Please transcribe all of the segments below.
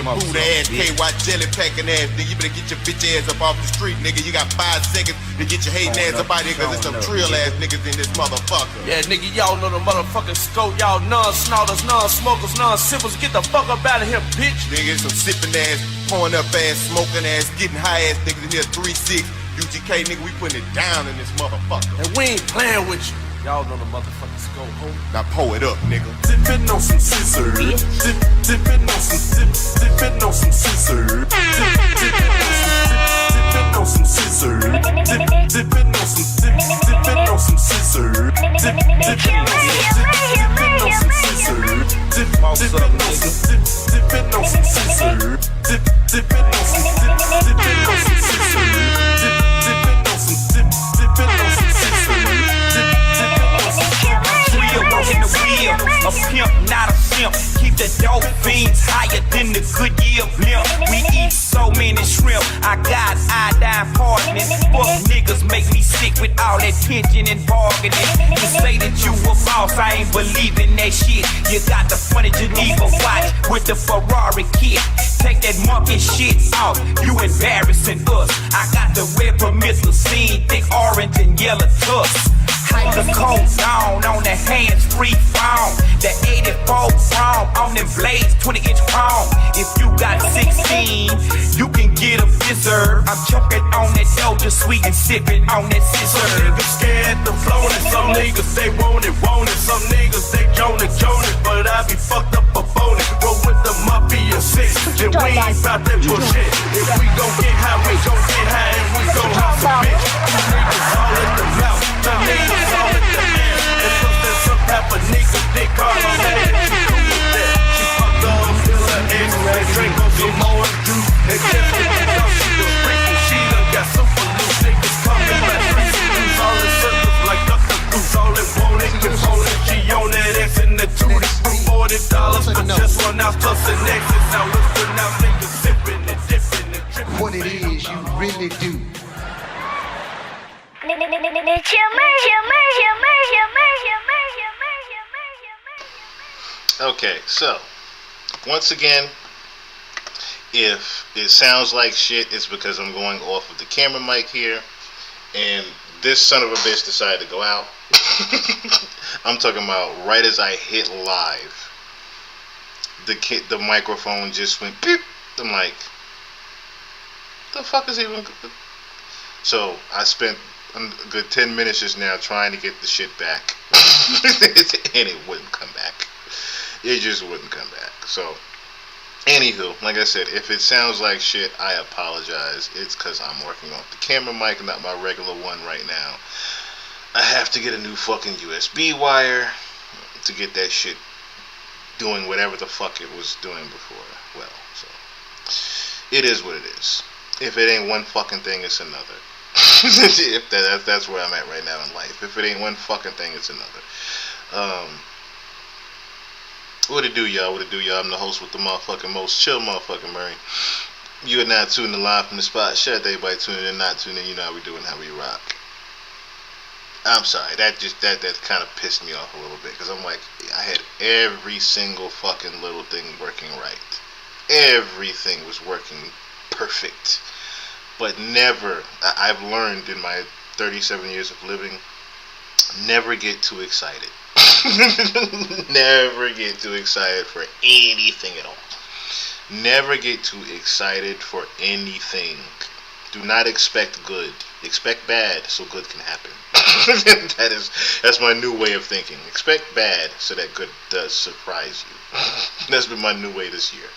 a Buddha ass, KY jelly packing ass, nigga. You better get your bitch ass up off the street, nigga. You got 5 seconds to get your hating ass up out here, cause there's some trill ass niggas in this motherfucker. Yeah, nigga, y'all know the motherfucking scope. Y'all non-snorters, non-smokers, non-sippers. Get the fuck up out of here, bitch. Nigga, some sipping ass, pouring up ass, smoking ass, getting high ass niggas in here 3-6. UGK, nigga, we putting it down in this motherfucker. And we ain't playing with you. Y'all know the motherfucking scope, homie. Now pour it up, nigga. Dipping on some scissors. Dipping on some dipping on some scissors. Dipping on some scissors. Dipping on some dipping on some scissors. Dipping on some scissors. Dipping on some scissors. Dipping on some scissors. In the wheel, a pimp, not a simp. Keep the dope fiends higher than the Goodyear blimp. We eat so many shrimp, I got iodine poisoning. Fuck niggas make me sick with all that tension and bargaining. You say that you a boss, I ain't believing that shit. You got the funny Geneva watch with the Ferrari kit. Take that monkey shit off, you embarrassing us. I got the red promethazine, thick orange and yellow tufts. Hide the coat down on the hands-free phone. The 84 chrome on them blades, 20-inch chrome. If you got 16, you can get a fizzer. I'm choking on that Doja sweet and sipping on that scissor. Some niggas scared to float it. Some niggas they want it. Some niggas they Joan it. But I be fucked up a bone it. Roll with the Mafia 6. And we ain't bout that bullshit. If we gon' get high, we gon' get high. And we gon' house a bitch. You niggas all in the mouth. The niggas all in the air. And plus there's some type of nigga they call on that. She cool with that. She fucked on till her ex. And drink on some more juice. And just when you thought she was freaking, she done got super loose. Niggas coming like freaking all in circles like Dr. Goose. All in one component. She on that X and the tootie. $40 for just 1 ounce plus an exit. Now listen, now niggas sipping and dipping and tripping. What it is you really do. Okay, so once again, if it sounds like shit, it's because I'm going off of the camera mic here, and this son of a bitch decided to go out. I'm talking about right as I hit live, the microphone just went beep. I'm like, the fuck is even? So I spent a good 10 minutes just now trying to get the shit back, and it wouldn't come back. It just wouldn't come back. So, anywho, like I said, if it sounds like shit, I apologize. It's because I'm working off the camera mic, not my regular one right now. I have to get a new fucking USB wire to get that shit doing whatever the fuck it was doing before. Well, so it is what it is. If it ain't one fucking thing, it's another. If that's where I'm at right now in life. If it ain't one fucking thing, it's another. What it do, y'all? What it do, y'all? I'm the host with the motherfucking most chill motherfucking Murray. You are not tuning in live from the spot. Shout out to everybody tuning in, not tuning in. You know how we doing, how we rock. I'm sorry, that kind of pissed me off a little bit, because I'm like, I had every single fucking little thing working right. Everything was working perfect. But never, I've learned in my 37 years of living, never get too excited. Never get too excited for anything at all. Never get too excited for anything. Do not expect good. Expect bad so good can happen. That's my new way of thinking. Expect bad so that good does surprise you. That's been my new way this year.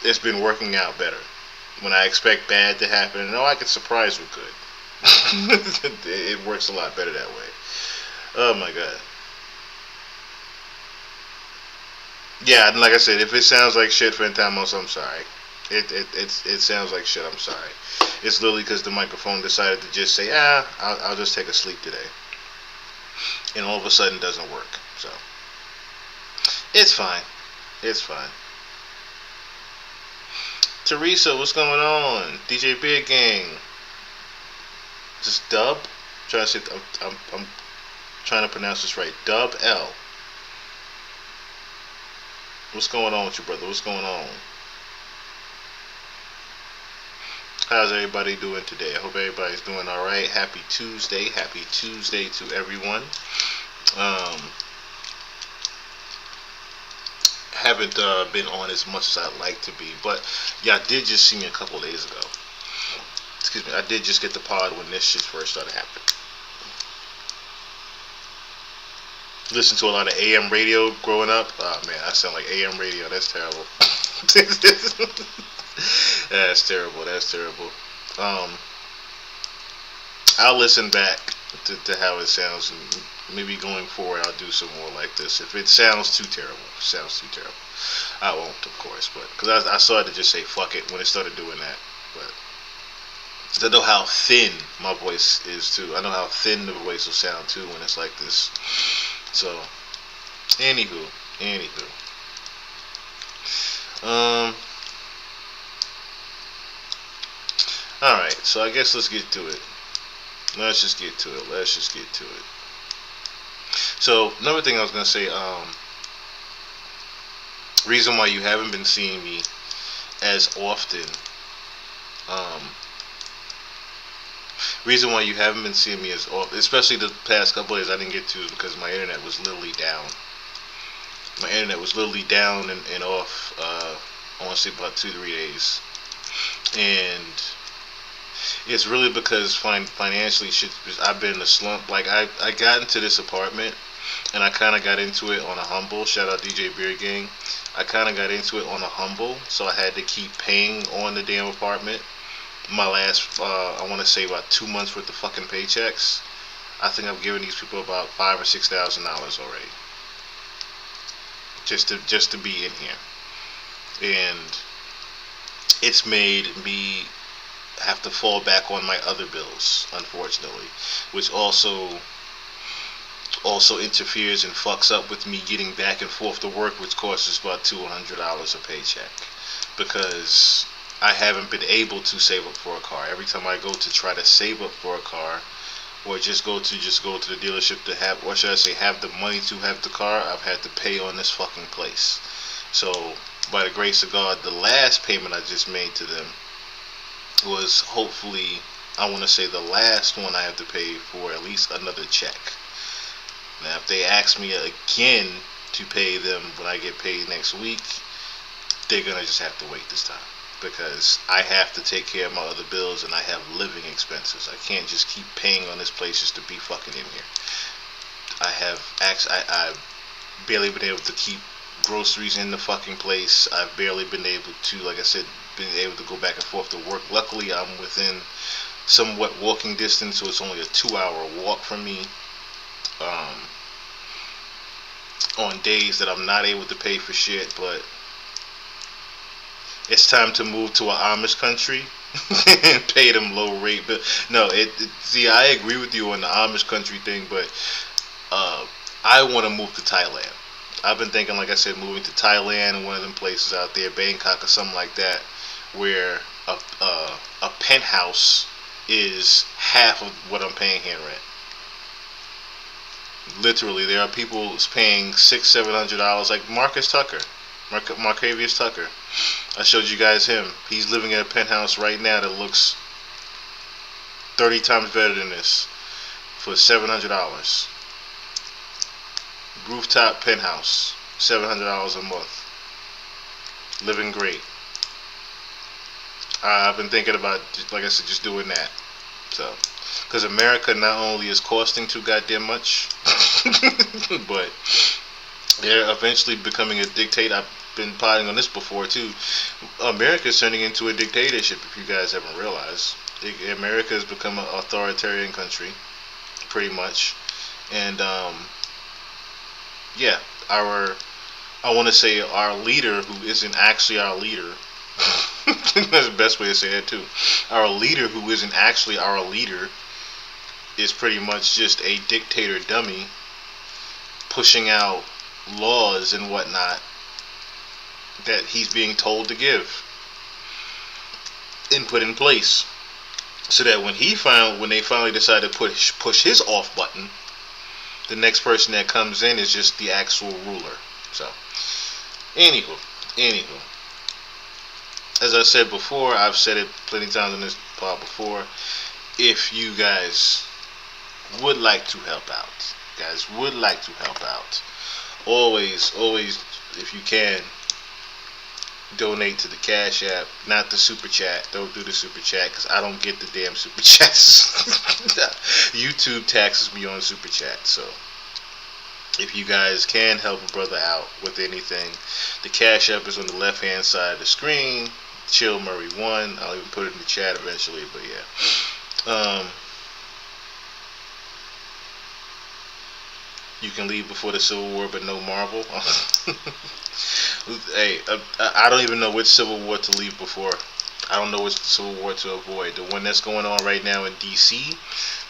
It's been working out better. When I expect bad to happen, no, I can surprise with good. It works a lot better that way. Oh my god. Yeah, and like I said, if it sounds like shit for Fantamos, I'm sorry. It sounds like shit, I'm sorry. It's literally because the microphone decided to just say, I'll just take a sleep today. And all of a sudden it doesn't work. So, it's fine. It's fine. Teresa, what's going on? DJ Big Gang. Is this Dub? I'm trying to pronounce this right. Dub L. What's going on with you, brother? What's going on? How's everybody doing today? I hope everybody's doing all right. Happy Tuesday to everyone. Haven't been on as much as I'd like to be, but yeah, I did just see me a couple days ago. Excuse me, I did just get the pod when this shit first started happening. Listen to a lot of AM radio growing up. Oh man, I sound like AM radio. That's terrible. That's terrible. I'll listen back to how it sounds, and maybe going forward I'll do some more like this. If it sounds too terrible, I won't, of course. But because I started to just say fuck it when it started doing that. But I know how thin my voice is too. I know how thin the voice will sound too when it's like this. So, anywho. Alright, so I guess let's get to it. Let's just get to it. So, another thing I was going to say, reason why you haven't been seeing me as often, especially the past couple days I didn't get to, is because my internet was literally down. My internet was literally down and off, I want to say about 2-3 days. And it's really because financially I've been in a slump. Like I got into this apartment and I kind of got into it on a humble. Shout out DJ Beer Gang. I kind of got into it on a humble, so I had to keep paying on the damn apartment. My last, I want to say about 2 months worth of fucking paychecks. I think I've given these people about $5,000 or $6,000 already, just to be in here, and it's made me have to fall back on my other bills, unfortunately, which also interferes and fucks up with me getting back and forth to work, which costs us about $200 a paycheck, because I haven't been able to save up for a car. Every time I go to try to save up for a car, or just go to the dealership to have, or should I say have the money to have the car, I've had to pay on this fucking place. So by the grace of God, the last payment I just made to them was hopefully, I want to say, the last one I have to pay for at least another check. Now if they ask me again to pay them when I get paid next week, they're gonna just have to wait this time, because I have to take care of my other bills and I have living expenses. I can't just keep paying on this place just to be fucking in here. I've barely been able to keep groceries in the fucking place. I've barely been able to, like I said, been able to go back and forth to work. Luckily, I'm within somewhat walking distance, so it's only a 2-hour walk from me. On days that I'm not able to pay for shit, but it's time to move to an Amish country and pay them low rate. But no, see, I agree with you on the Amish country thing, but I want to move to Thailand. I've been thinking, like I said, moving to Thailand, one of them places out there, Bangkok or something like that, where a penthouse is half of what I'm paying here in rent. Literally, there are people paying $600-$700, like Marcus Tucker, Marcavius Tucker. I showed you guys him. He's living in a penthouse right now that looks 30 times better than this for $700. Rooftop penthouse, $700 a month. Living great. I've been thinking about, like I said, just doing that. So, because America not only is costing too goddamn much, but they're eventually becoming a dictator. I've been potting on this before too. America is turning into a dictatorship, if you guys haven't realized. America has become an authoritarian country, pretty much. And yeah, I want to say our leader, who isn't actually our leader, that's the best way to say it too. Our leader, who isn't actually our leader, is pretty much just a dictator dummy, pushing out laws and whatnot that he's being told to give and put in place, so that when they finally decide to push his off button, the next person that comes in is just the actual ruler. So, anywho. as I said before, I've said it plenty of times on this pod before. If you guys would like to help out, always, if you can, donate to the Cash App, not the Super Chat. Don't do the Super Chat because I don't get the damn Super Chats. YouTube taxes me on Super Chat. So if you guys can help a brother out with anything, the Cash App is on the left hand side of the screen. Chill Murray 1. I'll even put it in the chat eventually, but yeah. You can leave before the Civil War, but no Marvel. Hey, I don't even know which Civil War to leave before. I don't know which Civil War to avoid. The one that's going on right now in DC,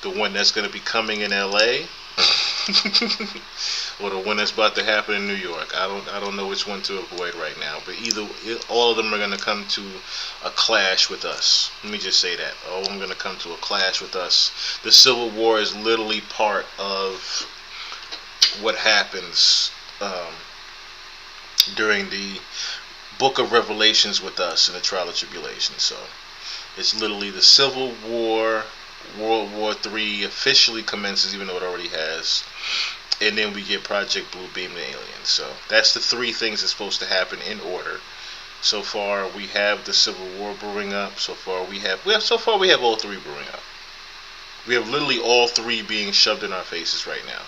the one that's going to be coming in LA, or the one that's about to happen in New York. I don't know which one to avoid right now. But all of them are going to come to a clash with us. Let me just say that. All of them are going to come to a clash with us. The Civil War is literally part of what happens during the book of Revelations with us in the trial of tribulation. So it's literally the Civil War. World War III officially commences, even though it already has, and then we get Project Blue Beam and Aliens. So that's the three things that's supposed to happen in order. So far we have the Civil War brewing up. So far we have all three brewing up. We have literally all three being shoved in our faces right now.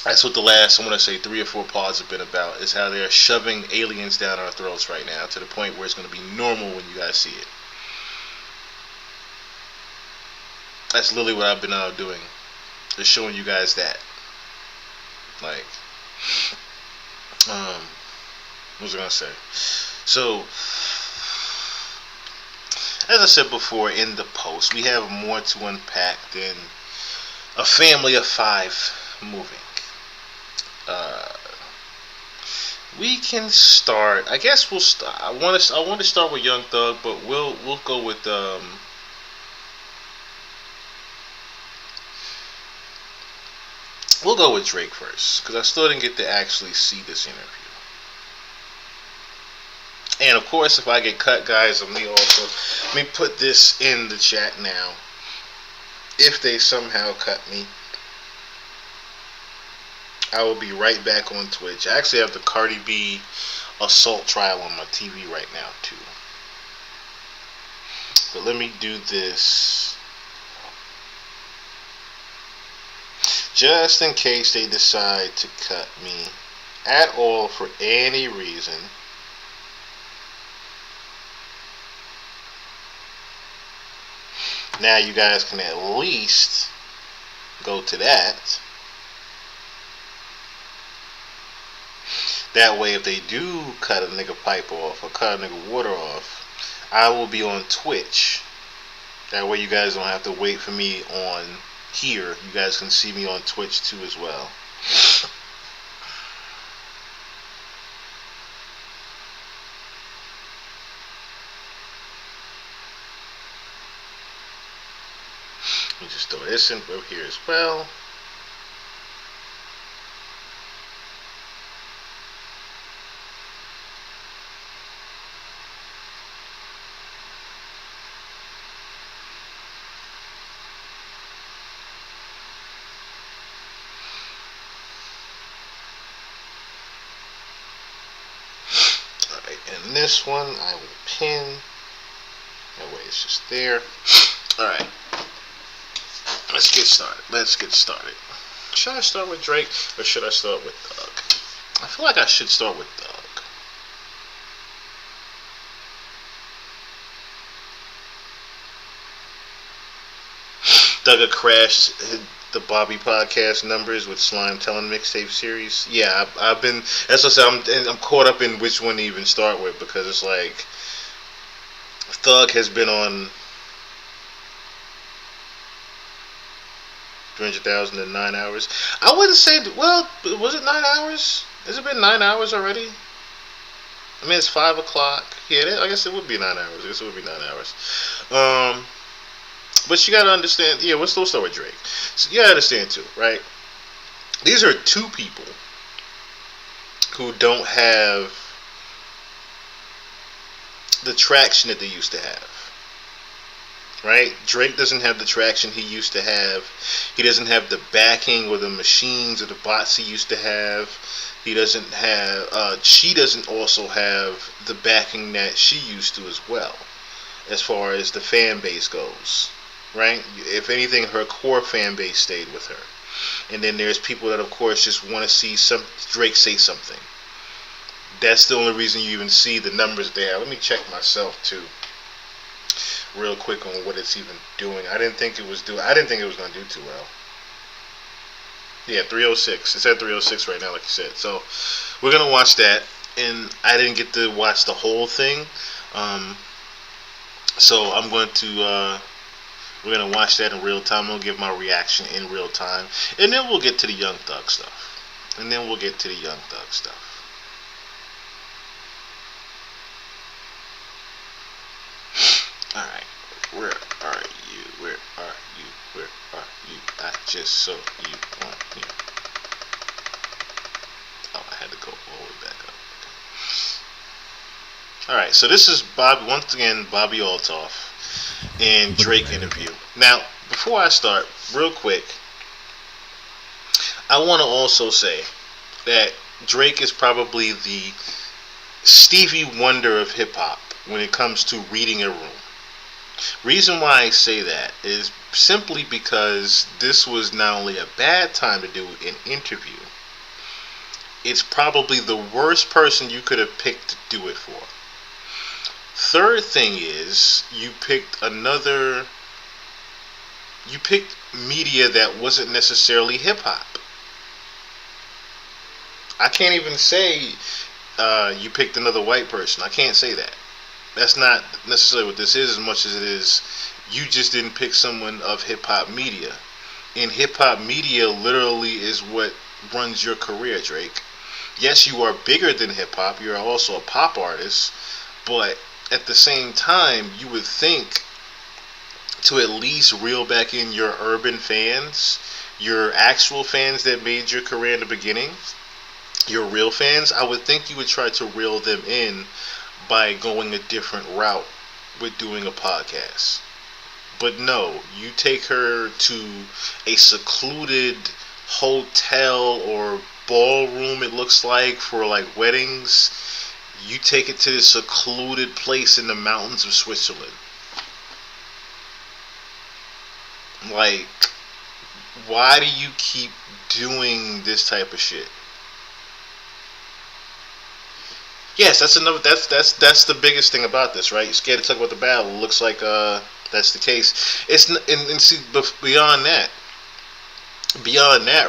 That's what the last, I want to say 3 or 4 pods have been about, is how they're shoving aliens down our throats right now to the point where it's going to be normal when you guys see it. That's literally what I've been doing, is showing you guys that. Like, what was I going to say? So, as I said before in the post, we have more to unpack than a family of 5 moving. We can start. I guess we'll start. I want to start with Young Thug, but we'll go with we'll go with Drake first, because I still didn't get to actually see this interview. And of course, if I get cut, guys, let me put this in the chat now. If they somehow cut me, I will be right back on Twitch. I actually have the Cardi B assault trial on my TV right now too. But let me do this just in case they decide to cut me at all for any reason. Now you guys can at least go to that. That way, if they do cut a nigga pipe off or cut a nigga water off, I will be on Twitch. That way you guys don't have to wait for me on here. You guys can see me on Twitch too as well. Let me just throw this in over here as well. And this one I will pin. That way it's just there. Alright. Let's get started. Should I start with Drake or should I start with Thug? I feel like I should start with Thug. Thugger crashed the Bobby podcast numbers with Slime Telling mixtape series. Yeah, I've been. That's what I said. I'm caught up in which one to even start with, because it's like Thug has been on 300,000 in 9 hours. I wouldn't say. Well, was it 9 hours? Has it been 9 hours already? I mean, it's 5 o'clock. Yeah, I guess it would be 9 hours. But you gotta understand, yeah, we'll still start with Drake. So you gotta understand too, right? These are 2 people who don't have the traction that they used to have. Right? Drake doesn't have the traction he used to have. He doesn't have the backing or the machines or the bots he used to have. He doesn't have, she doesn't also have the backing that she used to as well, as far as the fan base goes. Right? If anything, her core fan base stayed with her. And then there's people that, of course, just want to see Drake say something. That's the only reason you even see the numbers there. Let me check myself, too, real quick, on what it's even doing. I didn't think it was going to do too well. Yeah, 306. It's at 306 right now, like you said. So we're gonna watch that, and I didn't get to watch the whole thing. So I'm going to we're gonna watch that in real time. I'll give my reaction in real time, and then we'll get to the Young Thug stuff. All right, where are you? I just saw you on here. Oh, I had to go all the way back up. Okay. All right, so this is Bobby, once again, Bobby Altoff and Drake interview. Now, before I start, real quick, I want to also say that Drake is probably the Stevie Wonder of hip hop when it comes to reading a room. Reason why I say that is simply because this was not only a bad time to do an interview, it's probably the worst person you could have picked to do it for. Third thing is, you picked media that wasn't necessarily hip hop. I can't even say you picked another white person. I can't say that. That's not necessarily what this is, as much as it is you just didn't pick someone of hip-hop media. And hip-hop media literally is what runs your career, Drake. Yes, you are bigger than hip-hop. You're also a pop artist. But at the same time, you would think to at least reel back in your urban fans, your actual fans that made your career in the beginning, your real fans, I would think you would try to reel them in by going a different route with doing a podcast. But no, you take her to a secluded hotel or ballroom, it looks like, for like weddings. You take it to this secluded place in the mountains of Switzerland. Like, why do you keep doing this type of shit? Yes, that's the biggest thing about this, right? You're scared to talk about the battle. It looks like that's the case. It's and see, beyond that,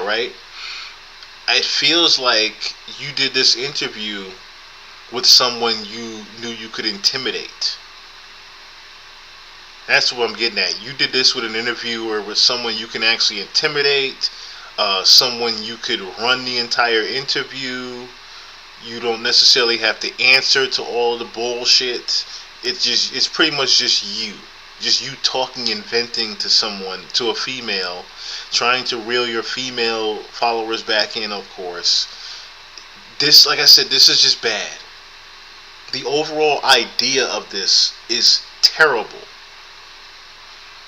right? It feels like you did this interview with someone you knew you could intimidate. That's what I'm getting at. You did this with an interviewer with someone you can actually intimidate, someone you could run the entire interview. You don't necessarily have to answer to all the bullshit. It's pretty much just you talking and venting to someone, to a female, trying to reel your female followers back in, of course. This, like I said, this is just bad. The overall idea of this is terrible.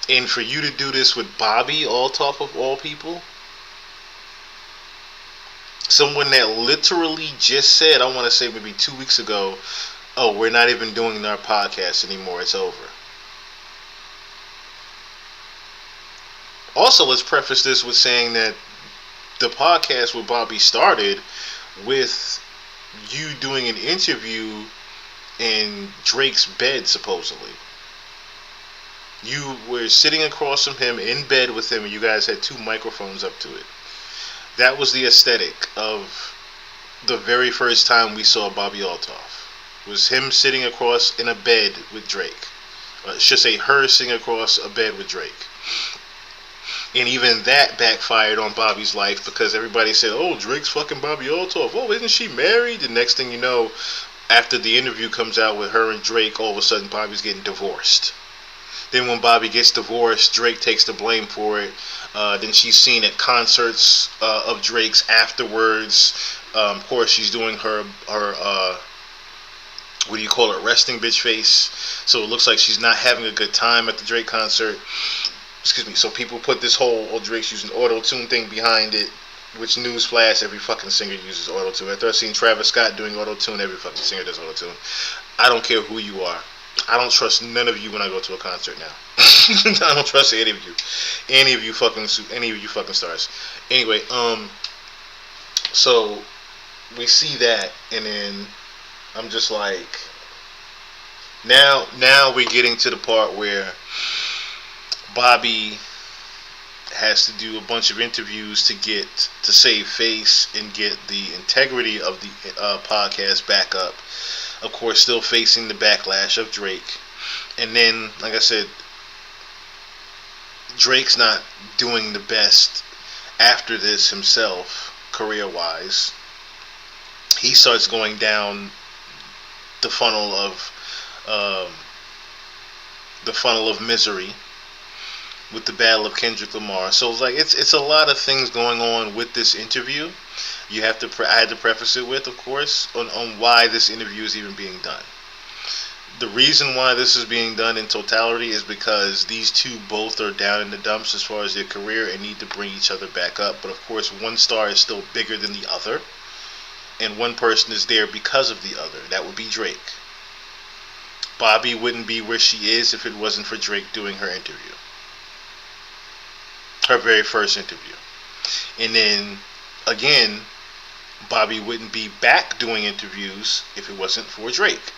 And for you to do this with Bobby Altoff of all people, someone that literally just said, I want to say maybe 2 weeks ago, oh, we're not even doing our podcast anymore, it's over. Also, let's preface this with saying that the podcast with Bobby started with you doing an interview in Drake's bed, supposedly. You were sitting across from him in bed with him, and you guys had 2 microphones up to it. That was the aesthetic of the very first time we saw Bobby Altoff. It was him sitting across in a bed with Drake. I should say her sitting across a bed with Drake. And even that backfired on Bobby's life, because everybody said, oh, Drake's fucking Bobby Altoff. Oh, isn't she married? The next thing you know, after the interview comes out with her and Drake, all of a sudden Bobby's getting divorced. Then when Bobby gets divorced, Drake takes the blame for it. Then she's seen at concerts of Drake's afterwards. Of course, she's doing her what do you call it, resting bitch face. So it looks like she's not having a good time at the Drake concert. Excuse me. So people put this whole Drake's using auto-tune thing behind it, which newsflash, every fucking singer uses auto-tune. After I've seen Travis Scott doing auto-tune, every fucking singer does auto-tune. I don't care who you are. I don't trust none of you when I go to a concert now. I don't trust any of you. Any of you fucking stars. Anyway, so we see that, and then I'm just like, now we're getting to the part where Bobby has to do a bunch of interviews to save face and get the integrity of the podcast back up. Of course, still facing the backlash of Drake. And then, like I said, Drake's not doing the best after this himself, career-wise. He starts going down the funnel of misery with the battle of Kendrick Lamar. So it's like it's a lot of things going on with this interview. I had to preface it with, of course, on why this interview is even being done. The reason why this is being done in totality is because these two both are down in the dumps as far as their career and need to bring each other back up. But of course, one star is still bigger than the other, and one person is there because of the other. That would be Drake. Bobby wouldn't be where she is if it wasn't for Drake doing her interview. Her very first interview. And then, again, Bobby wouldn't be back doing interviews if it wasn't for Drake.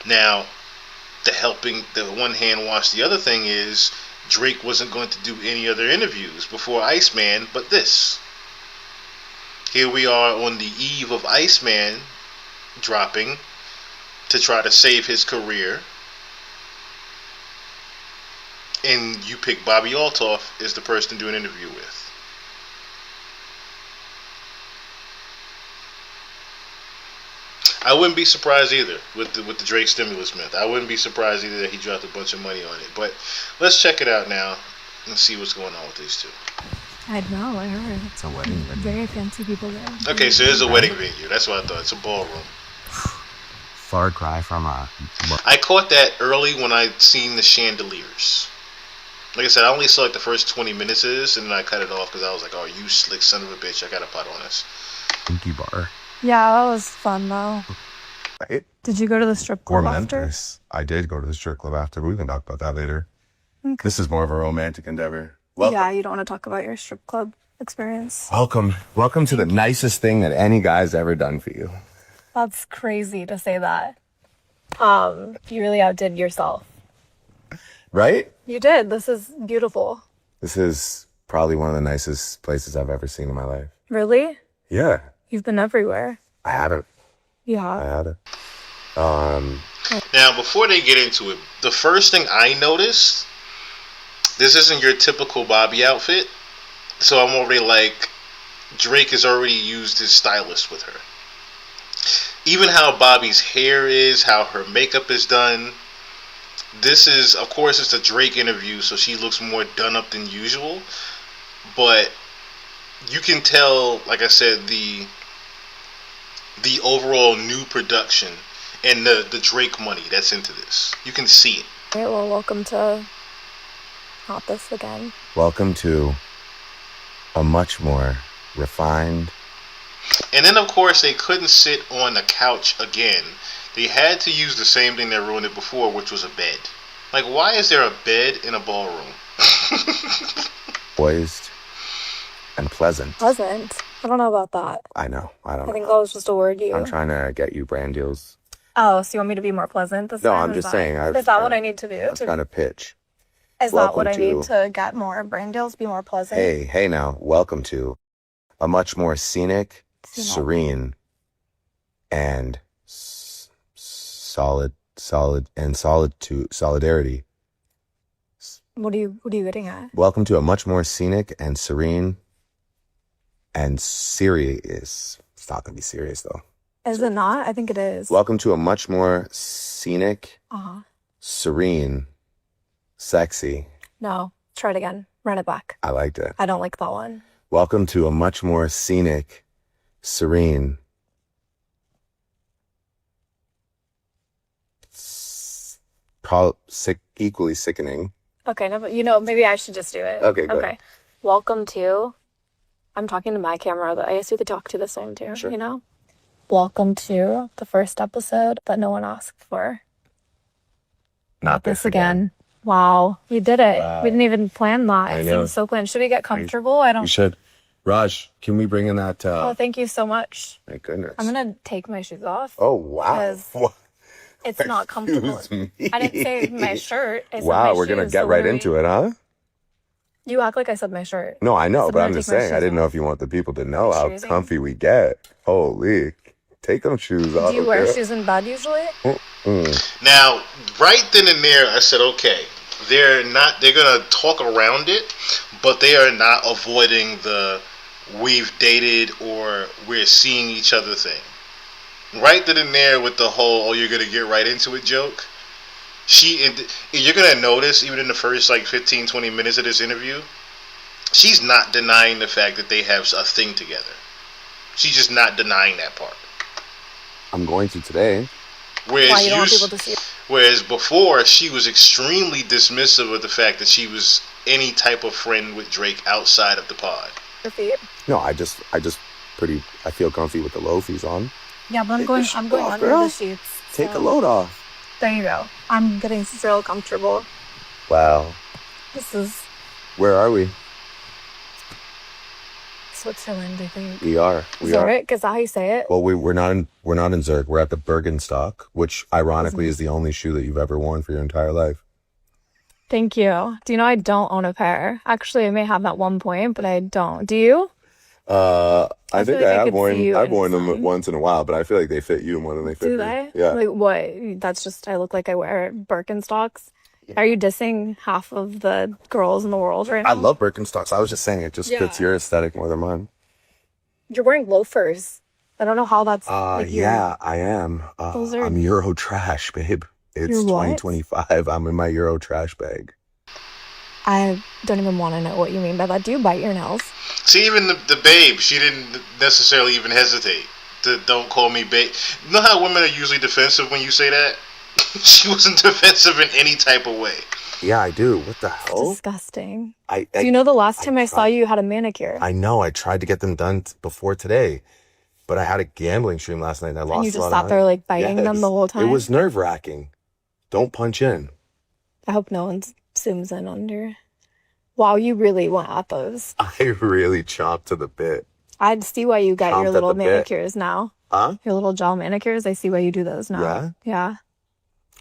Now, the one hand wash the other thing is Drake wasn't going to do any other interviews before Iceman but this. Here we are on the eve of Iceman dropping to try to save his career, and you pick Bobby Altoff as the person to do an interview with. I wouldn't be surprised either with the Drake stimulus myth. I wouldn't be surprised either that he dropped a bunch of money on it. But let's check it out now and see what's going on with these two. I know, I heard. It's a wedding venue. Very fancy people there. Okay, so it's a wedding venue. That's what I thought. It's a ballroom. Far cry from a... I caught that early when I seen the chandeliers. Like I said, I only saw like the first 20 minutes of this, and then I cut it off because I was like, oh, you slick son of a bitch, I got a pot on this. Kinky bar. Yeah, that was fun though. Right? Did you go to the strip club after? Momentous. I did go to the strip club after, but we can talk about that later. Okay. This is more of a romantic endeavor. Welcome. Yeah, you don't want to talk about your strip club experience. Welcome to the nicest thing that any guy's ever done for you. That's crazy to say that. You really outdid yourself. Right? You did. This is beautiful. This is probably one of the nicest places I've ever seen in my life. Really? Yeah. You've been everywhere. I haven't. Yeah. I haven't. Now, before they get into it, the first thing I noticed, this isn't your typical Bobby outfit. So I'm already like, Drake has already used his stylist with her. Even how Bobby's hair is, how her makeup is done. This is, of course, it's a Drake interview, so she looks more done up than usual. But you can tell, like I said, the overall new production and the Drake money that's into this. You can see it. All right, well, welcome to Not This Again. Welcome to a much more refined... And then, of course, they couldn't sit on the couch again. They had to use the same thing that ruined it before, which was a bed. Like, why is there a bed in a ballroom? poised and pleasant. Pleasant? I don't know about that. I know. I don't know. I think that was just a word you... I'm trying to get you brand deals. Oh, so you want me to be more pleasant this time? No, I'm just saying. Is that what I need to do? I was trying to pitch. Is that what I need to get more brand deals, be more pleasant? Hey now. Welcome to a much more scenic, serene, and solidarity. What are you getting at? Welcome to a much more scenic and serene and serious. It's not gonna be serious though. Is it not? I think it is. Welcome to a much more scenic, serene, sexy. No, try it again. Run it back. I liked it. I don't like that one. Welcome to a much more scenic, serene, equally sickening. Okay, no, but you know, maybe I should just do it. Okay, good. Okay. Welcome to, I'm talking to my camera, but I guess you could talk to this one too, Sure. you know? Welcome to the first episode that no one asked for. Not this again. Wow, we did it. Wow. We didn't even plan that. I It know. seems so planned. Should we get comfortable? I We don't. should. Raj, can we bring in that? Oh, thank you so much. Thank goodness. I'm gonna take my shoes off. Oh, wow. Because it's not comfortable. Excuse me. I didn't say my shirt. I said Wow, my we're going to shoes, get so right what are into it, huh? You act like I said my shirt. No, I know, So but I'm I'm gonna just take my saying. I shoes didn't know off. if you want the people to know how Shoesing? comfy we get. Holy. Take them shoes off. Do you wear okay? shoes in bed usually? Now, right then and there, I said, okay, they're gonna talk around it, but they are not avoiding the we've dated or we're seeing each other thing. Right then and there with the whole, oh, you're gonna get right into it joke. You're gonna notice, even in the first like 15, 20 minutes of this interview, she's not denying the fact that they have a thing together. She's just not denying that part. I'm going to today. Whereas, Why you don't want people to see it? whereas before, she was extremely dismissive of the fact that she was any type of friend with Drake outside of the pod. Your feet? No, I feel comfy with the loafies on. Yeah, but I'm Take going. your I'm shoes going off, under girl. the sheets. Take so- a load off. There you go. I'm getting real comfortable. Wow. This is Where are we? Switzerland, I think. We are. Is that right? Is that how you say it? Well, we're not in Zurich. We're at the Bergenstock, which ironically is the only shoe that you've ever worn for your entire life. Thank you. Do you know I don't own a pair? Actually, I may have at one point, but I don't. Do you? I I think feel like I I have could see you I've in worn them some. once in a while, but I feel like they fit you more than they fit Do me. they? Yeah. Like what? That's just I look like I wear Birkenstocks. Are you dissing half of the girls in the world right now? I love Birkenstocks. I was just saying it just fits Yeah. your aesthetic more than mine. You're wearing loafers. I don't know how that's. like, Yeah, I am. Those are- I'm Euro trash, babe. It's You're what? 2025. I'm in my Euro trash bag. I don't even want to know what you mean by that. Do you bite your nails? See, even the babe, she didn't necessarily even hesitate to don't call me babe. You know how women are usually defensive when you say that? She wasn't defensive in any type of way. Yeah, I do. What the hell? Disgusting. I Do you know the last time I saw tried- you had a manicure? I know. I tried to get them done before today, but I had a gambling stream last night and I lost you a just lot sat of there, money. like, biting them the whole time? It was nerve wracking. Don't punch in. I hope no one zooms in on your. Wow, you really went at those. I really chopped to the bit. I'd see why you got Chomped your at little the bit. manicures now. Huh? Your little gel manicures. I see why you do those now. Yeah? Yeah.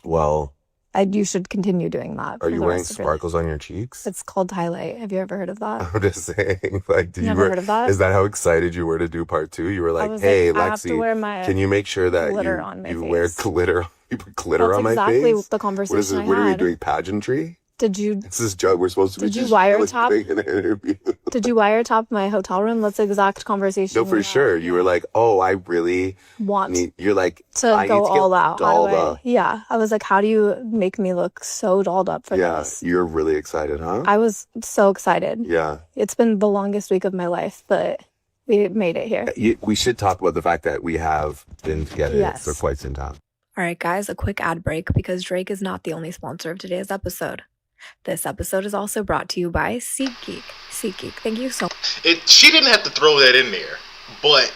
Well, You should continue doing that. are for you the wearing rest of your sparkles on your cheeks? life. It's called highlight. Have you ever heard of that? I'm just saying, like, Never heard of that? Is that how excited you were to do part 2? You were like, was hey, like, I have to Lexi, wear my can you make sure that glitter on my you face." wear glitter? You put glitter That's on my exactly face? the What is conversation it? I What are we had. doing? Pageantry? Did you This is Joe. We're supposed to be Did you just wiretap? doing an interview. wiretap my hotel room? That's the exact conversation. No, we for had. sure. You were like, oh, I really Want need. You're like, to I go need to get all out. How dolled do I? up. Yeah, I was like, how do you make me look so dolled up for Yeah, this? you're really excited, huh? I was so excited. Yeah. It's been the longest week of my life, but we made it here. We should talk about the fact that we have been together Yes. for quite some time. All right, guys, a quick ad break because Drake is not the only sponsor of today's episode. This episode is also brought to you by SeatGeek. SeatGeek, thank you so She didn't have to throw that in there, but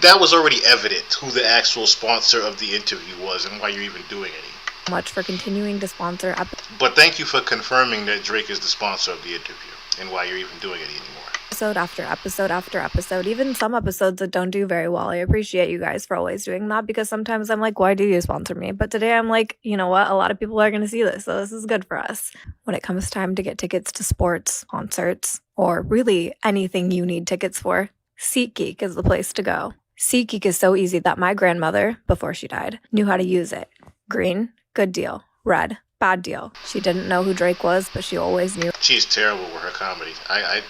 that was already evident who the actual sponsor of the interview was and why you're even doing it. much for continuing to sponsor But thank you for confirming that Drake is the sponsor of the interview and why you're even doing it anymore. episode after episode after episode, even some episodes that don't do very well. I appreciate you guys for always doing that because sometimes I'm like, why do you sponsor me? But today I'm like, you know what? A lot of people are going to see this, so this is good for us. When it comes time to get tickets to sports, concerts, or really anything you need tickets for, SeatGeek is the place to go. SeatGeek is so easy that my grandmother, before she died, knew how to use it. Green, good deal. Red, bad deal. She didn't know who Drake was, but she always knew. She's terrible with her comedy. I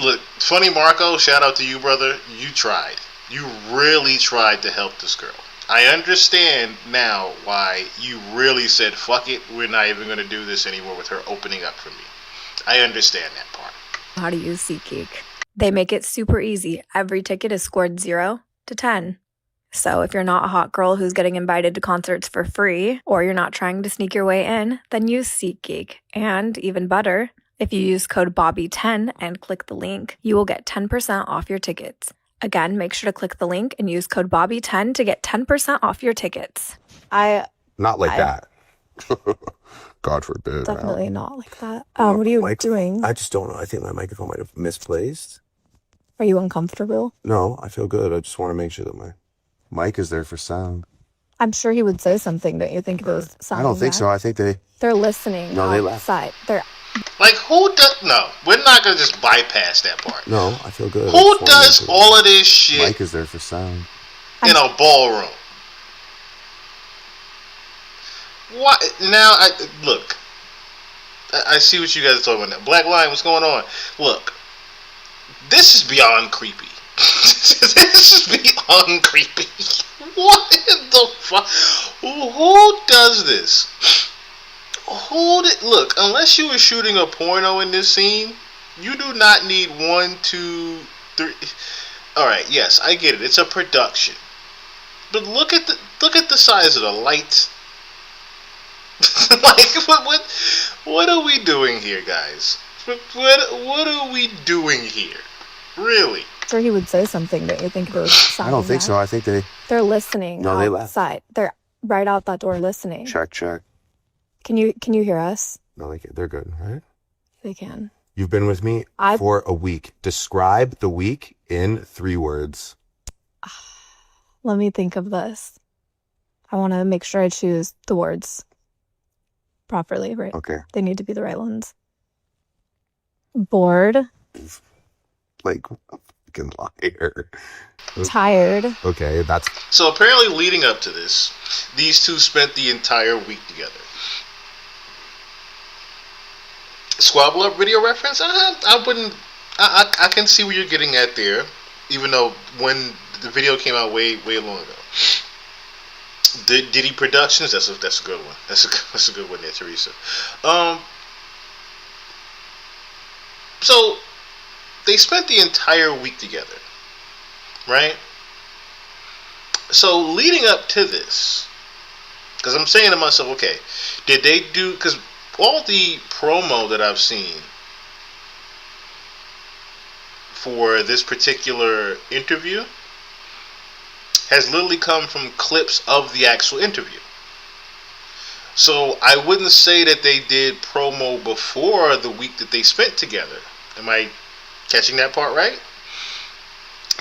look, Funny Marco, shout out to you, brother. You tried. You really tried to help this girl. I understand now why you really said, fuck it, we're not even going to do this anymore with her opening up for me. I understand that part. How to use SeatGeek. They make it super easy. Every ticket is scored 0 to 10. So if you're not a hot girl who's getting invited to concerts for free, or you're not trying to sneak your way in, then use SeatGeek. And even better, if you use code BOBBY10 and click the link, you will get 10% off your tickets. Again, make sure to click the link and use code BOBBY10 to get 10% off your tickets. Not like that. God forbid. Definitely not like that. What are you doing? I just don't know. I think my microphone might have misplaced. Are you uncomfortable? No, I feel good. I just want to make sure that my mic is there for sound. I'm sure he would say something, don't you think, if it was sounding I don't think bad? so. I think They're listening. No, they left. outside. They're Like, who does... No, we're not going to just bypass that part. No, I feel good. Who does all of this shit Mic is there for sound. in a ballroom? What? Now, look. I see what you guys are talking about now. Black Lion, what's going on? Look. This is beyond creepy. This is beyond creepy. What in the fuck? Who does this? Look, unless you were shooting a porno in this scene, you do not need 1, 2, 3. Alright, yes, I get it. It's a production. But look at the size of the lights. Like, what are we doing here, guys? What are we doing here? Really? sure he would say something, don't you think, if it was sounding I don't think bad? so. I think They're listening. No, they left. outside. They're right out that door listening. check. Can you hear us? No, they're good, right? They can. You've been with me for a week. Describe the week in 3 words. Let me think of this. I want to make sure I choose the words properly, right? Okay. They need to be the right ones. Bored. Like a fucking liar. Tired. Okay, that's... So apparently leading up to this, these two spent the entire week together. Squabble up video reference? I wouldn't... I can see where you're getting at there, even though when the video came out way long ago. Diddy Productions, that's a good one. That's a good one there, Teresa. So they spent the entire week together, right? So leading up to this, because I'm saying to myself, okay, did they do? Because all the promo that I've seen for this particular interview has literally come from clips of the actual interview. So I wouldn't say that they did promo before the week that they spent together. Am I catching that part right?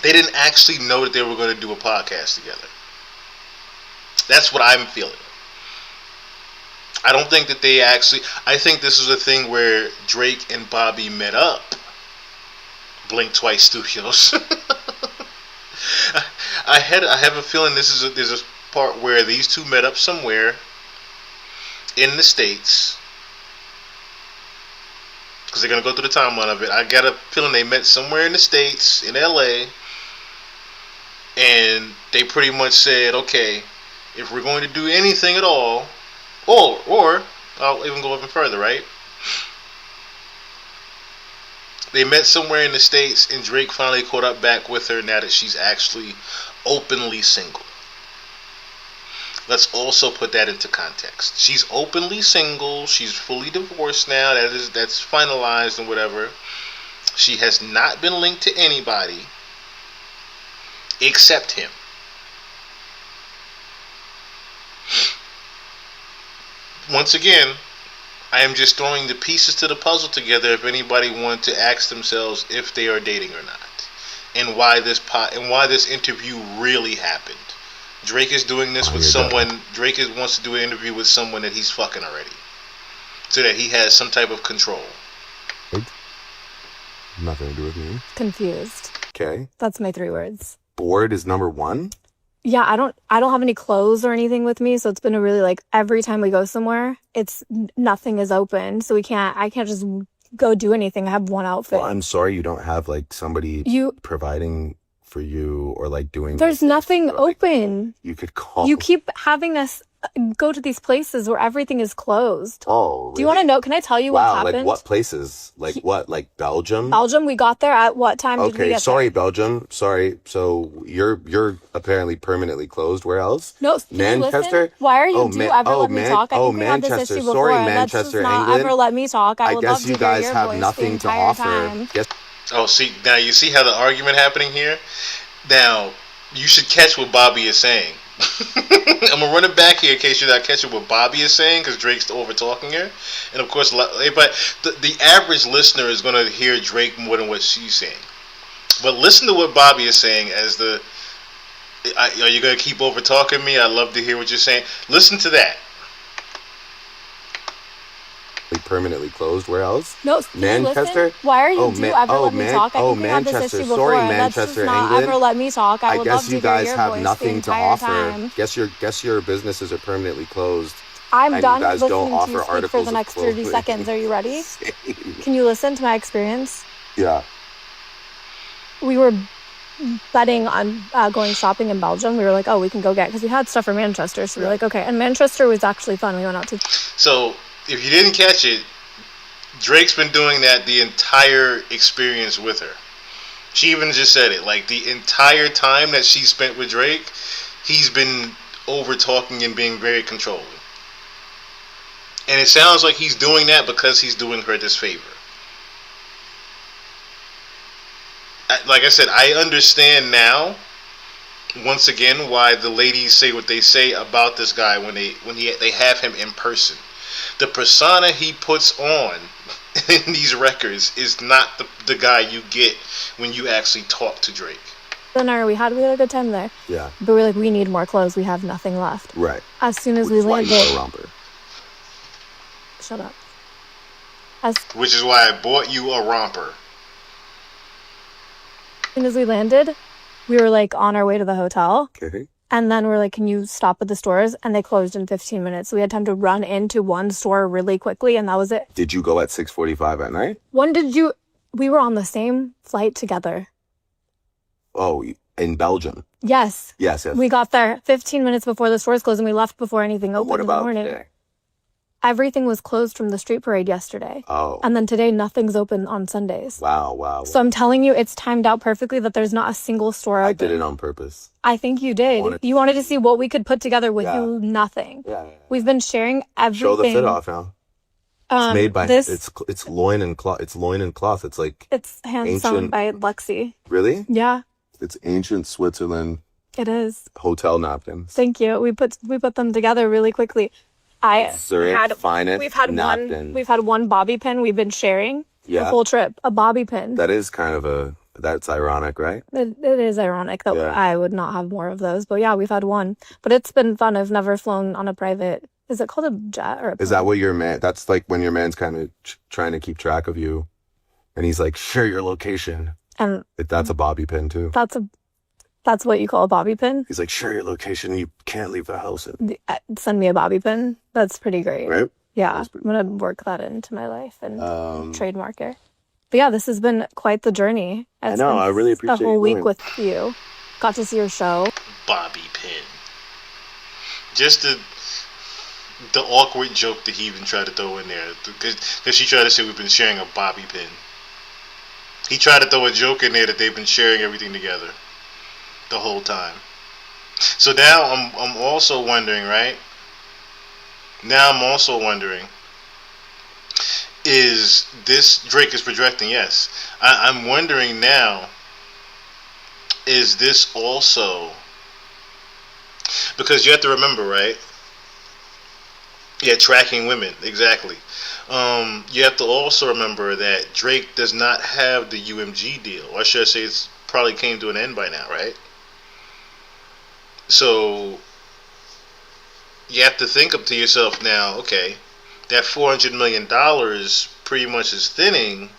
They didn't actually know that they were going to do a podcast together. That's what I'm feeling. I don't think that they actually... I think this is a thing where Drake and Bobby met up. Blink Twice Studios. I have a feeling there's a part where these two met up somewhere in the States, because they're going to go through the timeline of it. I got a feeling they met somewhere in the States, in LA, and they pretty much said, okay, if we're going to do anything at all, or I'll even go even further, right? They met somewhere in the States, and Drake finally caught up back with her now that she's actually openly single. Let's also put that into context. She's openly single. She's fully divorced now. That's finalized and whatever. She has not been linked to anybody except him. Once again, I am just throwing the pieces to the puzzle together if anybody wanted to ask themselves if they are dating or not, and why this interview really happened. Drake is doing this with someone. Drake wants to do an interview with someone that he's fucking already, so that he has some type of control. Nothing to do with me. Confused. Okay. That's my 3 words. Bored is number 1. Yeah, I don't have any clothes or anything with me, so it's been a really, like, every time we go somewhere, nothing is open, so I can't just go do anything. I have one outfit. Well, I'm sorry you don't have like somebody providing for you or like doing... There's nothing open. You could call... You keep having us go to these places where everything is closed. Oh, Do you want to know? Can I tell you what wow, happened? like what places? Like what? Like Belgium? Belgium, we got there at what time did we Okay, get sorry, there? Belgium. Sorry. So you're apparently permanently closed. Where else? No, can you listen? Manchester? Why are you Oh, do you ever let me talk? I think we had this Manchester. issue before. Sorry, and let's just Manchester, not England. ever let me talk. I I would love guess to you hear guys your have voice the nothing to entire offer. time. Guess Oh, see, now you see how the argument happening here? Now, you should catch what Bobby is saying. I'm gonna run it back here in case you're not catching what Bobby is saying, because Drake's over talking her, and of course, but the average listener is gonna hear Drake more than what she's saying. But listen to what Bobby is saying as are you gonna keep over talking me? I love to hear what you're saying. Listen to that. permanently closed. Where else? No, can you Manchester. listen? Why are you Oh, do you ever let me talk? I think we had this Manchester. issue before. Sorry, and let's just Manchester, not England. ever let me talk. I would love guess to you hear guys your have voice the nothing to entire offer. time. Guess your businesses are permanently closed. I'm and done you guys listening don't to offer you speak for articles the of next 30 clothing. seconds. Are you ready? Can you listen to my experience? Yeah. We were betting on going shopping in Belgium. We were like, oh, we can go get, because we had stuff for Manchester. So we were like, okay. And Manchester was actually fun. We went out to. So, if you didn't catch it, Drake's been doing that the entire experience with her. She even just said it. Like, the entire time that she spent with Drake, he's been over talking and being very controlling. And it sounds like he's doing that because he's doing her this favor. Like I said, I understand now, once again, why the ladies say what they say about this guy when they have him in person. The persona he puts on in these records is not the guy you get when you actually talk to Drake. Dinner. We had a good time there. Yeah. But we're like, we need more clothes. We have nothing left. Right. As soon as Which we is why you landed. got a romper. Shut up. Which is why I bought you a romper. As soon as we landed, we were like on our way to the hotel. Okay. And then we're like, can you stop at the stores? And they closed in 15 minutes. So we had time to run into one store really quickly, and that was it. Did you go at 6:45 at night? When did you? We were on the same flight together. Oh, in Belgium. Yes. Yes. We got there 15 minutes before the stores closed, and we left before anything opened What in the about morning. today? Everything was closed from the street parade yesterday. Oh. And then today, nothing's open on Sundays. Wow. So I'm telling you, it's timed out perfectly that there's not a single store open. I did it on purpose. I think you did. You wanted to see what we could put together with Yeah. you nothing. Yeah. We've been sharing everything. Show the fit off now. It's made by this. it's loin and cloth. It's loin and cloth. It's like It's hand sewn ancient- by Lexi. really. Yeah, It's ancient Switzerland it is. hotel napkins. Thank you. We put them together really quickly. Zurich finest We've had napkin. We've had one bobby pin we've been sharing the Yeah. whole trip. A bobby pin. That is kind of that's ironic, right? It is ironic that Yeah. I would not have more of those, but yeah, we've had one. But it's been fun. I've never flown on a private. Is it called a jet or? Is that what your man? That's like when your man's kind of trying to keep track of you, and he's like, share your location. And That's a bobby pin too. that's what you call a bobby pin. He's like, share your location. You can't leave the house. Send me a bobby pin. That's pretty great. Right? Yeah, I'm gonna work that into my life and Um, trademark it. But yeah, this has been quite the journey. I know, I really appreciate the whole you week going. with you. Got to see your show. Bobby pin. Just the awkward joke that he even tried to throw in there. Because she tried to say we've been sharing a bobby pin. He tried to throw a joke in there that they've been sharing everything together the whole time. So now I'm also wondering, right? Now I'm also wondering, is this Drake is projecting? Yes. I'm wondering now, is this also, because you have to remember, right? Yeah, tracking women, exactly. You have to also remember that Drake does not have the UMG deal. Or should I say it's probably came to an end by now, right? So you have to think up to yourself now, okay, that $400 million pretty much is thinning.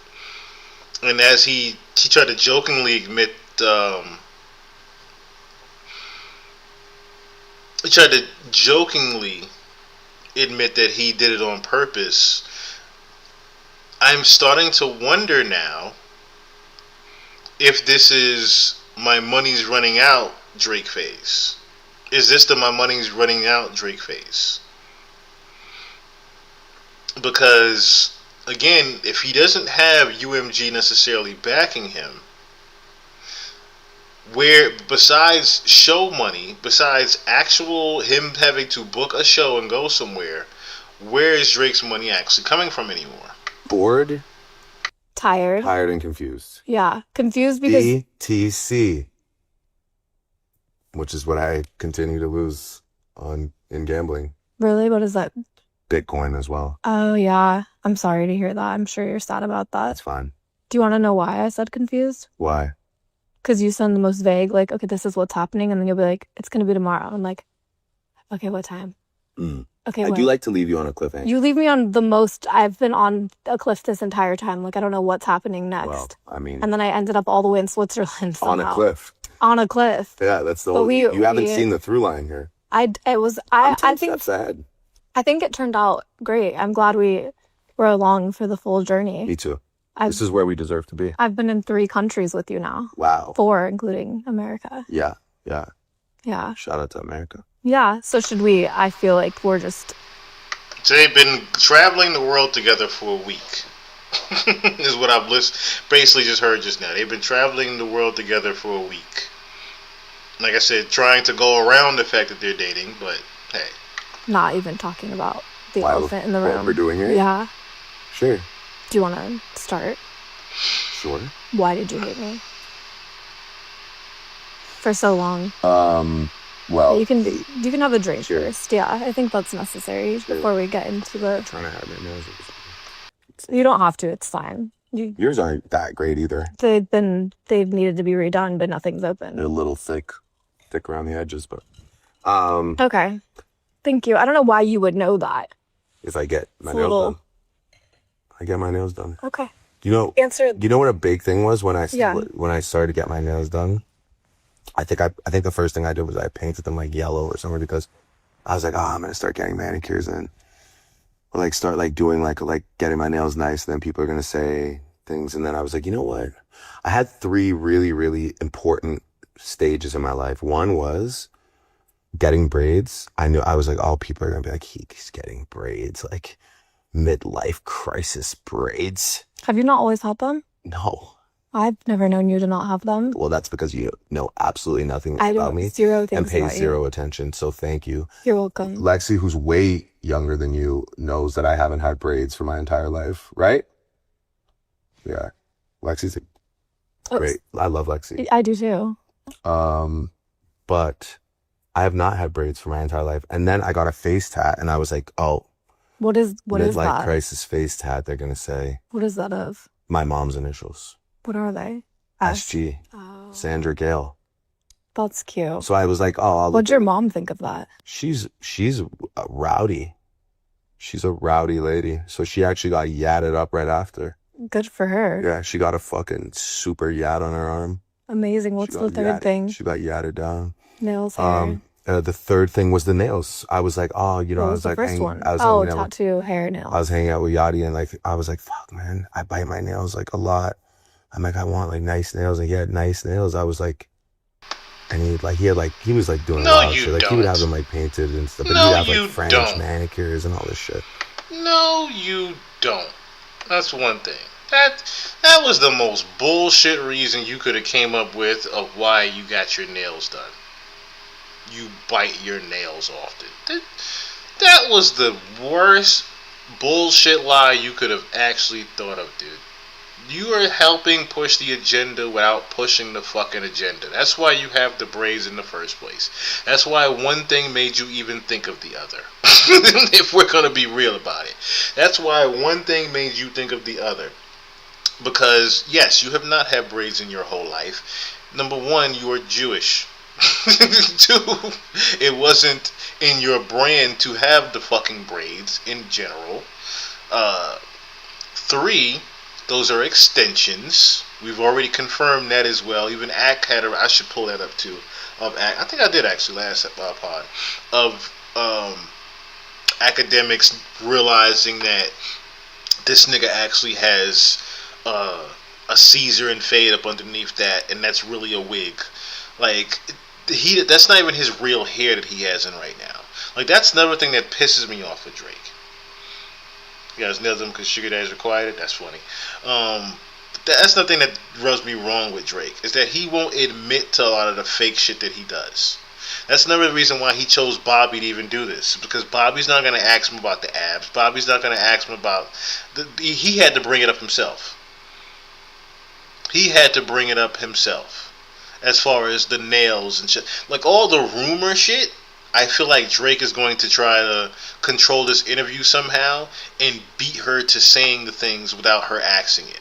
And as he tried to jokingly admit, that he did it on purpose. I'm starting to wonder now if this is my money's running out Drake phase. Is this the my money's running out Drake phase? Because, again, if he doesn't have UMG necessarily backing him, where besides show money, besides actual him having to book a show and go somewhere, where is Drake's money actually coming from anymore? Bored, Tired. tired, and confused. Yeah. Confused because BTC, which is what I continue to lose on in gambling. really, what is that? Bitcoin as well. Oh yeah. I'm sorry to hear that. I'm sure you're sad about that. That's fine. Do you want to know why I said confused? Why? Because you sound the most vague, like, okay, this is what's happening, and then you'll be like, it's gonna be tomorrow. I'm like, okay, what time? Okay, I what? do like to leave you on a cliffhanger. You leave me on the most. I've been on a cliff this entire time. Like, I don't know what's happening next. Well, I mean, And then I ended up all the way in Switzerland somehow. on a cliff. On a cliff. Yeah, that's the But whole. You haven't seen the through line here. I I'm 10 think steps ahead. I think it turned out great. I'm glad we were along for the full journey. Me too. I've, This is where we deserve to be. I've been in 3 countries with you now. Wow. 4, including America. Yeah. Yeah. Shout out to America. Yeah. So should we? I feel like we're just. So they've been traveling the world together for a week. Is what I've basically just heard just now. They've been traveling the world together for a week. Like I said, trying to go around the fact that they're dating, but hey. Not even talking about the Why- elephant in the room. What we're doing here? Yeah. Sure. Do you want to start? Sure. Why did you hate me? For so long. Well, You can have a drink Sure. first. Yeah, I think that's necessary before we get into the. trying to have my nails. You don't have to. It's fine. Yours aren't that great either. They've needed to be redone, but nothing's They're open. a little thick around the edges, but Okay. Thank you. I don't know why you would know that. if I get my It's a nails little- done, I get my nails done. Okay. You know, Answer. you know what a big thing was when I Yeah. when I started to get my nails done. I think the first thing I did was I painted them like yellow or something because I was like, oh, I'm gonna start getting manicures and like start like doing like getting my nails nice. And then people are gonna say things, and then I was like, you know what? I had 3 really, really important stages in my life. One was getting braids. I was like, oh, people are gonna be like, he's getting braids, like midlife crisis braids. Have you not always had them? No. I've never known you to not have them. Well, that's because you know absolutely nothing I about don't me zero things and pay about you. zero attention. So thank you. You're welcome. Lexi, who's way younger than you, knows that I haven't had braids for my entire life, right? Yeah. Lexi's great. I love Lexi. I do too. But I have not had braids for my entire life. And then I got a face tat and I was like, oh, What is midlife that? crisis face tat, they're going to say. What is that of? My mom's initials. What are they? SG. Oh, Sandra Gale. that's cute. So I was like, oh, I'll What'd your mom think of that? She's rowdy. She's a rowdy lady. So she actually got yatted up right after. Good for her. Yeah, she got a fucking super yat on her arm. Amazing. What's She the got third yatted- thing? She got yatted down. Nails, hair. The third thing was the nails. I was like, oh, you know, What I was was the like, first one? I was Oh, hanging out with- tattoo, hair, nails. I was hanging out with Yachty and like, I was like, fuck, man, I bite my nails like a lot. I'm like, I want like nice nails, and he had nice nails. I was like, and he was like doing No, wild you shit. Like he would have don't. them like painted and stuff, but No, he'd have you like French don't. manicures and all this shit. No, you don't. That's one thing. That was the most bullshit reason you could have came up with of why you got your nails done. You bite your nails often. That was the worst bullshit lie you could have actually thought of, dude. You are helping push the agenda without pushing the fucking agenda. That's why you have the braids in the first place. That's why one thing made you even think of the other. If we're going to be real about it. That's why one thing made you think of the other. Because, yes, you have not had braids in your whole life. Number one, you are Jewish. 2, it wasn't in your brand to have the fucking braids in general. 3, those are extensions. We've already confirmed that as well. Even Ack had I should pull that up too. Of Ack, I think I did actually last pod. Of academics realizing that this nigga actually has a Caesar and fade up underneath that, and that's really a wig. Like, that's not even his real hair that he has in right now. Like, that's another thing that pisses me off with Drake. You guys nailed them because Sugar Daddy's required. That's funny. That's the thing that rubs me wrong with Drake, is that he won't admit to a lot of the fake shit that he does. That's another reason why he chose Bobby to even do this, because Bobby's not going to ask him about the abs. Bobby's not going to ask him about he had to bring it up himself. He had to bring it up himself, as far as the nails and shit. Like, all the rumor shit, I feel like Drake is going to try to control this interview somehow and beat her to saying the things without her asking it.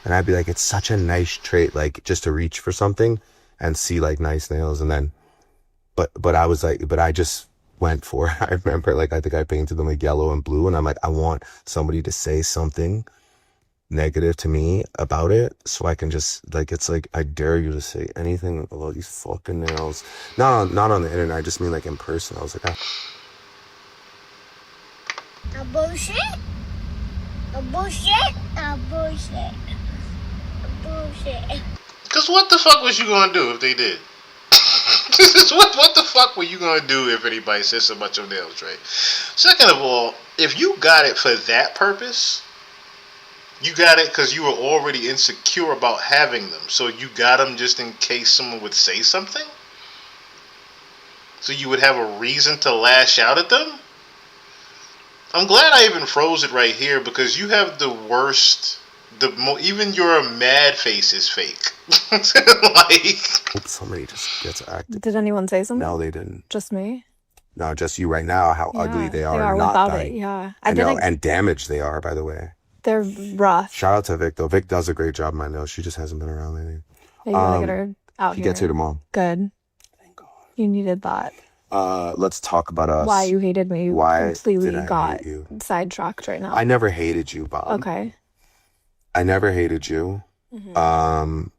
And I'd be like, it's such a nice trait, like, just to reach for something and see, like, nice nails. And then, but I was like, but I just went for it. I remember, like, I think I painted them like yellow and blue. And I'm like, I want somebody to say something negative to me about it, so I can just, like, it's like, I dare you to say anything about these fucking nails. Not on the internet, I just mean, like, in person. I was like, A bullshit? A bullshit? A bullshit. A bullshit. Because what the fuck was you going to do if they did? What the fuck were you going to do if anybody says so much of nails, Drake? Second of all, if you got it for that purpose, you got it because you were already insecure about having them. So you got them just in case someone would say something? So you would have a reason to lash out at them? I'm glad I even froze it right here, because you have the worst... even your mad face is fake. Like, somebody just gets active. Did anyone say something? No, they didn't. Just me? No, just you right now, how Yeah, ugly they they are. are Not without dying. it, yeah. I know, and damaged they are, by the way. They're rough. Shout out to Vic, though. Vic does a great job on my nails. She just hasn't been around lately. Yeah, you gotta get her out She here. gets here tomorrow. Good. Thank God. You needed that. Let's talk about us. Why you hated me. You Why completely did I got hate you? sidetracked right now. I never hated you, Bob. Okay. I never hated you. Mhm.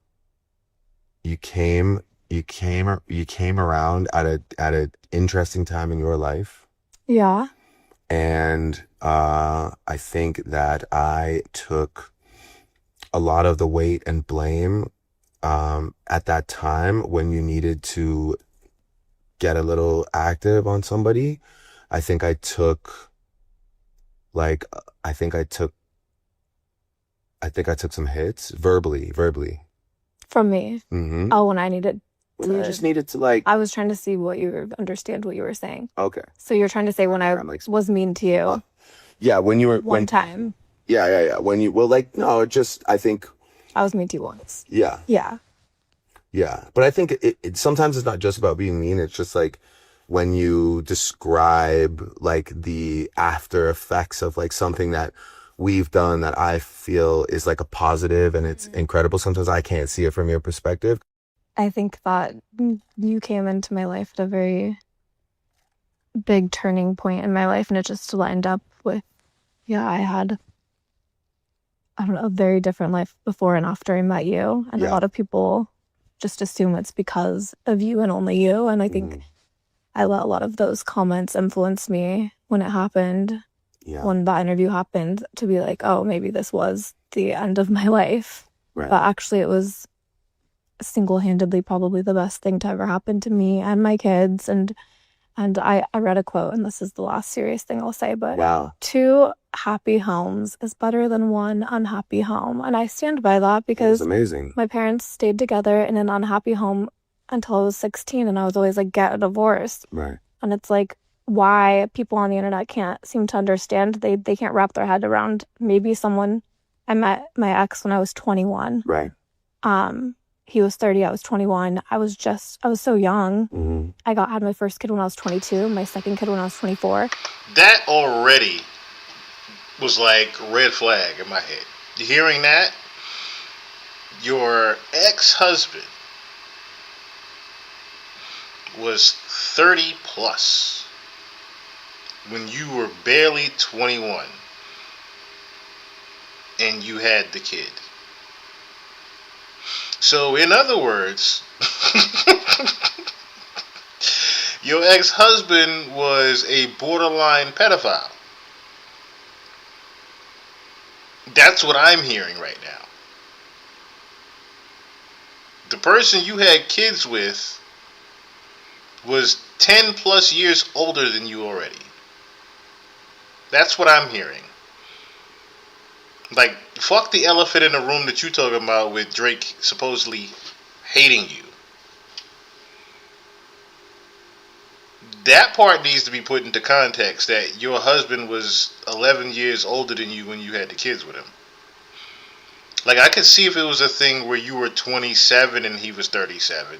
You came around at a interesting time in your life. Yeah. And I think that I took a lot of the weight and blame at that time when you needed to get a little active on somebody. I think I took some hits verbally. From me. Mm-hmm. Oh, when I needed When you just needed to, like, I was trying to see understand what you were saying. okay. So you're trying to say when I was mean to you Yeah, when you were one time. Yeah. When you I think I was mean to you once. yeah. Yeah. But I think it sometimes it's not just about being mean. It's just like when you describe, like, the after effects of, like, something that we've done that I feel is, like, a positive and it's incredible. Sometimes I can't see it from your perspective. I think that you came into my life at a very big turning point in my life, and it just lined up with, I had, I don't know, a very different life before and after I met you. And a lot of people just assume it's because of you and only you. And I think I let a lot of those comments influence me when it happened, when that interview happened, to be like, oh, maybe this was the end of my life. Right. But actually it was single-handedly probably the best thing to ever happen to me and my kids. And I read a quote, and this is the last serious thing I'll say, but Wow. 2 happy homes is better than 1 unhappy home. And I stand by that because amazing. my parents stayed together in an unhappy home until I was 16, and I was always like, get a divorce. Right. And it's like, why people on the internet can't seem to understand. They can't wrap their head around maybe someone. I met my ex when I was 21. Right. He was 30, I was 21. I was so young. Mm-hmm. I had my first kid when I was 22, my second kid when I was 24. that already was like red flag in my head. Hearing that, your ex-husband was 30 plus when you were barely 21 and you had the kid. So, in other words, your ex-husband was a borderline pedophile. That's what I'm hearing right now. The person you had kids with was 10 plus years older than you already. That's what I'm hearing. Like, fuck the elephant in the room that you talking about with Drake supposedly hating you. That part needs to be put into context, that your husband was 11 years older than you when you had the kids with him. Like, I could see if it was a thing where you were 27 and he was 37.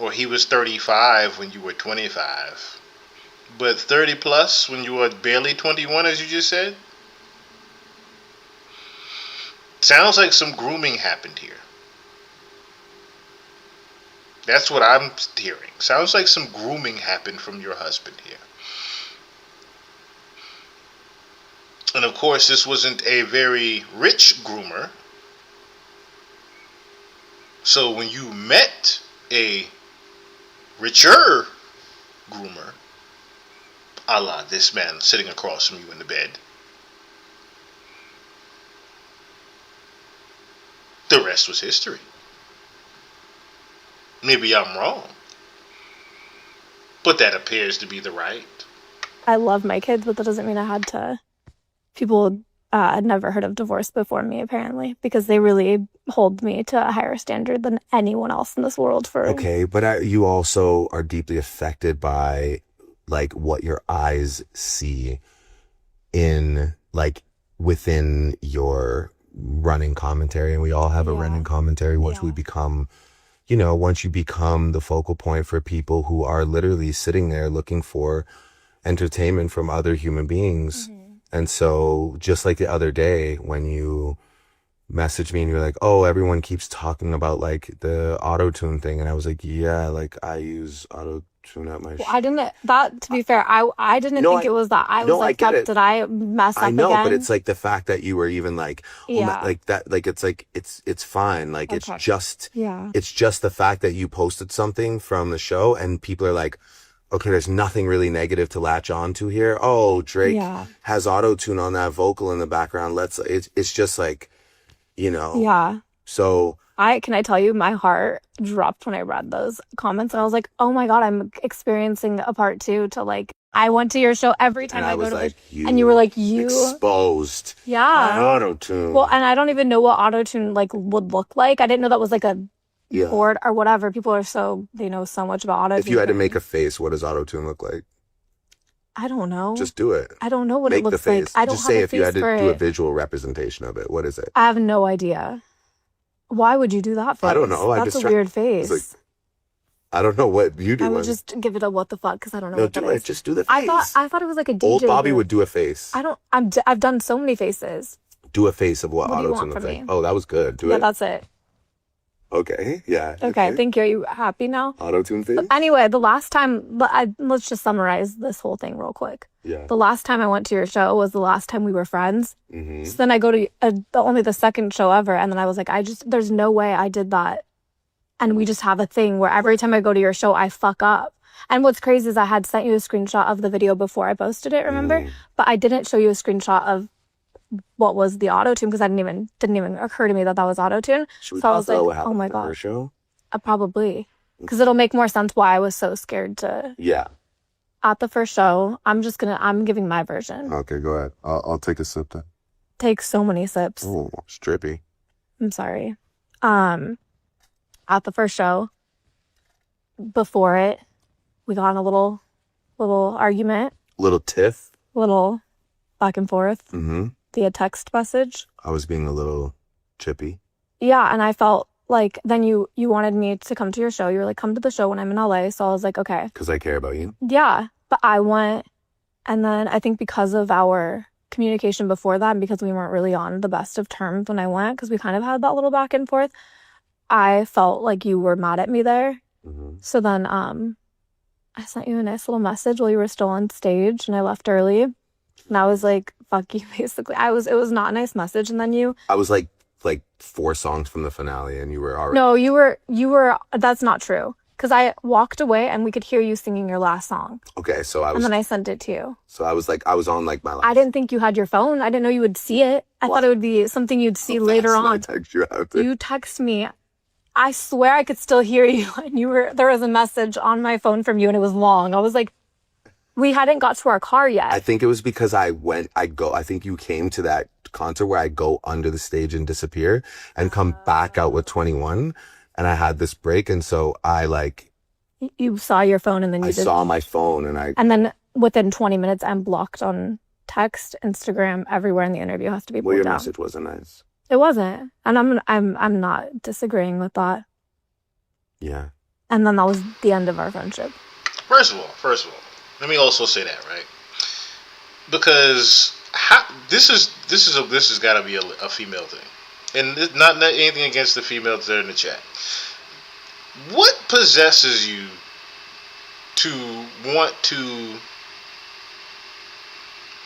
Or he was 35 when you were 25. But 30 plus when you were barely 21, as you just said? Sounds like some grooming happened here. That's what I'm hearing. Sounds like some grooming happened from your husband here. And of course, this wasn't a very rich groomer. So when you met a richer groomer, a la this man sitting across from you in the bed, the rest was history. Maybe I'm wrong, but that appears to be the right. I love my kids, but that doesn't mean I had to. People had never heard of divorce before me, apparently, because they really hold me to a higher standard than anyone else in this world. For Okay, but you also are deeply affected by like what your eyes see in like within your running commentary, and we all have a running commentary once we become, you know, once you become the focal point for people who are literally sitting there looking for entertainment from other human beings. And so just like the other day when you messaged me and you're like, oh, everyone keeps talking about like the auto-tune thing, and I was like, yeah, like I use auto-tune at my I didn't, that, to be fair, I didn't think it was that. I was like, did I mess up again? I know, but it's like the fact that you were even like, like that, like it's like, it's fine. Like it's just the fact that you posted something from the show and people are like, okay, there's nothing really negative to latch on to here. Oh, Drake has auto-tune on that vocal in the background. It's just like, you know. Yeah. So can I tell you, my heart dropped when I read those comments, and I was like, oh my God, I'm experiencing a part 2 to like, I went to your show every time I go to like, and you were like, you exposed auto-tune. Well, and I don't even know what auto-tune like would look like. I didn't know that was like a board or whatever. People are they know so much about auto-tune. If you had to make a face, what does auto-tune look like? I don't know. Just do it. I don't know what it looks like. I don't just have say a if you had to face do for a visual representation of it. What is it? I have no idea. Why would you do that face? I don't know. That's a weird face. Like, I don't know what you do. I would just give it a what the fuck, because I don't know what that do it. is. Just do the face. I thought it was like a DJ. Old Bobby would do a face. I've done so many faces. Do a face of what do you auto-tune want looks from like. me? Oh, that was good. Do it. Yeah, that's it. Okay. Yeah. Okay. Thank you. Are you happy now? Auto-tune face? Anyway, the last time, let's just summarize this whole thing real quick. Yeah. The last time I went to your show was the last time we were friends. Mm-hmm. So then I go to only the second show ever, and then I was like, there's no way I did that. And we just have a thing where every time I go to your show, I fuck up. And what's crazy is I had sent you a screenshot of the video before I posted it, remember? But I didn't show you a screenshot of what was the auto-tune, because didn't even occur to me that was auto-tune. So I was like, oh my God. Show? Probably. Because it'll make more sense why I was so scared to. Yeah. At the first show, I'm giving my version. Okay, go ahead. I'll take a sip then. Take so many sips. Oh, it's drippy. I'm sorry. At the first show, before it, we got in a little argument. Little tiff. Little back and forth. Mm-hmm. Via text message. I was being a little chippy. Yeah, and I felt like then you wanted me to come to your show. You were like, come to the show when I'm in LA. So I was like, okay. Because I care about you. Yeah, but I went, and then I think because of our communication before that, and because we weren't really on the best of terms when I went, because we kind of had that little back and forth, I felt like you were mad at me there. Mm-hmm. So then I sent you a nice little message while you were still on stage, and I left early. And I was like, fuck you, basically. It was not a nice message. And then I was like 4 songs from the finale, and you were already. No, you were, that's not true. Because I walked away and we could hear you singing your last song. Okay, so I was. And then I sent it to you. So I was on like my last. I didn't think you had your phone. I didn't know you would see it. I thought it would be something you'd see later on. I text you out. You text me I swear I could still hear you. And there was a message on my phone from you and it was long. I was like, we hadn't got to our car yet. I think it was because I think you came to that concert where I go under the stage and disappear and come back out with 21. And I had this break. And so I You saw your phone and then you saw my phone and then within 20 minutes I'm blocked on text, Instagram, everywhere, and the interview has to be pulled your down. message wasn't nice. It wasn't. And I'm not disagreeing with that. Yeah. And then that was the end of our friendship. First of all, let me also say that, right? Because this has got to be a female thing, and not anything against the females that are in the chat. What possesses you to want to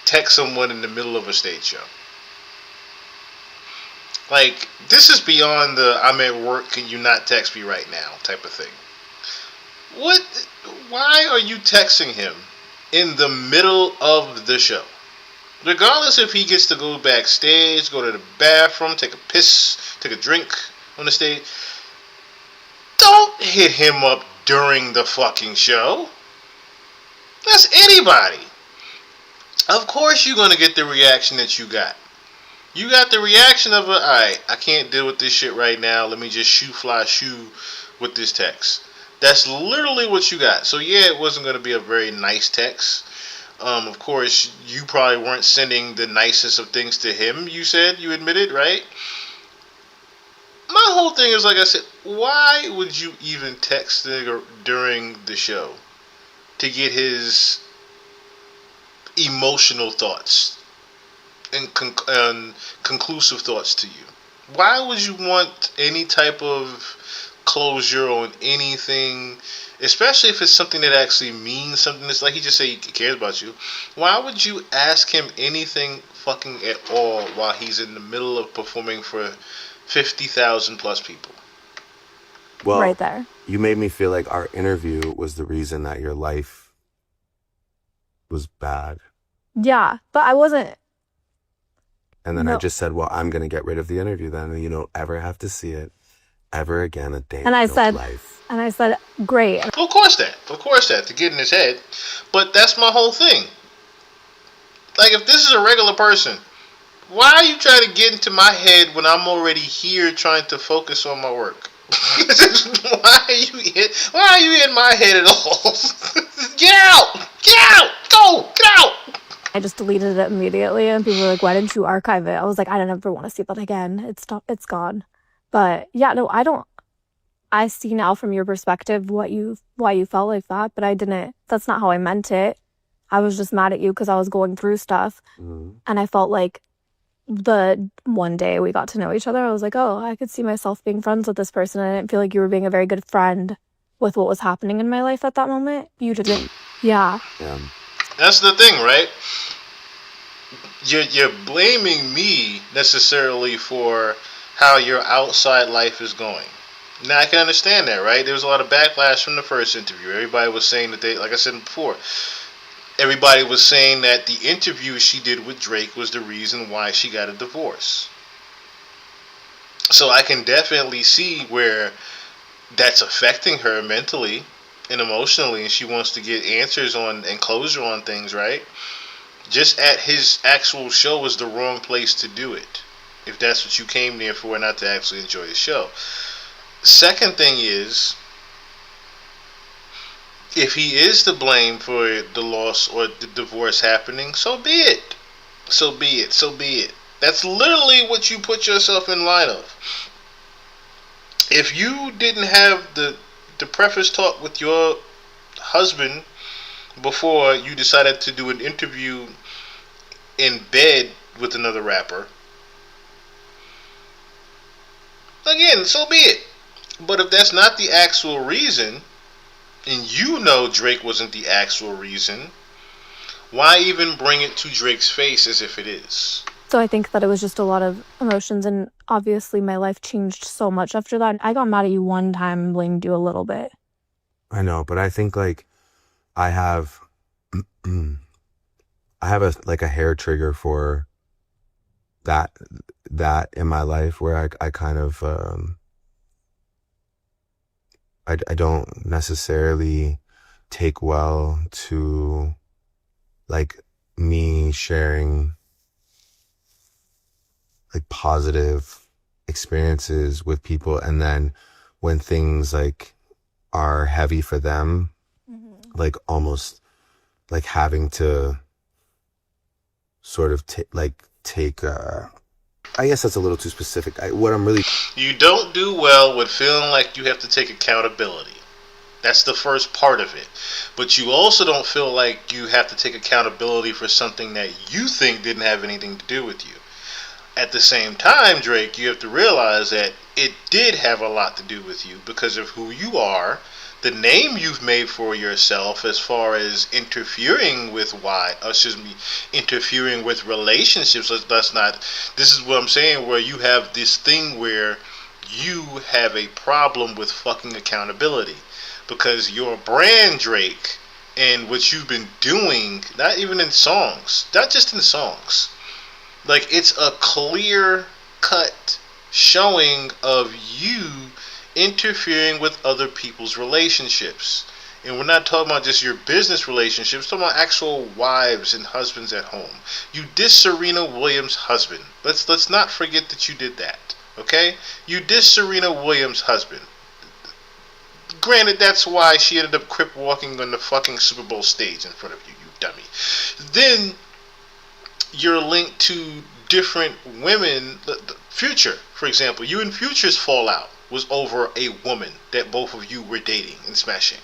text someone in the middle of a stage show? Like, this is beyond the I'm at work, can you not text me right now type of thing. Why are you texting him in the middle of the show? Regardless if he gets to go backstage, go to the bathroom, take a piss, take a drink on the stage. Don't hit him up during the fucking show. That's anybody. Of course you're going to get the reaction that you got. You got the reaction of, alright, I can't deal with this shit right now. Let me just shoe with this text. That's literally what you got. So yeah, it wasn't going to be a very nice text. Of course, you probably weren't sending the nicest of things to him, you admitted, right? My whole thing is, like I said, why would you even text during the show to get his emotional thoughts and conclusive thoughts to you? Why would you want any type of closure on anything, especially if it's something that actually means something? It's like he just said he cares about you. Why would you ask him anything fucking at all while he's in the middle of performing for 50,000 plus people? Well, right there. You made me feel like our interview was the reason that your life was bad. Yeah, but I wasn't. And then I just said, well, I'm going to get rid of the interview then, and you don't ever have to see it ever again a day and I said, life. And I said, great. Of course that, to get in his head. But that's my whole thing. Like, if this is a regular person, why are you trying to get into my head when I'm already here trying to focus on my work? Why are you in my head at all? Get out, go, get out. I just deleted it immediately, and people were like, why didn't you archive it? I was like, I don't ever want to see that again. It's gone. But yeah, no, I see now from your perspective why you felt like that, but I didn't. That's not how I meant it. I was just mad at you because I was going through stuff. Mm-hmm. And I felt like the one day we got to know each other, I was like, oh, I could see myself being friends with this person. I didn't feel like you were being a very good friend with what was happening in my life at that moment. You didn't. Yeah. That's the thing, right? You're blaming me necessarily for how your outside life is going. Now, I can understand that, right? There was a lot of backlash from the first interview. Everybody was saying that like I said before, everybody was saying that the interview she did with Drake was the reason why she got a divorce. So I can definitely see where that's affecting her mentally and emotionally, and she wants to get answers on and closure on things, right? Just at his actual show is the wrong place to do it, if that's what you came there for, not to actually enjoy the show. Second thing is, if he is to blame for the loss or the divorce happening, so be it. So be it. That's literally what you put yourself in line of. If you didn't have the preface talk with your husband before you decided to do an interview in bed with another rapper, again, so be it. But if that's not the actual reason, and you know Drake wasn't the actual reason, why even bring it to Drake's face as if it is? So I think that it was just a lot of emotions, and obviously my life changed so much after that. I got mad at you one time and blamed you a little bit. I know, but I think like I have a hair trigger for that in my life where I kind of I don't necessarily take well to like me sharing like positive experiences with people, and then when things like are heavy for them, like almost like having to sort of take I guess that's a little too specific. What I'm really... You don't do well with feeling like you have to take accountability. That's the first part of it. But you also don't feel like you have to take accountability for something that you think didn't have anything to do with you. At the same time, Drake, you have to realize that it did have a lot to do with you because of who you are, the name you've made for yourself as far as interfering with interfering with relationships. This is what I'm saying, where you have this thing where you have a problem with fucking accountability. Because your brand, Drake, and what you've been doing, not even in songs, not just in songs, like it's a clear cut showing of you interfering with other people's relationships. And we're not talking about just your business relationships, we're talking about actual wives and husbands at home. You dissed Serena Williams' husband. Let's not forget that you did that. Okay? You dissed Serena Williams' husband. Granted, that's why she ended up crip walking on the fucking Super Bowl stage in front of you, you dummy. Then you're linked to different women. Future, for example, you and Future's fallout was over a woman that both of you were dating and smashing.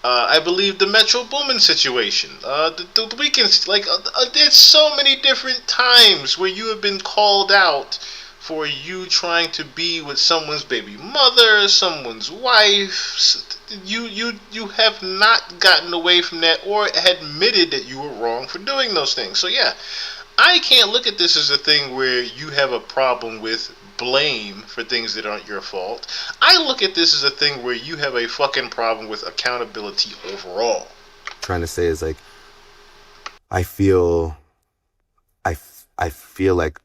I believe the Metro Boomin situation, the Weeknd, like there's so many different times where you have been called out for you trying to be with someone's baby mother, someone's wife. You have not gotten away from that or admitted that you were wrong for doing those things. So yeah, I can't look at this as a thing where you have a problem with blame for things that aren't your fault. I look at this as a thing where you have a fucking problem with accountability overall. Trying to say is like, I feel like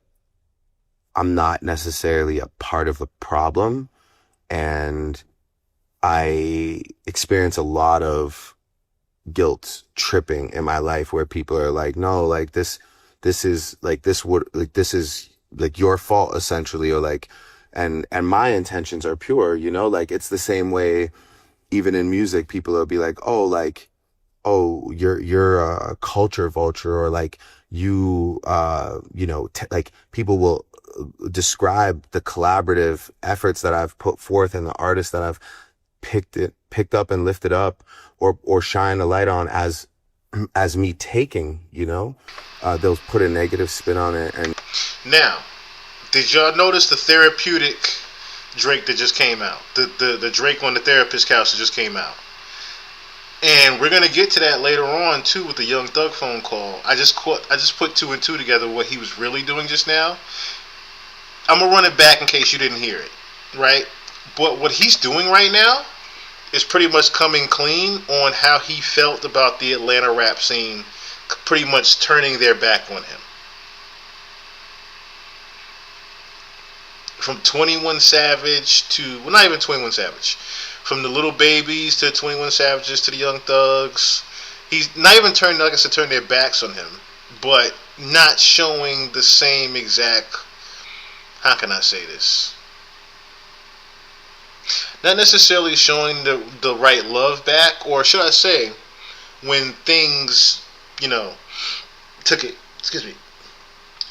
I'm not necessarily a part of the problem, and I experience a lot of guilt tripping in my life where people are like, no, like this is your fault essentially, or like, and my intentions are pure, you know, like it's the same way even in music, people will be like, oh, like, oh, you're a culture vulture, or like you know, like people will describe the collaborative efforts that I've put forth and the artists that I've picked up and lifted up or shine a light on as me taking, you know, they'll put a negative spin on it. And now, did y'all notice the therapeutic Drake that just came out? The Drake on the therapist couch that just came out. And we're gonna get to that later on too with the Young Thug phone call. I just put two and two together what he was really doing just now. I'm gonna run it back in case you didn't hear it, right? But what he's doing right now is pretty much coming clean on how he felt about the Atlanta rap scene, pretty much turning their back on him. From 21 Savage to, well, not even 21 Savage, from the Little Babies to 21 Savages to the Young Thugs, he's not even turned, like I said, turned their backs on him, but not showing the same exact, how can I say this? Not necessarily showing the right love back, or should I say, when things, you know,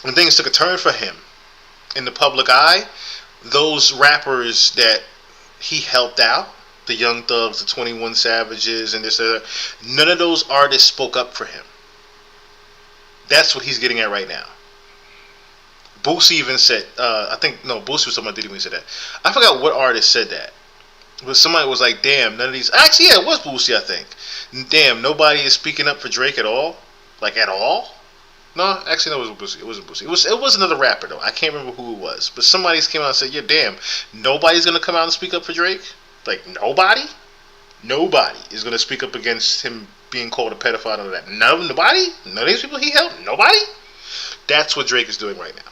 when things took a turn for him in the public eye, those rappers that he helped out, the Young Thugs, the 21 Savages, and this other, none of those artists spoke up for him. That's what he's getting at right now. Boosie even said, Boosie was someone that didn't even say that. I forgot what artist said that. But somebody was like, damn, none of these, actually, yeah, it was Boosie, I think. Damn, nobody is speaking up for Drake at all? Like, at all? No, actually, no, it wasn't Boosie. It wasn't Boosie. It was another rapper, though. I can't remember who it was. But somebody came out and said, yeah, damn, nobody's going to come out and speak up for Drake? Like, nobody? Nobody is going to speak up against him being called a pedophile or that. Nobody? None of these people he helped? Nobody? That's what Drake is doing right now.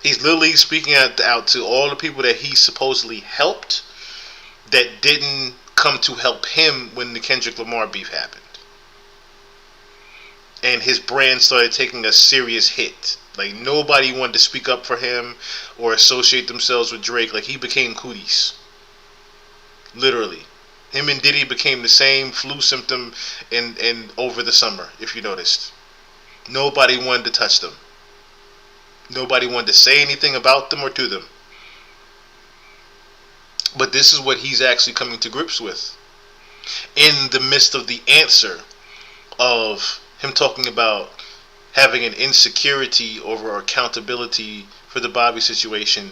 He's literally speaking out to all the people that he supposedly helped, that didn't come to help him when the Kendrick Lamar beef happened. And his brand started taking a serious hit. Like, nobody wanted to speak up for him or associate themselves with Drake. Like, he became cooties. Literally. Him and Diddy became the same flu symptom in over the summer, if you noticed. Nobody wanted to touch them. Nobody wanted to say anything about them or to them. But this is what he's actually coming to grips with. In the midst of the answer of him talking about having an insecurity over accountability for the Bobby situation,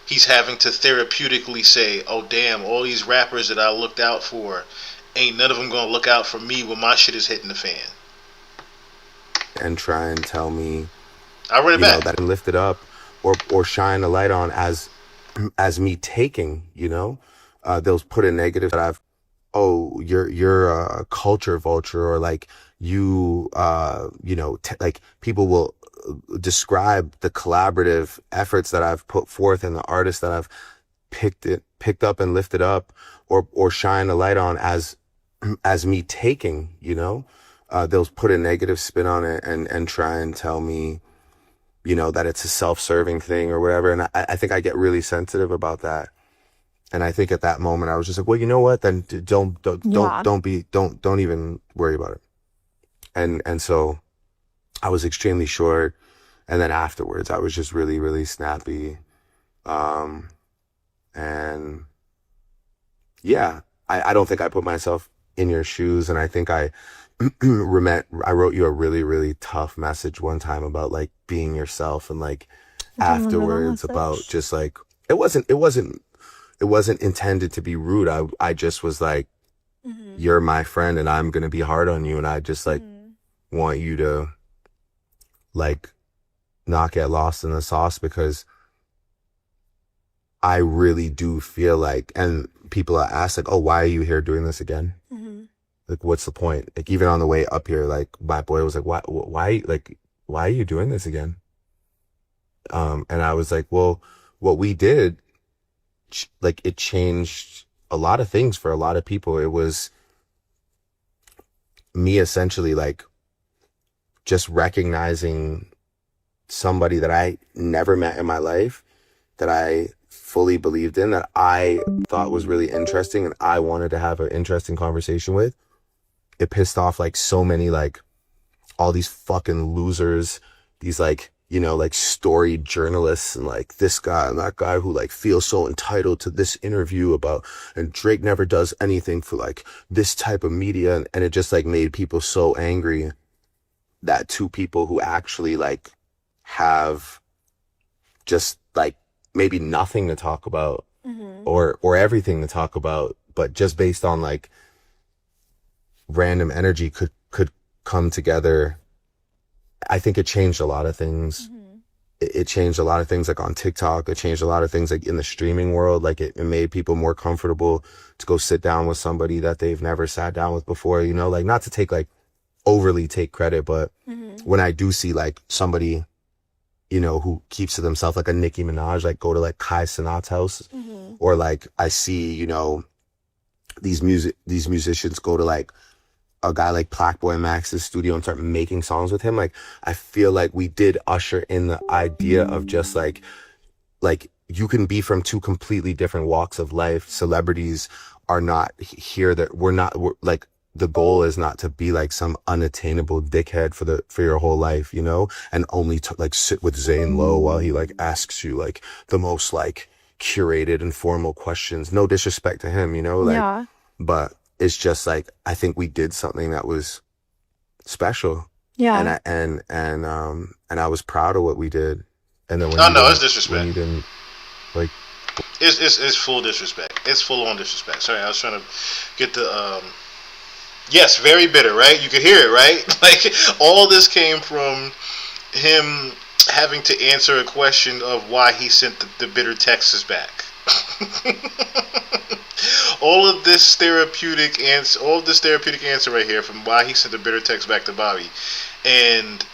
he's having to therapeutically say, oh damn, all these rappers that I looked out for, ain't none of them gonna look out for me when my shit is hitting the fan. And try and tell me, I read it back, that lift it up or shine a light on as me taking, those put in negative that I've, oh, you're a culture vulture, or like you, like people will describe the collaborative efforts that I've put forth and the artists that I've picked up and lifted up or shine a light on as me taking, they'll put a negative spin on it and try and tell me, that it's a self-serving thing or whatever. And I think I get really sensitive about that. And I think at that moment I was just like, well, you know what? Then don't even worry about it. And so I was extremely short. And then afterwards I was just really, really snappy. And yeah, I don't think I put myself in your shoes. And I think I wrote you a really, really tough message one time about like being yourself, and like afterwards about just like, it wasn't intended to be rude. I just was like, you're my friend and I'm going to be hard on you. And I just like want you to like not get lost in the sauce, because I really do feel like, and people are asked like, oh, why are you here doing this again? Like, what's the point? Like, even on the way up here, like my boy was like, why are you doing this again? And I was like, well, what we did, like, it changed a lot of things for a lot of people. It was me essentially like just recognizing somebody that I never met in my life, that I fully believed in, that I thought was really interesting and I wanted to have an interesting conversation with. It pissed off like so many, like all these fucking losers, these like, like story journalists and like this guy and that guy who like feels so entitled to this interview about, and Drake never does anything for like this type of media. And it just like made people so angry that two people who actually like have just like maybe nothing to talk about or everything to talk about, but just based on like random energy could come together. I think it changed a lot of things. It changed a lot of things like on TikTok. It changed a lot of things like in the streaming world. Like it made people more comfortable to go sit down with somebody that they've never sat down with before, like not to take like overly take credit, but when I do see like somebody, who keeps to themselves, like a Nicki Minaj, like go to like Kai Cenat's house, or like I see, these musicians go to like a guy like Plackboy Max's studio and start making songs with him. Like, I feel like we did usher in the idea of just like you can be from two completely different walks of life. Celebrities are not here, that we're like, the goal is not to be like some unattainable dickhead for your whole life, and only to like sit with Zane Lowe while he like asks you like the most like curated and formal questions. No disrespect to him, but it's just like, I think we did something that was special. Yeah. And I was proud of what we did. And then it's disrespect. When you didn't, like, it's full disrespect. It's full on disrespect. Sorry, I was trying to get the yes, very bitter, right? You could hear it, right? Like, all this came from him having to answer a question of why he sent the bitter texts back. all of this therapeutic answer right here from why he sent the bitter text back to Bobby. And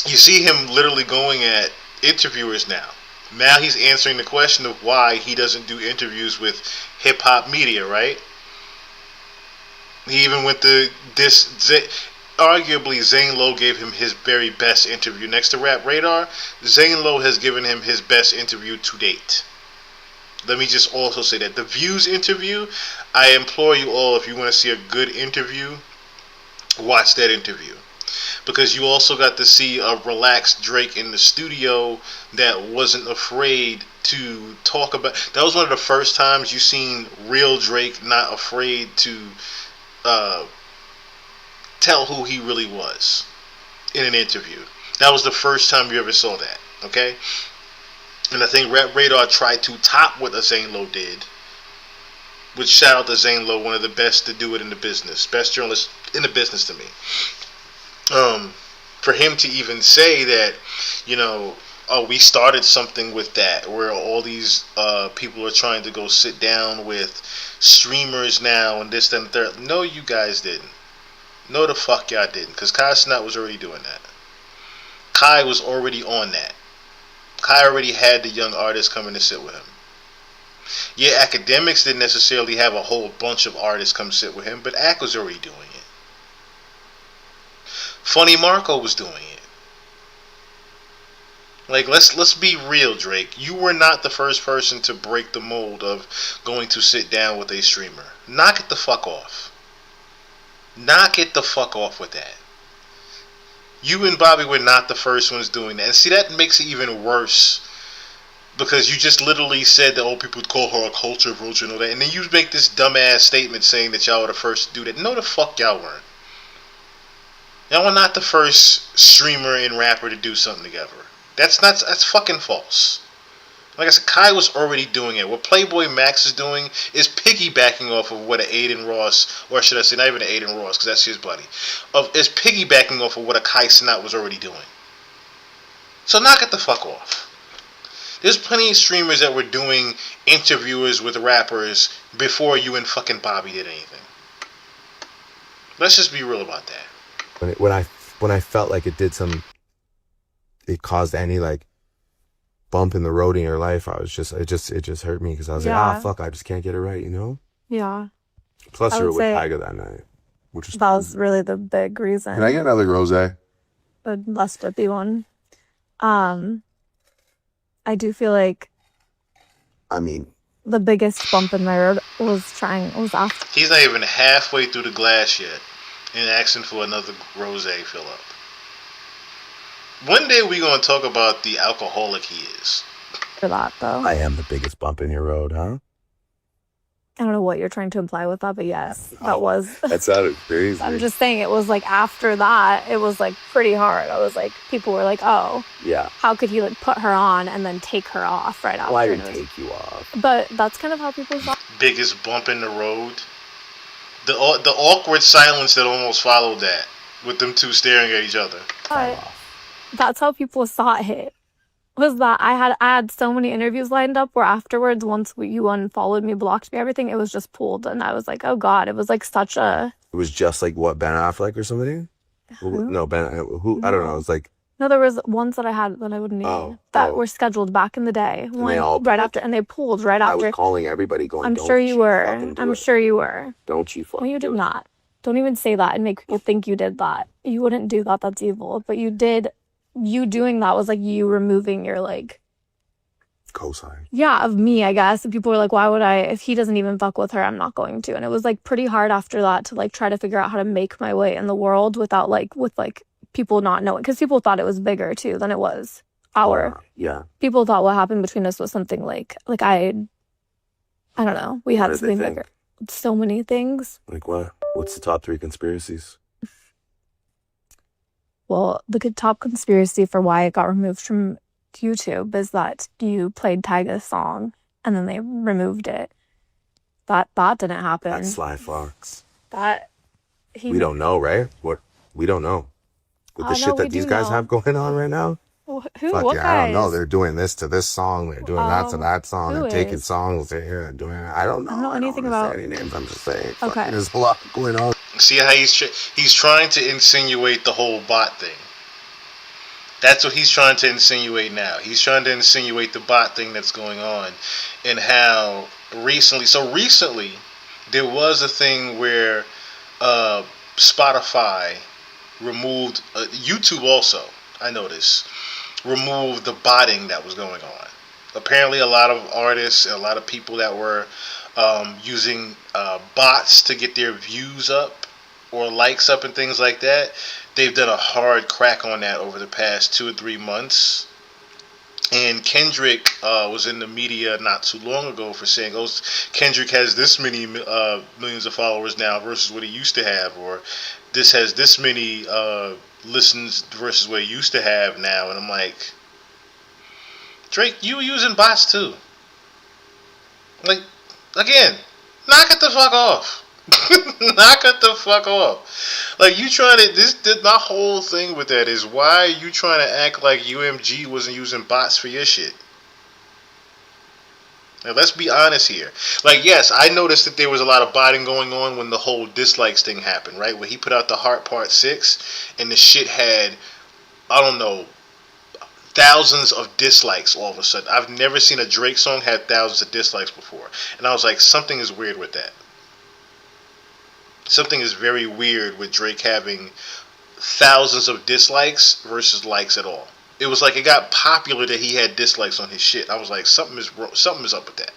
you see him literally going at interviewers now. Now he's answering the question of why he doesn't do interviews with hip hop media, right? He even went to this. Arguably, Zane Lowe gave him his very best interview. Next to Rap Radar, Zane Lowe has given him his best interview to date. Let me just also say that the Views interview, I implore you all, if you want to see a good interview, watch that interview. Because you also got to see a relaxed Drake in the studio that wasn't afraid to talk about. That was one of the first times you seen real Drake not afraid to tell who he really was in an interview. That was the first time you ever saw that, okay? And I think Rap Radar tried to top what Zane Lowe did. Which, shout out to Zane Lowe, one of the best to do it in the business. Best journalist in the business to me. For him to even say that, you know, oh, we started something with that, where all these people are trying to go sit down with streamers now and this, that, and the third. No, you guys didn't. No, the fuck y'all didn't. Because Kai Cenat was already doing that. Kai was already on that. Kai already had the young artists coming to sit with him. Yeah, Academics didn't necessarily have a whole bunch of artists come sit with him, but Ak was already doing it. Funny Marco was doing it. Like, let's be real, Drake. You were not the first person to break the mold of going to sit down with a streamer. Knock it the fuck off. Knock it the fuck off with that. You and Bobby were not the first ones doing that. And see, that makes it even worse. Because you just literally said that old people would call her a culture vulture and all that. And then you make this dumbass statement saying that y'all were the first to do that. No, the fuck y'all weren't. Y'all were not the first streamer and rapper to do something together. That's fucking false. Like I said, Kai was already doing it. What Playboy Max is doing is piggybacking off of what an Aiden Ross, or should I say not even an Aiden Ross, because that's his buddy, is piggybacking off of what a Kai Cenat was already doing. So knock it the fuck off. There's plenty of streamers that were doing interviewers with rappers before you and fucking Bobby did anything. Let's just be real about that. When I felt like it caused any like bump in the road in your life, it just hurt me because I was like, fuck, I just can't get it right, you know? Yeah. Plus you were with Tyga that night, which that was really the big reason. Can I get another rosé? A less dippy one. I do feel like, I mean, the biggest bump in my road was after. He's not even halfway through the glass yet and asking for another rosé fill up. One day we gonna talk about the alcoholic he is. For that though. I am the biggest bump in your road, huh? I don't know what you're trying to imply with that, but yes, that was. That sounded crazy. I'm just saying it was like after that, it was like pretty hard. I was like, people were like, oh, yeah, how could he like put her on and then take her off right after? Well, I didn't take you off. But that's kind of how people thought. Biggest bump in the road. The awkward silence that almost followed that, with them two staring at each other. But that's how people saw it. Was that I had so many interviews lined up where afterwards, once you unfollowed me, blocked me, everything, it was just pulled. And I was like, oh God, it was like such a... It was just like, what, Ben Affleck or somebody? Who? No, who? No. I don't know. It was like... No, there was ones that I had that I wouldn't name that were scheduled back in the day. And they pulled right after. I was calling everybody going, I'm sure you were. I'm sure you were. Don't you fucking No, you did not. Don't even say that and make people think you did that. You wouldn't do that. That's evil. But you did... You doing that was like you removing your like cosign. Yeah, of me, I guess. And people were like, why would I, if he doesn't even fuck with her, I'm not going to. And it was like pretty hard after that to like try to figure out how to make my way in the world without like, with like people not knowing. Because people thought it was bigger too than it was. Yeah. People thought what happened between us was something like I don't know. We had something bigger. So many things. Like what? What's the top 3 conspiracies? Well, the top conspiracy for why it got removed from YouTube is that you played Tyga's song and then they removed it. That didn't happen. That's Sly Fox. We don't know, right? We don't know. With the shit that these guys have going on right now? Who? Fuck What yeah, guys? I don't know. They're doing this to this song. They're doing that to that song. who They're taking is? songs. They're doing it. I don't know. I don't know anything wanna about... say any names. I'm just saying. Okay. Fuck, there's a lot going on. See how he's trying to insinuate the whole bot thing. That's what he's trying to insinuate now. He's trying to insinuate the bot thing that's going on, and how recently there was a thing where Spotify removed, YouTube also, I noticed, removed the botting that was going on. Apparently a lot of artists, a lot of people that were using bots to get their views up or likes up and things like that, they've done a hard crack on that over the past 2 or 3 months. And Kendrick was in the media not too long ago for saying, oh, Kendrick has this many millions of followers now versus what he used to have, or this has this many listens versus what he used to have now. And I'm like, Drake, you using bots too. Like, again, knock it the fuck off. Knock it the fuck off. Like, you trying to, my whole thing with that is, why are you trying to act like UMG wasn't using bots for your shit? Now, let's be honest here. Like, yes, I noticed that there was a lot of botting going on when the whole dislikes thing happened, right? When he put out the Heart Part 6, and the shit had, I don't know, thousands of dislikes all of a sudden. I've never seen a Drake song have thousands of dislikes before. And I was like, something is weird with that. Something is very weird with Drake having thousands of dislikes versus likes at all. It was like it got popular that he had dislikes on his shit. I was like, something is up with that.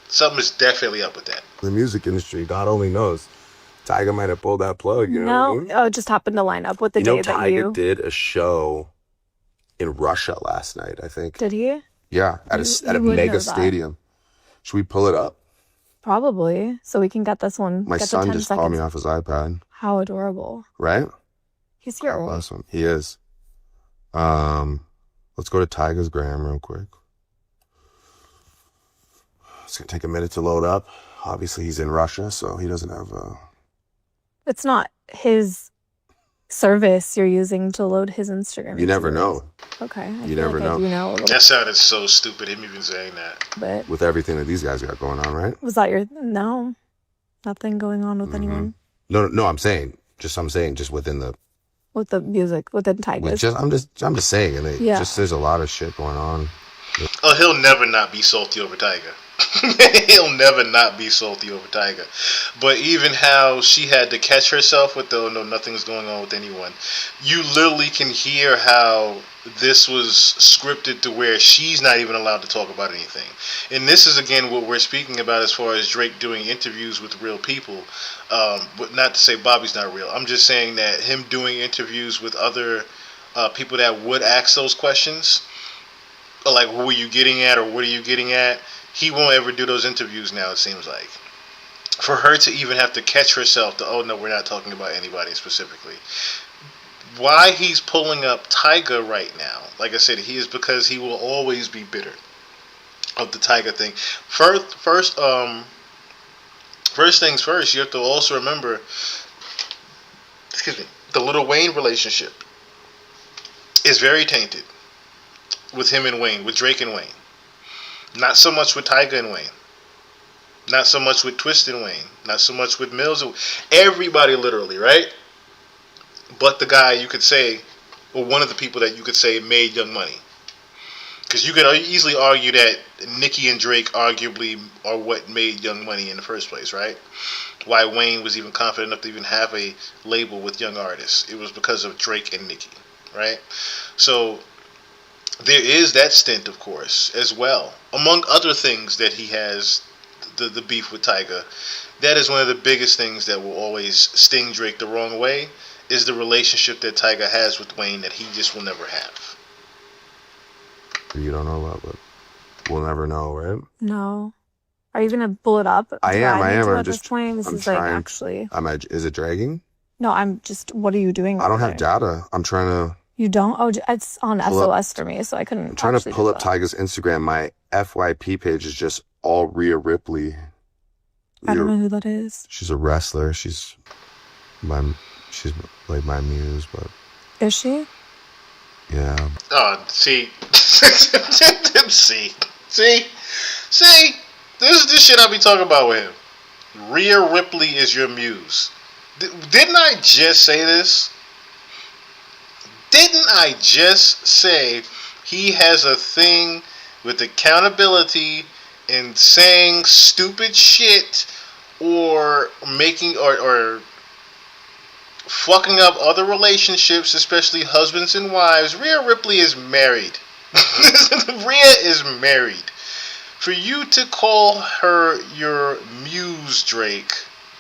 Something is definitely up with that. The music industry, God only knows. Tyga might have pulled that plug, you know what I mean? Oh, it just happened to line up with the day that Tyga did a show in Russia last night, I think. Did he? Yeah, at a mega stadium. Should we pull it up? Probably, so we can get this one. My son just called me off his iPad. How adorable. Right? He's your old. Awesome. He is. Let's go to Tyga's gram real quick. It's going to take a minute to load up. Obviously, he's in Russia, so he doesn't have It's not his service you're using to load his Instagram. You never know. Okay. You never know. I do know a little That sounded so stupid, him even saying that. bit. With everything that these guys got going on, right? Was that your... No. Nothing going on with anyone? No, I'm saying just within the... With the music, within Tyga's. I'm just saying, and there's a lot of shit going on. Oh, he'll never not be salty over Tyga. He'll never not be salty over Tyga. But even how she had to catch herself with the, oh no, nothing's going on with anyone. You literally can hear how this was scripted to where she's not even allowed to talk about anything. And this is again what we're speaking about as far as Drake doing interviews with real people. But not to say Bobby's not real. I'm just saying that him doing interviews with other people that would ask those questions, like, who are you getting at, or what are you getting at? He won't ever do those interviews now, it seems like. For her to even have to catch herself to, oh no, we're not talking about anybody specifically. Why he's pulling up Tyga right now, like I said, he is because he will always be bitter of the Tyga thing. First things first, you have to also remember, the Lil Wayne relationship is very tainted with him and Wayne, with Drake and Wayne. Not so much with Tyga and Wayne. Not so much with Twist and Wayne. Not so much with Mills. Everybody literally, right? But the guy you could say, or one of the people that you could say made Young Money. Because you could easily argue that Nicki and Drake arguably are what made Young Money in the first place, right? Why Wayne was even confident enough to even have a label with young artists. It was because of Drake and Nicki, right? So there is that stint, of course, as well. Among other things that he has, the beef with Tyga. That is one of the biggest things that will always sting Drake the wrong way, is the relationship that Tyga has with Wayne that he just will never have. You don't know about, but we'll never know, right? No. Are you going to pull it up? I am. At this point, this is like actually... Is it dragging? No, I'm just... What are you doing? I don't have data. I'm trying to... You don't? Oh, it's on SOS for me, so I couldn't. I'm trying to pull up Tyga's Instagram. My FYP page is just all Rhea Ripley. I don't know who that is. She's a wrestler. She's like my muse, but... Is she? Yeah. Oh, see. See? This is the shit I be talking about with him. Rhea Ripley is your muse. Didn't I just say this? Didn't I just say he has a thing with accountability and saying stupid shit or making or fucking up other relationships, especially husbands and wives? Rhea Ripley is married. Rhea is married. For you to call her your muse, Drake,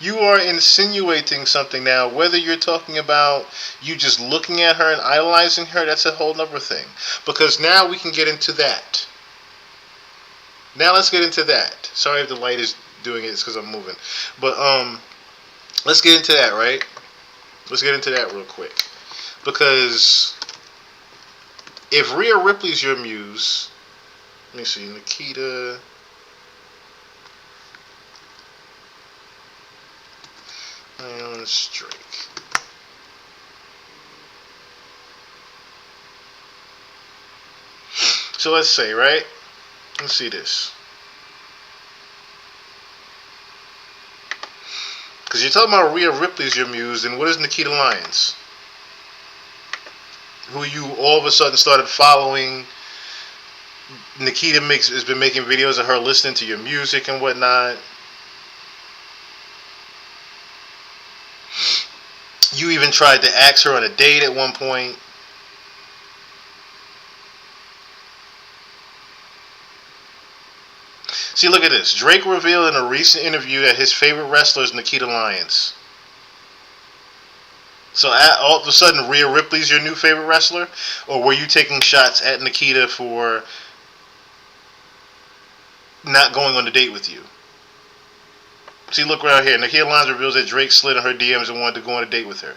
you are insinuating something now. Whether you're talking about you just looking at her and idolizing her, that's a whole nother thing. Because now we can get into that. Now let's get into that. Sorry if the light is doing it, it's because I'm moving. But let's get into that, right? Let's get into that real quick. Because if Rhea Ripley's your muse, let me see, Nikita. Let's Drake. So let's say, right? Let's see this. Because you're talking about Rhea Ripley's your muse, and what is Nikita Lyons? Who you all of a sudden started following. Nikita has been making videos of her listening to your music and whatnot. You even tried to ask her on a date at one point. See, look at this. Drake revealed in a recent interview that his favorite wrestler is Nikita Lyons. So all of a sudden, Rhea Ripley's your new favorite wrestler? Or were you taking shots at Nikita for not going on a date with you? See, look right here. Nikita Lyons reveals that Drake slid in her DMs and wanted to go on a date with her.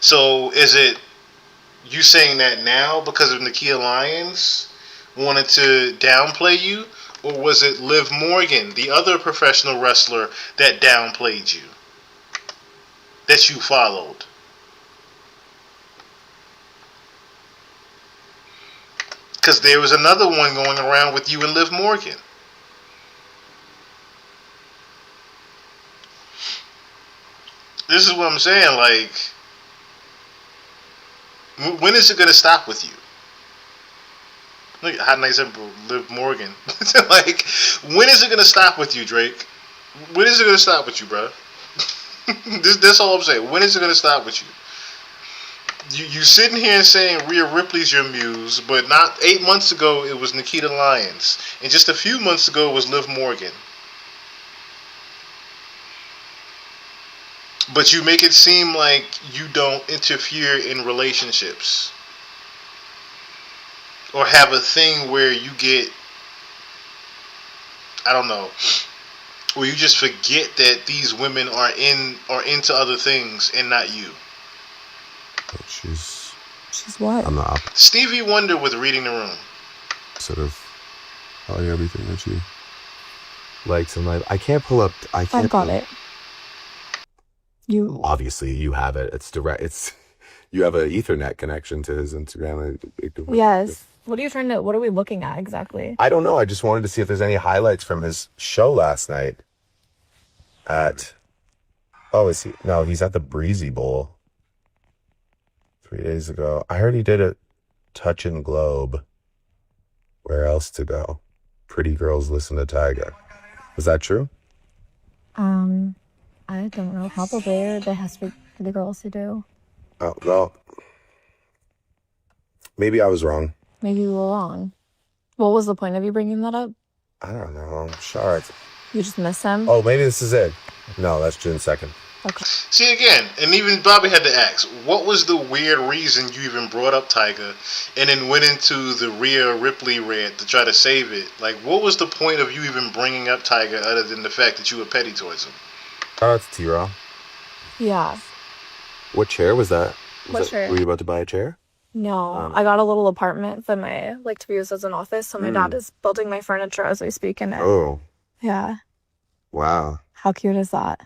So, is it you saying that now because of Nikita Lyons wanted to downplay you? Or was it Liv Morgan, the other professional wrestler, that downplayed you? That you followed? Because there was another one going around with you and Liv Morgan. This is what I'm saying, like, when is it going to stop with you? Look at how nice that Liv Morgan. Like, when is it going to stop with you, Drake? When is it going to stop with you, bro? That's all I'm saying. When is it going to stop with you? You sitting here and saying Rhea Ripley's your muse, but not 8 months ago it was Nikita Lyons. And just a few months ago it was Liv Morgan. But you make it seem like you don't interfere in relationships. Or have a thing where you get, I don't know, where you just forget that these women are into other things and not you. She's what? I'm the opposite Stevie Wonder with Reading the Room. of probably everything that she likes in life. I can't pull up. I've got it. You Obviously, you have it. It's direct. You have an Ethernet connection to his Instagram. Yes. What are we looking at exactly? I don't know. I just wanted to see if there's any highlights from his show last night. Is he? No, he's at the Breezy Bowl 3 days ago. I heard he did a Touch and Globe. Where else to go? Pretty Girls Listen to Tyga. Was that true? I don't know. Probably there has to be the girls who do. Oh, well, maybe I was wrong. Maybe you were wrong. What was the point of you bringing that up? I don't know. Sure. You just miss him? Oh, maybe this is it. No, that's June 2nd. Okay. See, again, and even Bobby had to ask, what was the weird reason you even brought up Tyga and then went into the Rhea Ripley rant to try to save it? Like, what was the point of you even bringing up Tyga other than the fact that you were petty towards him? Oh, it's T-Raw. Yeah. What chair was that? What chair? Were you about to buy a chair? No, I got a little apartment that to be used as an office, so my dad is building my furniture as we speak in it. Oh. Yeah. Wow. How cute is that?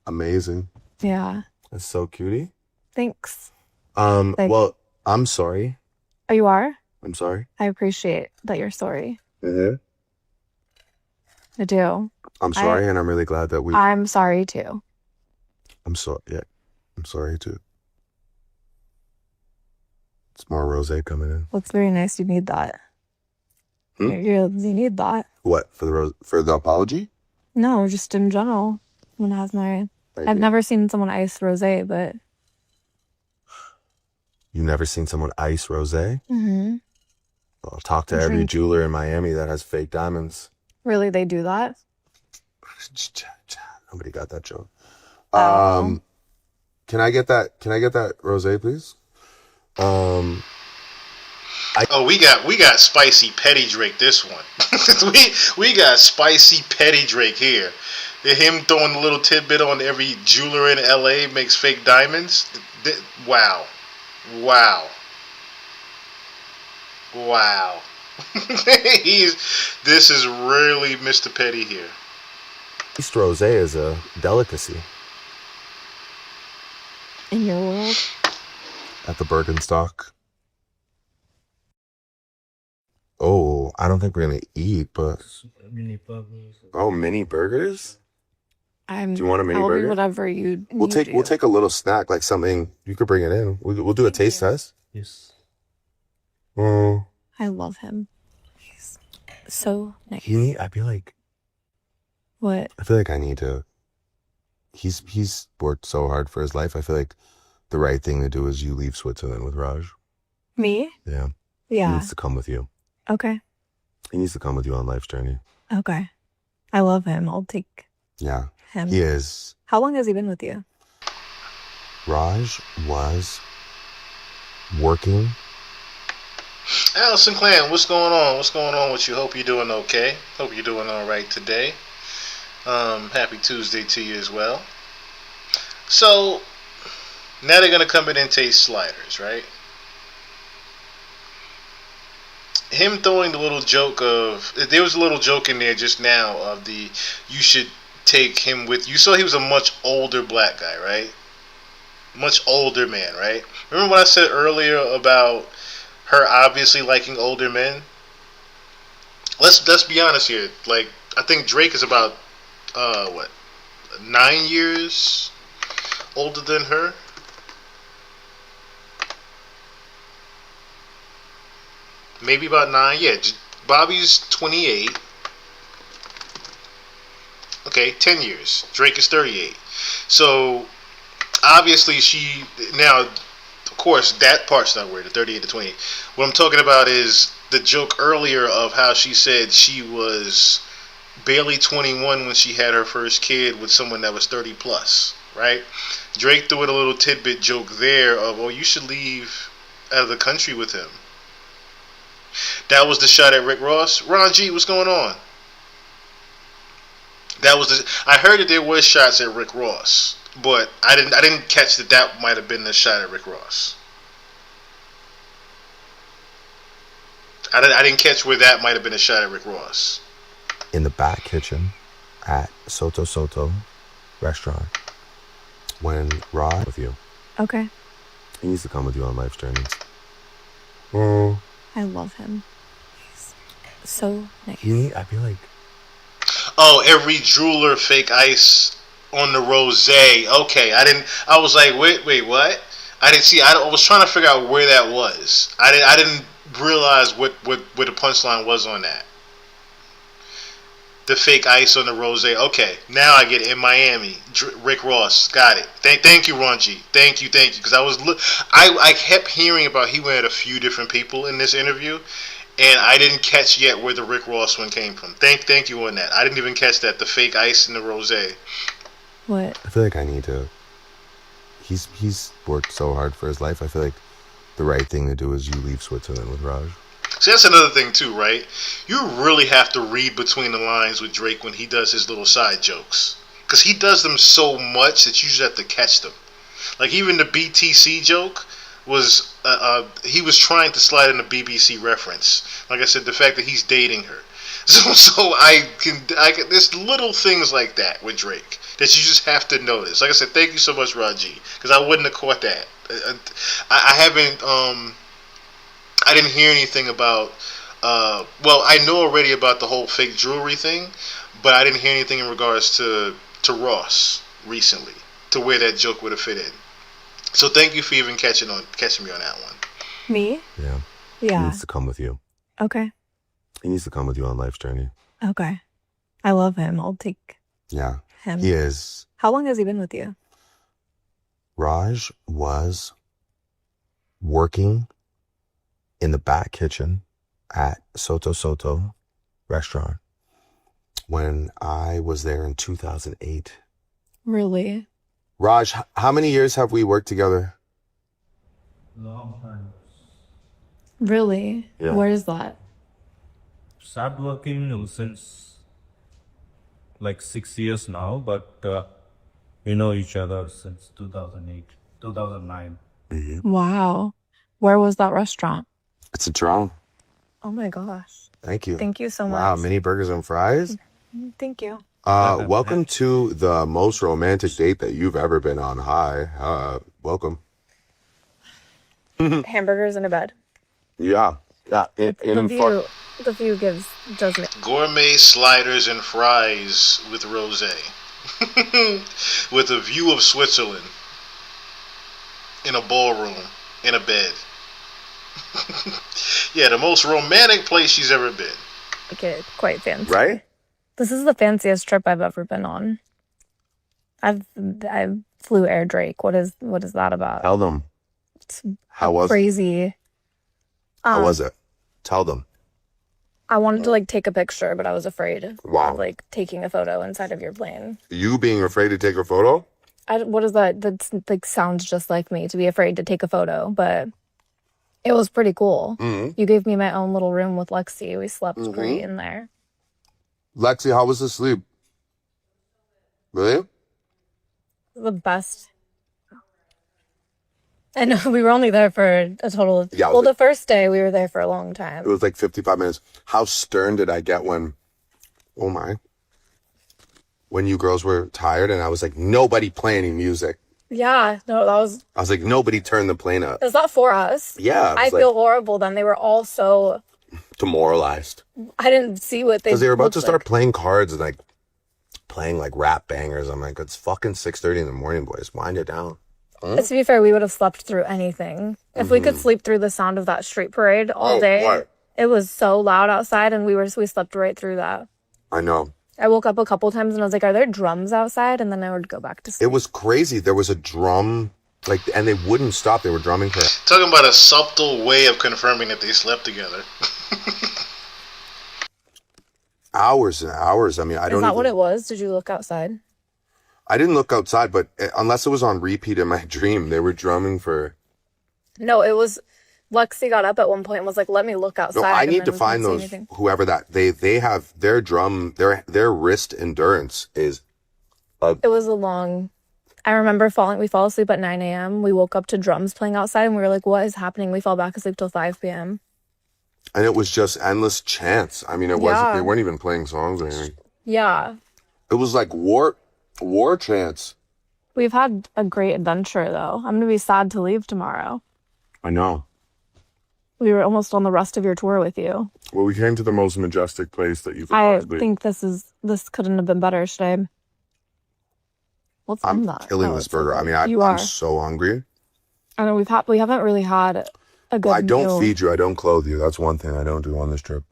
Amazing. Yeah. That's so cutie. Thanks. Well, I'm sorry. Oh, you are? I'm sorry. I appreciate that you're sorry. Mm-hmm. I do. I'm sorry, and I'm really glad that I'm sorry too. I'm sorry. Yeah. I'm sorry too. It's more rosé coming in. Looks very nice. You need that. You need that. What for the apology? No, just in general. When has my I've never seen someone ice rosé, but You've never seen someone ice rosé? mm-hmm. Well, talk to every jeweler in Miami that has fake diamonds. Really, they do that? Nobody got that joke. Oh. Can I get that rosé, please? We got spicy petty Drake this one. we got spicy petty Drake here. Him throwing a little tidbit on every jeweler in LA makes fake diamonds. Wow. This is really Mr. Petty here. East rosé is a delicacy In your world? at the Birkenstock. Oh, I don't think we're gonna eat, but mini burgers. Do you want a mini I'll burger? do whatever you We'll take a little snack, like something you could bring it in. We'll do a taste test. Yes. Oh, I love him. He's so nice. I feel like What? I need to. He's worked so hard for his life. I feel like the right thing to do is you leave Switzerland with Raj. Me? Yeah. He Yeah. needs to come with you. Okay. He needs to come with you on life's journey. Okay. I love him. I'll take Yeah. him. He is. How long has he been with you? Raj was working. Allison Clan, what's going on? What's going on with you? Hope you're doing okay. Hope you're doing all right today. Happy Tuesday to you as well. So, now they're going to come in and taste sliders, right? Him throwing the little joke of, there was a little joke in there just now of you should take him with you. Saw he was a much older black guy, right? Much older man, right? Remember what I said earlier about her obviously liking older men? Let's be honest here. Like, I think Drake is about 9 years older than her. Maybe about 9. Yeah, Bobby's 28. Okay, 10 years. Drake is 38. So obviously now, of course, that part's not weird, the 38 to 28. What I'm talking about is the joke earlier of how she said she was barely 21 when she had her first kid with someone that was 30 plus, right? Drake threw in a little tidbit joke there of, oh, you should leave out of the country with him. That was the shot at Rick Ross. Ron G, what's going on? I heard that there was shots at Rick Ross, but I didn't catch that might have been the shot at Rick Ross. I didn't catch where that might have been a shot at Rick Ross. In the back kitchen at Soto Soto restaurant when Rod with you. Okay. He needs to come with you on life's journey. Oh. I love him. He's so nice. I feel like. Oh, every jeweler fake ice on the rosé. Okay, I was like, wait, what? I didn't see. I was trying to figure out where that was. I didn't realize what the punchline was on that. The fake ice on the rosé. Okay, now I get it. In Miami. Rick Ross, got it. Thank you, Ron G. Thank you. Because I kept hearing about he went a few different people in this interview, and I didn't catch yet where the Rick Ross one came from. Thank you on that. I didn't even catch that. The fake ice in the rosé. What? I feel like I need to. He's worked so hard for his life. I feel like the right thing to do is you leave Switzerland with Raj. See, that's another thing too, right? You really have to read between the lines with Drake when he does his little side jokes, because he does them so much that you just have to catch them. Like even the BTC joke was, he was trying to slide in a BBC reference. Like I said, the fact that he's dating her. So I can there's little things like that with Drake that you just have to notice. Like I said, thank you so much, Raji, because I wouldn't have caught that. I haven't. I didn't hear anything about. Well, I know already about the whole fake jewelry thing, but I didn't hear anything in regards to Ross recently, to where that joke would have fit in. So thank you for even catching me on that one. Me? Yeah. He Yeah. needs to come with you. Okay. He needs to come with you on life's journey. Okay. I love him. I'll take Yeah. him. He is. How long has he been with you? Raj was working in the back kitchen at Soto Soto restaurant when I was there in 2008. Really? Raj, how many years have we worked together? Long time. Really? Yeah. Where is that? Started working since like 6 years now, but we know each other since 2008, 2009. Wow. Where was that restaurant? It's a Toronto. Oh my gosh. Thank you. Thank you so Wow, much. mini burgers and fries. Thank you. Welcome to the most romantic date that you've ever been on. Hi. Welcome. Hamburgers in a bed. Yeah. Yeah. The view does me. Gourmet sliders and fries with rosé. With a view of Switzerland. In a ballroom. In a bed. Yeah, the most romantic place she's ever been. Okay, quite fancy. Right? This is the fanciest trip I've ever been on. I flew Air Drake. What is that about? Tell them. It's How was it? crazy. How was it? Tell them. I wanted to like take a picture, but I was afraid Wow. of like taking a photo inside of your plane. You being afraid to take a photo? What is that? That's like sounds just like me to be afraid to take a photo, but it was pretty cool. Mm-hmm. You gave me my own little room with Lexi. We slept great in there. Lexi, how was the sleep? Really? The best. And we were only there for a total of, Yeah, well, the first day we were there for a long time. It was like 55 minutes. How stern did I get when, oh my, when you girls were tired and I was like, nobody play any music. Yeah, no, I was like, nobody turn the plane up. is that for us? Yeah. I feel horrible then. They were all so, Demoralized. I didn't see what they Because they were about to looked start like. playing cards and like playing like rap bangers. I'm like, it's fucking 6:30 in the morning, boys. Wind it down. But to be fair, we would have slept through anything. If we could sleep through the sound of that street parade all day, what? it was so loud outside and we slept right through that. I know. I woke up a couple times and I was like, are there drums outside? And then I would go back to sleep. It was crazy. There was a drum, like, and they wouldn't stop. They were drumming for Talking about a subtle way of confirming that they slept together. hours and hours. I mean, I Is don't that even, what it was? Did you look outside? I didn't look outside, but unless it was on repeat in my dream, they were drumming for. No, it was, Lexi got up at one point and was like, let me look outside. No, I and need then to we find couldn't see those, anything. whoever that, they have their drum, their wrist endurance is, It was a long, I remember we fell asleep at 9 a.m. We woke up to drums playing outside and we were like, what is happening? We fell back asleep till 5 p.m. and it was just endless chants. I mean, it wasn't, they weren't even playing songs or anything. Yeah. It was like war chants. We've had a great adventure though. I'm going to be sad to leave tomorrow. I know. We were almost on the rest of your tour with you. Well, we came to the most majestic place that you could I possibly. think this couldn't have been better. Should I? What's in I'm that? killing Oh, this it's so burger. I good. mean, You I'm are. so hungry. I know we haven't really had a good I don't meal. feed you. I don't clothe you. That's one thing I don't do on this trip.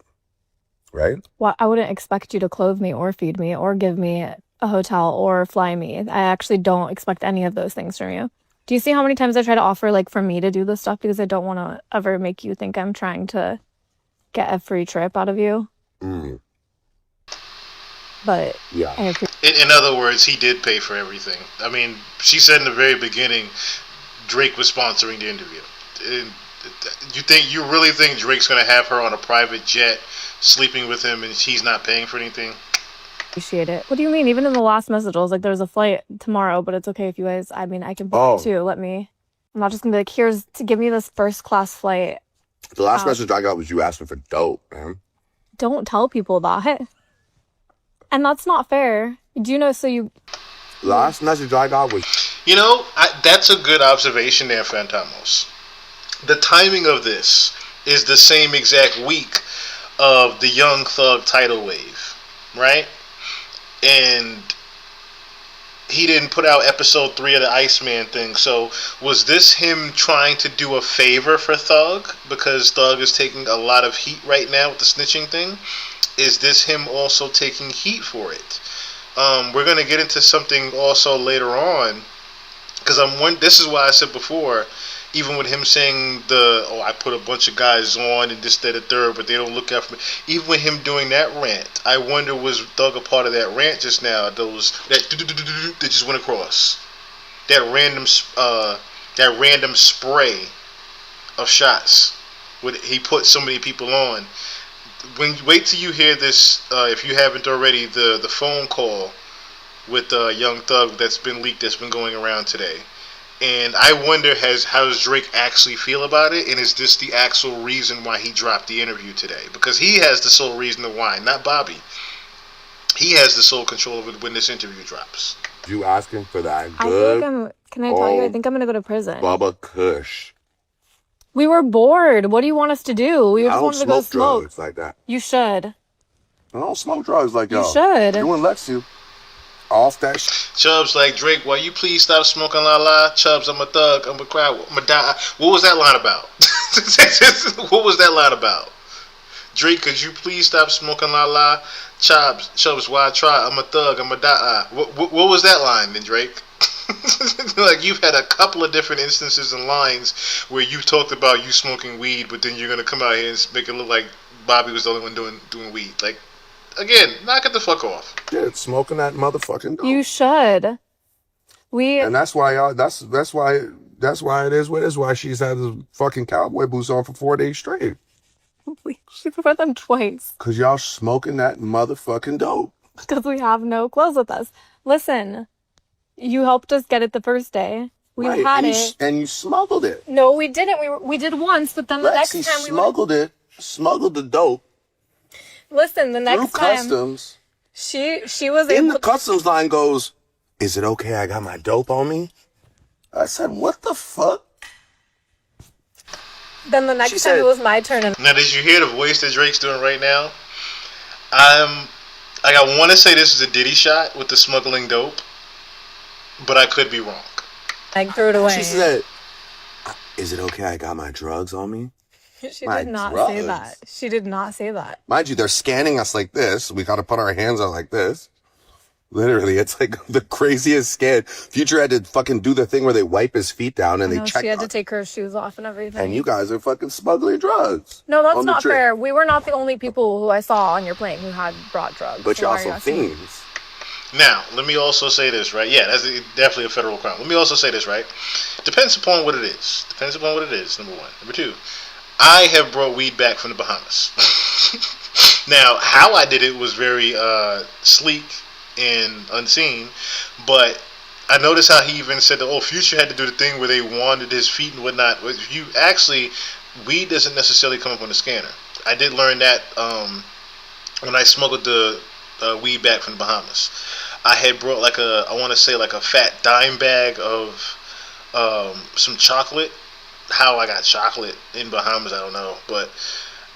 Right? Well, I wouldn't expect you to clothe me or feed me or give me a hotel or fly me. I actually don't expect any of those things from you. Do you see how many times I try to offer like for me to do this stuff because I don't want to ever make you think I'm trying to get a free trip out of you? Mm. But Yeah. I appreciate In other words, he did pay for everything. I mean, she said in the very beginning, Drake was sponsoring the interview. And you really think Drake's gonna have her on a private jet, sleeping with him, and he's not paying for anything? it. What do you mean? Even in the last message, I was like, there's a flight tomorrow, but it's okay if you guys, I mean, I can book it too. I'm not just gonna be like, here's to give me this first class flight. The last message I got was you asking for dope, man. Don't tell people that. And that's not fair. Do you know, Last message I got was. You know, that's a good observation there, Fantamos. The timing of this is the same exact week of the Young Thug tidal wave, right? And he didn't put out episode 3 of the Iceman thing. So was this him trying to do a favor for Thug because Thug is taking a lot of heat right now with the snitching thing? Is this him also taking heat for it? We're gonna get into something also later on, because this is why I said before, even with him saying I put a bunch of guys on and this, that, and third, but they don't look out for me. Even with him doing that rant, I wonder, was Thug a part of that rant just now? That just went across, that random spray of shots. He put so many people on. Wait till you hear this, if you haven't already, the phone call with Young Thug that's been leaked, that's been going around today. And I wonder, how does Drake actually feel about it? And is this the actual reason why he dropped the interview today? Because he has the sole reason to why, not Bobby. He has the sole control of it when this interview drops. You asking for that good? Can I tell you? I think I'm going to go to prison. Bubba Kush. We were bored. What do you want us to do? We just wanted to go smoke. Drugs like that. You should. I don't smoke drugs like y'all. You should. You and Lex, you off that shit. Chubbs like, Drake, why you please stop smoking la la? Chubbs, I'm a thug, I'm a cry, I'm a die. What was that line about? What was that line about? Drake, could you please stop smoking la la? Chubbs, why I try? I'm a thug, I'm a die. What was that line then, Drake? Like, you've had a couple of different instances and lines where you talked about you smoking weed, but then you're gonna come out here and make it look like Bobby was the only one doing weed. Like, again, knock it the fuck off. Yeah, it's smoking that motherfucking dope. You should. And that's why y'all. That's why it is what it is. Why she's had the fucking cowboy boots on for 4 days straight. She wore them twice. Cause y'all smoking that motherfucking dope. Because we have no clothes with us. Listen, you helped us get it the first day. We had it. And you smuggled it. No, we didn't. We did once, but then the next time we smuggled the dope. Listen, the next through time customs. She was in able the customs line goes, is it okay I got my dope on me? I said, what the fuck? Then the next time it was my turn. Now, did you hear the voice that Drake's doing right now? I want to say this is a Diddy shot with the smuggling dope, but I could be wrong. I threw it away. She said, is it okay I got my drugs on me? She did not say that. She did not say that. Mind you, they're scanning us like this. We got to put our hands out like this. Literally, it's like the craziest scan. Future had to fucking do the thing where they wipe his feet down and they check. She had to take her shoes off and everything. And you guys are fucking smuggling drugs. No, that's not fair. We were not the only people who I saw on your plane who had brought drugs. But you're also fiends. Now, let me also say this, right? Yeah, that's definitely a federal crime. Let me also say this, right? Depends upon what it is. Depends upon what it is, number one. Number two, I have brought weed back from the Bahamas. Now, how I did it was very sleek and unseen, but I noticed how he even said that, Future had to do the thing where they wanted his feet and whatnot. You actually, weed doesn't necessarily come up on the scanner. I did learn that when I smuggled the weed back from the Bahamas. I had brought I want to say a fat dime bag of some chocolate. How I got chocolate in Bahamas, I don't know, but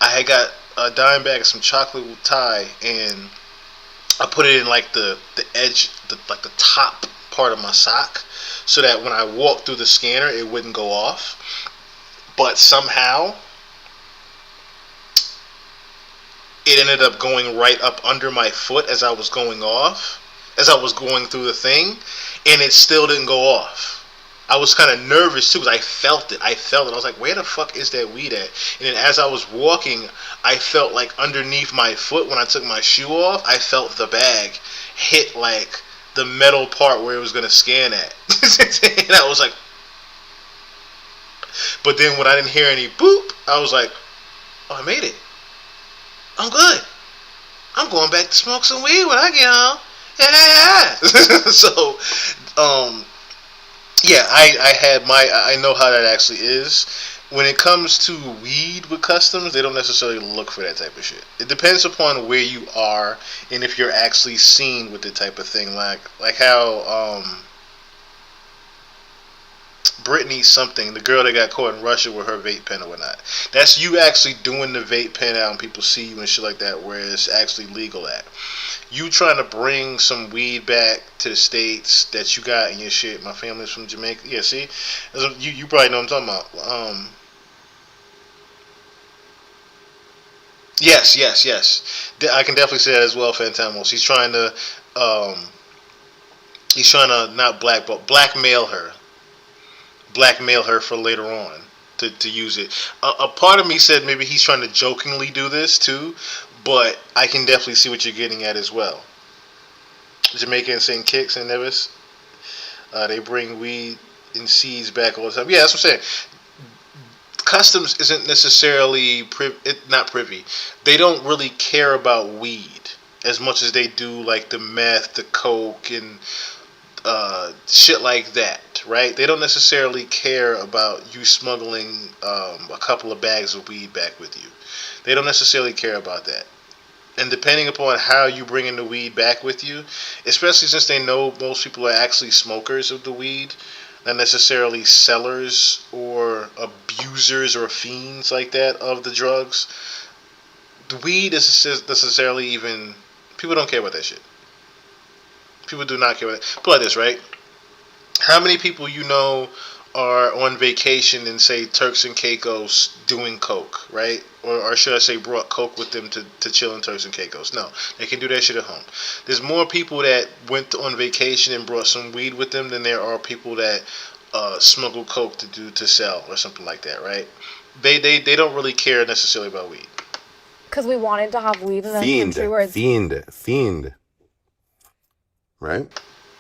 I had got a dime bag of some chocolate with Thai, and I put it in the edge, the top part of my sock, so that when I walked through the scanner, it wouldn't go off. But somehow, it ended up going right up under my foot as I was going through the thing, and it still didn't go off. I was kind of nervous too, because I felt it. I was like, where the fuck is that weed at? And then as I was walking, I felt underneath my foot, when I took my shoe off, I felt the bag hit the metal part where it was going to scan at. And I was like, but then when I didn't hear any boop, I was like, I made it. I'm good. I'm going back to smoke some weed when I get home. Yeah. So, yeah, I know how that actually is. When it comes to weed with customs, they don't necessarily look for that type of shit. It depends upon where you are and if you're actually seen with the type of thing. Like how Brittany something, the girl that got caught in Russia with her vape pen or whatnot. That's you actually doing the vape pen out and people see you and shit like that, where it's actually legal at. You trying to bring some weed back to the States that you got in your shit. My family's from Jamaica. Yeah, see? You probably know what I'm talking about. Yes. I can definitely say that as well, Fantamos. He's trying to not blackmail her for later on to use it. A part of me said maybe he's trying to jokingly do this too, but I can definitely see what you're getting at as well. Jamaica and St. Kitts and Nevis, they bring weed and seeds back all the time. Yeah, that's what I'm saying. Customs isn't necessarily not privy. They don't really care about weed as much as they do like the meth, the coke, and shit like that, right? They don't necessarily care about you smuggling a couple of bags of weed back with you. They don't necessarily care about that. And depending upon how you bring in the weed back with you, especially since they know most people are actually smokers of the weed, not necessarily sellers or abusers or fiends like that of the drugs, the weed isn't necessarily even... People don't care about that shit. People do not care about that. Put it like this, right? How many people you know are on vacation in, say, Turks and Caicos doing coke, right? Or should I say brought coke with them to chill in Turks and Caicos? No, they can do that shit at home. There's more people that went on vacation and brought some weed with them than there are people that smuggle coke to sell or something like that, right? They don't really care necessarily about weed. Because we wanted to have weed in a country where it's... Fiend. Right?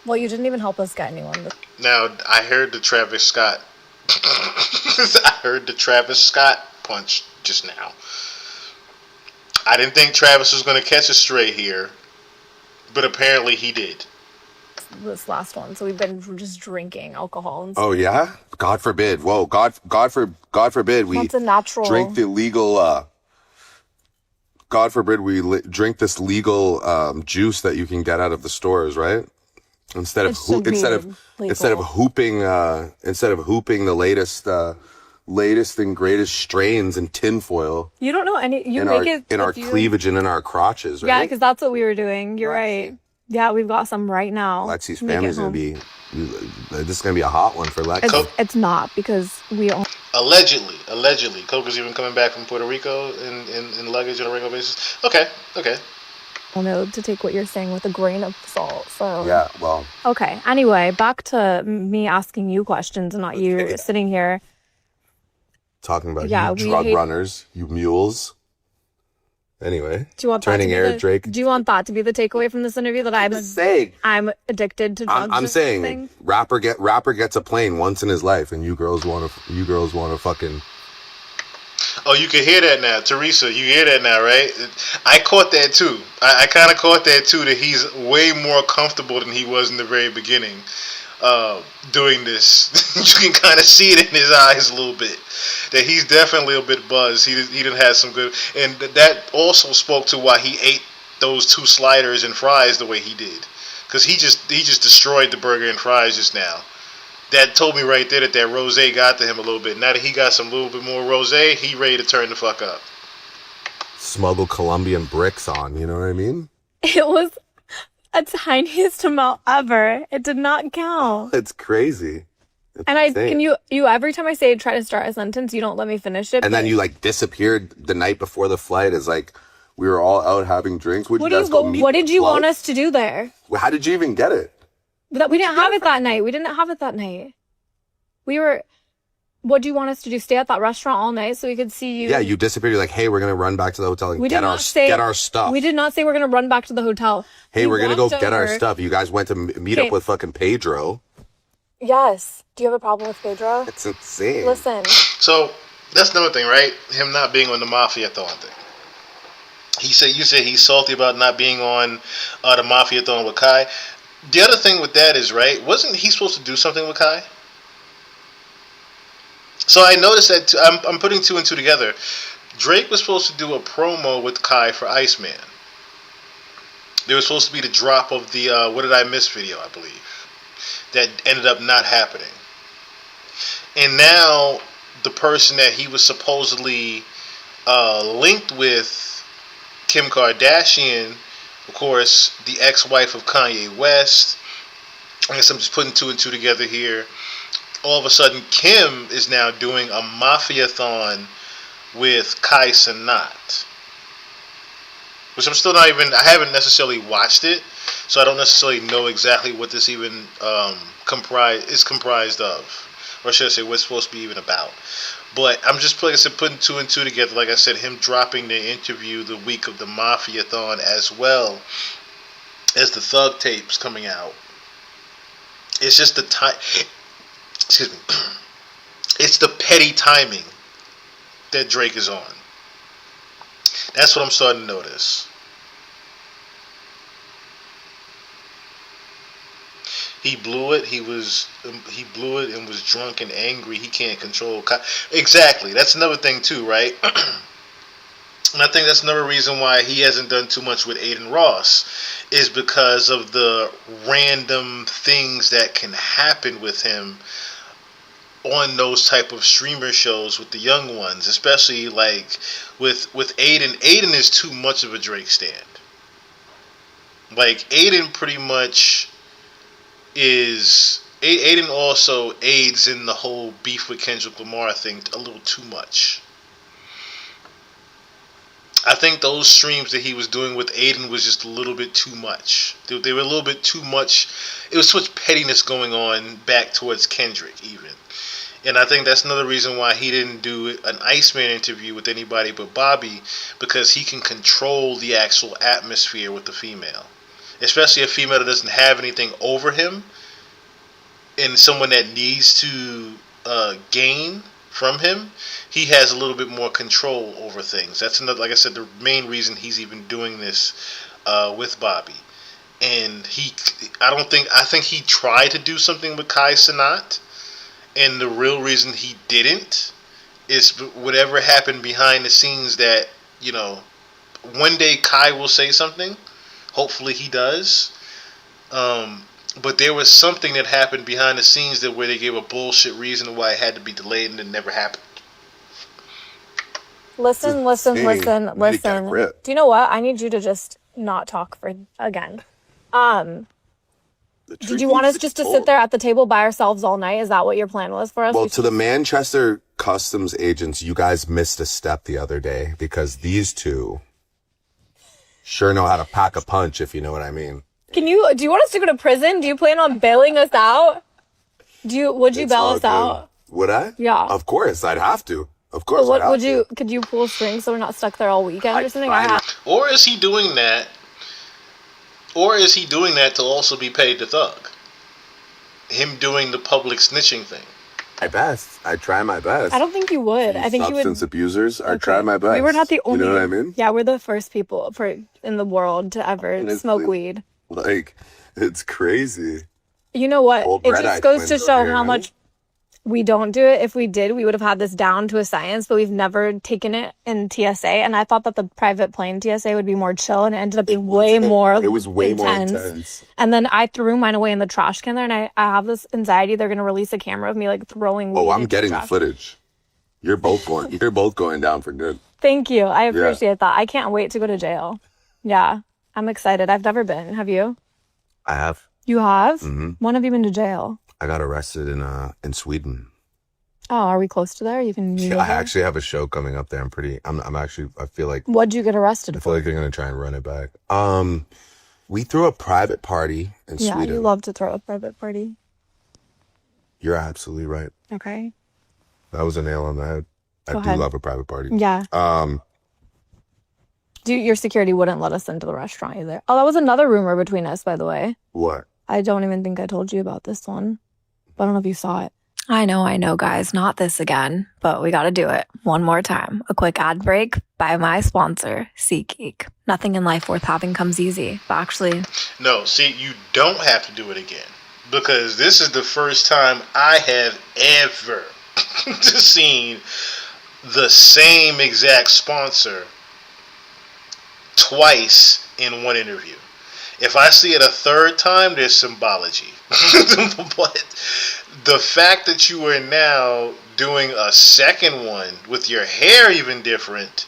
Well, you didn't even help us get anyone. Now, I heard the Travis Scott... I heard the Travis Scott punch just now. I didn't think Travis was going to catch a stray here, but apparently he did. This last one, so we've been just drinking alcohol and stuff. Oh yeah? God forbid. Whoa, God forbid we That's a natural... drink the legal God forbid we drink this legal juice that you can get out of the stores, right? Instead of hooping the latest and greatest strains in tinfoil. You don't know any. You make it in our cleavage and in our crotches, right? Yeah, because that's what we were doing. You're right. Yeah, we've got some right now. Lexi's family's gonna be. This is gonna be a hot one for Lexi. It's not because we all. Allegedly, coke is even coming back from Puerto Rico in luggage on a regular basis. Okay. Know to take what you're saying with a grain of salt. So yeah, well. Okay. Anyway, back to me asking you questions and not you sitting here talking about you drug runners, you mules. Anyway, do you want Drake? Do you want that to be the takeaway from this interview that I'm addicted to drugs? I'm saying rapper gets a plane once in his life, and you girls want to fucking. Oh, you can hear that now, Teresa. You hear that now, right? I caught that too. I kind of caught that too. That he's way more comfortable than he was in the very beginning. Doing this, you can kind of see it in his eyes a little bit. That he's definitely a bit buzzed. He done had some good, and that also spoke to why he ate those 2 sliders and fries the way he did, because he just destroyed the burger and fries just now. That told me right there that rosé got to him a little bit. Now that he got some little bit more rosé, he ready to turn the fuck up. Smuggle Colombian bricks on, you know what I mean? It was a tiniest amount ever. It did not count. It's crazy. And can you every time I say try to start a sentence, you don't let me finish it. And then you disappeared the night before the flight. It's like we were all out having drinks. What did you want us to do there? How did you even get it? We didn't have it that night. What do you want us to do? Stay at that restaurant all night so we could see you? Yeah, you disappeared. You're like, hey, we're going to run back to the hotel and get our stuff. We did not say we're going to run back to the hotel. Hey, we're going to go get our stuff. You guys went to meet up with fucking Pedro. Yes. Do you have a problem with Pedro? It's insane. Listen. So, that's another thing, right? Him not being on the Mafia-thon thing. You said he's salty about not being on the Mafia-thon with Kai. The other thing with that is, right, wasn't he supposed to do something with Kai? So I noticed that I'm putting 2 and 2 together. Drake was supposed to do a promo with Kai for Iceman. There was supposed to be the drop of the What Did I Miss video, I believe. That ended up not happening. And now the person that he was supposedly linked with, Kim Kardashian, of course, the ex-wife of Kanye West. I guess I'm just putting two and two together here. All of a sudden, Kim is now doing a mafia-thon with Kai Cenat, which I'm still not even, I haven't necessarily watched it, so I don't necessarily know exactly what this even comprised of, or should I say, what's supposed to be even about. But I'm just, like I said, putting two and two together. Like I said, him dropping the interview the week of the Mafia-thon, as well as the Thug tapes coming out. It's just the time. Excuse me. It's the petty timing that Drake is on. That's what I'm starting to notice. He blew it. He blew it and was drunk and angry. He can't control. Exactly. That's another thing too, right? And I think that's another reason why he hasn't done too much with Adin Ross, is because of the random things that can happen with him on those type of streamer shows with the young ones, especially like with Adin. Adin is too much of a Drake stand. Like, Adin pretty much is... Adin also aids in the whole beef with Kendrick Lamar thing a little too much. I think those streams that he was doing with Adin was just a little bit too much. They were a little bit too much. It was so much pettiness going on back towards Kendrick even. And I think that's another reason why he didn't do an Iceman interview with anybody but Bobby, because he can control the actual atmosphere with the female. Especially a female that doesn't have anything over him, and someone that needs to gain from him, he has a little bit more control over things. That's another, like I said, the main reason he's even doing this with Bobby. And I think he tried to do something with Kai Cenat, and the real reason he didn't is whatever happened behind the scenes that, you know, one day Kai will say something. Hopefully he does. But there was something that happened behind the scenes where they gave a bullshit reason why it had to be delayed, and it never happened. Listen. Do you know what? I need you to just not talk again. Did you want us just to sit there at the table by ourselves all night? Is that what your plan was for us? Well, to the Manchester customs agents, you guys missed a step the other day, because these two sure know how to pack a punch, if you know what I mean. Do you want us to go to prison? Do you plan on bailing us out? Would you bail us out? Would I? Yeah. Of course, I'd have to. Of course, I'd have to. Could you pull strings so we're not stuck there all weekend or something? Or is he doing that? Or is he doing that to also be paid to Thug? Him doing the public snitching thing. My best. I try my best. I don't think you would. I think you would. Substance abusers. I try my best. We were not the only. You know what I mean? Yeah, we're the first people in the world to ever smoke weed. Like, it's crazy. You know what? It just goes to show how much we don't do it. If we did, we would have had this down to a science, but we've never taken it in TSA. And I thought that the private plane TSA would be more chill, and it ended up being way more intense. It was way more intense. And then I threw mine away in the trash can there, and I have this anxiety they're going to release a camera of me like throwing weed. Oh, I'm getting the footage. You're both going down for good. Thank you. I appreciate that. I can't wait to go to jail. Yeah, I'm excited. I've never been. Have you? I have. You have? Mm-hmm. When have you been to jail? I got arrested in Sweden. Oh, are we close to there? You can. Yeah, I actually have a show coming up there. I feel like. What'd you get arrested for? I feel like they're gonna try and run it back. We threw a private party in Sweden. Yeah, you love to throw a private party. You're absolutely right. Okay. That was a nail on the head. I do love a private party. Yeah. Your security wouldn't let us into the restaurant either. Oh, that was another rumor between us, by the way. What? I don't even think I told you about this one, but I don't know if you saw it. I know, guys. Not this again, but we got to do it one more time. A quick ad break by my sponsor, SeatGeek. Nothing in life worth having comes easy, but actually... No, see, you don't have to do it again, because this is the first time I have ever seen the same exact sponsor twice in one interview. If I see it a third time, there's symbology. But the fact that you are now doing a second one with your hair even different,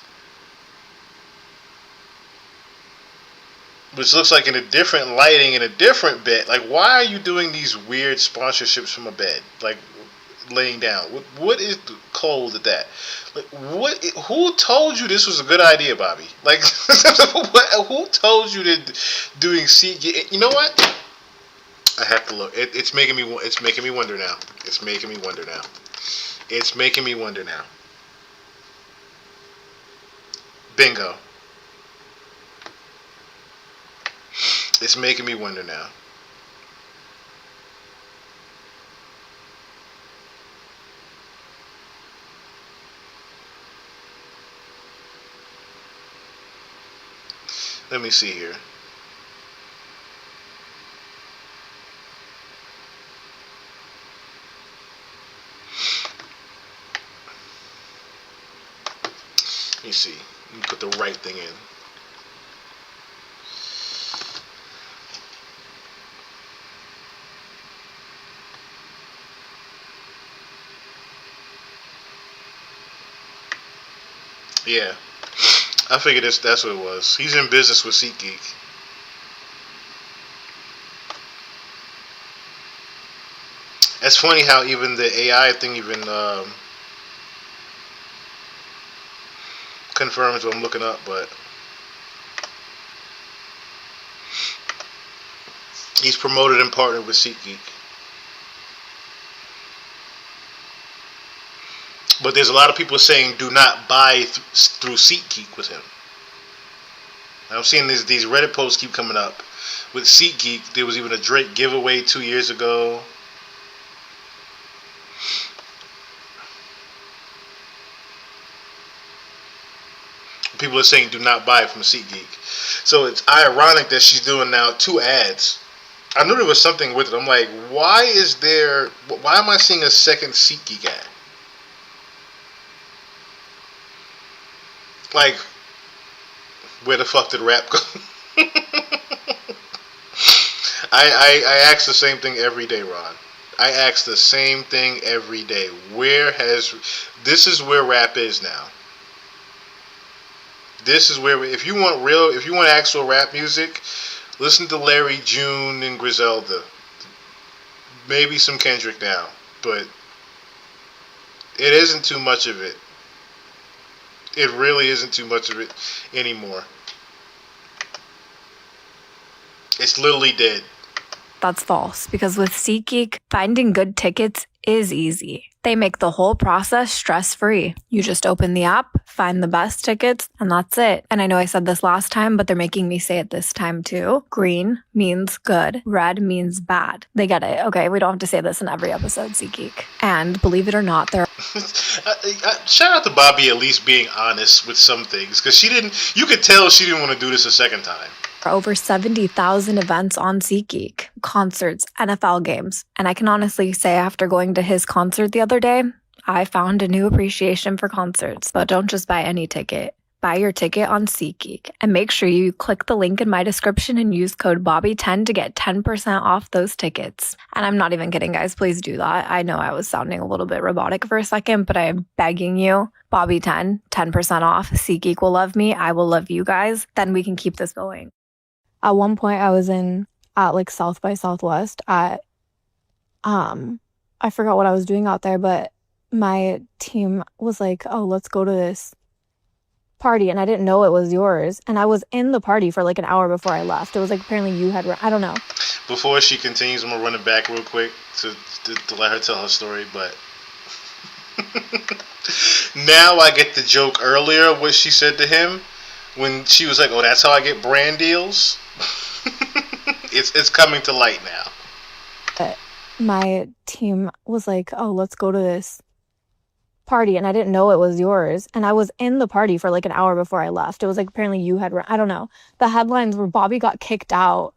which looks like in a different lighting in a different bed. Like, why are you doing these weird sponsorships from a bed? Like, laying down. What is the cold at that? Like, what? Who told you this was a good idea, Bobby? Like, who told you that doing seat? You know what? I have to look. It's making me. It's making me wonder now. It's making me wonder now. It's making me wonder now. Bingo. It's making me wonder now. Let me see here. Let me see. Let me put the right thing in. Yeah, I figured that's what it was. He's in business with SeatGeek. It's funny how even the AI thing even confirms what I'm looking up, but he's promoted and partnered with SeatGeek. But there's a lot of people saying do not buy through SeatGeek with him. I'm seeing these Reddit posts keep coming up with SeatGeek. There was even a Drake giveaway 2 years ago. People are saying do not buy from SeatGeek. So it's ironic that she's doing now 2 ads. I knew there was something with it. I'm like, why am I seeing a second SeatGeek ad? Like, where the fuck did rap go? I ask the same thing every day, Ron. I ask the same thing every day. This is where rap is now. This is where, if you want actual rap music, listen to Larry June and Griselda. Maybe some Kendrick now, but it isn't too much of it. It really isn't too much of it anymore. It's literally dead. That's false, because with SeatGeek, finding good tickets is easy. They make the whole process stress-free. You just open the app, find the best tickets, and that's it. And I know I said this last time, but they're making me say it this time too. Green means good. Red means bad. They get it. Okay, we don't have to say this in every episode, SeatGeek. And believe it or not, there shout out to Bobby at least being honest with some things, because you could tell she didn't want to do this a second time. are over 70,000 events on SeatGeek, concerts, NFL games. And I can honestly say after going to his concert the other day, I found a new appreciation for concerts. But don't just buy any ticket. Buy your ticket on SeatGeek and make sure you click the link in my description and use code Bobby10 to get 10% off those tickets. And I'm not even kidding, guys. Please do that. I know I was sounding a little bit robotic for a second, but I am begging you, Bobby10, 10% off. SeatGeek will love me. I will love you guys. Then we can keep this going. At one point, I was at like South by Southwest at, I forgot what I was doing out there, but my team was like, oh, let's go to this party, and I didn't know it was yours, and I was in the party for like an hour before I left. It was like apparently you had I don't know. Before she continues, I'm gonna run it back real quick to let her tell her story, but now I get the joke earlier what she said to him when she was like, oh, that's how I get brand deals. It's coming to light now. But my team was like, oh, let's go to this party, and I didn't know it was yours, and I was in the party for like an hour before I left. It was like apparently you had I don't know. The headlines were Bobby got kicked out,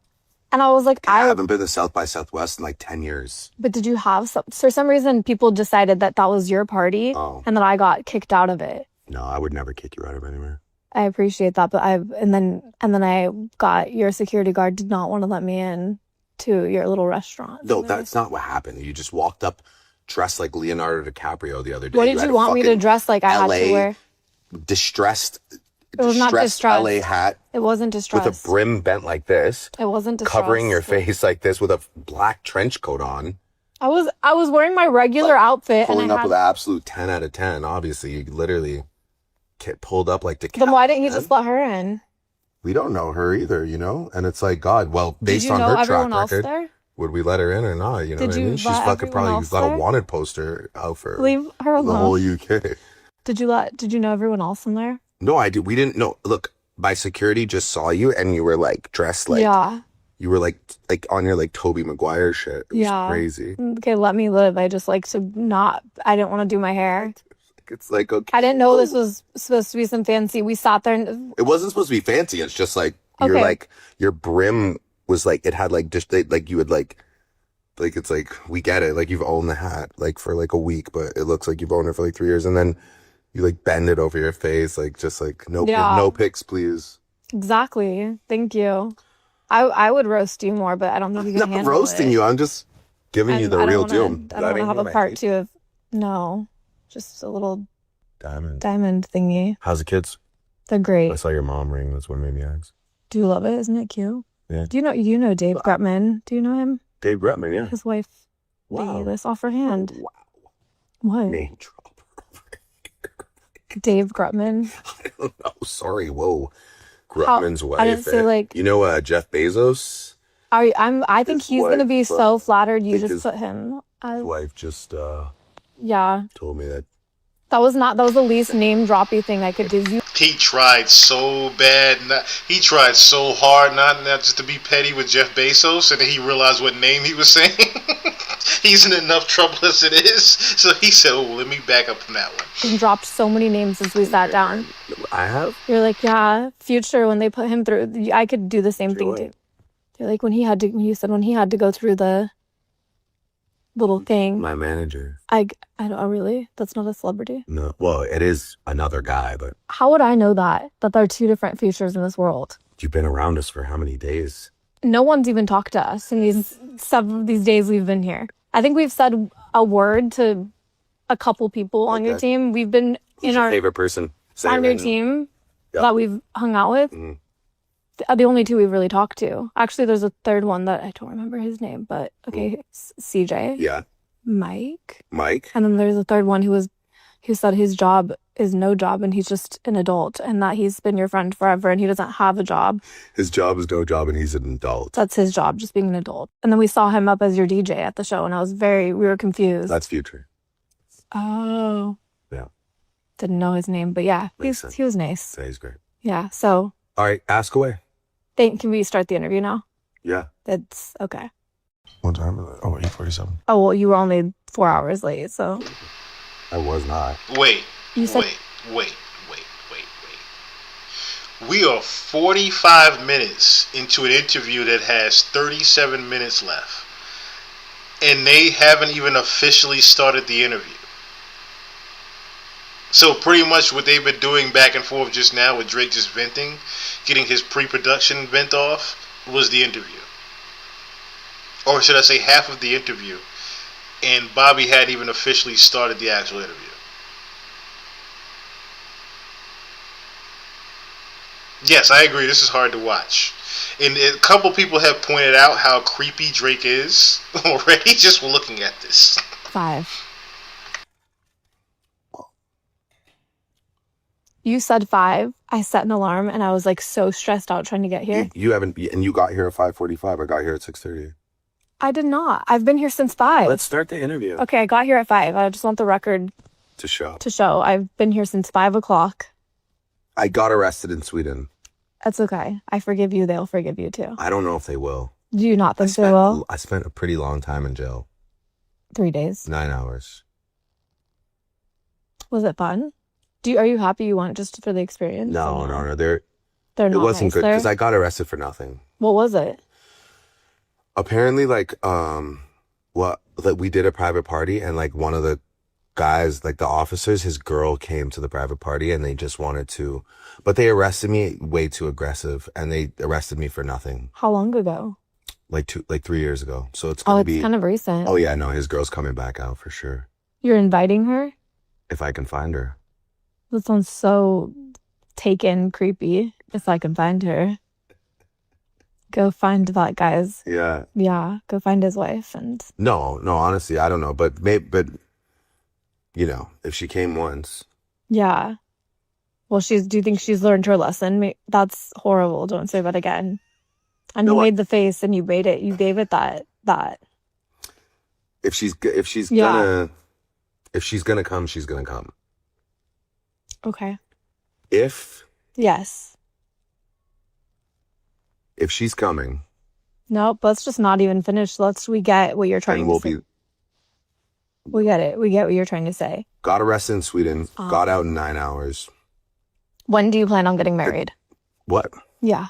and I was like, I haven't been to South by Southwest in like 10 years. But did you have some? For some reason, people decided that was your party, and that I got kicked out of it. No, I would never kick you out of anywhere. I appreciate that, but and then I got your security guard did not want to let me in to your little restaurant. No, that's not what happened. You just walked up dressed like Leonardo DiCaprio the other day. What did you want me to dress like? I had to wear distressed. It was not distressed. LA hat. It wasn't distressed. With a brim bent like this. It wasn't distressed. Covering your face like this with a black trench coat on. I was wearing my regular outfit. Pulling up with an absolute 10 out of 10. Obviously, you literally pulled up like DiCaprio. Then why didn't you just let her in? We don't know her either, you know? And it's like, God, well, based on know her track else record, there? would we let her in or not? You know Did what I you mean? She's let fucking everyone probably else got a there? wanted poster out for Leave her the alone. whole UK. Did you know everyone else in there? No, I did. We didn't know. Look, my security just saw you and you were like dressed like, Yeah. you were like on your like Tobey Maguire shit. It was Yeah. crazy. Okay, let me live. I just like to not. I didn't want to do my hair. It's like, okay. I didn't know this was supposed to be some fancy. We sat there and It wasn't supposed to be fancy. It's just like, you're Okay. like, your brim was like, it had like, just like you would like, it's like, we get it. Like you've owned the hat like for like a week, but it looks like you've owned it for like 3 years. And then you like bend it over your face. Like, just like, Yeah. no pics, please. exactly. Thank you. I would roast you more, but I don't know if you can I'm not handle roasting it. you. I'm just giving you the I don't real wanna- deal. I don't want to have a part two of no, just a little Diamond. thingy. How's the kids? They're great. I saw your mom ring. That's what made me ask. Do you love it? Isn't it cute? Yeah. Do you know Dave Grutman? Do you know him? Dave Grutman, yeah. His wife. Wow. This off her hand. Wow. What? Name drop. Dave Grutman. I don't know. Sorry. Whoa. Grutman's wife. I didn't say, like- You know Jeff Bezos? I think His he's gonna be wife, so flattered you think just his- put him. His wife just Yeah. told me that. That was the least name droppy thing I could do. He tried so bad. He tried so hard not just to be petty with Jeff Bezos, and then he realized what name he was saying. He's in enough trouble as it is. So he said, "Oh, let me back up from that one." He dropped so many names since we sat down. I have? You're like, yeah, Future, when they put him through, I could do the same thing too. You're like, when he had to go through the little thing. My manager. I don't really. That's not a celebrity. No. Well, it is another guy, but How would I know that there are two different Futures in this world? you've been around us for how many days? No one's even talked to us in these days we've been here. I think we've said a word to a couple people on your Okay. team. We've been Who's in your our favorite person? Say on it your right now. team Yep. that we've hung out with. Mhm. The only two we've really talked to. Actually, there's a third one that I don't remember his name, but okay, CJ, Yeah. Mike, Mike? and then there's a third one who said his job is no job and he's just an adult and that he's been your friend forever and he doesn't have a job. His job is no job and he's an adult. That's his job, just being an adult. And then we saw him up as your DJ at the show and we were confused. That's Future. Oh. Yeah. Didn't know his name, but yeah, Makes sense. he was nice. So he's great. Yeah, so All right, ask away. can we start the interview now? Yeah. That's okay. What time is it? Oh, 8:47. Oh, well, you were only 4 hours late, so. I was not. Wait. You said- Wait. We are 45 minutes into an interview that has 37 minutes left. And they haven't even officially started the interview. So pretty much what they've been doing back and forth just now with Drake just venting, getting his pre-production vent off, was the interview. Or should I say half of the interview. And Bobby hadn't even officially started the actual interview. Yes, I agree. This is hard to watch. And a couple people have pointed out how creepy Drake is already just looking at this. 5. You said 5. I set an alarm and I was like so stressed out trying to get here. You haven't, and you got here at 5:45. I got here at 6:30. I did not. I've been here since 5. Let's start the interview. Okay, I got here at 5. I just want the record To show. to show. I've been here since 5 o'clock. I got arrested in Sweden. That's okay. I forgive you. They'll forgive you too. I don't know if they will. Do you not think they will? I spent a pretty long time in jail. 3 days. 9 hours. Was it fun? Are you happy you went just for the experience? No. They're It not wasn't nice good there? because I got arrested for nothing. What was it? Apparently, we did a private party and like one of the guys, like the officers, his girl came to the private party and they just wanted to, but they arrested me way too aggressive and they arrested me for nothing. How long ago? Like 3 years ago. So it's Oh, gonna it's be kind of recent. Oh yeah, no, his girl's coming back out for sure. You're inviting her? If I can find her. That sounds so taken, creepy. If I can find her. Go find that guy's. Yeah. Yeah, go find his wife and. No, honestly, I don't know. But you know, if she came once. Yeah. Well, do you think she's learned her lesson? That's horrible. Don't say that again. And No, you made the face and you gave it that. If she's Yeah. gonna come, she's gonna come. Okay. If Yes. she's coming, Nope, let's just not even finish. We get what you're trying then we'll to say. be We get it. We get what you're trying to say. got arrested in Sweden, got out in 9 hours. When do you plan on getting married? What? Yeah.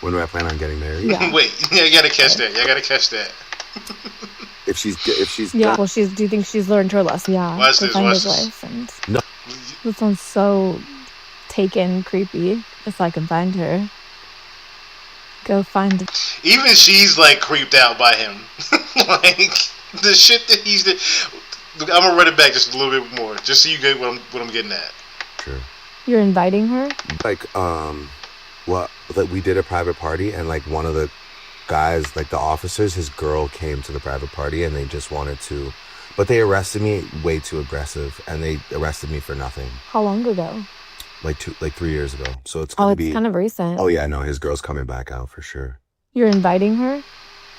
When do I plan on getting married? Yeah. Wait, you gotta catch that. You gotta catch that. If she's Yeah. Well, do you think she's learned her lesson? Yeah. Watch Go this, find watch his this. wife and. No. That sounds so taken, creepy. If I can find her. Go find. Even she's like creeped out by him. Like the shit that he's did. I'm gonna run it back just a little bit more, just so you get what I'm getting at. Sure. You're inviting her? Like like we did a private party and like one of the guys, like the officers, his girl came to the private party and they just wanted to, but they arrested me way too aggressive and they arrested me for nothing. How long ago? Like 3 years ago. So it's Oh, gonna it's be kind of recent. Oh yeah, no, his girl's coming back out for sure. You're inviting her?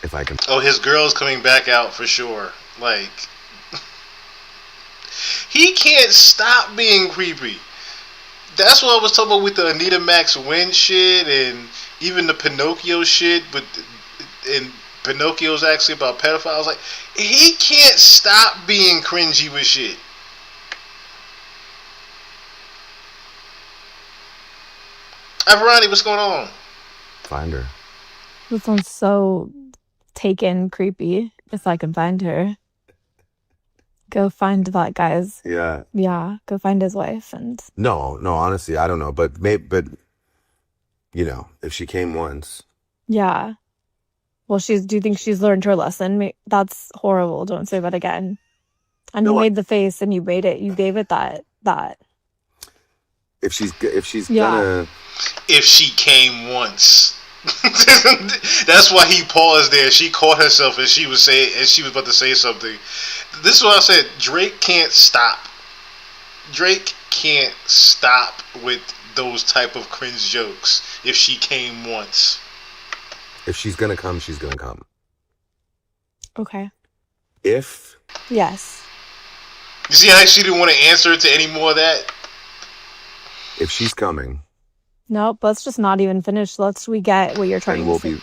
If I can. Oh, his girl's coming back out for sure. Like he can't stop being creepy. That's what I was talking about with the Anita Max Wynn shit and even the Pinocchio shit. And Pinocchio's actually about pedophiles. Like he can't stop being cringy with shit. Veronica, what's going on? Find her. That sounds so taken, creepy. If I can find her. Go find that guy's. Yeah. Yeah. Go find his wife and. No, honestly, I don't know. But you know, if she came once. Yeah. Well, do you think she's learned her lesson? That's horrible. Don't say that again. And you made the face and you gave it that. If she's Yeah. gonna. If she came once. That's why he paused there. She caught herself as she was about to say something. This is what I said. Drake can't stop. Drake can't stop with those type of cringe jokes. If she came once. If she's gonna come, she's gonna come. Okay. If. Yes. You see how she didn't want to answer to any more of that? If she's coming. Nope. Let's just not even finish. We get what you're trying then we'll to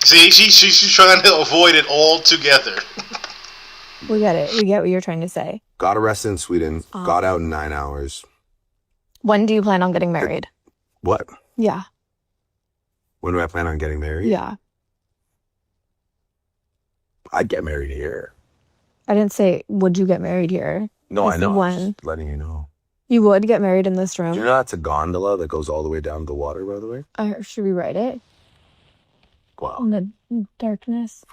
say. See, she's trying to avoid it altogether. We get it. We get what you're trying to say. Got arrested in Sweden. Got out in 9 hours. When do you plan on getting married? What? Yeah. When do I plan on getting married? Yeah. I'd get married here. I didn't say, would you get married here? No, I It's know. I'm when. just letting you know. You would get married in this room? Do you know that's a gondola that goes all the way down to the water, by the way? Should we ride it? Wow. In the darkness?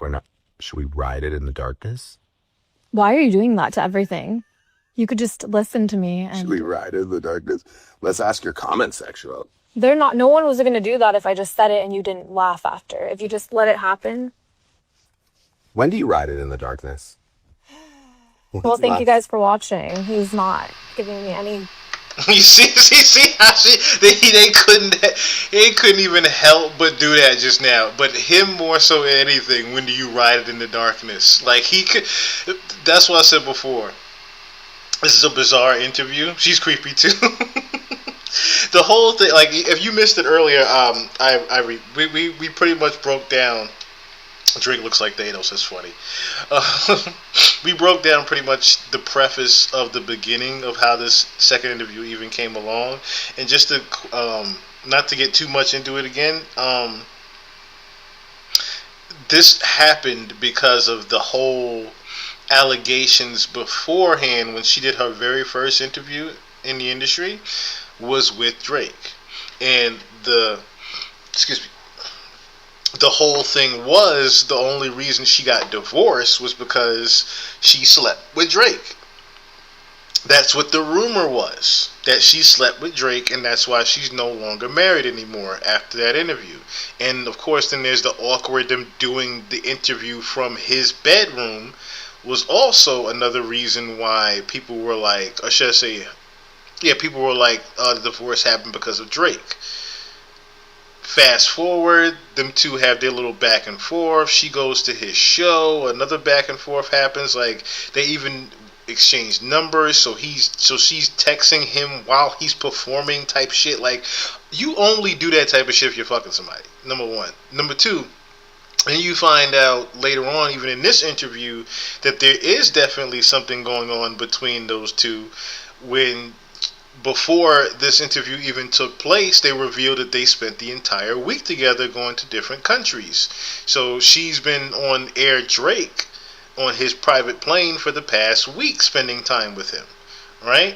Should we ride it in the darkness? Why are you doing that to everything? You could just listen to me Should we and ride it in the darkness? Let's ask your comment section. no one was gonna do that if I just said it and you didn't laugh after. If you just let it happen. When do you ride it in the darkness? Well, thank you guys for watching. He's not giving me any. You see how they couldn't even help but do that just now. But him more so than anything. When do you ride it in the darkness? Like he could. That's what I said before. This is a bizarre interview. She's creepy too. The whole thing, like if you missed it earlier, we pretty much broke down. Drake looks like Thanos. That's funny. We broke down pretty much the preface of the beginning of how this second interview even came along, and just to not to get too much into it again. This happened because of the whole allegations beforehand when she did her very first interview in the industry was with Drake. And the whole thing was the only reason she got divorced was because she slept with Drake. That's what the rumor was, that she slept with Drake, and that's why she's no longer married anymore after that interview. And of course, then there's the awkward them doing the interview from his bedroom was also another reason why people were like, or should I say, people were like, the divorce happened because of Drake. Fast forward, them two have their little back and forth. She goes to his show, another back and forth happens. Like, they even exchange numbers, so she's texting him while he's performing type shit. Like, you only do that type of shit if you're fucking somebody, number one. Number two, and you find out later on, even in this interview, that there is definitely something going on between those two. When before this interview even took place, they revealed that they spent the entire week together going to different countries. So she's been on Air Drake on his private plane for the past week, spending time with him, right?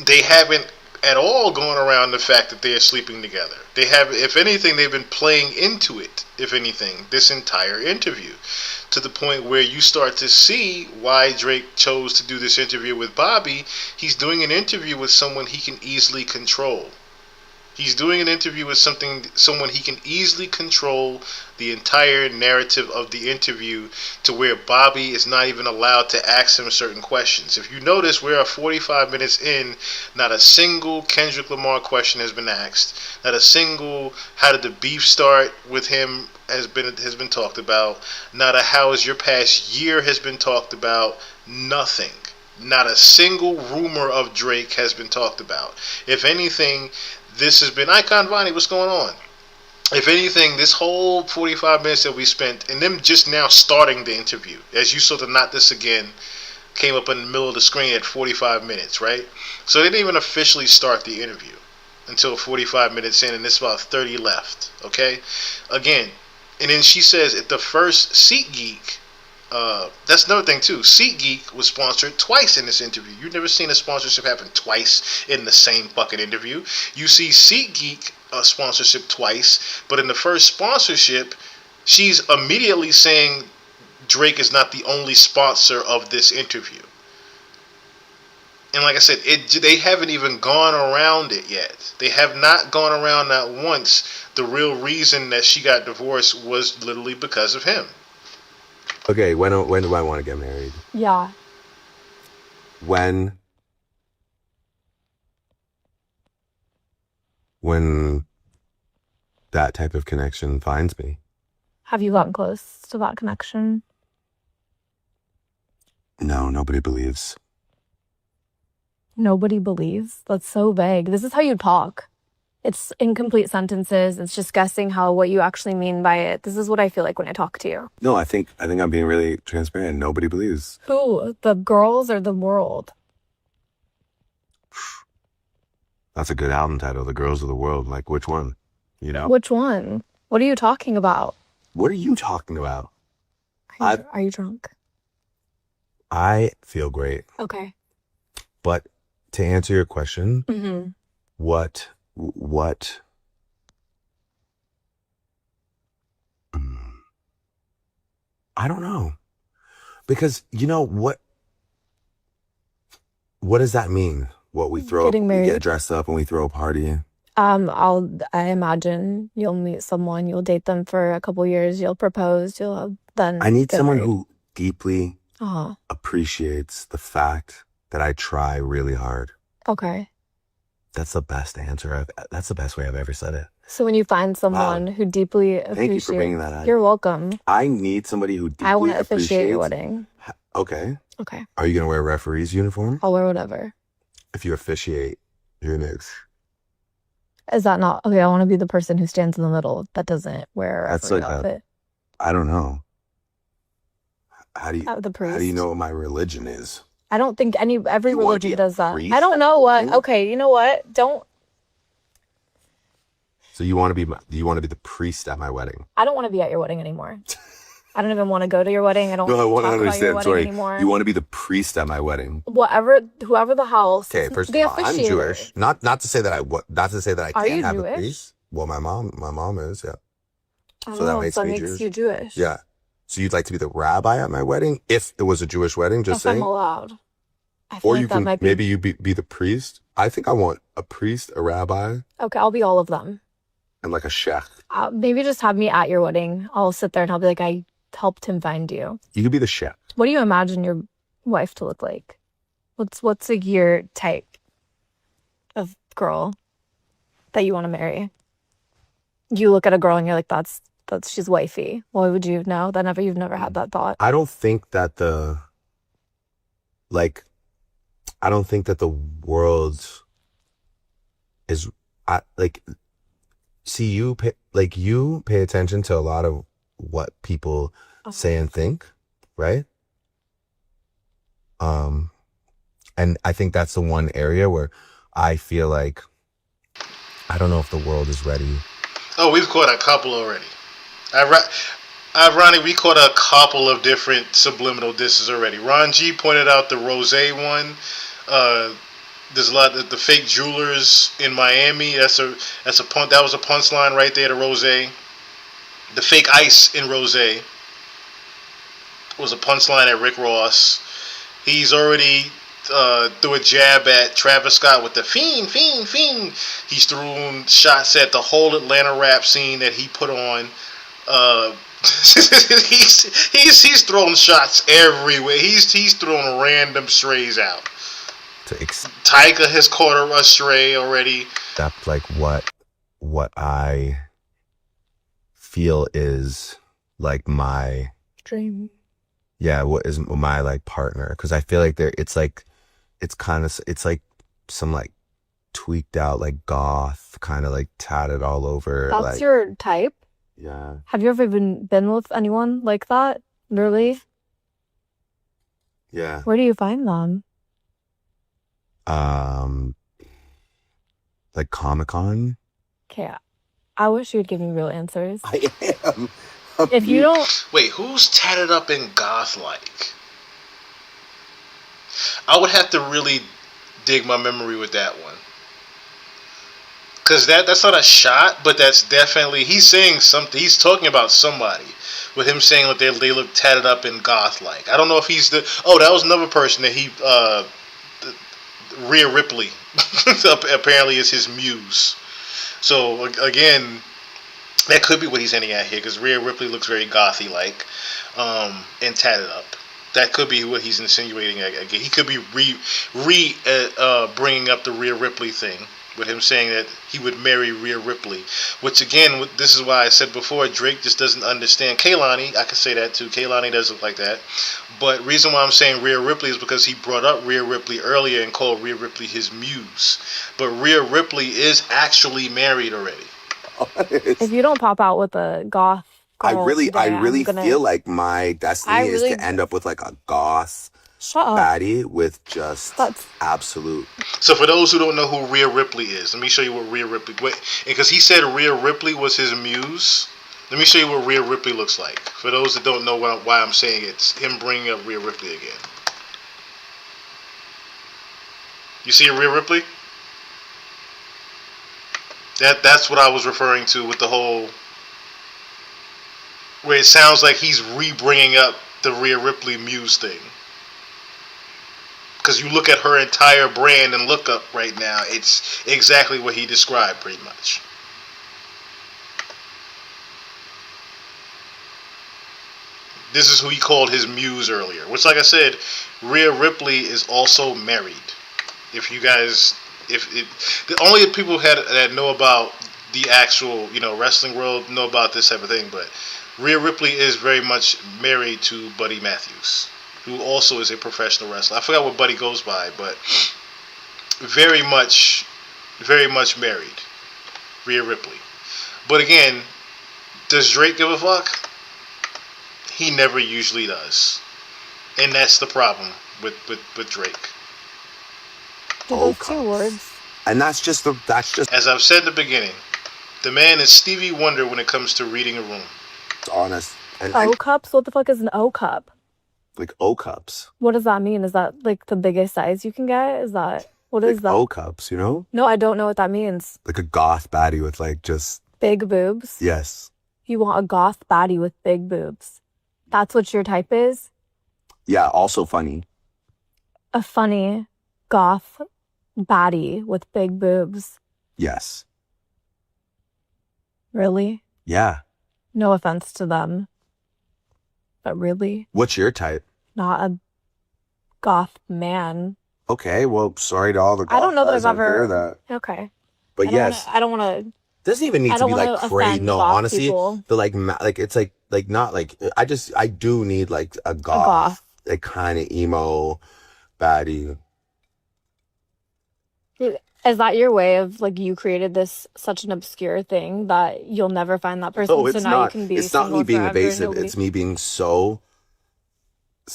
They haven't at all gone around the fact that they are sleeping together. They have, if anything, they've been playing into it, if anything, this entire interview, to the point where you start to see why Drake chose to do this interview with Bobby. He's doing an interview with someone he can easily control. He's doing an interview with someone he can easily control the entire narrative of the interview, to where Bobby is not even allowed to ask him certain questions. If you notice, we're 45 minutes in, not a single Kendrick Lamar question has been asked. Not a single how did the beef start with him has been talked about. Not a how is your past year has been talked about. Nothing. Not a single rumor of Drake has been talked about. If anything, this has been Icon Vonnie, what's going on? If anything, this whole 45 minutes that we spent, and them just now starting the interview, as you saw the Not This Again, came up in the middle of the screen at 45 minutes, right? So they didn't even officially start the interview until 45 minutes in, and it's about 30 left, okay? Again, and then she says at the first SeatGeek, that's another thing too. SeatGeek was sponsored twice in this interview. You've never seen a sponsorship happen twice in the same fucking interview. You see SeatGeek sponsorship twice, but in the first sponsorship, she's immediately saying Drake is not the only sponsor of this interview. And like I said, they haven't even gone around it yet. They have not gone around not once. The real reason that she got divorced was literally because of him. Okay, when do I want to get married? Yeah. When that type of connection finds me. Have you gotten close to that connection? No, nobody believes. Nobody believes? That's so vague. This is how you talk. It's incomplete sentences. It's just guessing what you actually mean by it. This is what I feel like when I talk to you. No, I think I'm being really transparent. Nobody believes. Who? The girls or the world? That's a good album title, The Girls of the World. Like, which one? You know? Which one? What are you talking about? What are you talking about? Are you drunk? I feel great. Okay. But to answer your question, Mm-hmm. what I don't know. Because you know what does that mean? What we throw Getting married. We get dressed up and we throw a party. I imagine you'll meet someone, you'll date them for a couple years, you'll propose, you'll then I need get someone married. who deeply Oh, appreciates the fact that I try really hard. okay. That's the best answer. That's the best way I've ever said it. So when you find someone who deeply appreciates, Thank you for bringing that up. You're welcome. I need somebody who deeply I want to officiate your appreciates. wedding. Okay. Okay. Are you gonna wear a referee's uniform? I'll wear whatever. If you officiate your next. Is that not okay? I want to be the person who stands in the middle that doesn't wear a That's referee like outfit. I don't know. How do you The priest. how do you know what my religion is? I don't think every You wanna be religion a does that. priest? I don't know what. Mhm. Okay, you know what? So you want to be the priest at my wedding? I don't want to be at your wedding anymore. I don't even want to go to your wedding. I don't No, I want to talk about your understand. wedding Sorry. anymore. You want to be the priest at my wedding. Whoever the house. Okay, first of the all, I'm officiator. Jewish. Not to say that I Are you can't have a Jewish? priest. Well, my mom is, yeah. I So don't that know, makes so it me makes Jewish. you Jewish. Yeah. So you'd like to be the rabbi at my wedding if it was a Jewish wedding, just If I'm saying? allowed. I feel Or like you that can might be. maybe you be the priest. I think I want a priest, a rabbi, Okay, I'll be all of them. and like a sheikh. Maybe just have me at your wedding. I'll sit there and I'll be like, I helped him find you. You could be the sheikh. What do you imagine your wife to look like? What's your type of girl that you want to marry? You look at a girl and you're like, that's she's wifey. Why would you know? You've never had that thought. I don't think that the world is you pay attention to a lot of what people say and think, right? And I think that's the one area where I feel like I don't know if the world is ready. Oh, we've caught a couple already. Ironic, we caught a couple of different subliminal disses already. Ron G pointed out the rose one. There's a lot of the fake jewelers in Miami. That was a punchline right there. The rose, the fake ice in rose was a punchline at Rick Ross. He's already threw a jab at Travis Scott with the fiend. He's thrown shots at the whole Atlanta rap scene that he put on. He's throwing shots everywhere. He's throwing random strays out. Tyga has caught a stray already. That's like what I feel is like my dream. Yeah, what is my like partner? Because I feel like it's like some like tweaked out like goth kind of like tatted all over. That's like, your type? Yeah. Have you ever been with anyone like that? Really? Yeah. Where do you find them? Like Comic-Con. Okay, I wish you would give me real answers. I am. If you don't... Wait, who's tatted up in goth-like? I would have to really dig my memory with that one. Because that's not a shot, but that's definitely... He's saying something. He's talking about somebody. With him saying that they look tatted up in goth-like. I don't know if he's the... Oh, that was another person that he... Rhea Ripley. Apparently is his muse. So, again... That could be what he's hinting at here, because Rhea Ripley looks very gothy-like, and tatted up. That could be what he's insinuating. Again, he could be bringing up the Rhea Ripley thing, with him saying that he would marry Rhea Ripley. Which, again, this is why I said before, Drake just doesn't understand. Kehlani, I could say that too. Kehlani does look like that. But reason why I'm saying Rhea Ripley is because he brought up Rhea Ripley earlier and called Rhea Ripley his muse. But Rhea Ripley is actually married already. If you don't pop out with a goth I girl really today, feel like my destiny is really- to end up with like a goth Shut up. baddie with just absolute. So for those who don't know who Rhea Ripley is, let me show you what Rhea Ripley... Because he said Rhea Ripley was his muse, let me show you what Rhea Ripley looks like. For those that don't know why I'm saying it, it's him bringing up Rhea Ripley again. You see Rhea Ripley? That's what I was referring to with the whole... Where it sounds like he's re-bringing up the Rhea Ripley muse thing. Because you look at her entire brand and look up right now, it's exactly what he described pretty much. This is who he called his muse earlier. Which, like I said, Rhea Ripley is also married. If you guys... the only people that know about the actual, wrestling world know about this type of thing, but Rhea Ripley is very much married to Buddy Matthews, who also is a professional wrestler. I forgot what Buddy goes by, but very much married. Rhea Ripley. But again, does Drake give a fuck? He never usually does. And that's the problem with Drake. Those 2 words. And that's just as I've said in the beginning, the man is Stevie Wonder when it comes to reading a room. Honest And O cups? What the fuck is an O cup? like O cups. What does that mean? Is that like the biggest size you can get? Is that what is Like that? O cups, you know? No, I don't know what that means. Like a goth baddie with like just Big boobs? yes. You want a goth baddie with big boobs. That's what your type is? Yeah, also funny. A funny goth baddie with big boobs. Yes. Really? Yeah. No offense to them. But really? What's your type? Not a goth man. Okay, well, sorry to all the goth I don't know that guys I've out there ever. that. Okay. But yes, I don't want to. doesn't even need I to don't be wanna like crazy. offend No, goth honestly, people. the like like it's like not like I do need like a goth, goth. like kind of emo baddie. Is that your way of like you created this such an obscure thing that you'll never find that person? No, so it's now not. you can be It's not single me being forever, evasive. nobody- It's me being so.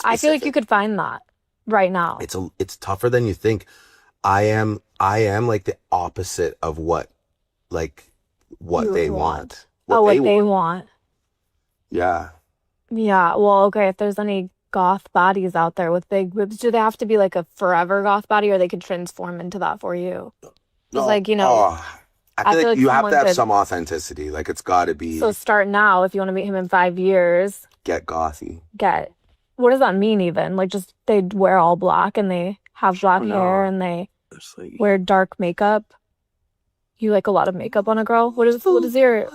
I feel like specific. you could find that right now. It's tougher than you think. I am like the opposite of what You they want. want. What they want. Yeah. Yeah. Well, okay. If there's any goth bodies out there with big boobs, do they have to be like a forever goth body, or they could transform into that for you? Just like, you know. Oh, I feel like you have someone to have could- some authenticity. Like it's got to be So start now if you want to meet him in 5 years. get gothy. What does that mean even? Like just they wear all black and they have black No. hair and they It's like, wear dark makeup. You like a lot of makeup on a girl? What's your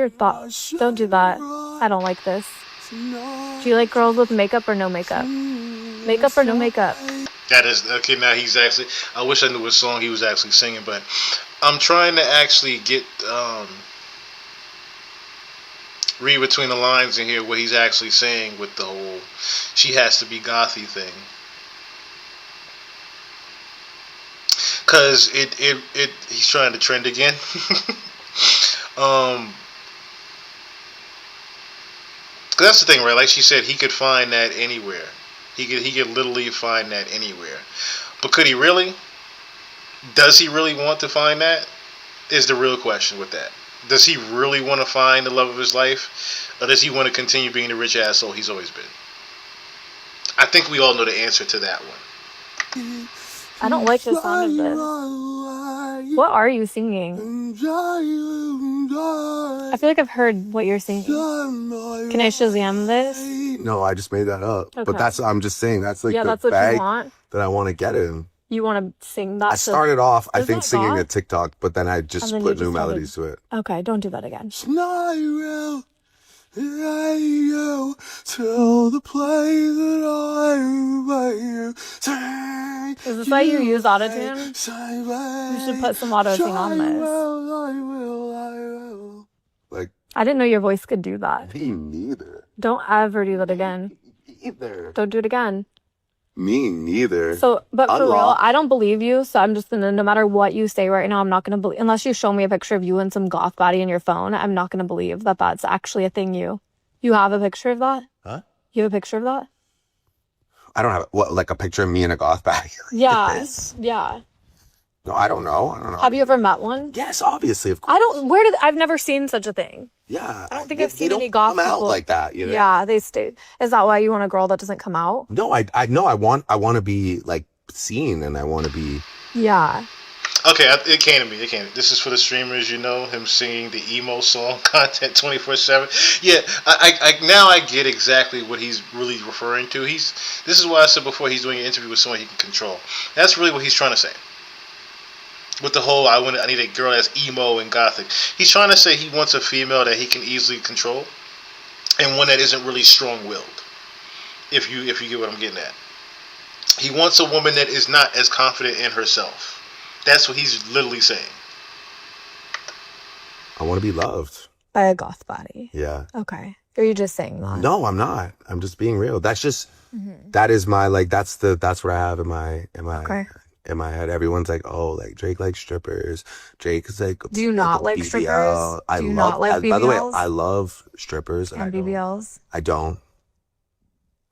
thought? Don't do that. I don't like this. Do you like girls with makeup or no makeup? Makeup or no makeup? That is okay. Now he's actually. I wish I knew what song he was actually singing, but I'm trying to actually get read between the lines and hear what he's actually saying with the whole "she has to be gothy" thing. Cause he's trying to trend again. That's the thing, right? Like she said, he could find that anywhere. He could literally find that anywhere. But could he really? Does he really want to find that? Is the real question with that. Does he really want to find the love of his life? Or does he want to continue being the rich asshole he's always been? I think we all know the answer to that one. I don't like the sound of this. What are you singing? I feel like I've heard what you're singing. Can I Shazam this? No, I just made that up. Okay. But I'm just saying that's like Yeah, the that's what you bag want. that I want to get in. You want to sing that? I started off, I Is think, that singing goth? a TikTok, but then I just And then you put just new started- melodies to it. Okay, don't do that again. Till the place that Is this why you use autotune? You should put some autotune on this. Like, I didn't know your voice could do that. me neither. Don't ever do that again. Either. Don't do it again. Me neither. So, but for real, Unlock. I don't believe you. So I'm just gonna, no matter what you say right now, I'm not gonna believe, unless you show me a picture of you and some goth body in your phone, I'm not gonna believe that that's actually a thing you have a picture of that? Huh? You have a picture of that? I don't have like a picture of me in a goth bag. Yeah. This? Yeah. No, I don't know. Have you ever met one? Yes, obviously, of course. I've never seen such a thing. Yeah. I don't think they- I've seen they any don't goth come out people. like that, you know? Yeah, they stay. Is that why you want a girl that doesn't come out? No, I know. I want to be like seen, and I want to be. Yeah. Okay, it came to me. This is for the streamers, you know, him singing the emo song content 24/7. Yeah, I now I get exactly what he's really referring to. This is why I said before, he's doing an interview with someone he can control. That's really what he's trying to say. With the whole, I need a girl that's emo and gothic. He's trying to say he wants a female that he can easily control, and one that isn't really strong-willed. If you get what I'm getting at, he wants a woman that is not as confident in herself. That's what he's literally saying. I want to be loved. By a goth body. Yeah. Okay. Or are you just saying that? No, I'm not. I'm just being real. That's just Mm-hmm. that is my like that's what I have in my Okay. in my head. Everyone's like, oh, like Drake likes strippers. Drake is like. Do you not a like BBL. strippers? I Do you love. not like By the way, BBLs? I love strippers, And I don't. BBLs? I don't.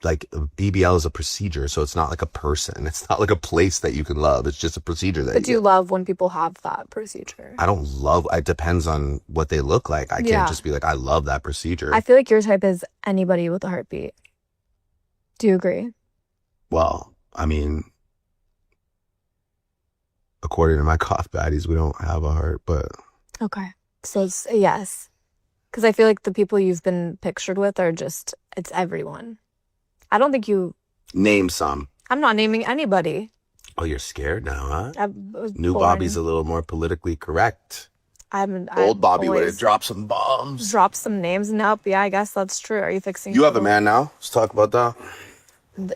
like BBL is a procedure, so it's not like a person. It's not like a place that you can love. It's just a procedure that But do you love when people have that procedure? I don't love. It depends on what they look like. I Yeah. can't just be like, I love that procedure. I feel like your type is anybody with a heartbeat. Do you agree? Well, I mean, according to my cough baddies, we don't have a heart, but Okay. So it's a yes. Because I feel like the people you've been pictured with are just, it's everyone. I don't think you, name some. I'm not naming anybody. Oh, you're scared now, huh? I was New born- Bobby's a little more politically correct. I've Old Bobby would have always dropped some bombs. dropped some names. Nope. Yeah, I guess that's true. Are you fixing? You have a people? man now. Let's talk about that.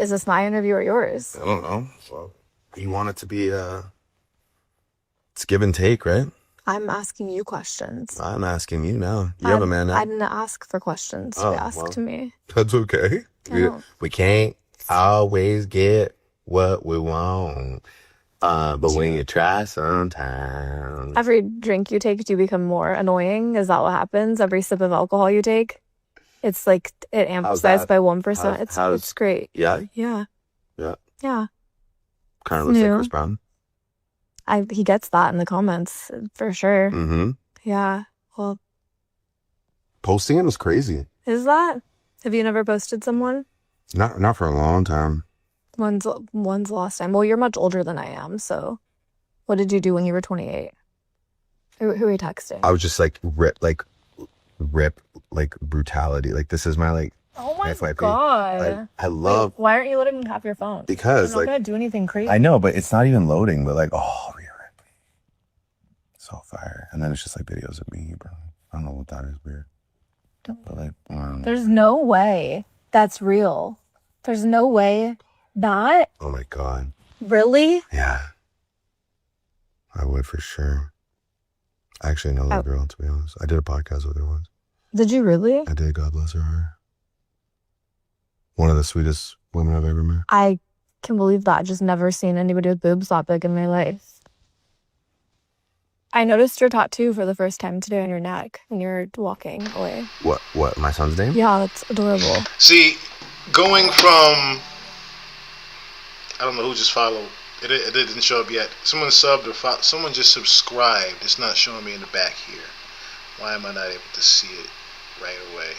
Is this my interview or yours? I don't know. Well, you want it to be it's give and take, right? I'm asking you questions. I'm asking you now. You have a man now. I didn't ask for questions to Oh, be asked well. to me. That's okay. Oh. We can't always get what we want. But when you try sometimes. Every drink you take, do you become more annoying? Is that what happens? Every sip of alcohol you take, it's like it amplifies that? by 1%. How's- It's great. Yeah? Yeah. Yeah. Yeah. Kind of looks like New. Chris Brown. He gets that in the comments for sure. Mm-hmm. Yeah. Well, Posting him is crazy. is that? Have you never posted someone? Not for a long time. When's the last time? Well, you're much older than I am, so what did you do when you were 28? Who are you texting? I was just like rip like brutality. Like this is my like Oh my FYP. god. I love Wait, why aren't you letting me have your phone? because I'm not like gonna do anything crazy. I know, but it's not even loading. But like, oh, Rhea Ripley, so fire. And then it's just like videos of me, bro. I don't know what that is weird. But like, There's no way that's real. There's no way that oh my god, really. yeah, I would for sure. I actually know that girl, to be honest. I did a podcast with her once. Did you really? I did. God bless her heart. One of the sweetest women I've ever met. I can believe that. I've just never seen anybody with boobs that big in my life. I noticed your tattoo for the first time today on your neck when you were walking away. What? My son's name? Yeah, that's adorable. See, going from, I don't know who just followed. It didn't show up yet. Someone subbed or someone just subscribed. It's not showing me in the back here. Why am I not able to see it right away?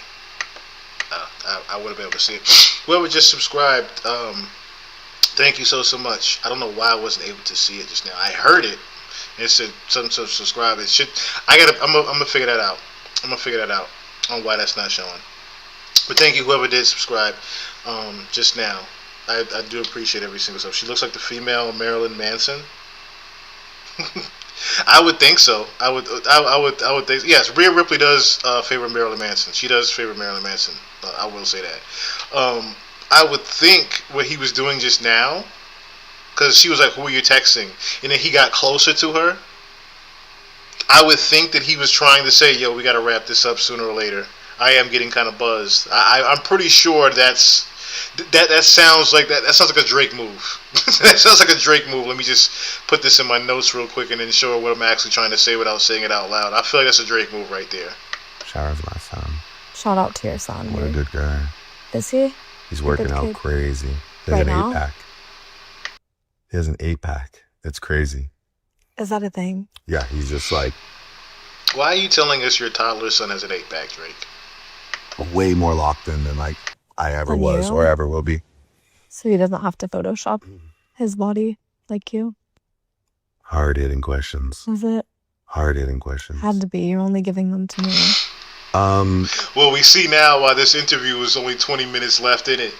I would have been able to see it. Whoever just subscribed, thank you so much. I don't know why I wasn't able to see it just now. I heard it. It said some subscribe. It should. I'm gonna figure that out. I'm gonna figure that out on why that's not showing. But thank you whoever did subscribe just now. I do appreciate every single sub. She looks like the female Marilyn Manson. I would think so. I would think. Yes, Rhea Ripley does favor Marilyn Manson. She does favor Marilyn Manson. I will say that. I would think what he was doing just now, because she was like, "Who are you texting?" And then he got closer to her. I would think that he was trying to say, "Yo, we got to wrap this up sooner or later." I am getting kind of buzzed. I'm pretty sure that sounds like that sounds like a Drake move. That sounds like a Drake move. Let me just put this in my notes real quick and then show her what I'm actually trying to say without saying it out loud. I feel like that's a Drake move right there. Shout out to my son. Shout out to your son. What a good guy. Is he? He's working good out kid. crazy. He has Right an now? 8-pack. He has an 8-pack. It's crazy. Is that a thing? Yeah, he's just like Why are you telling us your toddler son has an 8-pack, Drake? way more locked in than like I ever Than was you? or ever will be. So he doesn't have to Photoshop his body like you? Hard hitting questions. Was it? Hard hitting questions. Had to be. You're only giving them to me. Well, we see now why this interview is only 20 minutes left in it.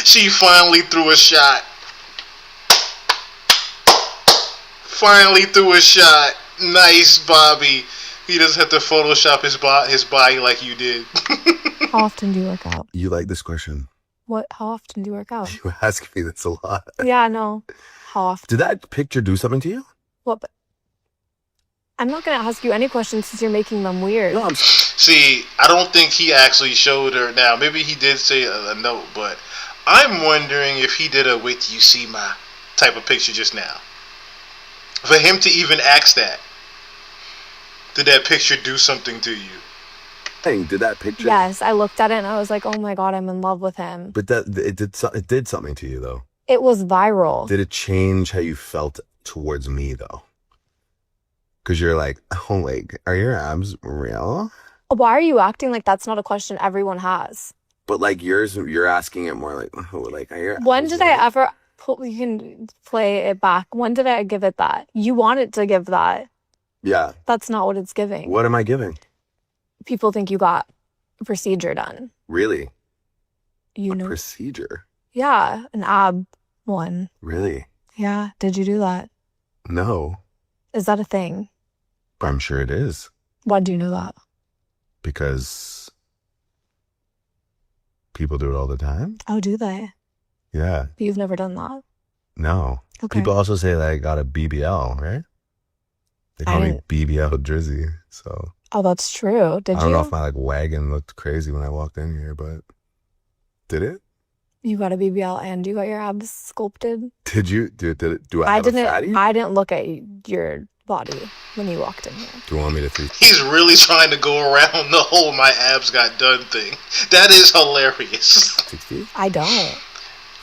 She finally threw a shot. Finally threw a shot. Nice, Bobby. He doesn't have to Photoshop his body like you did. How often do you work out? You like this question? What? How often do you work out? You ask me this a lot. Yeah, no. How often? Did that picture do something to you? What? But I'm not gonna ask you any questions since you're making them weird. No, See, I don't think he actually showed her. Now, maybe he did say a note, but I'm wondering if he did a "wait till you see my" type of picture just now. For him to even ask that, did that picture do something to you? Did that picture? Yes, I looked at it and I was like, oh my God, I'm in love with him. But it did something to you though. It was viral. Did it change how you felt towards me though? Because you're like, oh, like, are your abs real? Why are you acting like that's not a question everyone has? But like yours, you're asking it more like, oh, like, are your When abs did real? I ever, you can play it back. When did I give it that? You wanted to give that. Yeah. That's not what it's giving. What am I giving? People think you got a procedure done. Really? You know. Procedure? Yeah, an ab one. Really? Yeah. Did you do that? No. Is that a thing? I'm sure it is. Why do you know that? Because people do it all the time. Oh, do they? Yeah. But you've never done that? No. Okay. People also say that I got a BBL, right? They call me BBL Drizzy. So Oh, that's true. Did I don't you? know if my like wagon looked crazy when I walked in here, but did it? You got a BBL and you got your abs sculpted? Did you? Do I have a fatty? I didn't look at your body when you walked in here. Do you want me to see? He's really trying to go around the whole "my abs got done" thing. That is hilarious. 60? I don't.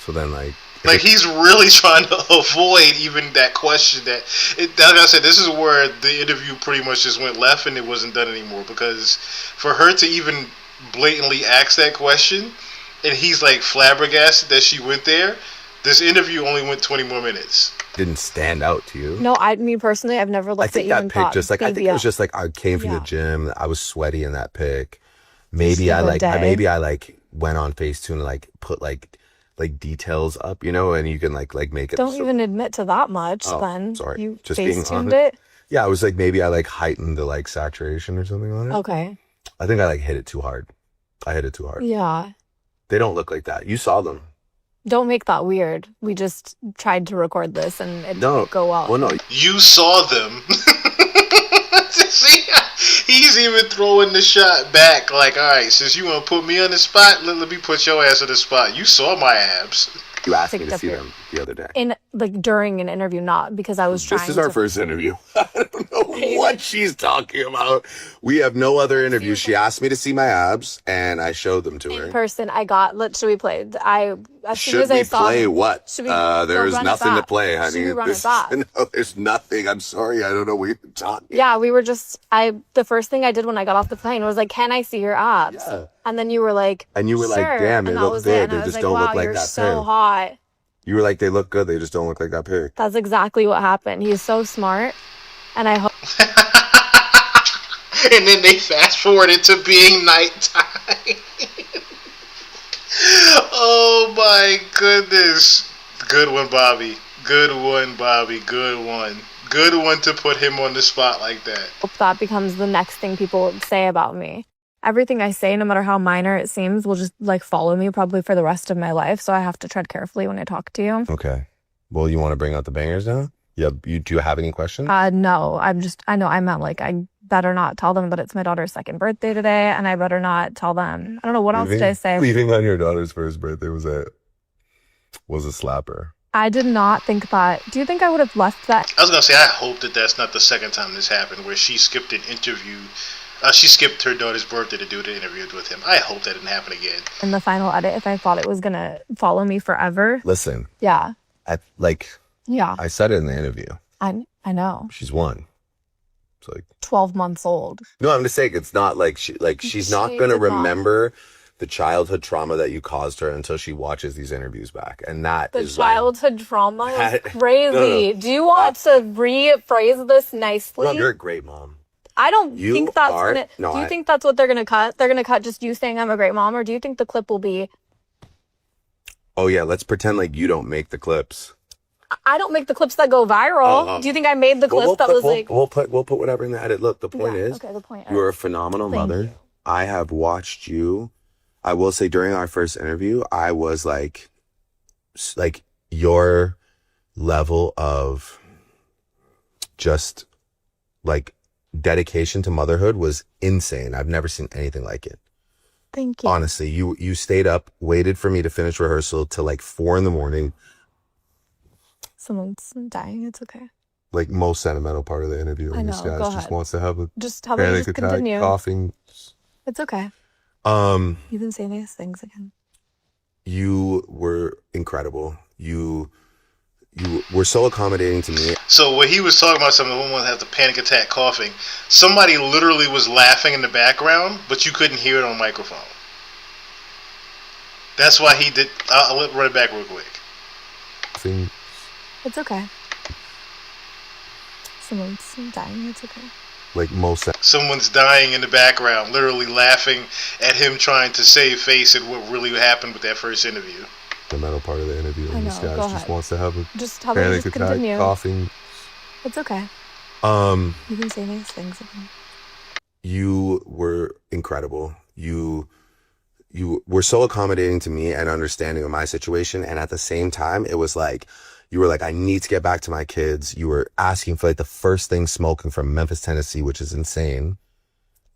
So then, like he's really trying to avoid even that question. Like I said, this is where the interview pretty much just went left and it wasn't done anymore, because for her to even blatantly ask that question, and he's like flabbergasted that she went there. This interview only went 20 more minutes. Didn't stand out to you? No, me personally, I've never looked I think at you that and pic thought, just like I think it was just like I came from Yeah. the gym. I was sweaty in that pic. Maybe Just I a like day. maybe I like went on Facetune and like put like details up, you know, and you can like make it. Don't so- even admit to that much. Oh, then sorry. you Just being face-tuned honest. it. Yeah, I was like maybe I like heightened the like saturation or something on it. Okay. I think I like hit it too hard. I hit it too hard. Yeah. They don't look like that. You saw them. Don't make that weird. We just tried to record this and it No. didn't go well. Well, no. You saw them. See, he's even throwing the shot back. Like, all right, since you want to put me on the spot, let me put your ass on the spot. You saw my abs. You asked Take me it to up see here. them the other day. In like during an interview, not because I was trying This is our to first interview. I don't know what she's talking about. We have no other interview. She asked me to see my abs, and I showed them to in her. person. Should we play? As soon Should as I we saw play him- what? Should we There go is run it nothing to back? play, honey. Should we run it back? No, there's nothing. I'm sorry. I don't know what you're talking. Yeah, we were just. The first thing I did when I got off the plane was like, "Can I see your abs?" Yeah. And then you were like, And you were like, "Sure." damn, they and that look was good. it. And They I was just like, don't wow, look like you're that so pic. hot. You were like, they look good. They just don't look like that pic. That's exactly what happened. He's so smart, and I hope. And then they fast forwarded to being nighttime. Oh my goodness. Good one, Bobby. Good one, Bobby. Good one. Good one to put him on the spot like that. hope that becomes the next thing people say about me. Everything I say, no matter how minor it seems, will just like follow me probably for the rest of my life. So I have to tread carefully when I talk to you. Okay. Well, you want to bring out the bangers now? Yeah. Do you have any questions? No, I know I meant like I better not tell them that it's my daughter's second birthday today, and I better not tell them. I don't know what else did I say. Leaving on your daughter's first birthday was a slapper. I did not think that. Do you think I would have left that? I was going to say, I hope that that's not the second time this happened where she skipped an interview. She skipped her daughter's birthday to do the interview with him. I hope that didn't happen again. In the final edit, if I thought it was gonna follow me forever. Listen, Yeah, yeah. I said it in the interview. I know. She's one. It's like 12 months old. no, I'm just saying it's not like she's not She gonna did not. remember the childhood trauma that you caused her until she watches these interviews back, and that The is like, childhood trauma is That- crazy. No. Do you want to rephrase this nicely? Mom, you're a great mom. I don't You think that's are- gonna. no, do you I- think that's what they're gonna cut? They're gonna cut just you saying I'm a great mom, or do you think the clip will be? Oh yeah, let's pretend like you don't make the clips. I don't make the clips that go viral. Oh. Do you think I made the clip Well, that was like? we'll put whatever in the edit. Look, the point Yeah, is, okay, the point you are a is. phenomenal Thank mother. you. I have watched you. I will say during our first interview, I was like your level of just like dedication to motherhood was insane. I've never seen anything like it. Thank you. Honestly, you stayed up, waited for me to finish rehearsal till like 4 a.m. Someone's dying. It's okay. Like most sentimental part of the interview. I know, This guy go just ahead. wants to have a Just tell me. panic Just attack, continue. coughing. It's okay. Um, You can say nice things again. you were incredible. You were so accommodating to me. So when he was talking about something, the woman has a panic attack coughing. Somebody literally was laughing in the background, but you couldn't hear it on microphone. That's why he did. I'll run it back real quick. It's okay. Someone's dying. It's okay. Like most. Someone's dying in the background, literally laughing at him trying to save face at what really happened with that first interview. The middle part of the interview, I and this know, guy go just ahead. wants to have a Just tell me. panic Just attack, continue. coughing. It's okay. Um, You can say nice things again. you were incredible. You were so accommodating to me and understanding of my situation, and at the same time, it was like you were like, I need to get back to my kids. You were asking for like the first thing smoking from Memphis, Tennessee, which is insane.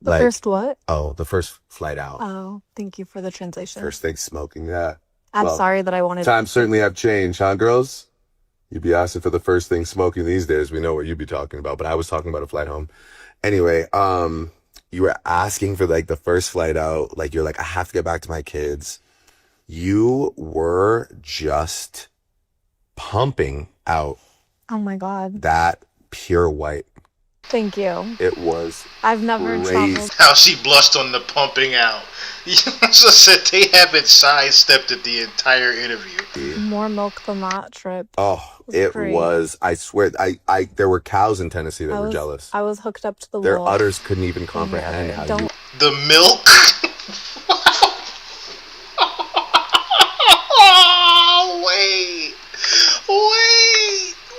The Like, first what? oh, the first flight out. Oh, thank you for the translation. First thing smoking, yeah. I'm Well, sorry that I wanted. times certainly have changed, huh, girls? You'd be asking for the first thing smoking these days. We know what you'd be talking about, but I was talking about a flight home. Anyway, you were asking for like the first flight out. Like, you're like, I have to get back to my kids. You were just pumping out Oh my God. that pure white. Thank you. It was I've never crazy. traveled. How she blushed on the pumping out. So said they haven't sidestepped it the entire interview. More milk than that trip. Oh, was it great. was. I swear, there were cows in Tennessee that were jealous. I was hooked up to the Their wall. udders couldn't even comprehend how Don't. you. The milk.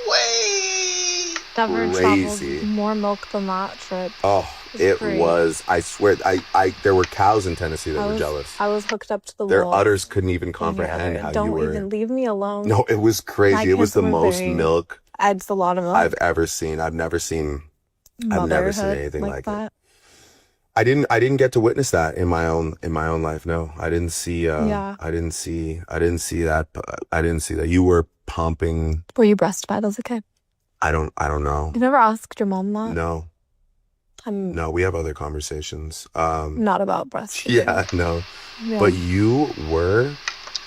Wait. Never Crazy. traveled more milk than that trip. Oh, it great. was. I swear, there were cows in Tennessee that were jealous. I was hooked up to the Their wall. udders couldn't even comprehend how Don't you were. even leave me alone. No, it was My crazy. It was kids the were most very- milk It's a lot of milk. I've ever seen. I've never seen Motherhood anything like that. it. I didn't get to witness that in my own life. No, I didn't see. Yeah. I didn't see that. I didn't see that. You were pumping. Were you breastfed as a kid? I don't know. You never asked your mom that? No, I'm no. We have other conversations. not about breastfeeding. Yeah, no. Yeah. But you were.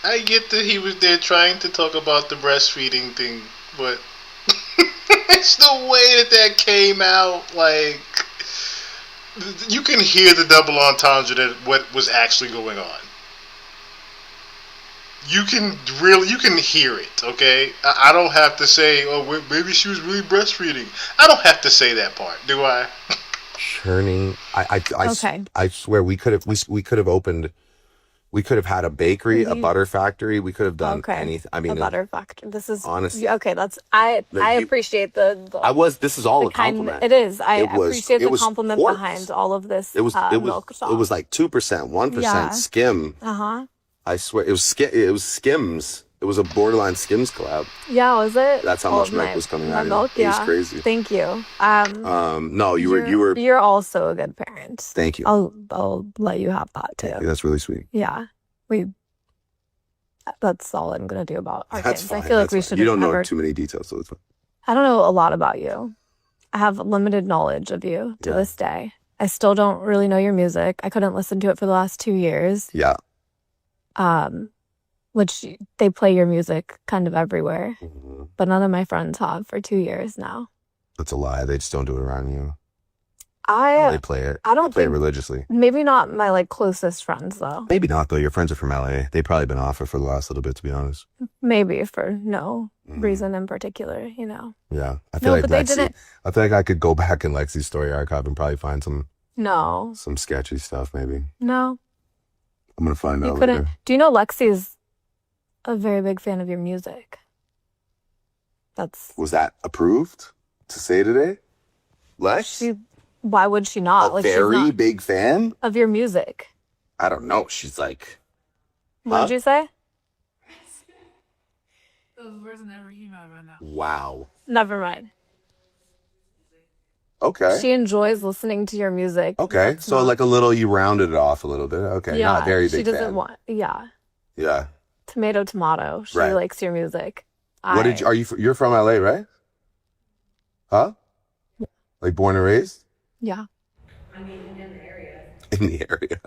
I get that he was there trying to talk about the breastfeeding thing, but it's the way that came out. Like, you can hear the double entendre that what was actually going on. You can hear it, okay? I don't have to say, oh, maybe she was really breastfeeding. I don't have to say that part, do I? Churning. Okay. I swear we could have opened. We could have had a bakery, a You- butter factory. We could have done Okay. anything. I A mean, butter factory. This is honestly. okay. That's I You- appreciate the This is all the a compliment. It is. I It was- appreciate it the was compliment quarts. behind all of this. It was milk sauce. it was like 2%, 1% Yeah. skim. Uh-huh. I swear it was Skims. It was a borderline Skims collab. Yeah, was it? That's how All much of milk was coming my out of you. milk, It was yeah. crazy. Thank you. No, you were. You're also a good parent. Thank you. I'll let you have that too. That's really sweet. Yeah. That's all I'm gonna do about our That's kids. fine. I feel like that's we fine. should You don't know never. too many details, so it's fine. I don't know a lot about you. I have limited knowledge of you to Yeah. this day. I still don't really know your music. I couldn't listen to it for the last 2 years. Yeah. Which they play your music kind of everywhere, Mm-hmm. but none of my friends have for 2 years now. That's a lie. They just don't do it around you. They I play it. I don't Play it think religiously. maybe not my like closest friends though. Maybe not though. Your friends are from LA. They've probably been off it for the last little bit, to be honest. Maybe for no Mhm. reason in particular, you know. Yeah, I feel No, like but they Lexi. didn't. I feel like I could go back in Lexi's story archive and probably find some No, sketchy stuff. Maybe no, I'm gonna find you out couldn't. later. Do you know Lexi's a very big fan of your music? That's Was that approved to say today, Lex? she. Why would she not? a she's very not big fan. of your music. I don't know. She's like, What did you say? Those words never came out right now. wow. Never mind. Okay. She enjoys listening to your music. Okay. That's So not- like a little, you rounded it off a little bit. Okay. yeah, Not very she big doesn't fan. want. Yeah, Yeah. tomato. She Right. likes your music. What did you? Are you? You're from LA, right? Huh? Like born and raised? Yeah. in the area.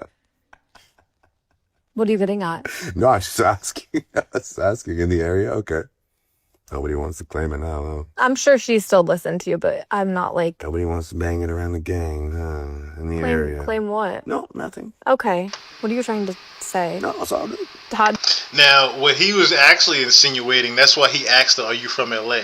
What are you getting at? No, I was just asking. I was asking in the area. Okay. Nobody wants to claim it now, though. I'm sure she still listened to you, but I'm not like. Nobody wants to bang it around the gang in the area. Claim what? No, nothing. Okay. What are you trying to say? No, it's all good. Todd. Now, what he was actually insinuating, that's why he asked her, are you from LA?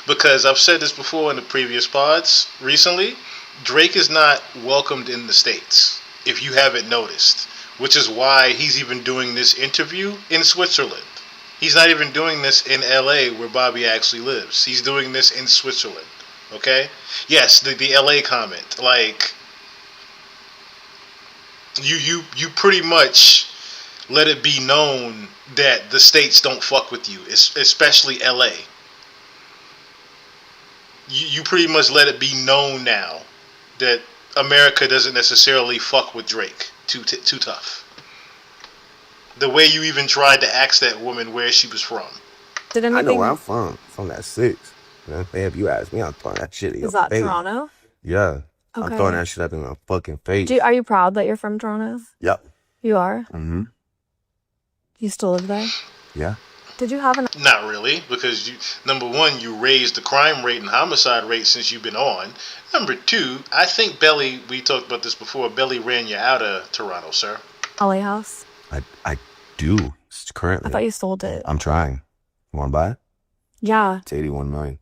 Because I've said this before in the previous pods recently, Drake is not welcomed in the States, if you haven't noticed, which is why he's even doing this interview in Switzerland. He's not even doing this in LA where Bobby actually lives. He's doing this in Switzerland. Okay? Yes, the LA comment. Like, you pretty much let it be known that the States don't fuck with you, especially LA. You pretty much let it be known now that America doesn't necessarily fuck with Drake. Too tough. The way you even tried to ask that woman where she was from. I know where I'm from. From that 6. Man, if you ask me, I'm throwing that shit in your Is that face. Toronto? Yeah. I'm Okay. throwing that shit up in my fucking face. Are you proud that you're from Toronto? Yep. You are? Mm-hmm. You still live there? Yeah. Did you have an... Not really, because number one, you raised the crime rate and homicide rate since you've been on. Number two, I think Belly, we talked about this before, Belly ran you out of Toronto, sir. LA house? I do currently. I thought you sold it. I'm trying. You want to buy it? Yeah. It's $81 million.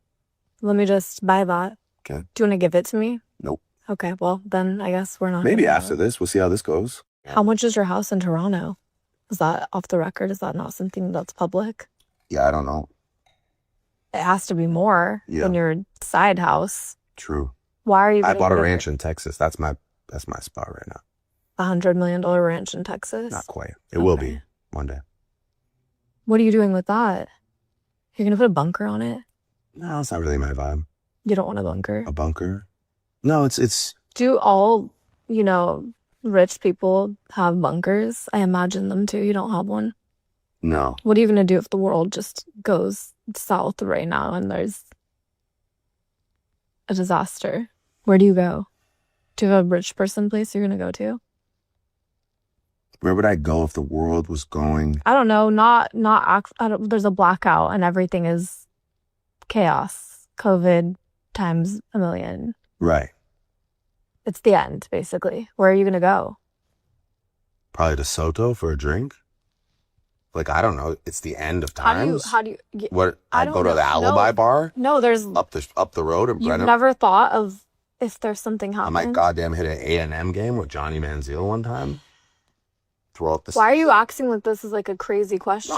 Let me just buy that. Okay. Do you want to give it to me? Nope. Okay, well, then I guess we're not... Maybe gonna do after it. this. We'll see how this goes. How much is your house in Toronto? Is that off the record? Is that not something that's public? Yeah, I don't know. It has to be more than your side house. True. Why are you... I bought a ranch in Texas. That's my spot right now. $100 million ranch in Texas? Not quite. It will be one day. What are you doing with that? You're going to put a bunker on it? No, it's not really my vibe. You don't want a bunker? A bunker? No, it's... Do all, rich people have bunkers? I imagine them too. You don't have one? No. What are you going to do if the world just goes south right now and there's a disaster? Where do you go? Do you have a rich person place you're going to go to? Where would I go if the world was going? I don't know. There's a blackout and everything is chaos. COVID times a million. Right. It's the end, basically. Where are you going to go? Probably to Soto for a drink. Like, I don't know. It's the end of times. How do you? What? I'd go to the Alibi Bar? No, there's... Up the road in You've Brenham. never thought of if there's something I happening? might goddamn hit an A&M game with Johnny Manziel one time. Throw up the... Why are you acting like this is like a crazy question?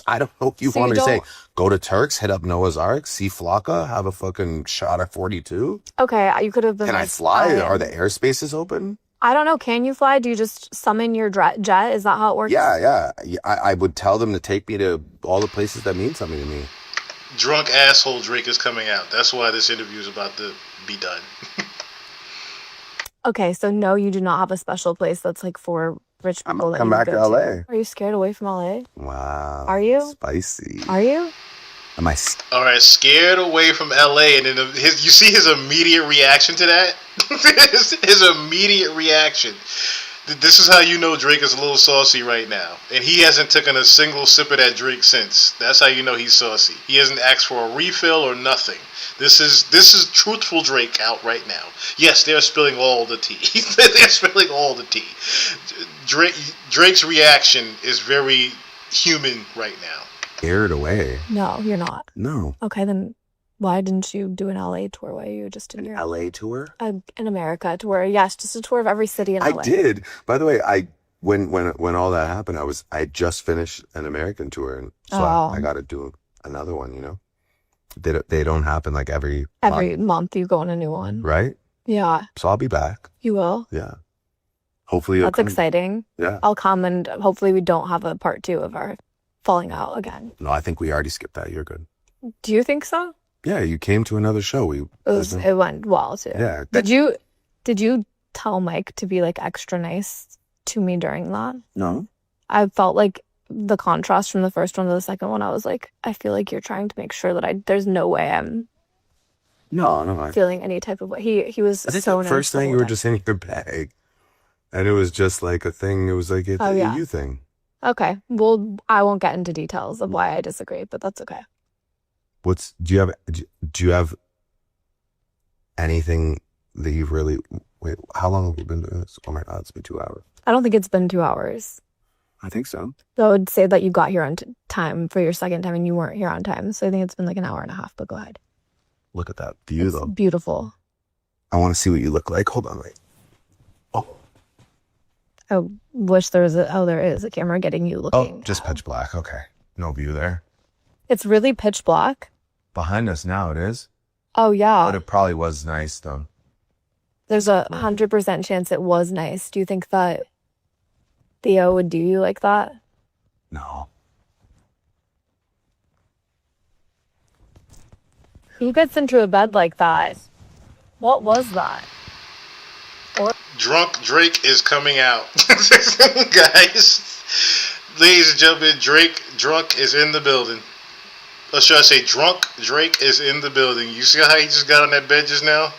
I don't know what you So want you me to say. don't- Go to Turks, hit up Noah's Ark, see Flocka, have a fucking shot at 42? Okay, you could have been Can I like, fly? Are the airspaces open? I don't know. Can you fly? Do you just summon your jet? Is that how it works? Yeah. I would tell them to take me to all the places that mean something to me. Drunk asshole Drake is coming out. That's why this interview is about to be done. Okay, so no, you do not have a special place that's like for rich people. that come you back go to LA. Are you scared away from LA? Wow. Are you? Spicy. Are you? Am I... All right, scared away from LA, and then you see his immediate reaction to that? his immediate reaction. This is how you know Drake is a little saucy right now. And he hasn't taken a single sip of that drink since. That's how you know he's saucy. He hasn't asked for a refill or nothing. This is truthful Drake out right now. Yes, they're spilling all the tea. They're spilling all the tea. Drake's reaction is very human right now. Scared away? No, you're not. No. Okay, then why didn't you do an LA tour? Why are you just in Europe? LA tour? In America tour? Yes, just a tour of every city in LA. I did. By the way, when all that happened, I just finished an American tour, and so I got to do another one. They don't happen like every month. You go on a new one, right? Yeah. So I'll be back. You will. Yeah. Hopefully, that's exciting. Yeah. I'll come, and hopefully we don't have a part 2 of our falling out again. No, I think we already skipped that. You're good. Do you think so? Yeah, you came to another show. It went well too. Yeah. Did you tell Mike to be like extra nice to me during that? No. I felt like the contrast from the first one to the second one. I was like, I feel like you're trying to make sure that there's no way I'm feeling any type of way. He was I think so the nice. first thing you were just in your bag, And it was just like a thing. It was like a you thing. Okay. Well, I won't get into details of why I disagree, but that's okay. Do you have anything that you've really, wait, how long have you been doing this? Oh my God, it's been 2 hours. I don't think it's been 2 hours. I think so. So I would say that you got here on time for your second time and you weren't here on time. So I think it's been like an hour and a half, but go ahead. Look at that view though. Beautiful. I want to see what you look like. Hold on, wait. Oh. I wish there is a camera getting you looking. Oh, just pitch black. Okay. No view there. It's really pitch black. Behind us now it is. Oh yeah. But it probably was nice though. There's 100% chance it was nice. Do you think that Theo would do you like that? No. Who gets into a bed like that? What was that? Drunk Drake is coming out. Guys, ladies and gentlemen, Drunk is in the building. Or should I say Drunk Drake is in the building. You see how he just got on that bed just now?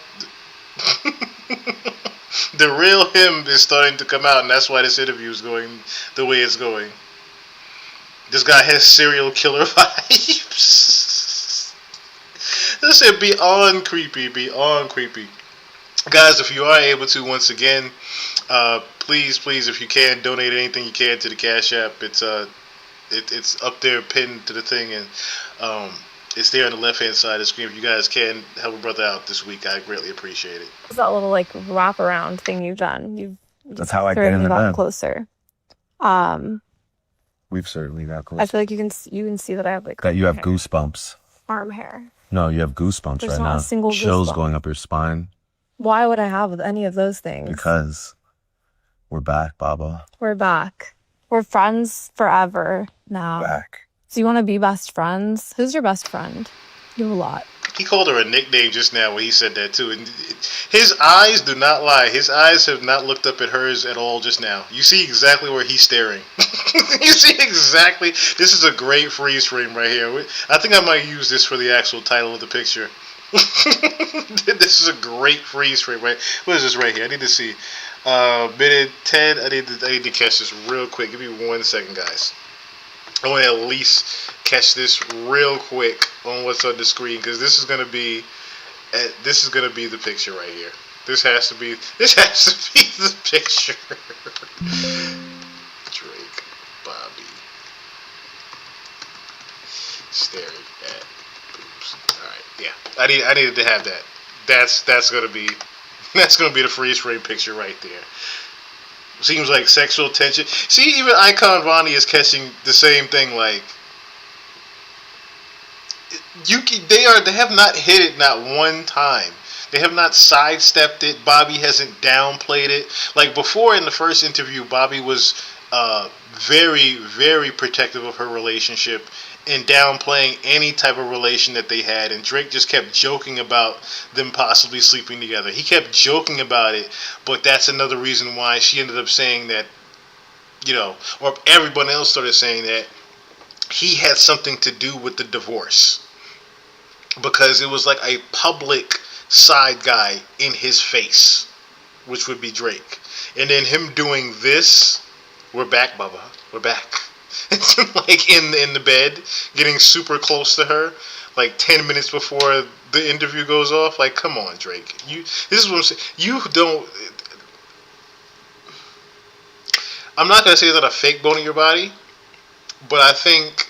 The real him is starting to come out, and that's why this interview is going the way it's going. This guy has serial killer vibes. This is beyond creepy, Guys, if you are able to, once again, please, if you can, donate anything you can to the Cash App. It's up there pinned to the thing, and it's there on the left-hand side of the screen. If you guys can help a brother out this week, I greatly appreciate it. What's that little like wraparound thing you've done? That's how I get in the bed. Closer. We've certainly got closer. I feel like you can see that I have like that you have goosebumps. Arm hair. No, you have goosebumps. There's right not now. a single Chills goosebump. going up your spine. Why would I have any of those things? Because we're back, Baba. We're back. We're friends forever now. Back. So you want to be best friends? Who's your best friend? You have a lot. He called her a nickname just now when he said that too. And his eyes do not lie. His eyes have not looked up at hers at all just now. You see exactly where he's staring. You see exactly. This is a great freeze frame right here. I think I might use this for the actual title of the picture. This is a great freeze frame, right? What is this right here? I need to see. Minute 10. I need to catch this real quick. Give me 1 second, guys. I want to at least catch this real quick on what's on the screen, because this is gonna be the picture right here. This has to be the picture. Drake, Bobby, staring at boobs. All right, yeah, I needed to have that. That's gonna be the freeze frame picture right there. Seems like sexual tension. See, even Icon Vonnie is catching the same thing. Like, they have not hit it not one time. They have not sidestepped it. Bobby hasn't downplayed it. Like before in the first interview, Bobby was very, very protective of her relationship and downplaying any type of relation that they had, and Drake just kept joking about them possibly sleeping together. He kept joking about it, but that's another reason why she ended up saying that, or everyone else started saying that he had something to do with the divorce, because it was like a public side guy in his face, which would be Drake. And then him doing this, we're back, Bubba, we're back. Like in the bed, getting super close to her, like 10 minutes before the interview goes off. Like, come on, Drake. This is what I'm saying. You don't. I'm not gonna say it's not a fake bone in your body, but I think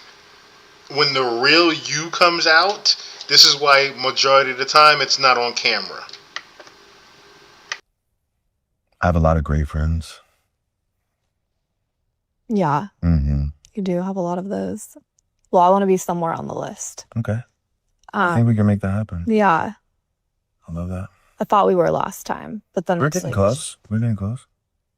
when the real you comes out, this is why majority of the time it's not on camera. I have a lot of great friends. Yeah. Mm-hmm. You do have a lot of those. Well, I want to be somewhere on the list. Okay. I think we can make that happen. Yeah. I love that. I thought we were last time, but then We're getting close. We're getting close.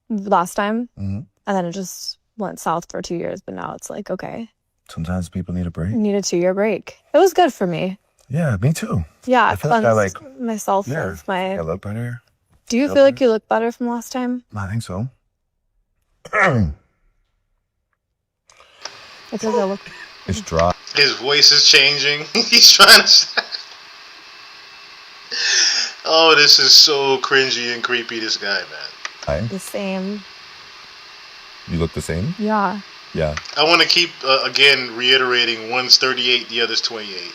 Last time, Mm-hmm. and then it just went south for 2 years. But now it's like, okay, Sometimes people need a break. I need a 2-year break. It was good for me. Yeah, me too. Yeah, I feel like I cleansed myself of my. I look better. Do you feel like you look better from last time? I think so. I feel like I look. It's dry. His voice is changing. He's trying to. Oh, this is so cringy and creepy. This guy, man. The same. You look the same? Yeah. Yeah. I want to keep, again, reiterating one's 38, the other's 28.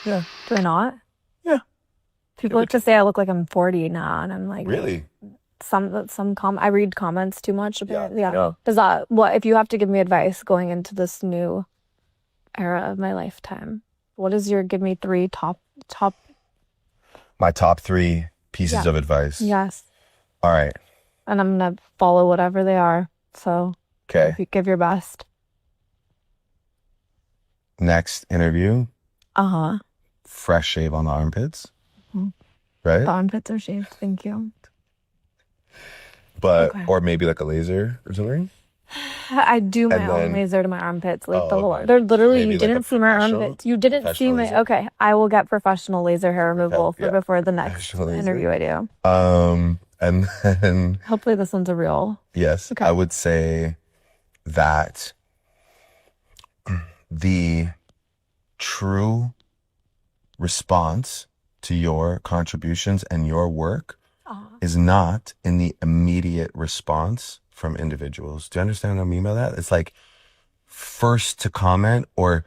Yeah. Do I not? Yeah. People like to say I look like I'm 40 now, and I'm like, Really? I read comments too much. Apparently, yeah. Yeah. Does that? What if you have to give me advice going into this new era of my lifetime? What is your give me 3 top? My top 3 pieces Yeah. of advice. Yes. All right. And I'm gonna follow whatever they are. So Okay. give your best. Next interview, Uh-huh. fresh shave on the armpits. Mhm. Right? The armpits are shaved. Thank you. But Okay. or maybe like a laser or something. I do my And own then- laser to my armpits, like Oh, the whole. okay. They're literally. Maybe You like a didn't see my professional- armpits. You didn't see professional my. laser? Okay, I will get professional laser hair removal yeah. before the next Professional laser. interview I do. And then Hopefully this one's a real. yes, Okay. I would say that the true response to your contributions and your work is not in the immediate response from individuals. Do you understand what I mean by that? It's like first to comment or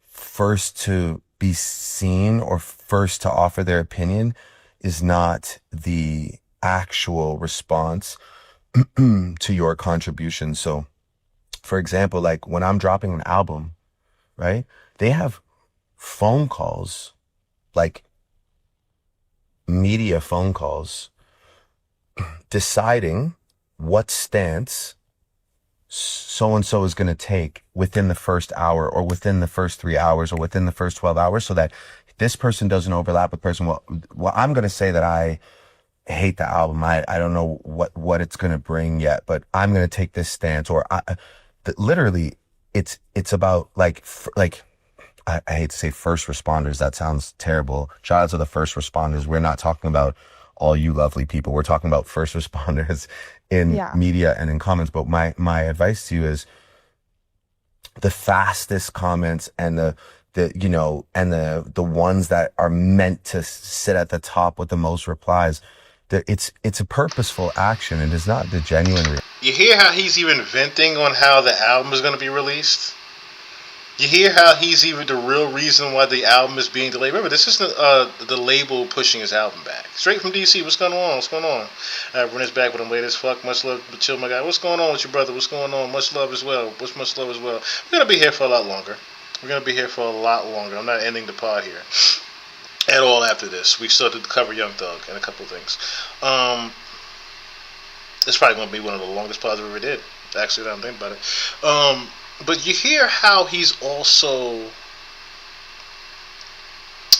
first to be seen or first to offer their opinion is not the actual response to your contribution. So, for example, like when I'm dropping an album, right? They have phone calls, like media phone calls, deciding what stance so-and-so is going to take within the first hour or within the first 3 hours or within the first 12 hours so that this person doesn't overlap with person. Well, I'm going to say that I hate the album. I don't know what it's going to bring yet, but I'm going to take this stance. Or literally it's about like I hate to say first responders. That sounds terrible. Shout out to the first responders. We're not talking about all you lovely people. We're talking about first responders in media and in comments. But my advice to you is the fastest comments and the ones that are meant to sit at the top with the most replies. It's a purposeful action. It is not the genuine. You hear how he's even venting on how the album is going to be released? You hear how he's even the real reason why the album is being delayed? Remember, this isn't the label pushing his album back. Straight from DC, what's going on? What's going on? Renner's back with him late as fuck. Much love, chill, my guy. What's going on with your brother? What's going on? Much love as well. Much love as well. We're going to be here for a lot longer. I'm not ending the pod here at all after this. We still did cover Young Thug and a couple of things. It's probably going to be one of the longest pods we ever did. Actually, now I'm thinking about it. But you hear how he's also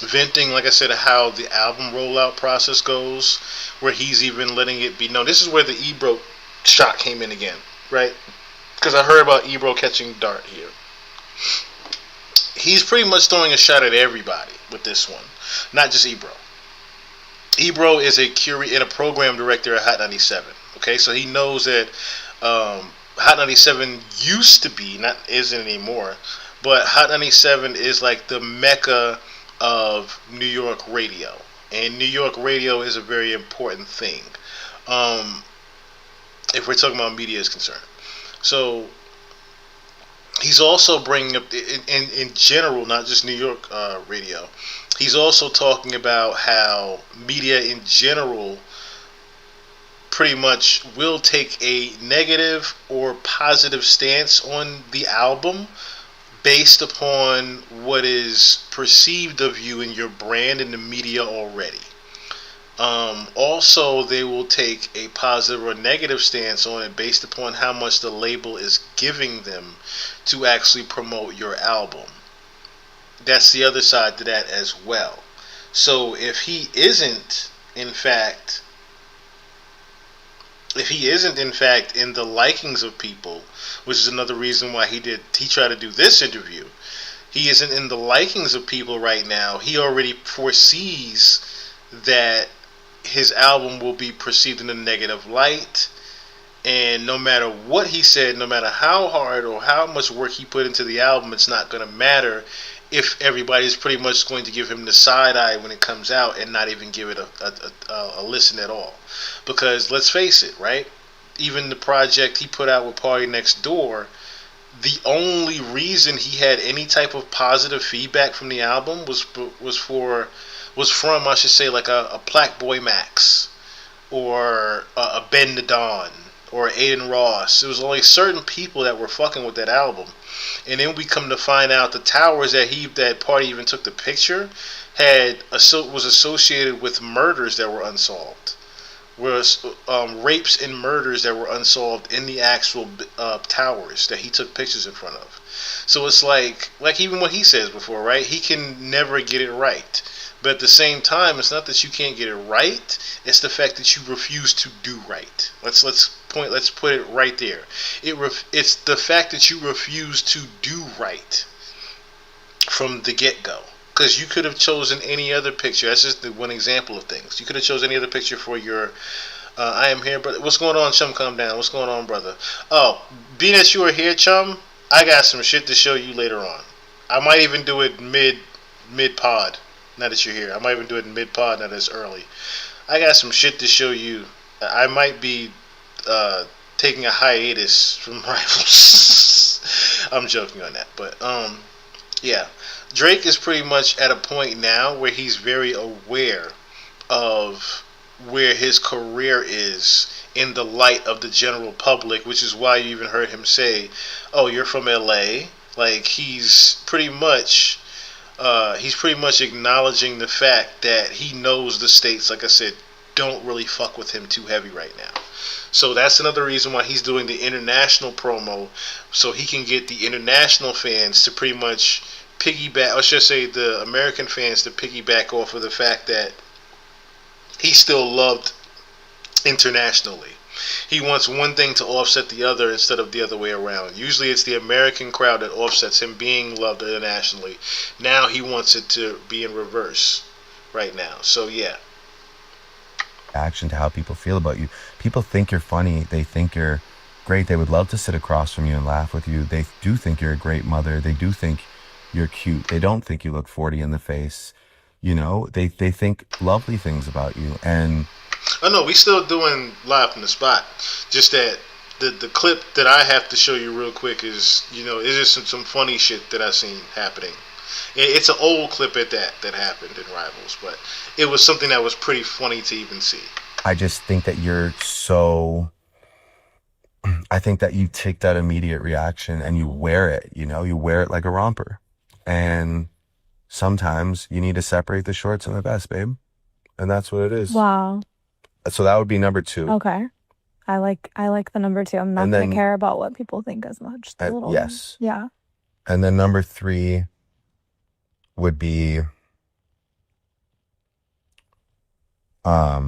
venting, like I said, how the album rollout process goes, where he's even letting it be known. This is where the Ebro shot came in again, right? Because I heard about Ebro catching dart here. He's pretty much throwing a shot at everybody with this one, not just Ebro. Ebro is a program director at Hot 97. Okay, so he knows that Hot 97 used to be, isn't anymore, but Hot 97 is like the mecca of New York radio, and New York radio is a very important thing if we're talking about media is concerned. So he's also bringing up in general, not just New York radio, he's also talking about how media in general pretty much will take a negative or positive stance on the album based upon what is perceived of you and your brand in the media already. Also, they will take a positive or negative stance on it based upon how much the label is giving them to actually promote your album. That's the other side to that as well. So if he isn't in fact in the likings of people, which is another reason why he tried to do this interview, he isn't in the likings of people right now. He already foresees that his album will be perceived in a negative light, and no matter what he said, no matter how hard or how much work he put into the album, it's not going to matter if everybody's pretty much going to give him the side eye when it comes out and not even give it a listen at all. Because let's face it, right? Even the project he put out with Party Next Door, the only reason he had any type of positive feedback from the album was from, I should say, like a Black Boy Max or a Ben the Don or Aiden Ross. It was only certain people that were fucking with that album. And then we come to find out the towers that Party even took the picture was associated with murders that were unsolved. Whereas rapes and murders that were unsolved in the actual towers that he took pictures in front of. So it's like even what he says before, right? He can never get it right. But at the same time, it's not that you can't get it right. It's the fact that you refuse to do right. Let's put it right there. It's the fact that you refuse to do right from the get-go. Because you could have chosen any other picture. That's just the one example of things. You could have chosen any other picture for your I Am Here, brother. What's going on, chum? Calm down. What's going on, brother? Oh, being that you are here, chum, I got some shit to show you later on. I might even do it mid-pod, now that you're here. I might even do it in mid-pod, now that it's early. I got some shit to show you. I might be taking a hiatus from Rivals. I'm joking on that. But, yeah. Drake is pretty much at a point now where he's very aware of where his career is in the light of the general public, which is why you even heard him say, "Oh, you're from LA." Like he's pretty much acknowledging the fact that he knows the states, like I said, don't really fuck with him too heavy right now. So that's another reason why he's doing the international promo, so he can get the international fans to pretty much piggyback, or should I say the American fans to piggyback off of the fact that he's still loved internationally. He wants one thing to offset the other instead of the other way around. Usually it's the American crowd that offsets him being loved internationally. Now he wants it to be in reverse right now. So yeah. Action to how people feel about you. People think you're funny. They think you're great. They would love to sit across from you and laugh with you. They do think you're a great mother. They do think you're cute. They don't think you look 40 in the face. You know, they think lovely things about you. And oh no, we still doing live from the spot. Just that the clip that I have to show you real quick is, you know, it's just some funny shit that I've seen happening. It's an old clip at that happened in Rivals, but it was something that was pretty funny to even see. I just think that I think that you take that immediate reaction and you wear it, you know, you wear it like a romper. And sometimes you need to separate the shorts and the vest, babe. And that's what it is. Wow. So that would be number 2. Okay. I like the number 2. I'm not going to care about what people think as much. Yes. Yeah. And then number 3 would be I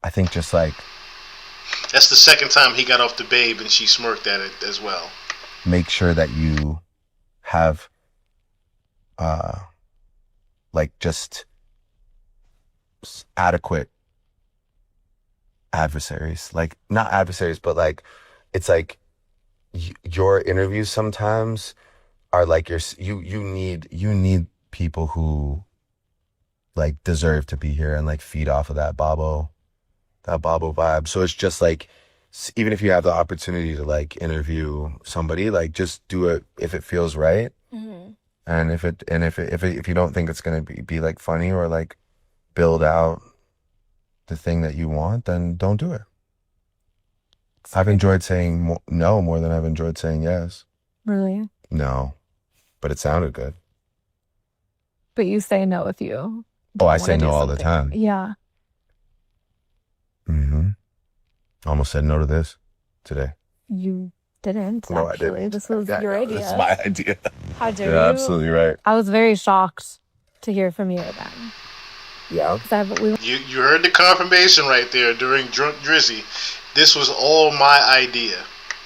think just like that's the second time he got off the babe and she smirked at it as well. Make sure that you have like just adequate adversaries, like not adversaries, but like it's like your interviews sometimes are like you need people who like deserve to be here and like feed off of that Bobo vibe. So it's just like, even if you have the opportunity to like interview somebody, like just do it if it feels right. Mm-hmm. And if you don't think it's gonna be like funny or like build out the thing that you want, then don't do it. I've enjoyed saying no more than I've enjoyed saying yes. Really? No, but it sounded good. But you say no if you. Oh, I say no all the time. Yeah. Mm-hmm. Almost said no to this today. You didn't. No, actually. I didn't. This was your idea. This is my idea. How dare you? You're absolutely right. I was very shocked to hear from you then. Yeah. You heard the confirmation right there during Drunk Drizzy. This was all my idea.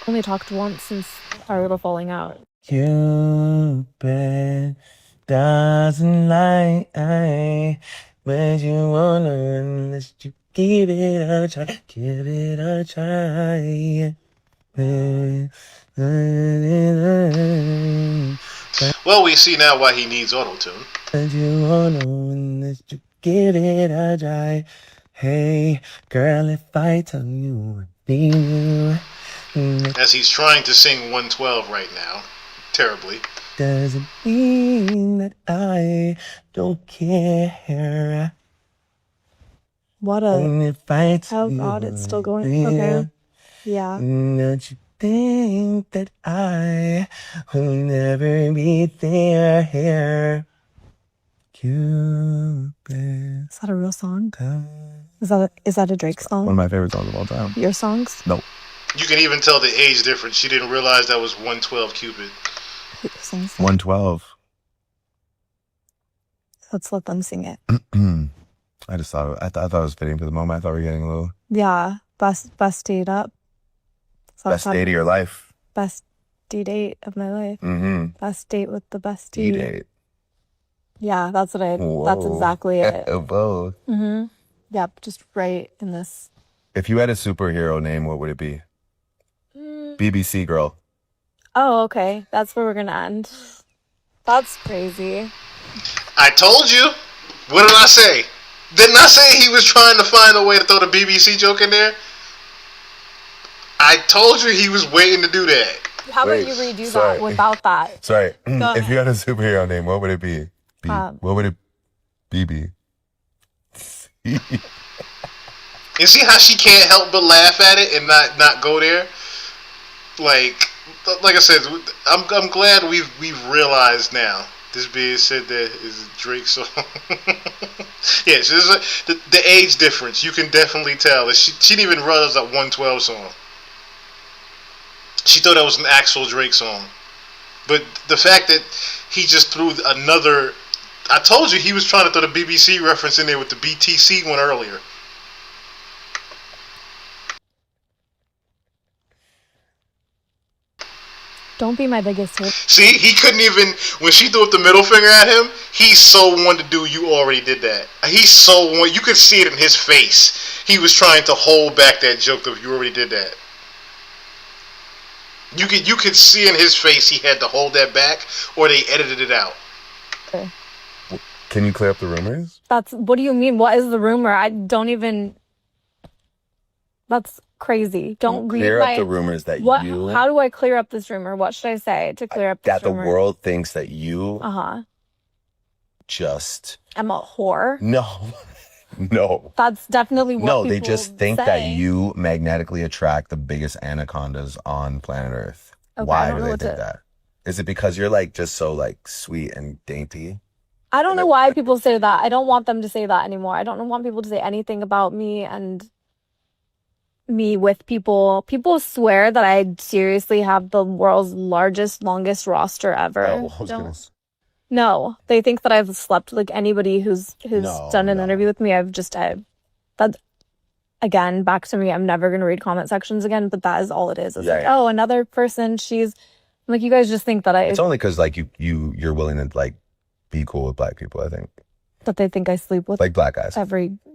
Only talked once since our little falling out. Cupid doesn't like but you wanna unless you give it a try. Give it a try. Well, we see now why he needs auto-tune. But you wanna win this, you give it a try. Hey, girl, if I tell you I need you, As he's trying to sing 112 right now. Terribly. doesn't mean that I don't care. What And a. if I tell Oh you God, it's still I going. feel, Okay. Yeah. don't you think that I will never be there here? Cupid. Is that a real song? Come. Is that a Drake song? One of my favorite songs of all time. Your songs? No. You can even tell the age difference. She didn't realize that was 112 Cupid. Who sings that? 112. Let's let them sing it. I just thought I thought it was fitting for the moment. I thought we were getting a little Yeah. Best date up. So best date of your life. Best date of my life. Mm-hmm. Best date with the best D date. Yeah, that's what I. That's Whoa. exactly it. Whoa. Mm-hmm. Yep, just right in this. If you had a superhero name, what would it be? BBC girl. Oh, okay. That's where we're gonna end. That's crazy. I told you. What did I say? Didn't I say he was trying to find a way to throw the BBC joke in there? I told you he was waiting to do that. How Wait, about you redo sorry. that without that? Sorry. Go If you had a superhero name, what would it be? What would it be? You see how she can't help but laugh at it and not go there? Like I said, I'm glad we've realized now. This being said, that is a Drake song. Yeah, so the age difference. You can definitely tell. She didn't even realize that 112 song. She thought that was an actual Drake song. But the fact that he just threw another... I told you he was trying to throw the BBC reference in there with the BTC one earlier. Don't be my biggest hate. See, he couldn't even... When she threw up the middle finger at him, he so wanted to do you already did that. He so wanted... You could see it in his face. He was trying to hold back that joke of you already did that. You could see in his face he had to hold that back, or they edited it out. Can you clear up the rumors? What do you mean? What is the rumor? I don't even. That's crazy. Don't read Clear my. up the rumors that What? you... How do I clear up this rumor? What should I say to clear up this that the rumor? world thinks that you just... I'm a whore. No. No. That's definitely what No, people they just think say. that you magnetically attract the biggest anacondas on planet Earth. Okay, I Why don't do know they what think to- that? Is it because you're like just so like sweet and dainty? I don't know why people say that. I don't want them to say that anymore. I don't want people to say anything about me and me with people. People swear that I seriously have the world's largest, longest roster ever. Oh, I was Don't- gonna No, they think that I've slept like anybody who's No, done an interview with me. That again, back to me. I'm never gonna read comment sections again, but that is all it is. It's Yeah, like, yeah. oh, another person. She's I'm like, you guys just think that It's only because like you're willing to like be cool with black people. I think that they think I sleep with like black guys.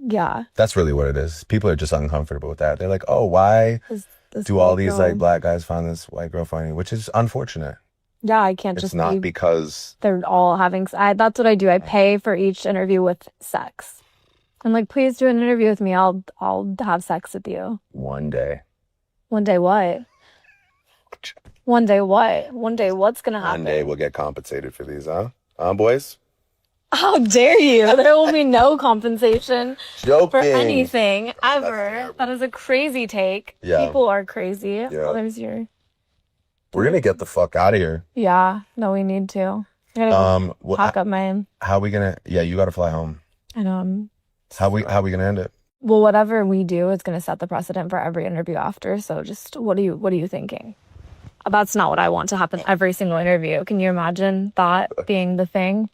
yeah. That's really what it is. People are just uncomfortable with that. They're like, oh, why This do all white these girl- like black guys find this white girl funny? Which is unfortunate. Yeah, I can't It's just not be because they're all having that's what I do. I pay for each interview with sex. I'm like, please do an interview with me. I'll have sex with you. one day, One day what? One day what? One day what's gonna happen? one day we'll get compensated for these, huh? Boys? How dare you? There will be no compensation for Joking. anything ever. That is a crazy take. Yeah. People are crazy. Yeah. There's your We're gonna get the fuck out of here. yeah. No, we need to. I gotta pack up my. How we gonna? Yeah, you gotta fly home. I know. I'm How we gonna end it? Well, whatever we do is going to set the precedent for every interview after. So just what are you thinking? That's not what I want to happen every single interview. Can you imagine that being the thing?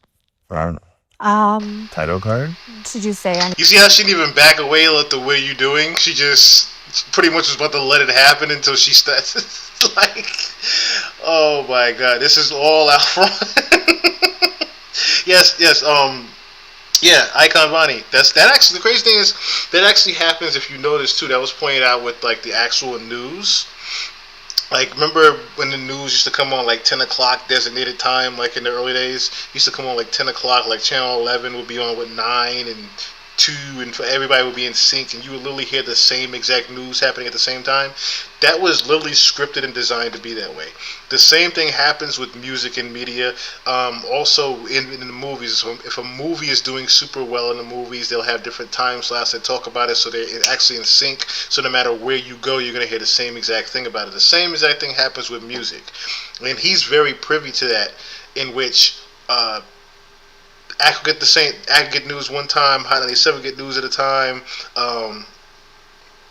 I don't know. Title card? Did you say anything? You see how she didn't even back away like the way you doing? She just pretty much was about to let it happen until she starts. Like, oh my god, this is all out front. Yes. Yeah, Icon Vonnie. That actually, the crazy thing is that actually happens if you notice too. That was pointed out with like the actual news. Like, remember when the news used to come on like 10 o'clock designated time, like in the early days? It used to come on like 10 o'clock, like Channel 11 would be on with 9 and 2, and everybody would be in sync, and you would literally hear the same exact news happening at the same time. That was literally scripted and designed to be that way. The same thing happens with music and media. Also in the movies, if a movie is doing super well in the movies, they'll have different time slots that talk about it, so they're actually in sync. So no matter where you go, you're going to hear the same exact thing about it. The same exact thing happens with music, and he's very privy to that, in which I could get the same. I could get news one time. Hot 97 get news at a time.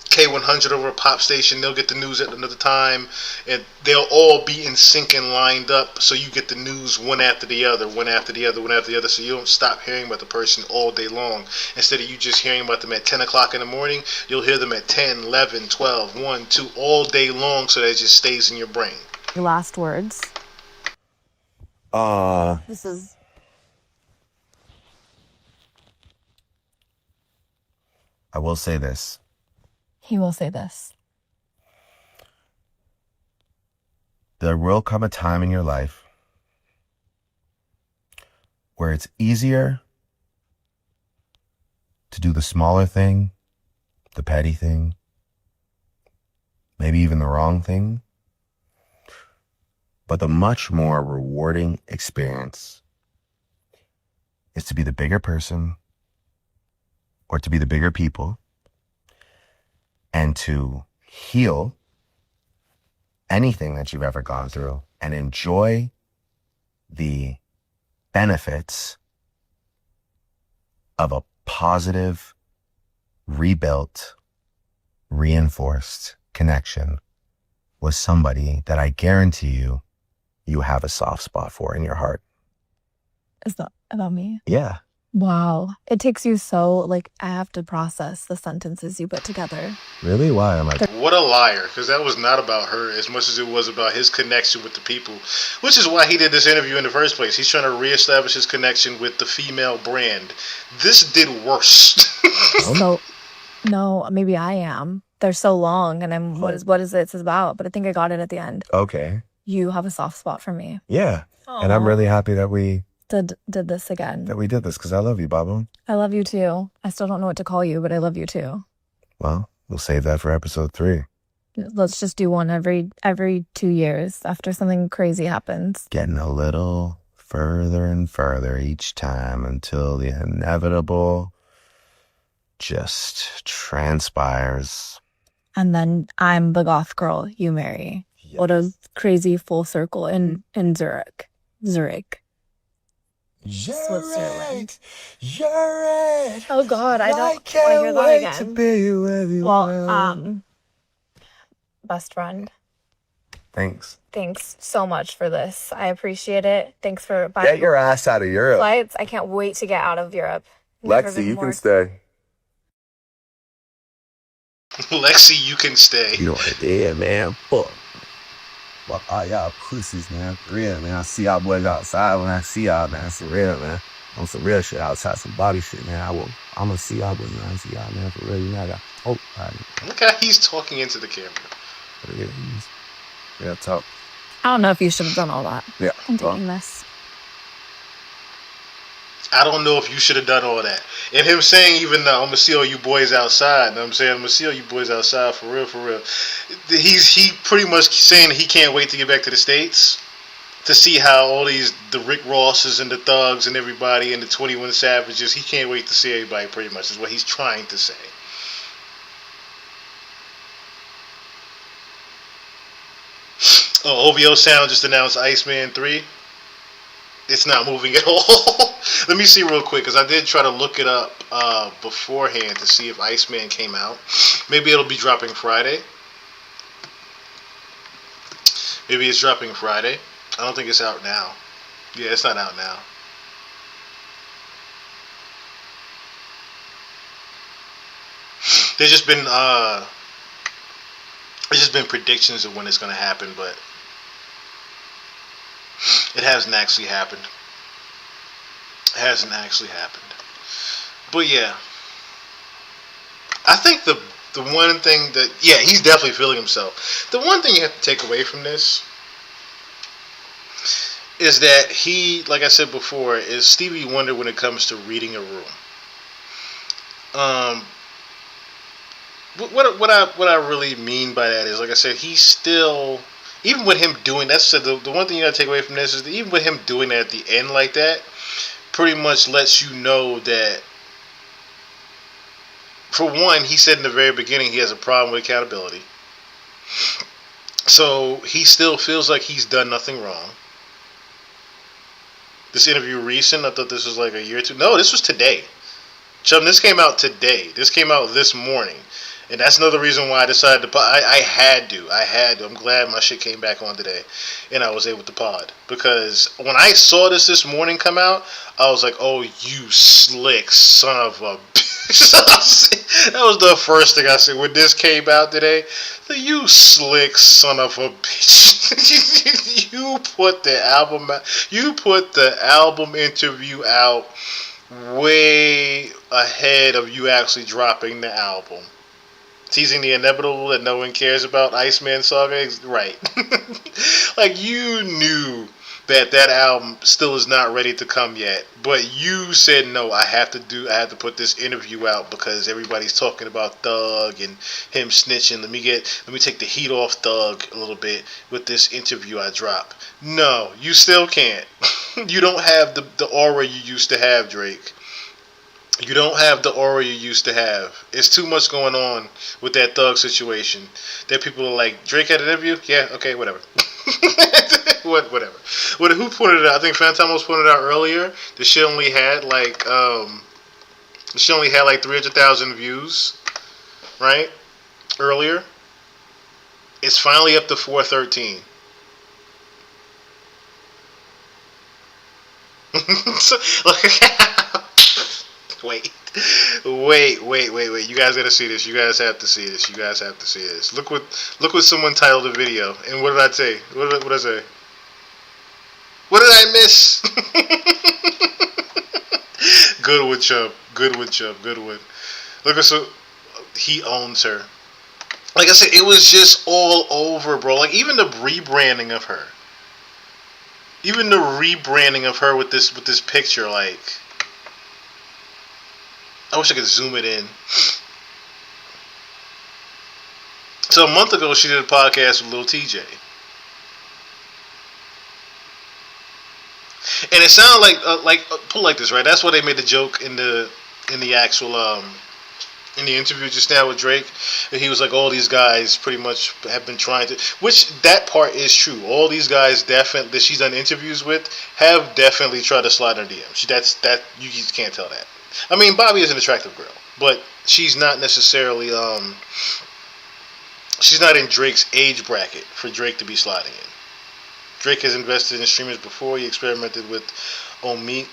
K100 over a pop station, they'll get the news at another time, and they'll all be in sync and lined up, so you get the news one after the other, one after the other, one after the other, so you don't stop hearing about the person all day long. Instead of you just hearing about them at 10 o'clock in the morning, you'll hear them at 10, 11, 12, 1, 2, all day long, so that it just stays in your brain. Your last words. This is... I will say this. He will say this. There will come a time in your life where it's easier to do the smaller thing, the petty thing, maybe even the wrong thing, but the much more rewarding experience is to be the bigger person or to be the bigger people and to heal anything that you've ever gone through and enjoy the benefits of a positive, rebuilt, reinforced connection with somebody that I guarantee you have a soft spot for in your heart. Is that about me? Yeah. Wow. It takes you so, like, I have to process the sentences you put together. Really? Why? I'm like, What a liar, because that was not about her as much as it was about his connection with the people, which is why he did this interview in the first place. He's trying to reestablish his connection with the female brand. This did worse. So, no, maybe I am. They're so long, and I'm, what is this about? But I think I got it at the end. okay. You have a soft spot for me. Yeah. And I'm Aw. really happy that we Did this again. did this because I love you, Babu. I love you too. I still don't know what to call you, but I love you too. Well, we'll save that for episode 3. Let's just do one every 2 years after something crazy happens. Getting a little further and further each time until the inevitable just transpires. And then I'm the goth girl you marry. What a crazy full circle in Zurich. Switzerland. Oh God, I don't want to hear that again. Well, best friend, Thanks. thanks so much for this. I appreciate it. Thanks for buying Get your ass out of Europe. flights. I can't wait to get out of Europe. Never Lexi, been you more- can stay. Lexi, you can stay. You know what? Yeah, man. Fuck all y'all pussies, man. For real, man. I see y'all boys outside when I see y'all, man. For real, man. On some real shit outside, some body shit, man. I'm gonna see y'all boys when I see y'all, man. For real, you know, I got hope. Look how he's talking into the camera. Yeah, talk. I don't know if you should have done all that. Yeah. I'm taking this. I don't know if you should have done all that. And him saying even, I'm going to see all you boys outside. You know what I'm saying? I'm going to see all you boys outside for real, for real. He pretty much saying he can't wait to get back to the States to see how all the Rick Rosses and the Thugs and everybody and the 21 Savages, he can't wait to see everybody pretty much is what he's trying to say. Oh, OVO Sound just announced Iceman 3. It's not moving at all. Let me see real quick, because I did try to look it up beforehand to see if Iceman came out. Maybe it'll be dropping Friday. Maybe it's dropping Friday. I don't think it's out now. Yeah, it's not out now. There's just been predictions of when it's going to happen, but it hasn't actually happened. It hasn't actually happened. But yeah, I think the The one thing that, yeah, he's definitely feeling himself. The one thing you have to take away from this is that he, like I said before, is Stevie Wonder when it comes to reading a room. What I really mean by that is, like I said, he's still, even with him doing that, so the one thing you gotta take away from this is that even with him doing that at the end like that, pretty much lets you know that, for one, he said in the very beginning he has a problem with accountability. So he still feels like he's done nothing wrong. This interview recent, I thought this was like a year or two. No, this was today. Chum, this came out today. This came out this morning. And that's another reason why I decided to pod. I had to. I'm glad my shit came back on today. And I was able to pod. Because when I saw this morning come out, I was like, oh, you slick son of a bitch. That was the first thing I said when this came out today. You slick son of a bitch. You put the album out. You put the album interview out way ahead of you actually dropping the album. Teasing the inevitable that no one cares about, Iceman Saga, right? Like, you knew that album still is not ready to come yet, but you said no. I have to put this interview out because everybody's talking about Thug and him snitching. Let me take the heat off Thug a little bit with this interview I drop. No, you still can't. You don't have the aura you used to have, Drake. You don't have the aura you used to have. It's too much going on with that Thug situation that people are like, Drake had an interview? Yeah, okay, whatever. Whatever. Who pointed it out? I think Fantomos pointed out earlier that she only had like 300,000 views, right? Earlier. It's finally up to 413. So, Wait. You guys gotta see this. You guys have to see this. Look what someone titled the video. And what did I say? What did I say? What did I miss? Good one, Chubb. Good one. Look at he owns her. Like I said, it was just all over, bro. Like even the rebranding of her. Even the rebranding of her with this picture, like, I wish I could zoom it in. So a month ago, she did a podcast with Lil TJ. And it sounded put like this, right? That's why they made the joke in the actual in the interview just now with Drake, and he was like, all these guys pretty much have been trying to, which that part is true. All these guys definitely that she's done interviews with have definitely tried to slide her DM. You just can't tell that. I mean, Bobby is an attractive girl, but she's not necessarily she's not in Drake's age bracket for Drake to be sliding in. Drake has invested in streamers before. He experimented with Omega.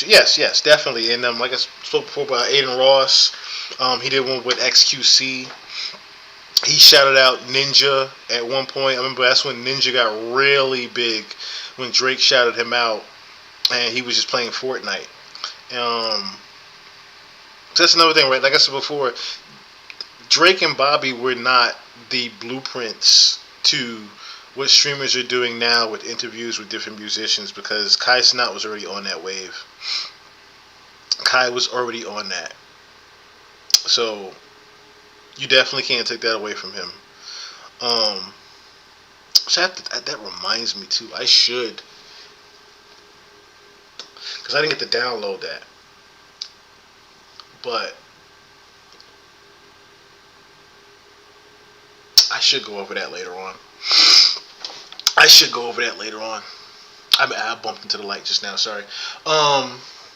Yes, definitely. And like I spoke before about Aiden Ross, he did one with XQC. He shouted out Ninja at one point. I remember that's when Ninja got really big, when Drake shouted him out, and he was just playing Fortnite. That's another thing, right? Like I said before, Drake and Bobby were not the blueprints to what streamers are doing now with interviews with different musicians, because Kai Cenat was already on that wave. Kai was already on that. So you definitely can't take that away from him. So that reminds me too, I should, because I didn't get to download that. But I should go over that later on. I bumped into the light just now, sorry.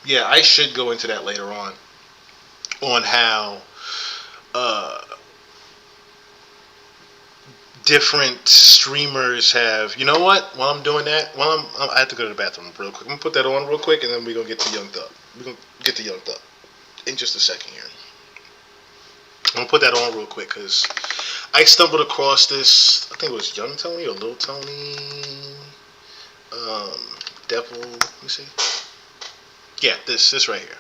Yeah, I should go into that later on how different streamers have, you know what, while I'm doing that, I have to go to the bathroom real quick. I'm going to put that on real quick, and then we're going to get to Young Thug. We're going to get to Young Thug in just a second here. I'm going to put that on real quick, because I stumbled across this, I think it was Young Tony or Lil Tony, Devil, let me see. Yeah, this right here.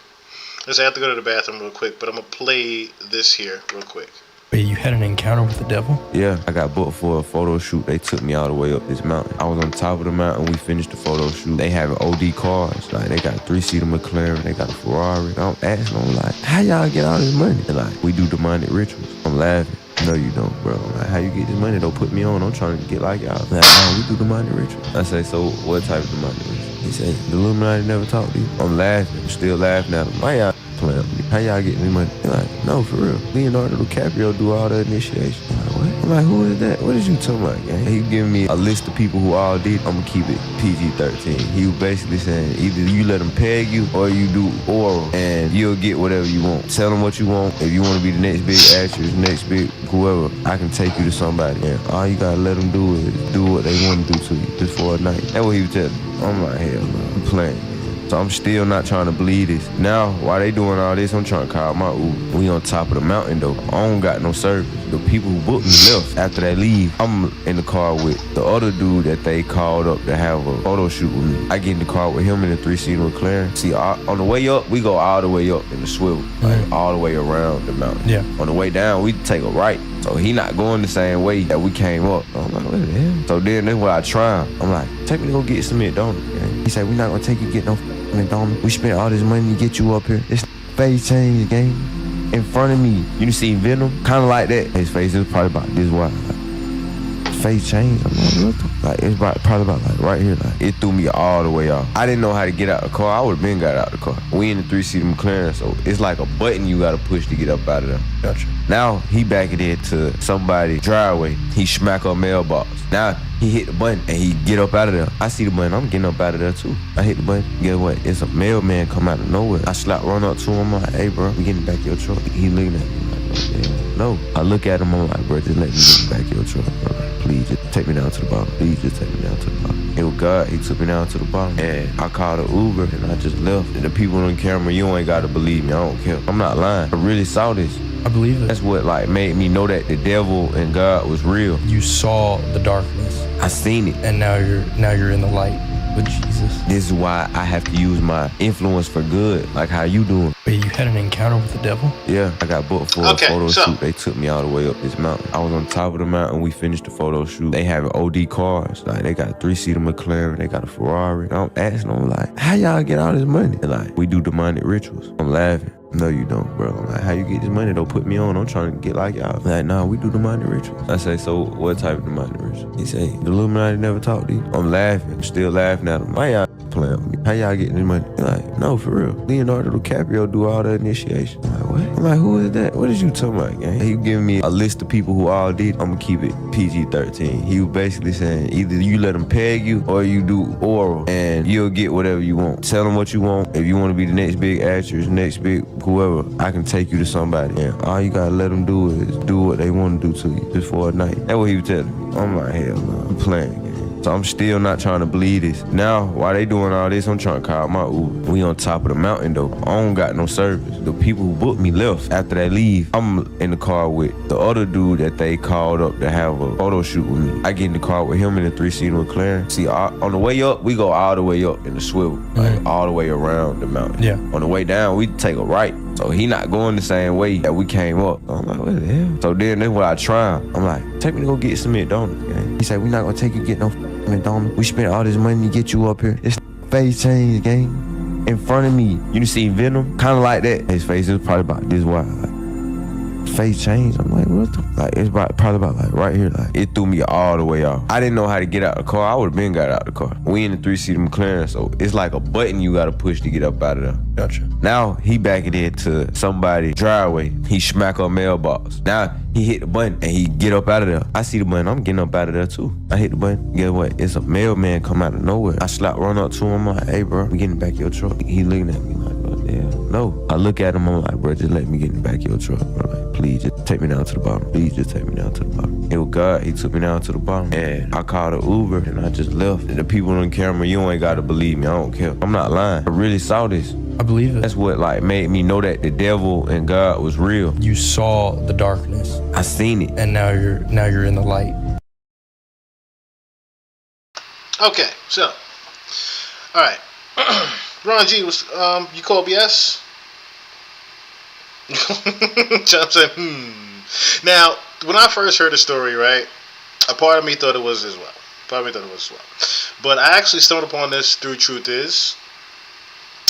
I have to go to the bathroom real quick, but I'm going to play this here real quick. Wait, you had an encounter with the devil? Yeah, I got booked for a photo shoot. They took me all the way up this mountain. I was on top of the mountain. We finished the photo shoot. They have OD cars. Like, they got a 3-seater McLaren. They got a Ferrari. I'm asking them, like, how y'all get all this money? They're like, we do demonic rituals. I'm laughing. No, you don't, bro. I'm like, how you get this money? Don't put me on. I'm trying to get like y'all. Like, oh, we do demonic rituals. I say, so what type of demonic ritual? He said, the Illuminati never talked to you. I'm laughing. I'm still laughing at him. Why y'all playing with me? How y'all getting me money? They're like, no, for real. Leonardo DiCaprio do all the initiation. I'm like, what? I'm like, who is that? What is you talking about, gang? He giving me a list of people who all did. I'm gonna keep it PG-13. He was basically saying, either you let them peg you or you do oral and you'll get whatever you want. Tell them what you want. If you want to be the next big actress, next big whoever, I can take you to somebody. And all you gotta let them do is do what they want to do to you just for a night. That's what he was telling me. I'm like, hell no, I'm playing. So I'm still not trying to believe this. Now, while they doing all this, I'm trying to call my Uber. We on top of the mountain though. I don't got no service. The people who booked me left. After they leave, I'm in the car with the other dude that they called up to have a photo shoot with me. I get in the car with him in the 3-seater McLaren. See, on the way up, we go all the way up in the swivel, like all the way around the mountain. Yeah. On the way down, we take a right. So he not going the same way that we came up. I'm like, what the hell? So then that's what I try him. I'm like, take me to go get some McDonald's. Gang. He said, we not gonna take you to get no McDonald's. We spent all this money to get you up here. This face change, gang. In front of me. You see Venom? Kind of like that. His face is probably about this wide. Like, face change. I'm like, what the? Like, it's probably about like right here. Like, it threw me all the way off. I didn't know how to get out of the car. I would have been got out of the car. We in the 3-seater McLaren, so it's like a button you gotta push to get up out of there. Gotcha. Now he back it into somebody's driveway. He smack a mailbox. Now he hit the button and he get up out of there. I see the button. I'm getting up out of there too. I hit the button. Guess what? It's a mailman come out of nowhere. I run up to him. I'm like, hey, bro, we getting back your truck. He looking at me like, oh, damn. No. I look at him. I'm like, bro, just let me get back your truck, bro. Please, just take me down to the bottom. Please, just take me down to the bottom. It was God. He took me down to the bottom. And I called an Uber and I just left. And the people on camera, you ain't got to believe me. I don't care. I'm not lying. I really saw this. I believe it. That's what like made me know that the devil and God was real. You saw the darkness. I seen it. And now you're in the light with Jesus. This is why I have to use my influence for good. Like how you doing. Wait, you had an encounter with the devil? Yeah, I got booked for a photo shoot. They took me all the way up this mountain. I was on top of the mountain. We finished the photo shoot. They have OD cars. Like, they got a 3-seater McLaren. They got a Ferrari. I'm asking them, like, how y'all get all this money? They're like, we do demonic rituals. I'm laughing. No, you don't, bro. I'm like, how you get this money? Don't put me on. I'm trying to get like y'all. Like, nah, we do demonic rituals. I say, so what type of demonic ritual? He say, the Illuminati never talked to you. I'm laughing. I'm still laughing at him. Why y'all playing with me? How y'all getting this money? They're like, no, for real. Leonardo DiCaprio do all the initiation. I'm like, what? I'm like, who is that? What is you talking about, gang? He giving me a list of people who all did. I'm gonna keep it PG-13. He was basically saying, either you let them peg you or you do oral and you'll get whatever you want. Tell them what you want. If you want to be the next big actress, next big whoever, I can take you to somebody. And all you gotta let them do is do what they want to do to you just for a night. That's what he was telling me. I'm like, hell no, I'm playing. So I'm still not trying to believe this. Now, while they doing all this, I'm trying to call my Uber. We on top of the mountain though. I don't got no service. The people who booked me left. After they leave, I'm in the car with the other dude that they called up to have a photo shoot with me. I get in the car with him in the 3-seater McLaren. See, on the way up, we go all the way up in the swivel, like all the way around the mountain. Yeah. On the way down, we take a right. So he not going the same way that we came up. I'm like, what the hell? So then that's what I try. I'm like, take me to go get some McDonald's, gang. He said, we not gonna take you to get no McDonald's. We spent all this money to get you up here. This face change, gang. In front of me. You see Venom? Kind of like that. His face is probably about this wide. Like, face change. I'm like, what the? Like, it's probably about like right here. Like, it threw me all the way off. I didn't know how to get out of the car. I would have been got out of the car. We in the 3-seater McLaren, so it's like a button you gotta push to get up out of there. Gotcha. Now he back it into somebody's driveway. He smack a mailbox. Now he hit the button and he get up out of there. I see the button. I'm getting up out of there too. I hit the button. Guess what? It's a mailman come out of nowhere. I run up to him. I'm like, hey, bro, we getting back your truck. He looking at me like, oh, damn. No. I look at him. I'm like, bro, just let me get in the back of your truck, bro. Like, please, just take me down to the bottom. Please, just take me down to the bottom. It was God. He took me down to the bottom. And I called an Uber and I just left. And the people on camera, you ain't got to believe me. I don't care. I'm not lying. I really saw this. I believe it. That's what like made me know that the devil and God was real. You saw the darkness. I seen it. And now you're in the light. Okay, so, all right. Ron G was you called BS? John said, Now, when I first heard the story, right, a part of me thought it was as well. But I actually stumbled upon this through Truth Is.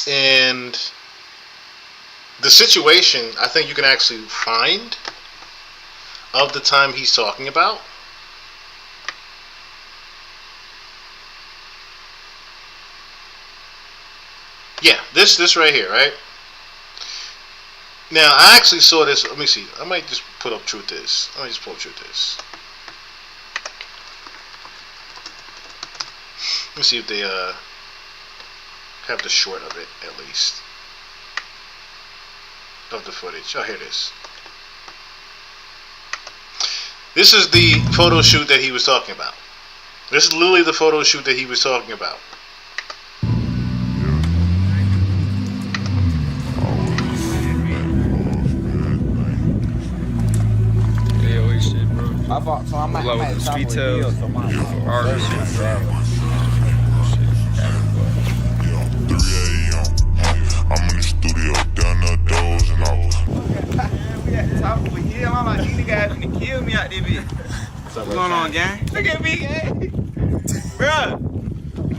And the situation, I think you can actually find of the time he's talking about. Yeah, this right here, right? Now, I actually saw this. Let me see. I might just put up Truth Is. Let me just pull up Truth Is. Let me see if they have the short of it, at least. Of the footage. Oh, here it is. This is the photo shoot that he was talking about. This is literally the photo shoot that he was talking about. I bought, so I might Sweet Tails. I'm in the studio, done the doors and all. We at the top of a hill. I'm like, these niggas finna kill me out there, bitch. What's going on, gang? Look at me, gang. Bruh.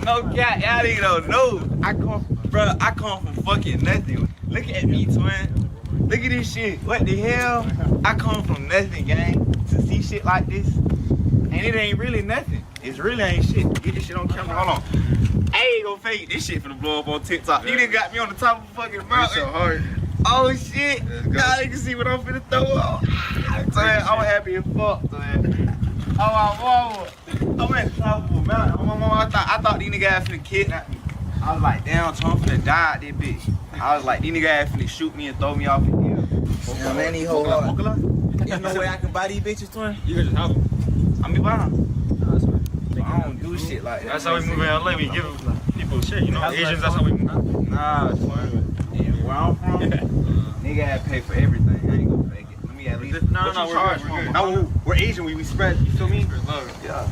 No cat, y'all niggas don't know. I come from fucking nothing. Look at me, twin. Look at this shit. What the hell? I come from nothing, gang. To see shit like this. And it ain't really nothing. It really ain't shit. Get this shit on camera. Hold on. I ain't gonna fake this shit finna blow up on TikTok. You done got me on the top of the fucking mountain. So hard. Oh shit. Y'all can see what I'm finna throw up. So I'm happy as fuck, man. Oh, I'm at the top of the mountain. I thought these niggas finna kidnap me. I was like, damn, so I'm finna die at this bitch. I was like, these niggas finna shoot me and throw me off the hill. Yeah, man, these hoes. There's no way I can buy these bitches, twin. You can just have them. I'm be buying them. I don't do shit like that. That's how we move in LA. We give people shit, you know. Asians, that's how we move. Nah, twin. Yeah, where I'm from, nigga had to pay for everything. I ain't gonna fake it. Let me at least. No, we're good. No, we're Asian. We spread. You feel me? Yeah.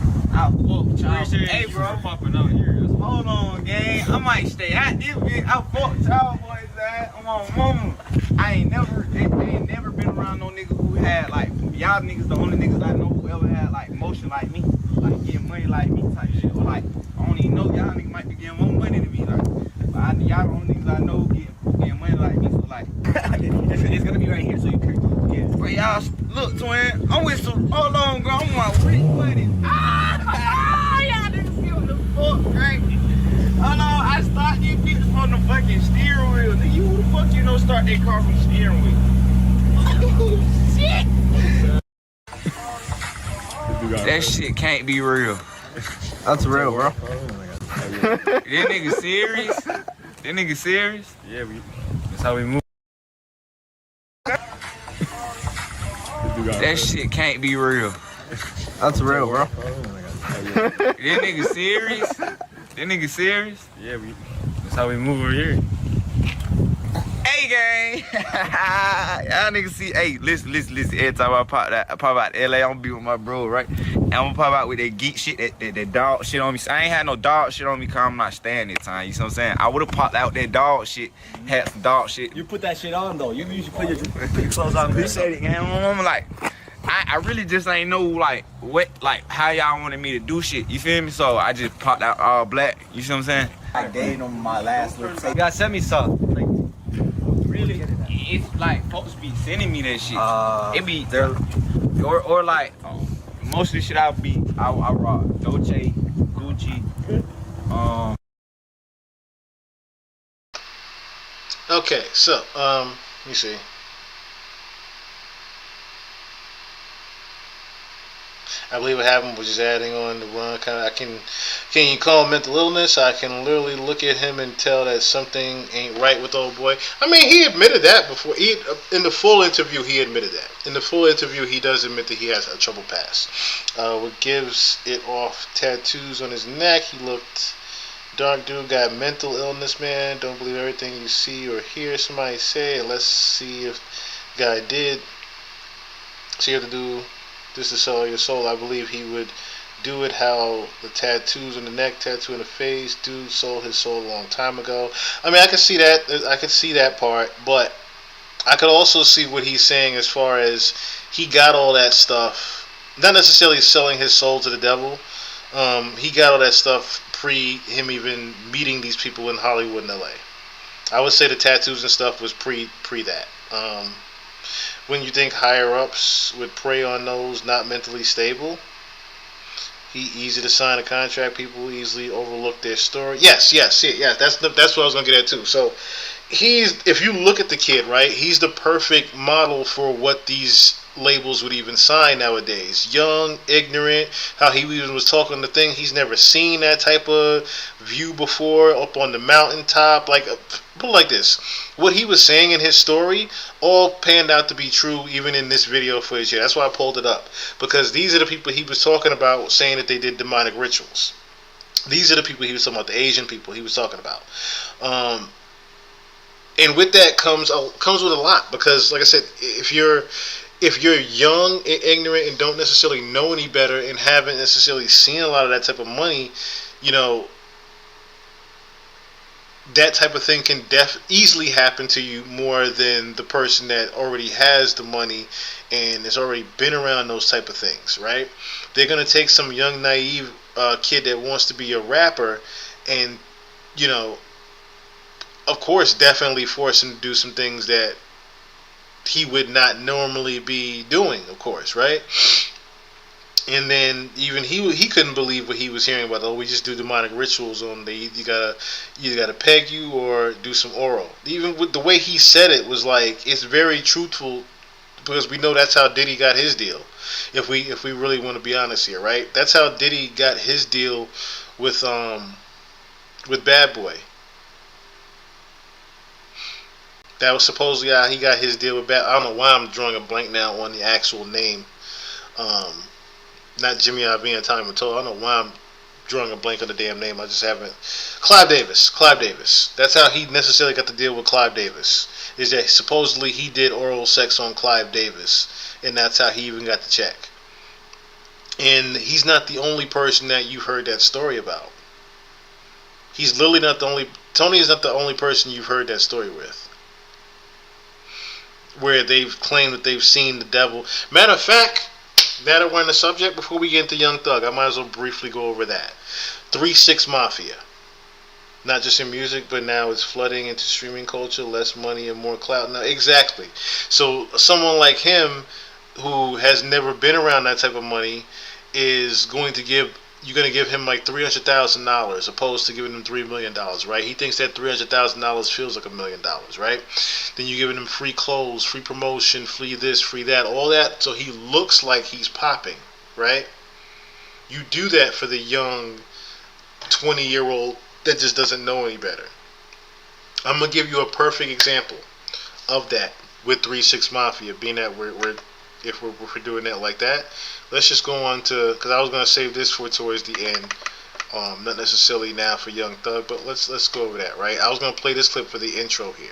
Hey, bro, I'm popping out here. Hold on, gang. I might stay at this bitch. I fucked y'all boys, man. I'm on mama. I ain't never been around no nigga who had like y'all niggas. The only niggas I know who ever had like motion like me, like getting money like me type shit. Or like I don't even know y'all niggas might be getting more money than me. Like, but y'all the only niggas I know getting money like me. So like, it's gonna be right here. So you can. Yeah. But y'all look, twin. I'm with some. Hold on, girl. I'm with rich money. Y'all niggas see what the fuck, right? Hold on, I start these bitches from the fucking steering wheel. Nigga, who the fuck you know start that car from the steering wheel? Oh, shit! That shit can't be real. That's real, bro. That nigga serious? That nigga serious? Yeah, that's how we move. That shit can't be real. That's real, bro. That nigga serious? That nigga serious? Yeah, that's how we move over here. Hey, gang. Y'all niggas see. Hey, listen. Every time I pop out LA, I'm gonna be with my bro, right? And I'm gonna pop out with that geek shit, that dog shit on me. I ain't had no dog shit on me because I'm not staying this time. You see what I'm saying? I would have popped out that dog shit, had some dog shit. You put that shit on, though. You usually put your clothes on. You said it, gang. I'm like, I really just ain't know, like, what, like, how y'all wanted me to do shit. You feel me? So I just popped out all black. You see what I'm saying? I gave them my last little tape. You gotta send me some. Like, really? It's like folks be sending me that shit. It be there, or like most of the shit I rock Dolce, Gucci. Okay, so let me see. I believe what happened was just adding on the one kind of, can you call it mental illness? I can literally look at him and tell that something ain't right with old boy. I mean, he admitted that before. In the full interview, he admitted that. In the full interview, he does admit that he has a troubled past. What gives it off tattoos on his neck? He looked dark dude, got mental illness, man. Don't believe everything you see or hear somebody say. Let's see if the guy did. So you have to do this to sell your soul. I believe he would do it how the tattoos on the neck, tattoo in the face, dude sold his soul a long time ago. I mean, I can see that. I can see that part, but I could also see what he's saying as far as he got all that stuff, not necessarily selling his soul to the devil. He got all that stuff pre him even meeting these people in Hollywood and LA. I would say the tattoos and stuff was pre that. When you think higher ups would prey on those not mentally stable, easy to sign a contract. People easily overlook their story. Yes. That's what I was gonna get at too. So if you look at the kid, right, he's the perfect model for what these labels would even sign nowadays. Young, ignorant, how he even was talking the thing, he's never seen that type of view before, up on the mountaintop, like put it like this. What he was saying in his story all panned out to be true, even in this video footage here. That's why I pulled it up, because these are the people he was talking about saying that they did demonic rituals. These are the people he was talking about, the Asian people he was talking about. And with that comes with a lot, because like I said, if you're young and ignorant and don't necessarily know any better and haven't necessarily seen a lot of that type of money, you know, that type of thing can easily happen to you more than the person that already has the money and has already been around those type of things, right? They're going to take some young, naive kid that wants to be a rapper and, you know, of course, definitely force him to do some things that he would not normally be doing, of course, right? And then even he couldn't believe what he was hearing about. Oh, we just do demonic rituals on the you gotta peg you or do some oral. Even with the way he said it was like, it's very truthful, because we know that's how Diddy got his deal. If we really want to be honest here, right? That's how Diddy got his deal with Bad Boy. That was supposedly how he got his deal with Bad. I don't know why I'm drawing a blank now on the actual name. Not Jimmy Iovine and Tommy Mottola. I don't know why I'm drawing a blank on the damn name. I just haven't. Clive Davis. That's how he necessarily got the deal with Clive Davis. Is that supposedly he did oral sex on Clive Davis, and that's how he even got the check. And he's not the only person that you've heard that story about. He's literally not the only. Tony is not the only person you've heard that story with, where they've claimed that they've seen the devil. Matter of fact, now that we're on the subject, before we get into Young Thug, I might as well briefly go over that. 3 6 Mafia. Not just in music, but now it's flooding into streaming culture, less money and more clout. Now, exactly. So someone like him, who has never been around that type of money, is going to give... You're going to give him like $300,000 opposed to giving him $3 million, right? He thinks that $300,000 feels like $1 million, right? Then you're giving him free clothes, free promotion, free this, free that, all that. So he looks like he's popping, right? You do that for the young 20-year-old that just doesn't know any better. I'm going to give you a perfect example of that with 3 6 Mafia, being that we're doing that like that. Let's just go on to, because I was going to save this for towards the end, not necessarily now for Young Thug, but let's go over that, right? I was going to play this clip for the intro here.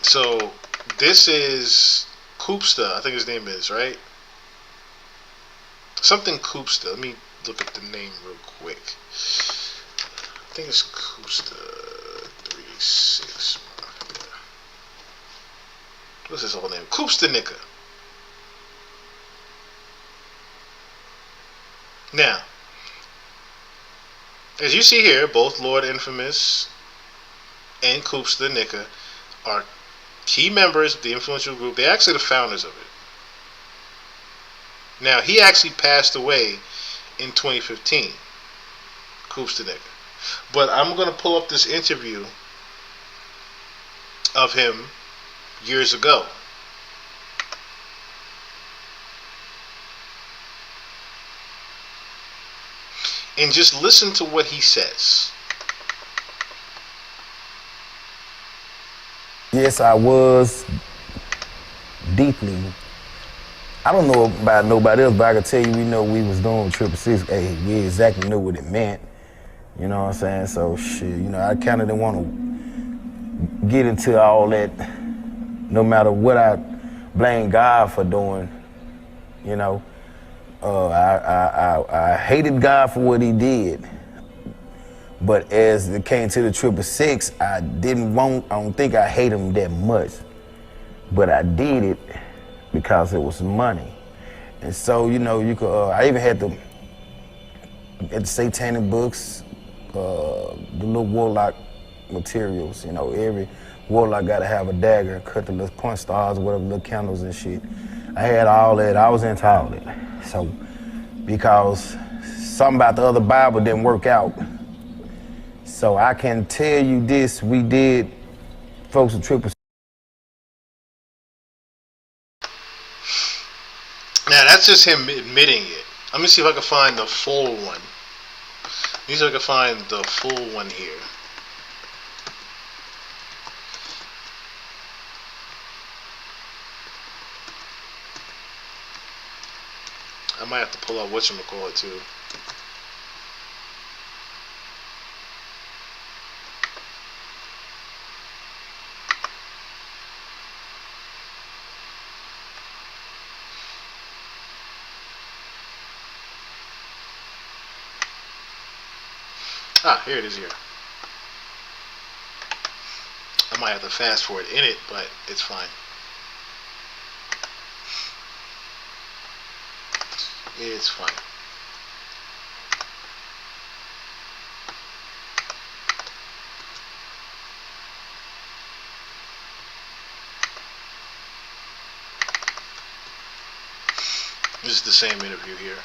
So this is Koopsta, I think his name is, right? Something Koopsta. Let me look at the name real quick. I think it's Koopsta 3 6. What's his whole name? Koopsta Nika. Now, as you see here, both Lord Infamous and Koopsta Nika are key members of the influential group. They're actually the founders of it. Now, he actually passed away in 2015, Koopsta Nika. But I'm going to pull up this interview of him years ago. And just listen to what he says. Yes, I was deeply. I don't know about nobody else, but I can tell you, we was doing 666. Hey, we exactly knew what it meant. You know what I'm saying? So shit, I kind of didn't want to get into all that. No matter what I blame God for doing, I hated God for what he did. But as it came to the 666, I don't think I hate them that much. But I did it because it was money. And so, you know, you could, I even had the satanic books, the little warlock materials, you know, every warlock gotta have a dagger, cut the little point stars, whatever, little candles and shit. I had all that, I was into all that. So, because something about the other Bible didn't work out. So I can tell you this, we did, folks at 666. Now that's just him admitting it. Let me see if I can find the full one. Let me see if I can find the full one here. I might have to pull out whatchamacallit too. Ah, here it is here. I might have to fast forward in it, but it's fine. It's fine. This is the same interview here.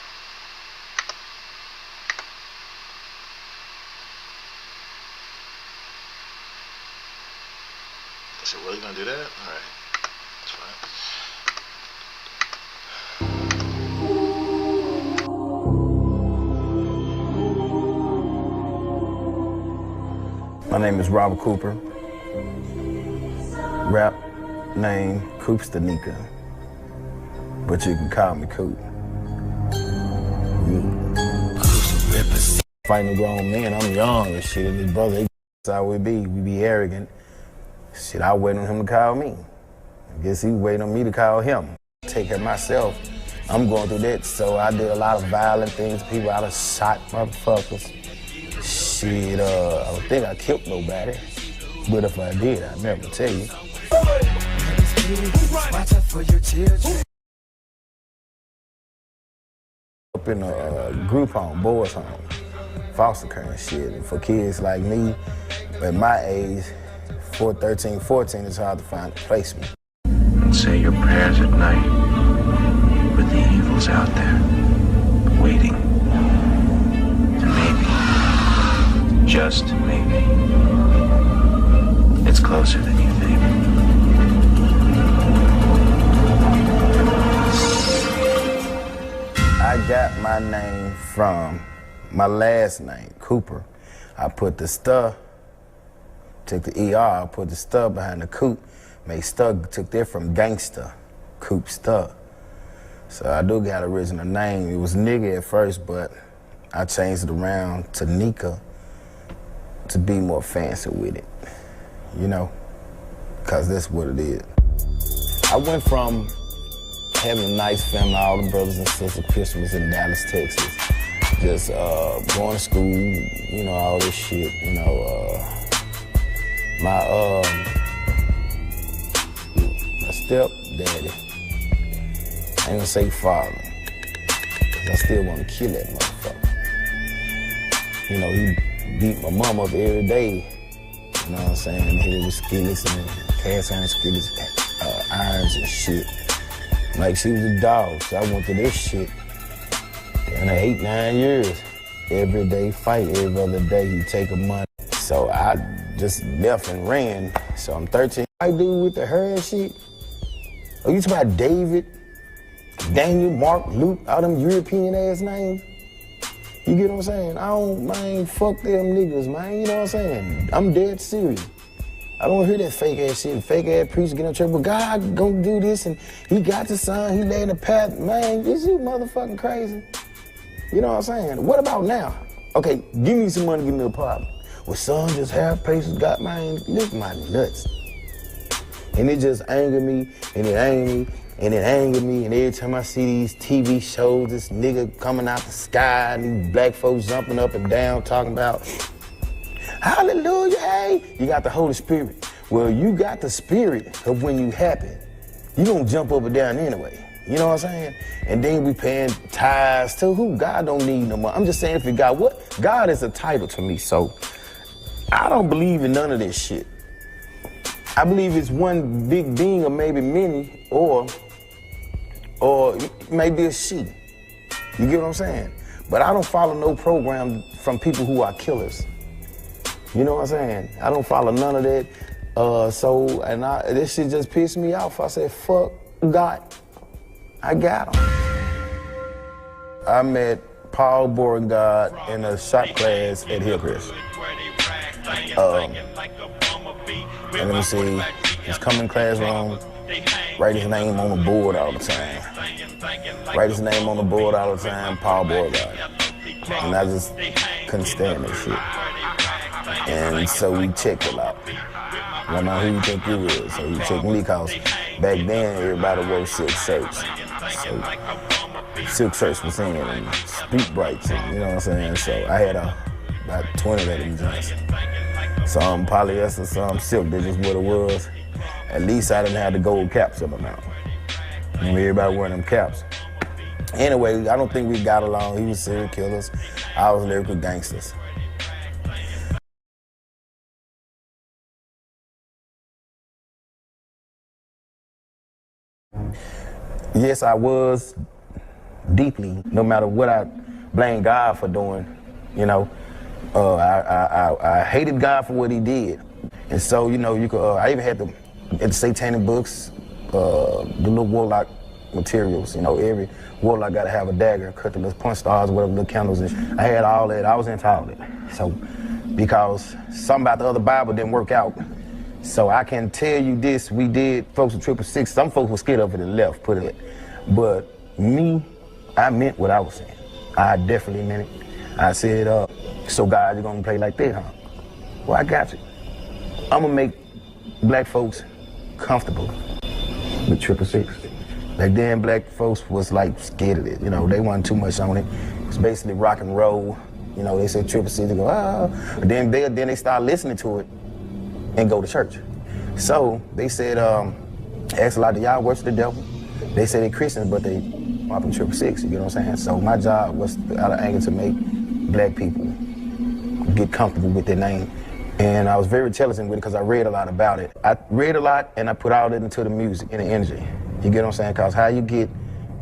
Is it really gonna do that? All right, that's fine. My name is Robert Cooper. Rap name Coopstanika, but you can call me Coop. Fighting a grown man, I'm young and shit. And his brother, that's how we be arrogant. Shit, I wait on him to call me. I guess he waiting on me to call him. Take care of myself. I'm going through that, so I did a lot of violent things. People out of shot motherfuckers. Shit, I don't think I killed nobody. But if I did, I'd never tell you. Up in a group home, boys home, foster care and shit. And for kids like me, at my age, 13, 14, it's hard to find a placement. Say your prayers at night, but the evil's out there, waiting. And maybe, just maybe, it's closer than you think. I got my name from my last name, Cooper. I put the stuff, took the ER, I put the stuff behind the Coop, made Stug, took that from gangster, Coop Stug. So I do got an original name. It was Nigga at first, but I changed it around to Nika to be more fancy with it, you know, because that's what it is. I went from having a nice family, all the brothers and sisters, Christmas in Dallas, Texas, just going to school, you know, all this shit, you know, my stepdaddy, I ain't gonna say father, cause I still wanna kill that motherfucker. You know, he beat my mom up every day, you know what I'm saying? Hit it with skillets and cast iron skillets, irons and shit. Like she was a dog, so I went through this shit in 8, 9 years. Every day fight, every other day he take a month. So I just left and ran. So I'm 13. I do with the hair and shit. Oh, you talking about David, Daniel, Mark, Luke, all them European ass names? You get what I'm saying? I don't, man, fuck them niggas, man. You know what I'm saying? I'm dead serious. I don't hear that fake ass shit. Fake ass preacher get in trouble. God gonna do this and he got the son, he laid the path. Man, is you motherfucking crazy? You know what I'm saying? What about now? Okay, give me some money, give me a apartment. Well, son, just half places got mine. Lick my nuts. And it just angered me, and it angered me, and it angered me. And every time I see these TV shows, this nigga coming out the sky, and these black folks jumping up and down, talking about hallelujah, hey. You got the Holy Spirit. Well, you got the spirit of when you happy. You gonna jump up and down anyway. You know what I'm saying? And then we paying tithes to who? God don't need no more. I'm just saying, if you got what? God is a title to me, so I don't believe in none of this shit. I believe it's one big being or maybe many, or maybe a she. You get what I'm saying? But I don't follow no program from people who are killers. You know what I'm saying? I don't follow none of that. This shit just pissed me off. I said, fuck God. I got him. I met Paul Beauregard in a shop class at Hillcrest. Let me see, he's coming in classroom, write his name on the board all the time. Write his name on the board all the time, Paul Beauregard. And I just couldn't stand that shit. And so we checked a lot. I don't know who you think you is, so you checked me, because back then everybody wore silk shirts. So silk shirts was in and Speak Brights, and, you know what I'm saying? So I had about 20 of them joints. Some polyester, some silk, that's just what it was. At least I didn't have the gold caps on my mouth. And everybody wearing them caps. Anyway, I don't think we got along. He was serial killers. I was lyrical gangsters. Yes, I was deeply, no matter what I blame God for doing, you know. I hated God for what he did. And so, you know, I even had the satanic books, the little warlock materials, you know, every warlock got to have a dagger, cut the little punch stars, whatever, little candles. And I had all that. I was into all that. So, because something about the other Bible didn't work out. So I can tell you this, we did, folks with 666, some folks were scared of it and left, put it. But me, I meant what I was saying. I definitely meant it. I said, so God, you're gonna play like that, huh? Well, I got you. I'm gonna make black folks comfortable with 666. Back then, black folks was like scared of it. You know, they wasn't too much on it. It was basically rock and roll. You know, they said 666, they go, ah. But then they start listening to it and go to church. So they said, asked a lot of y'all worship the devil. They say they Christians, but they up in 666, you know what I'm saying? So my job was out of anger to make black people get comfortable with their name. And I was very intelligent with it because I read a lot about it. I read a lot and I put all that into the music and the energy. You get what I'm saying? Because how you get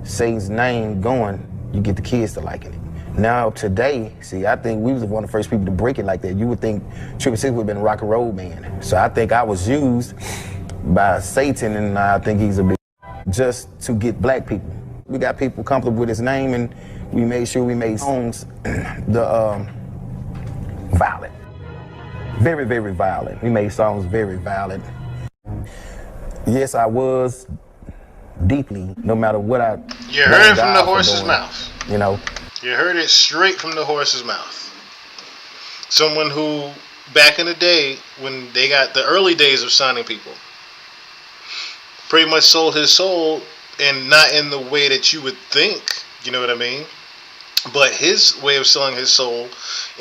Satan's name going, you get the kids to liking it. Now today, see, I think we was one of the first people to break it like that. You would think 666 would have been a rock and roll band. So I think I was used by Satan, and I think he's a big just to get black people. We got people comfortable with his name, and we made sure we made songs violent. Very, very violent. We made songs very violent. Yes, I was deeply, no matter what I... You heard it from the horse's mouth. You know? You heard it straight from the horse's mouth. Someone who, back in the day, when they got the early days of signing people, pretty much sold his soul, and not in the way that you would think, you know what I mean? But his way of selling his soul,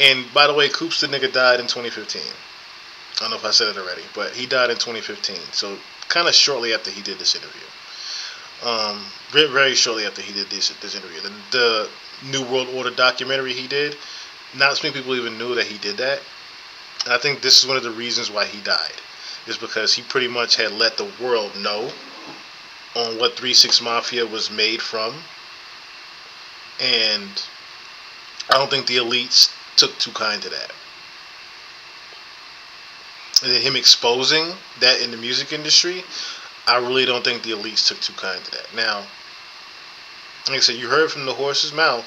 and by the way, Coops the nigga died in 2015. I don't know if I said it already, but he died in 2015. So kind of shortly after he did this interview. Very shortly after he did this interview. The New World Order documentary he did, not as many people even knew that he did that. And I think this is one of the reasons why he died, is because he pretty much had let the world know on what 3 6 Mafia was made from. And I don't think the elites took too kind to that. And then him exposing that in the music industry, I really don't think the elites took too kind to that. Now, like I said, you heard from the horse's mouth,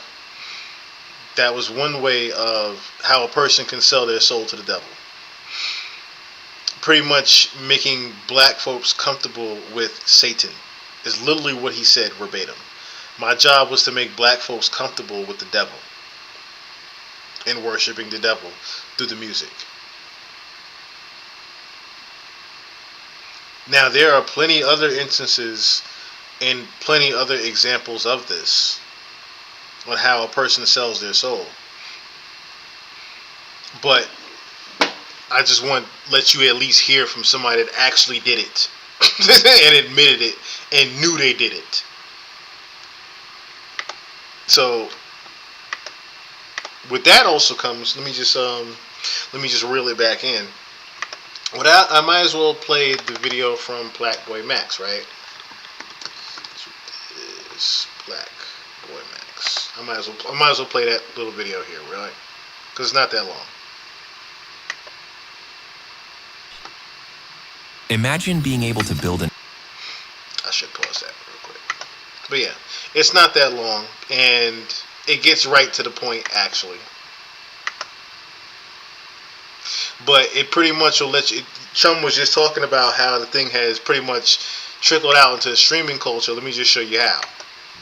that was one way of how a person can sell their soul to the devil. Pretty much making black folks comfortable with Satan is literally what he said verbatim. My job was to make black folks comfortable with the devil and worshiping the devil through the music. Now, there are plenty other instances and plenty other examples of this, on how a person sells their soul. But I just want to let you at least hear from somebody that actually did it and admitted it and knew they did it. So with that also comes, let me just reel it back in. I might as well play the video from Black Boy Max, right? This Black Boy Max. I might as well play that little video here, right? Because it's not that long. Imagine being able to build an... I should pause that real quick. But yeah, it's not that long, and it gets right to the point, actually. But it pretty much will let you... Chum was just talking about how the thing has pretty much trickled out into the streaming culture. Let me just show you how.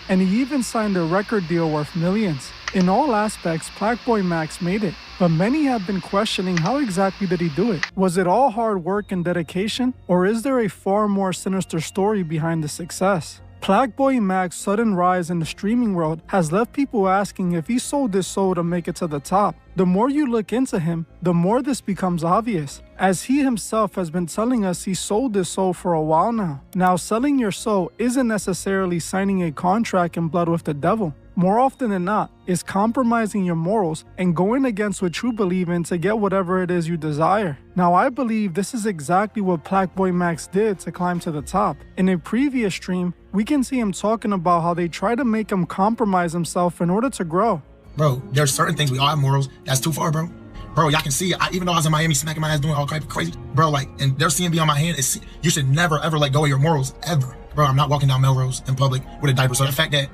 And he even signed a record deal worth millions. In all aspects, Black Boy Max made it. But many have been questioning how exactly did he do it? Was it all hard work and dedication? Or is there a far more sinister story behind the success? Black Boy Max's sudden rise in the streaming world has left people asking if he sold his soul to make it to the top. The more you look into him, the more this becomes obvious, as he himself has been telling us he sold his soul for a while now. Now, selling your soul isn't necessarily signing a contract in blood with the devil. More often than not, it's compromising your morals and going against what you believe in to get whatever it is you desire. Now, I believe this is exactly what Black Boy Max did to climb to the top. In a previous stream, we can see him talking about how they try to make him compromise himself in order to grow. Bro, there's certain things, we all have morals. That's too far, bro. Bro, y'all can see it. Even though I was in Miami smacking my ass doing all type of crazy, bro, like, and they're seeing me on my hand. You should never, ever let go of your morals, ever. Bro, I'm not walking down Melrose in public with a diaper. So the fact that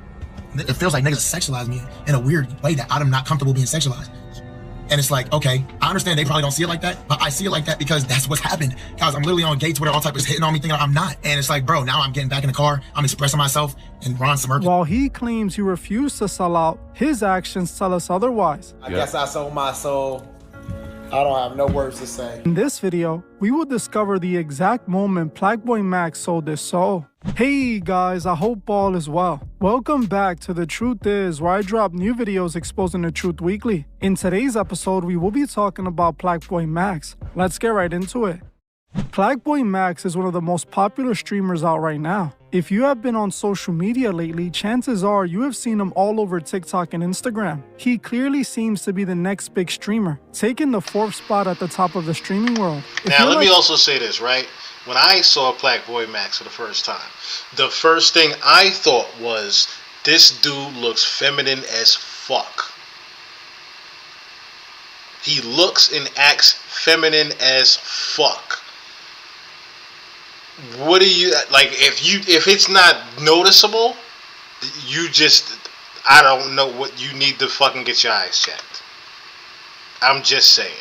it feels like niggas sexualize me in a weird way that I'm not comfortable being sexualized. And it's like, okay, I understand they probably don't see it like that, but I see it like that because that's what's happened. Guys, I'm literally on gay Twitter, all type of hitting on me thinking I'm not. And it's like, bro, now I'm getting back in the car, I'm expressing myself, and Ron smirking. While he claims he refused to sell out, his actions tell us otherwise. I guess I sold my soul. I don't have no words to say. In this video, we will discover the exact moment Black Boy Max sold his soul. Hey guys, I hope all is well. Welcome back to The Truth Is, where I drop new videos exposing the truth weekly. In today's episode, we will be talking about Black Boy Max. Let's get right into it. Black Boy Max is one of the most popular streamers out right now. If you have been on social media lately, chances are you have seen him all over TikTok and Instagram. He clearly seems to be the next big streamer, taking the 4th spot at the top of the streaming world. Now, let me also say this, right? When I saw Black Boy Max for the first time, the first thing I thought was, this dude looks feminine as fuck. He looks and acts feminine as fuck. What do you, like, if it's not noticeable, you just, I don't know what, you need to fucking get your eyes checked. I'm just saying.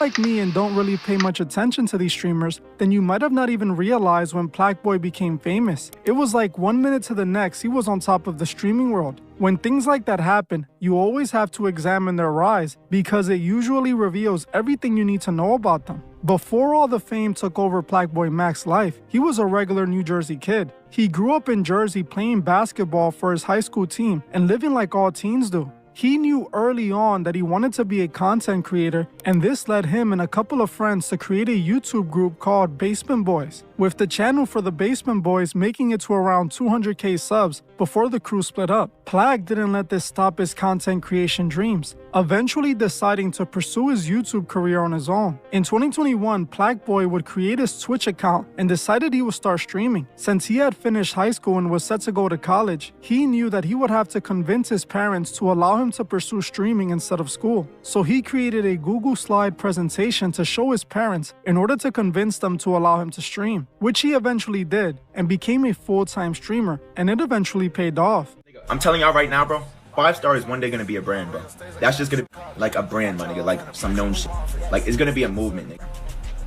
Like me and don't really pay much attention to these streamers, then you might have not even realized when Black Boy became famous. It was like 1 minute to the next, he was on top of the streaming world. When things like that happen, you always have to examine their rise because it usually reveals everything you need to know about them. Before all the fame took over Black Boy Max's life, he was a regular New Jersey kid. He grew up in Jersey playing basketball for his high school team and living like all teens do. He knew early on that he wanted to be a content creator, and this led him and a couple of friends to create a YouTube group called Basement Boys, with the channel for the Basement Boys making it to around 200k subs before the crew split up. Black didn't let this stop his content creation dreams, eventually deciding to pursue his YouTube career on his own. In 2021, Black Boy would create his Twitch account and decided he would start streaming. Since he had finished high school and was set to go to college, he knew that he would have to convince his parents to allow him to pursue streaming instead of school. So he created a Google Slide presentation to show his parents in order to convince them to allow him to stream, which he eventually did and became a full-time streamer, and it eventually paid off. I'm telling y'all right now, bro, 5 Star is one day gonna be a brand, bro. That's just gonna be like a brand, my nigga, like some known shit. Like, it's gonna be a movement, nigga.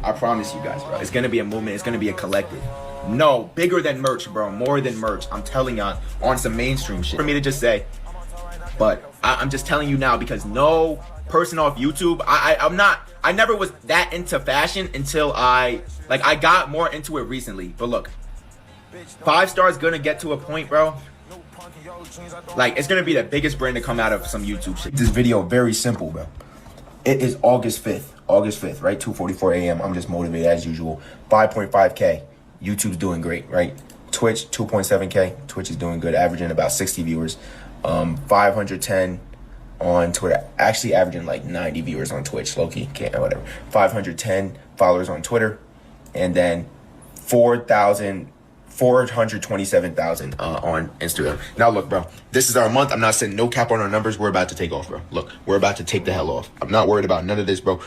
I promise you guys, bro. It's gonna be a movement, it's gonna be a collective. No, bigger than merch, bro, more than merch. I'm telling y'all, on some mainstream shit. For me to just say, but I'm just telling you now because no person off YouTube, I never was that into fashion until I got more into it recently. But look, 5 Star is gonna get to a point, bro. Like, it's gonna be the biggest brand to come out of some YouTube shit. This video very simple, bro. It is August 5th, right? 2:44 a.m. I'm just motivated as usual. 5.5K. YouTube's doing great, right? Twitch, 2.7K. Twitch is doing good, averaging about 60 viewers. 510 on Twitter. Actually averaging like 90 viewers on Twitch. Low-key, can't, whatever. 510 followers on Twitter. And then 427,000 on Instagram. Now look, bro, this is our month. I'm not setting no cap on our numbers. We're about to take off, bro. Look, we're about to take the hell off. I'm not worried about none of this, bro.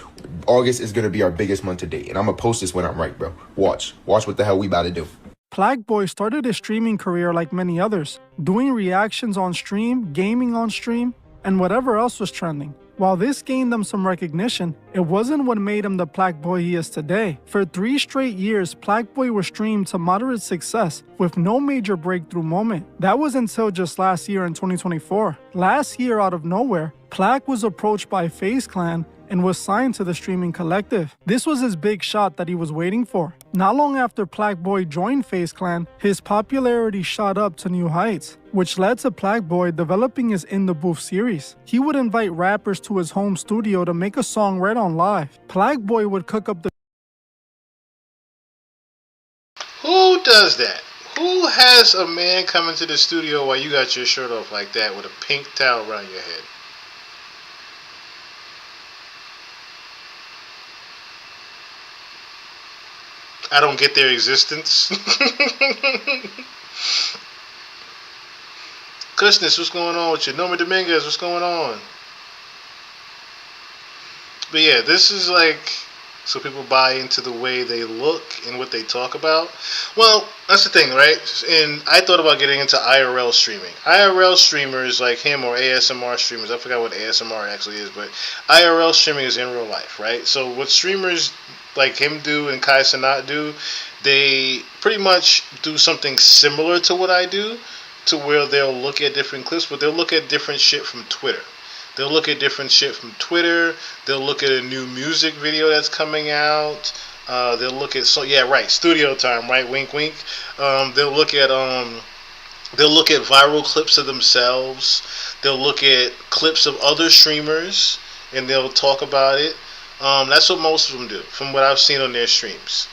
August is gonna be our biggest month to date, and I'm gonna post this when I'm right, bro. Watch what the hell we about to do. Plagueboy started his streaming career like many others, doing reactions on stream, gaming on stream, and whatever else was trending. While this gained him some recognition, it wasn't what made him the Plagueboy he is today. For 3 straight years, Plagueboy was streamed to moderate success with no major breakthrough moment. That was until just last year in 2024. Last year, out of nowhere, Plag was approached by FaZe Clan and was signed to the streaming collective. This was his big shot that he was waiting for. Not long after Plagueboy joined FaZe Clan, his popularity shot up to new heights, which led to Plagueboy developing his In the Booth series. He would invite rappers to his home studio to make a song right on live. Plagueboy would cook up the... Who does that? Who has a man come into the studio while you got your shirt off like that with a pink towel around your head? I don't get their existence. Kushnis, what's going on with you? Norma Dominguez, what's going on? But yeah, this is like so people buy into the way they look and what they talk about. Well, that's the thing, right? And I thought about getting into IRL streaming. IRL streamers like him or ASMR streamers, I forgot what ASMR actually is, but IRL streaming is in real life, right? So what streamers like him do and Kai Cenat do, they pretty much do something similar to what I do, to where they'll look at different clips, but they'll look at different shit from Twitter. They'll look at different shit from Twitter. They'll look at a new music video that's coming out. They'll look at studio time, right? Wink, wink. They'll look at viral clips of themselves. They'll look at clips of other streamers and they'll talk about it. That's what most of them do, from what I've seen on their streams.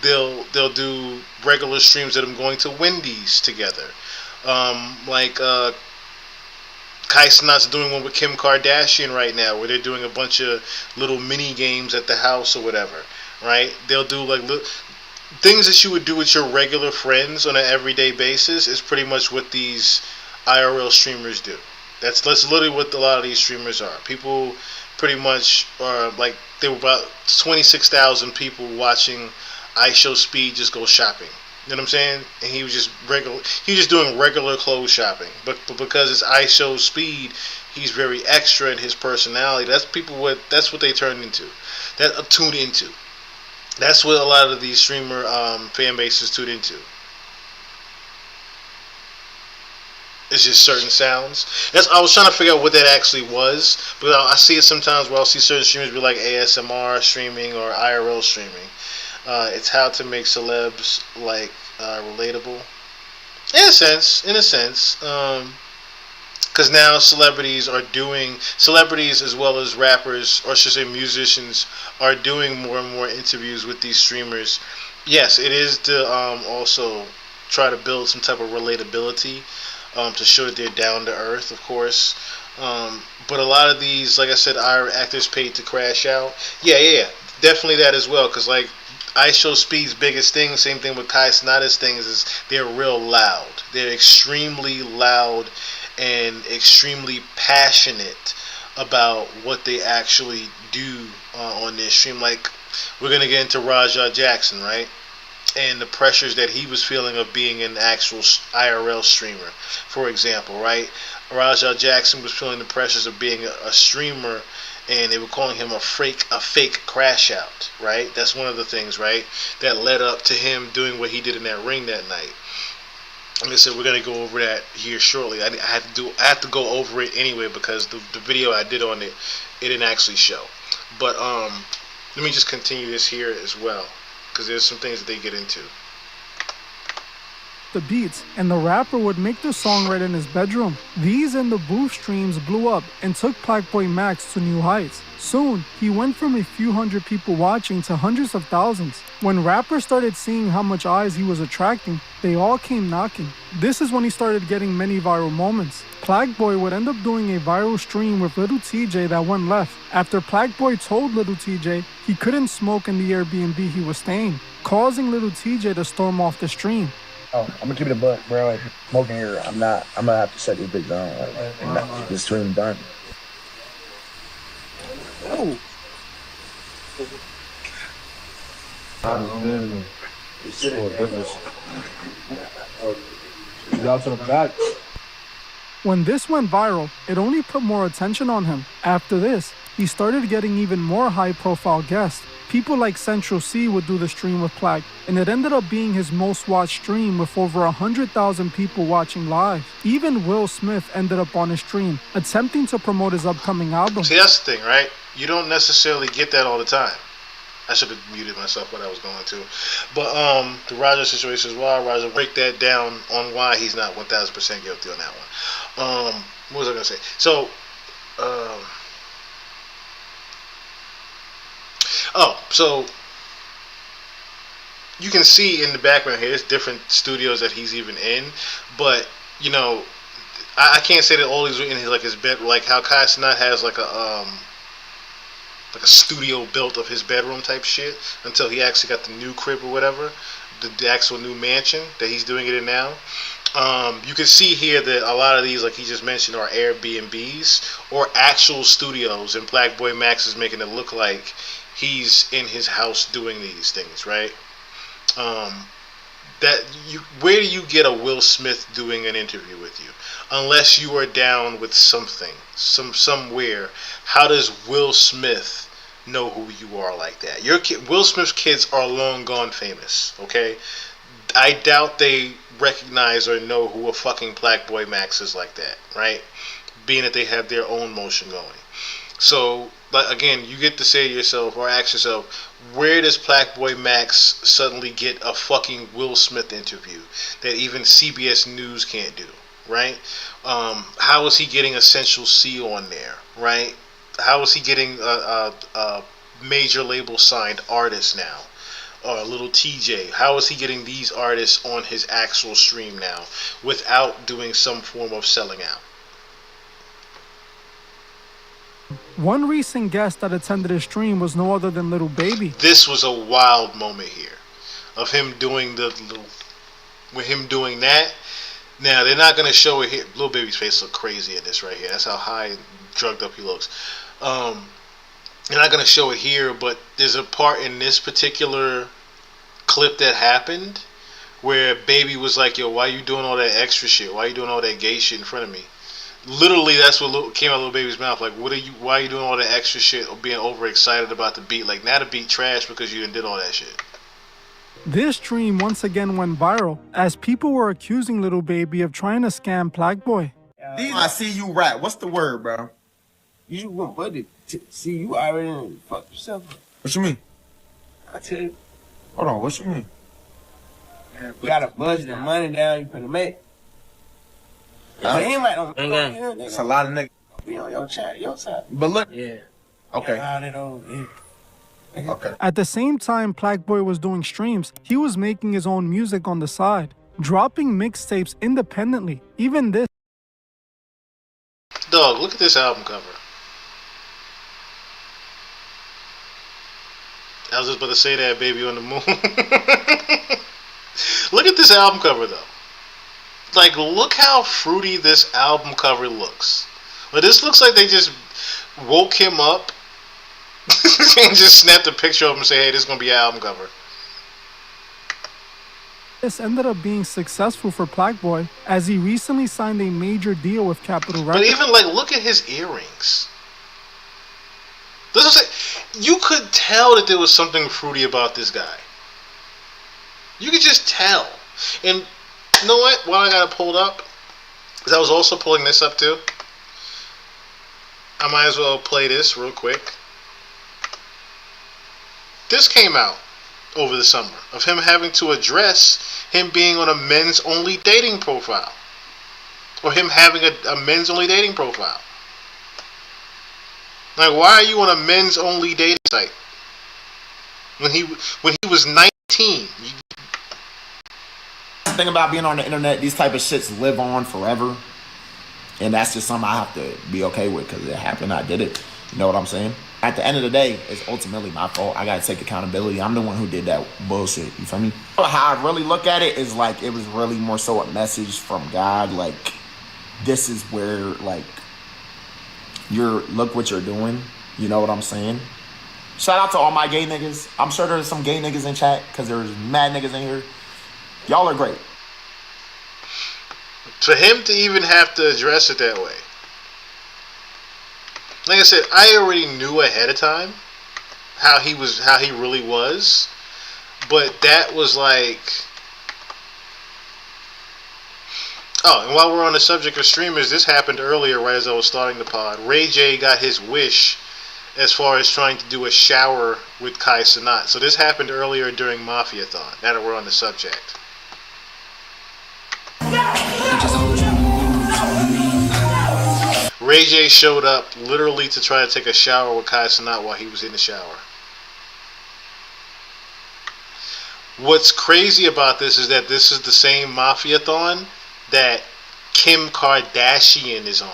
They'll do regular streams of them going to Wendy's together. Kai Cenat's doing one with Kim Kardashian right now, where they're doing a bunch of little mini games at the house or whatever, right? They'll do like things that you would do with your regular friends on an everyday basis is pretty much what these IRL streamers do. That's literally what a lot of these streamers are. People pretty much are like, there were about 26,000 people watching IShowSpeed just go shopping. You know what I'm saying? And he was just doing regular clothes shopping. But because it's IShowSpeed, he's very extra in his personality. That's what they turn into. Tune into. That's what a lot of these streamer fan bases tune into. It's just certain sounds. I was trying to figure out what that actually was, but I see it sometimes where I'll see certain streamers be like ASMR streaming or IRL streaming. It's how to make celebs like relatable, in a sense, because now celebrities as well as rappers, or I should say musicians, are doing more and more interviews with these streamers. Yes, it is to also try to build some type of relatability, to show that they're down to earth, of course. But a lot of these, like I said, are actors paid to crash out. Yeah, definitely that as well, because like IShowSpeed's biggest thing, same thing with Kai Cenat's things, is they're real loud. They're extremely loud and extremely passionate about what they actually do on their stream. Like, we're going to get into Raja Jackson, right? And the pressures that he was feeling of being an actual IRL streamer, for example, right? Raja Jackson was feeling the pressures of being a streamer, and they were calling him a fake crash out, right? That's one of the things, right, that led up to him doing what he did in that ring that night. Like I said, we're gonna go over that here shortly. I have to go over it anyway, because the video I did on it didn't actually show. But let me just continue this here as well, because there's some things that they get into. the beats, and the rapper would make the song right in his bedroom. These and the booth streams blew up and took Plaque Max to new heights. Soon, he went from a few hundred people watching to hundreds of thousands. When rappers started seeing how much eyes he was attracting, they all came knocking. This is when he started getting many viral moments. Plaque Boy would end up doing a viral stream with Little TJ that went left after Plaque Boy told Little TJ he couldn't smoke in the Airbnb he was staying, causing Little TJ to storm off the stream. Oh, I'm gonna keep it a buck, bro. Like, smoking here, I'm gonna have to shut this bitch down. Like, this stream done. Oh. Y'all to the back. When this went viral, it only put more attention on him. After this, he started getting even more high-profile guests. People like Central C would do the stream with Plaque, and it ended up being his most watched stream with over 100,000 people watching live. Even Will Smith ended up on his stream, attempting to promote his upcoming album. See, that's the thing, right? You don't necessarily get that all the time. I should have muted myself when I was going to. But the Roger situation as well, Roger, break that down on why he's not 1,000% guilty on that one. What was I going to say? So, so you can see in the background here, there's different studios that he's even in, but you know, I can't say that all these are in his bed, like how Kai Cenat has like a studio built of his bedroom type shit until he actually got the new crib or whatever, the actual new mansion that he's doing it in now. You can see here that a lot of these, like he just mentioned, are Airbnbs or actual studios, and Plaque Max is making it look like he's in his house doing these things, right? Where do you get a Will Smith doing an interview with you? Unless you are down with something, somewhere. How does Will Smith know who you are like that? Will Smith's kids are long gone famous, okay? I doubt they recognize or know who a fucking Plaque Max is like that, right? Being that they have their own motion going. So, but again, you get to say to yourself or ask yourself, where does Plaque Max suddenly get a fucking Will Smith interview that even CBS News can't do, right? How is he getting Essential C on there, right? How is he getting a major label signed artist now? Or Little TJ. How is he getting these artists on his actual stream now without doing some form of selling out? One recent guest that attended his stream was no other than Little Baby. This was a wild moment here of him doing that. Now they're not gonna show it here. Little Baby's face look crazy in this right here. That's how high and drugged up he looks. They're not gonna show it here, but there's a part in this particular clip that happened where Baby was like, "Yo, why you doing all that extra shit? Why you doing all that gay shit in front of me?" Literally, that's what came out of Little Baby's mouth. Like, why are you doing all that extra shit or being overexcited about the beat? Like, now the beat trash because you did all that shit. This stream once again went viral as people were accusing Little Baby of trying to scam Plaque Boy. I see you rap. What's the word, bro? You what? See, you already fucked yourself. What you mean? I tell you. Hold on. What you mean? We got a budget of money down. You finna make. It's a lot of niggas. Be on your side. But look. Yeah. Okay. Okay. At the same time Plaque Boy was doing streams, he was making his own music on the side, dropping mixtapes independently. Even this. Dog, look at this album cover. I was just about to say that, Baby on the Moon. Look at this album cover, though. Like, look how fruity this album cover looks. But this looks like they just woke him up and just snapped a picture of him and say, "Hey, this is going to be an album cover." This ended up being successful for Plaque Boy as he recently signed a major deal with Capitol Records. But even, like, look at his earrings. This is you could tell that there was something fruity about this guy. You could just tell. And you know what? While I got it pulled up, because I was also pulling this up too, I might as well play this real quick. This came out over the summer of him having to address him being on a men's only dating profile, or him having a men's only dating profile. Like, why are you on a men's only dating site when he was 19? The thing about being on the internet, these type of shits live on forever, and that's just something I have to be okay with because it happened. I did it. You know what I'm saying? At the end of the day, it's ultimately my fault. I gotta take accountability. I'm the one who did that bullshit. You feel me? How I really look at it is like it was really more so a message from God. Like, this is where, like, look what you're doing. You know what I'm saying? Shout out to all my gay niggas. I'm sure there's some gay niggas in chat because there's mad niggas in here. Y'all are great. For him to even have to address it that way. Like I said, I already knew ahead of time how he really was, but that was like, oh, and while we're on the subject of streamers, this happened earlier right as I was starting the pod. Ray J got his wish as far as trying to do a shower with Kai Cenat. So this happened earlier during Mafiathon, now that we're on the subject. Ray J showed up literally to try to take a shower with Kai Cenat while he was in the shower. What's crazy about this is that this is the same Mafiathon that Kim Kardashian is on.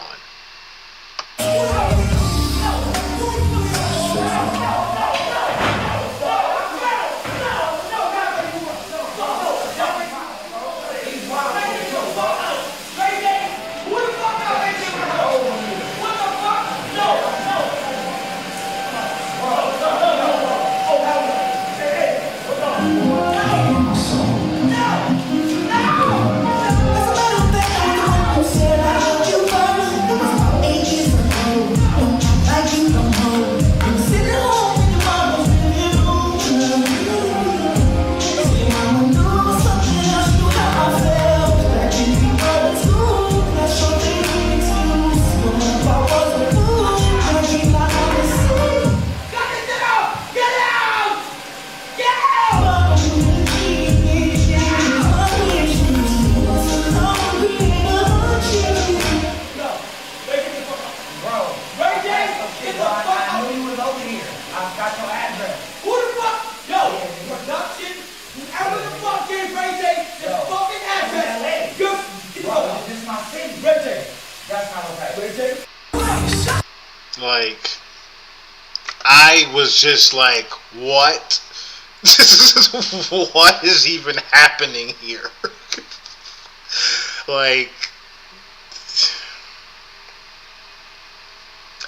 Like, I was just like, what? What is even happening here? Like,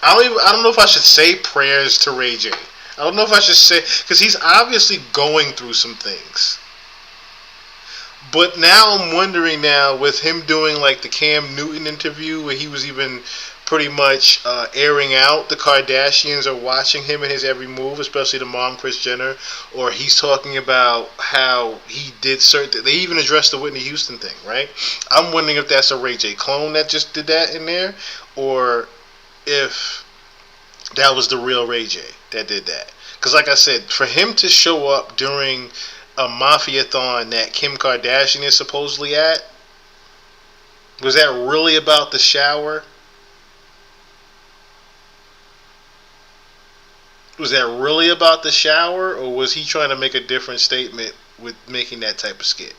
I don't know if I should say prayers to Ray J. I don't know if I should say, because he's obviously going through some things. But now I'm wondering now, with him doing like the Cam Newton interview where he was even pretty much airing out the Kardashians are watching him in his every move, especially the mom, Kris Jenner, or he's talking about how he did certain, they even addressed the Whitney Houston thing, right? I'm wondering if that's a Ray J clone that just did that in there, or if that was the real Ray J that did that. Because like I said, for him to show up during a Mafiathon that Kim Kardashian is supposedly at, was that really about the shower? Was that really about the shower, or was he trying to make a different statement with making that type of skit?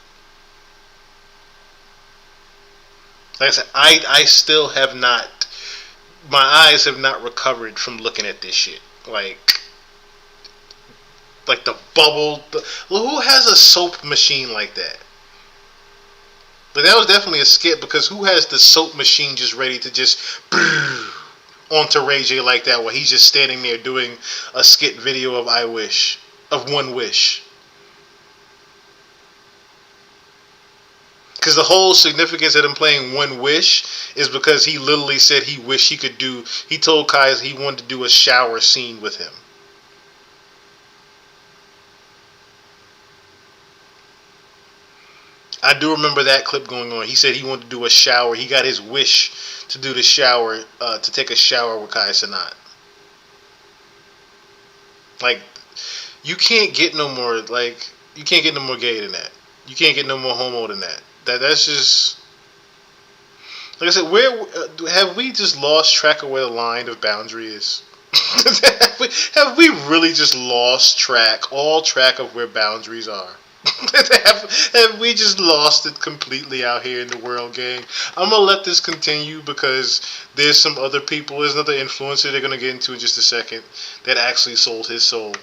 Like I said, I still have not, my eyes have not recovered from looking at this shit. Like the bubble, who has a soap machine like that? Like, that was definitely a skit, because who has the soap machine just ready to just onto Ray J like that while he's just standing there doing a skit video of One Wish. Because the whole significance of him playing One Wish is because he literally said he wished he could do, he told Kai he wanted to do a shower scene with him. I do remember that clip going on. He said he wanted to do a shower. He got his wish to do the shower, to take a shower with Kai Cenat. Like, You can't get no more you can't get no more gay than that. You can't get no more homo than that. That's just, like I said. Where have we just lost track of where the line of boundary is? have we really just lost all track of where boundaries are? have we just lost it completely out here in the world, gang? I'm gonna let this continue because there's some other people. There's another influencer they're gonna get into in just a second that actually sold his soul.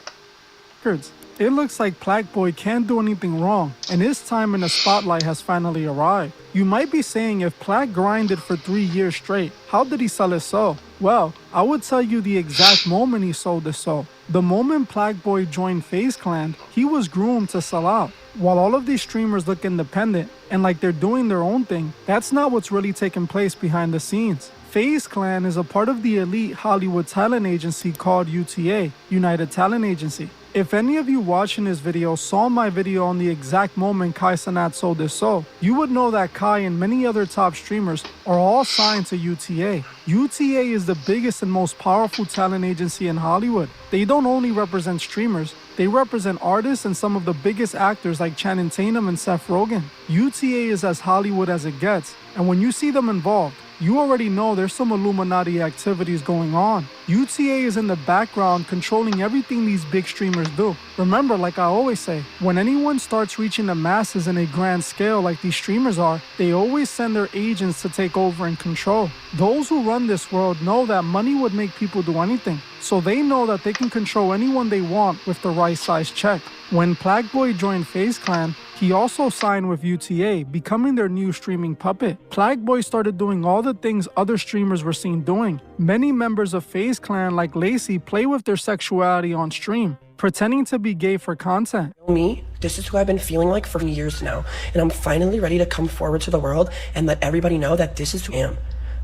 It looks like Plaque can't do anything wrong, and his time in the spotlight has finally arrived. You might be saying, if Plaque grinded for 3 years straight, how did he sell his soul? Well, I would tell you the exact moment he sold his soul. The moment Plaque joined FaZe Clan, he was groomed to sell out. While all of these streamers look independent and like they're doing their own thing, that's not what's really taking place behind the scenes. FaZe Clan is a part of the elite Hollywood talent agency called UTA, United Talent Agency. If any of you watching this video saw my video on the exact moment Kai Cenat sold his soul, you would know that Kai and many other top streamers are all signed to UTA. UTA is the biggest and most powerful talent agency in Hollywood. They don't only represent streamers, they represent artists and some of the biggest actors like Channing Tatum and Seth Rogen. UTA is as Hollywood as it gets, and when you see them involved, you already know there's some Illuminati activities going on. UTA is in the background controlling everything these big streamers do. Remember, like I always say, when anyone starts reaching the masses in a grand scale like these streamers are, they always send their agents to take over and control. Those who run this world know that money would make people do anything, so they know that they can control anyone they want with the right size check. When Plaque joined FaZe Clan, he also signed with UTA, becoming their new streaming puppet. Plaque started doing all the things other streamers were seen doing. Many members of FaZe Clan like Lacey play with their sexuality on stream, pretending to be gay for content. Me, this is who I've been feeling like for years now, and I'm finally ready to come forward to the world and let everybody know that this is who I am.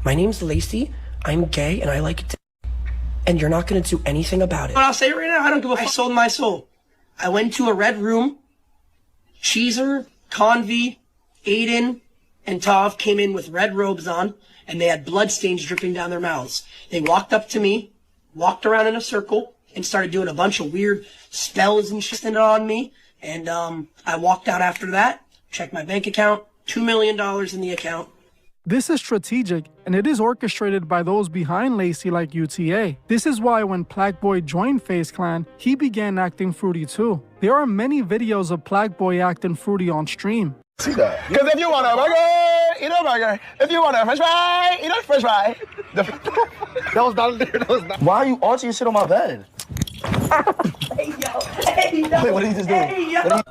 My name's Lacey, I'm gay, and I like it, and you're not gonna do anything about it. But I'll say it right now, I don't give a fuck. I sold my soul. I went to a red room. Cheezer, Convy, Aiden, and Tov came in with red robes on, and they had bloodstains dripping down their mouths. They walked up to me, walked around in a circle, and started doing a bunch of weird spells and shit on me. And I walked out after that, checked my bank account, $2 million in the account. This is strategic, and it is orchestrated by those behind Lacey like UTA. This is why when Plaque joined FaZe Clan, he began acting fruity too. There are many videos of Plaque acting fruity on stream. See that? Because if you want a burger, eat a burger. If you want a french fry, eat a french fry. That was not there. That was not. Why are you arching your shit on my bed? Hey, yo. Hey, yo. Wait, what did he just do? Hey, yo. No.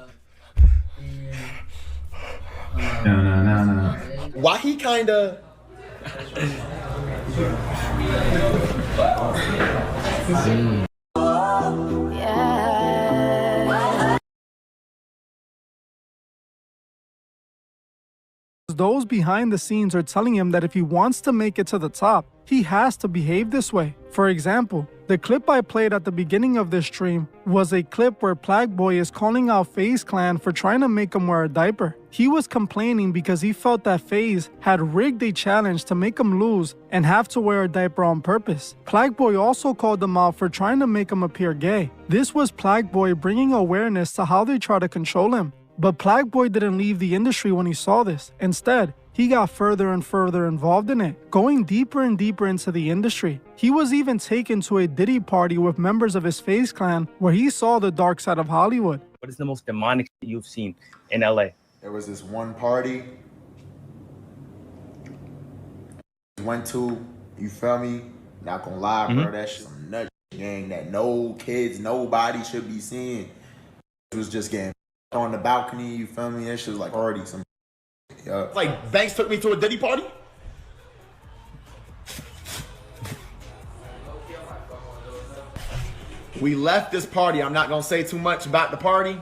Why he kinda... Those behind the scenes are telling him that if he wants to make it to the top, he has to behave this way. For example, the clip I played at the beginning of this stream was a clip where Plaque is calling out FaZe Clan for trying to make him wear a diaper. He was complaining because he felt that FaZe had rigged a challenge to make him lose and have to wear a diaper on purpose. Plaque also called them out for trying to make him appear gay. This was Plaque bringing awareness to how they try to control him. But Plaque didn't leave the industry when he saw this. Instead, he got further and further involved in it, going deeper and deeper into the industry. He was even taken to a Diddy party with members of his FaZe Clan where he saw the dark side of Hollywood. What is the most demonic you've seen in LA? There was this one party went to, you feel me? Not gonna lie, bro, that shit some nut gang that no kids, nobody should be seeing. It was just getting on the balcony, you feel me? That shit was like already some. Yeah. Like, Banks took me to a Diddy party? We left this party. I'm not going to say too much about the party.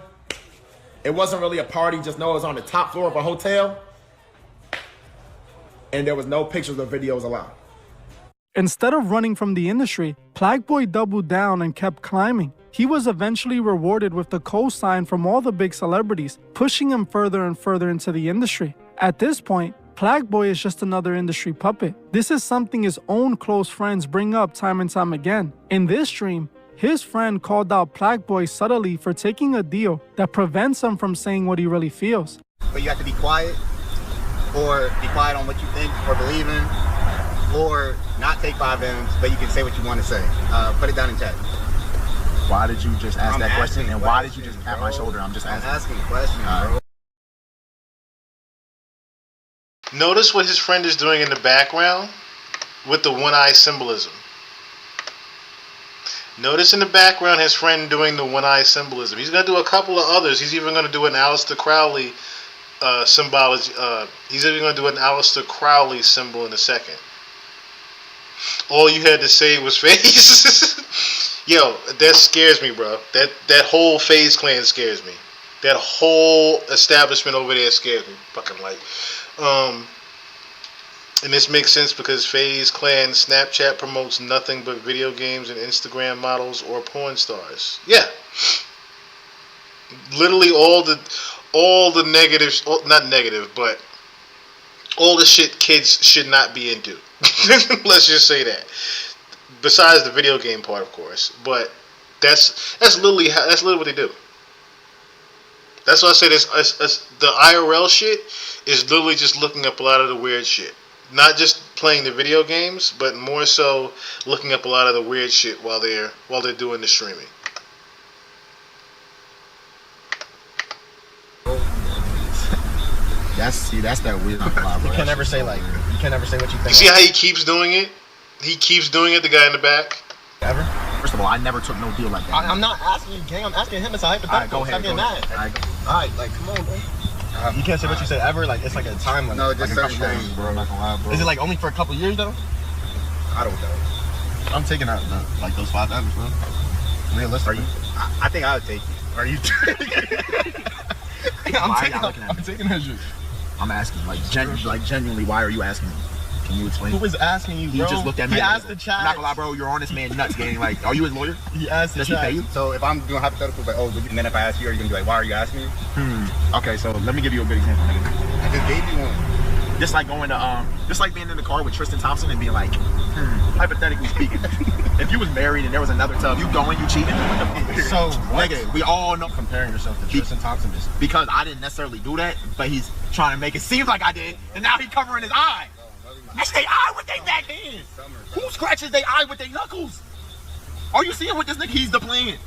It wasn't really a party. Just know it was on the top floor of a hotel. And there was no pictures or videos allowed. Instead of running from the industry, Plaque doubled down and kept climbing. He was eventually rewarded with the co-sign from all the big celebrities, pushing him further and further into the industry. At this point, Plaque is just another industry puppet. This is something his own close friends bring up time and time again. In this stream, his friend called out Plaqueboy subtly for taking a deal that prevents him from saying what he really feels. But you have to be quiet, or be quiet on what you think or believe in, or not take 5 M's, but you can say what you want to say. Put it down in chat. Why did you just ask that question? And why did you just pat my shoulder? I'm just asking. I'm asking questions, bro. Notice what his friend is doing in the background with the one-eye symbolism. Notice in the background his friend doing the one-eye symbolism. He's going to do a couple of others. He's even going to do an Aleister Crowley symbology. He's even going to do an Aleister Crowley symbol in a second. All you had to say was FaZe. Yo, that scares me, bro. That whole FaZe clan scares me. That whole establishment over there scares me. Fucking like. And this makes sense because FaZe Clan Snapchat promotes nothing but video games and Instagram models or porn stars. Yeah. Literally all the negatives, not negative, but all the shit kids should not be into. Let's just say that. Besides the video game part, of course. But that's literally what they do. That's why I say this. The IRL shit is literally just looking up a lot of the weird shit. Not just playing the video games, but more so looking up a lot of the weird shit while they're doing the streaming. That's that weird. You can never say what you think. You see how he keeps doing it? He keeps doing it. The guy in the back. Ever? First of all, I never took no deal like that. I'm not asking you, gang. I'm asking him. It's a hypothetical. Alright, go ahead. Stop getting mad. Alright, like, come on, bro. You can't say what you said ever. Like, it's like a time limit. No, just like certain things, bro. I'm not gonna lie, bro. Is it like only for a couple years though? I don't know. I'm taking out like those 5 M's, bro. Realistically, I think I would take it. Are you? I'm taking that shit. I'm asking, like genuinely, why are you asking me? Can you explain? Who was asking you, bro? He just looked at me. He asked the chat. I'm not gonna lie, bro. You're on this man nuts, gang. Like, are you his lawyer? He asked the Does chat. he pay you? So if I'm doing hypotheticals, like, and then if I ask you, are you gonna be like, why are you asking me? Okay, so let me give you a good example, nigga. I just gave you one. Just like going to just like being in the car with Tristan Thompson and being like, hypothetically speaking, if you was married and there was another tub, you going, you cheating? So nigga, we all know comparing yourself to Tristan Thompson is because I didn't necessarily do that, but he's trying to make it seem like I did, and now he's covering his eye. That's their eye with their back hand. Who scratches their eye with their knuckles? Are you seeing what this nigga he's the plan?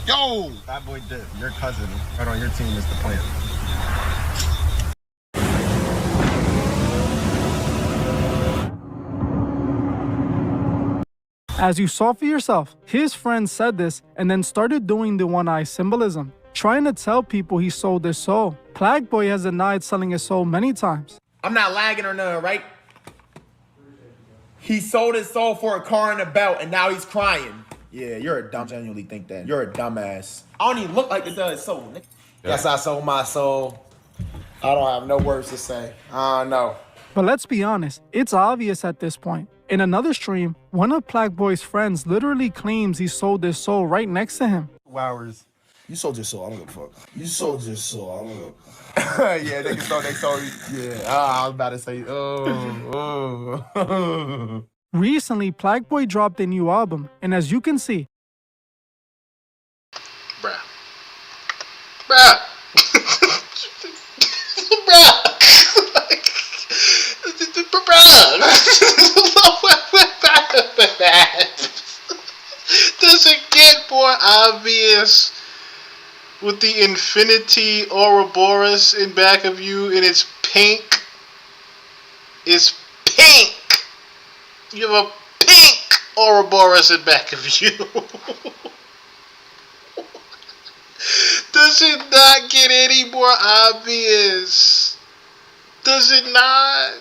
Yo, that boy Dip, your cousin, right on your team is the plan. As you saw for yourself, his friend said this and then started doing the one-eye symbolism, trying to tell people he sold his soul. Plaqueboy has denied selling his soul many times. I'm not lagging or nothing, right? He sold his soul for a car and a belt, and now he's crying. Yeah, you're a dumb. Genuinely think that. You're a dumbass. I don't even look like the does soul. Yeah. Yes, I sold my soul. I don't have no words to say. I don't know. But let's be honest, it's obvious at this point. In another stream, one of Plaqueboy's friends literally claims he sold his soul right next to him. Hours. You sold your soul. I don't give a fuck. You sold your soul. I don't give a fuck. Yeah, they sold. Yeah, I was about to say, Recently, Plaqueboy dropped a new album, and as you can see, Bruh. Bruh. Does it get more obvious with the Infinity Ouroboros in back of you and it's pink? It's pink! You have a pink Ouroboros in back of you. Does it not get any more obvious? Does it not?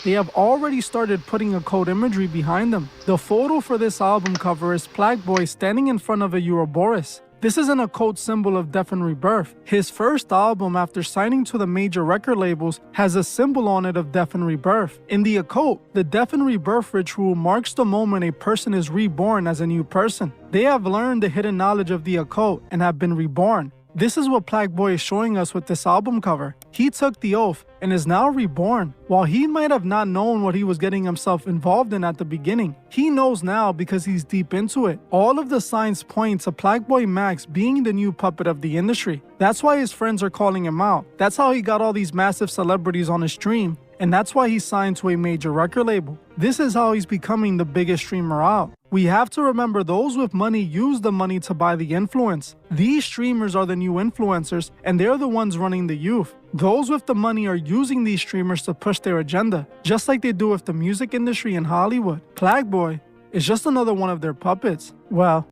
they have already started putting a code imagery behind them. The photo for this album cover is Plaqueboy standing in front of a Ouroboros. This isn't a code symbol of death and rebirth. His first album after signing to the major record labels has a symbol on it of death and rebirth. In the occult, the death and rebirth ritual marks the moment a person is reborn as a new person. They have learned the hidden knowledge of the occult and have been reborn. This is what Plague is showing us with this album cover. He took the oath and is now reborn. While he might have not known what he was getting himself involved in at the beginning, he knows now because he's deep into it. All of the signs point to Plague Max being the new puppet of the industry. That's why his friends are calling him out. That's how he got all these massive celebrities on his stream. And that's why he signed to a major record label. This is how he's becoming the biggest streamer out. We have to remember those with money use the money to buy the influence. These streamers are the new influencers, and they're the ones running the youth. Those with the money are using these streamers to push their agenda, just like they do with the music industry in Hollywood. Plague is just another one of their puppets. Well,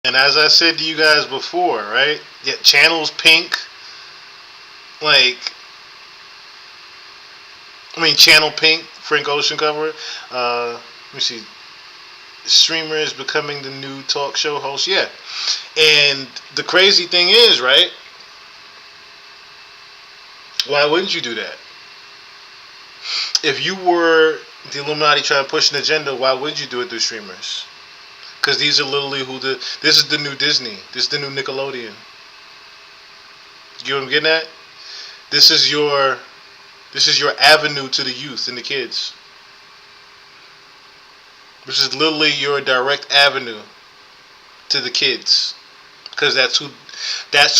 and as I said to you guys before, right? Yeah, Channel's pink. Channel Pink, Frank Ocean cover. Let me see. Streamer is becoming the new talk show host. Yeah. And the crazy thing is, right? Why wouldn't you do that? If you were the Illuminati trying to push an agenda, why would you do it through streamers? Because these are literally this is the new Disney. This is the new Nickelodeon. You know what I'm getting at? This is your avenue to the youth and the kids. This is literally your direct avenue to the kids. Because that's who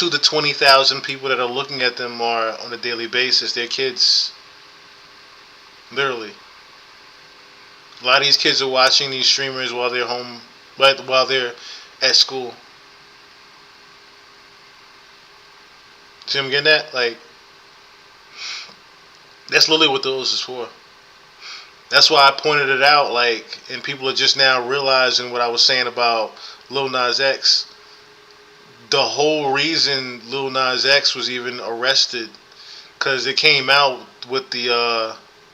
the 20,000 people that are looking at them are on a daily basis. They're kids. Literally. A lot of these kids are watching these streamers while they're home, while they're at school. See what I'm getting at? That's literally what those is for. That's why I pointed it out, and people are just now realizing what I was saying about Lil Nas X. The whole reason Lil Nas X was even arrested, because it came out with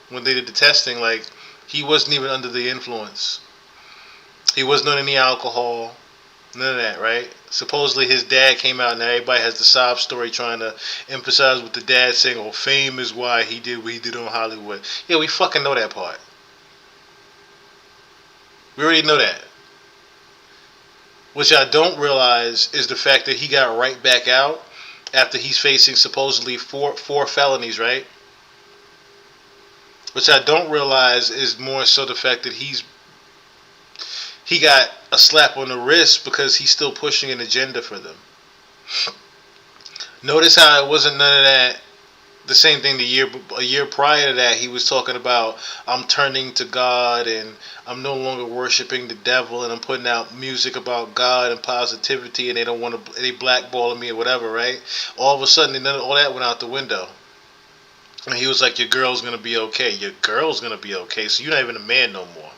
when they did the testing, he wasn't even under the influence. He wasn't on any alcohol, none of that, right? Supposedly his dad came out and everybody has the sob story trying to emphasize what the dad saying, oh, fame is why he did what he did on Hollywood. Yeah, we fucking know that part. We already know that. Which I don't realize is the fact that he got right back out after he's facing supposedly four felonies, right? Which I don't realize is more so the fact that he got a slap on the wrist because he's still pushing an agenda for them. Notice how it wasn't none of that. The same thing a year prior to that, he was talking about, I'm turning to God and I'm no longer worshiping the devil and I'm putting out music about God and positivity and they blackballing me or whatever, right? All of a sudden, all that went out the window. And he was like, your girl's going to be okay. Your girl's going to be okay. So you're not even a man no more.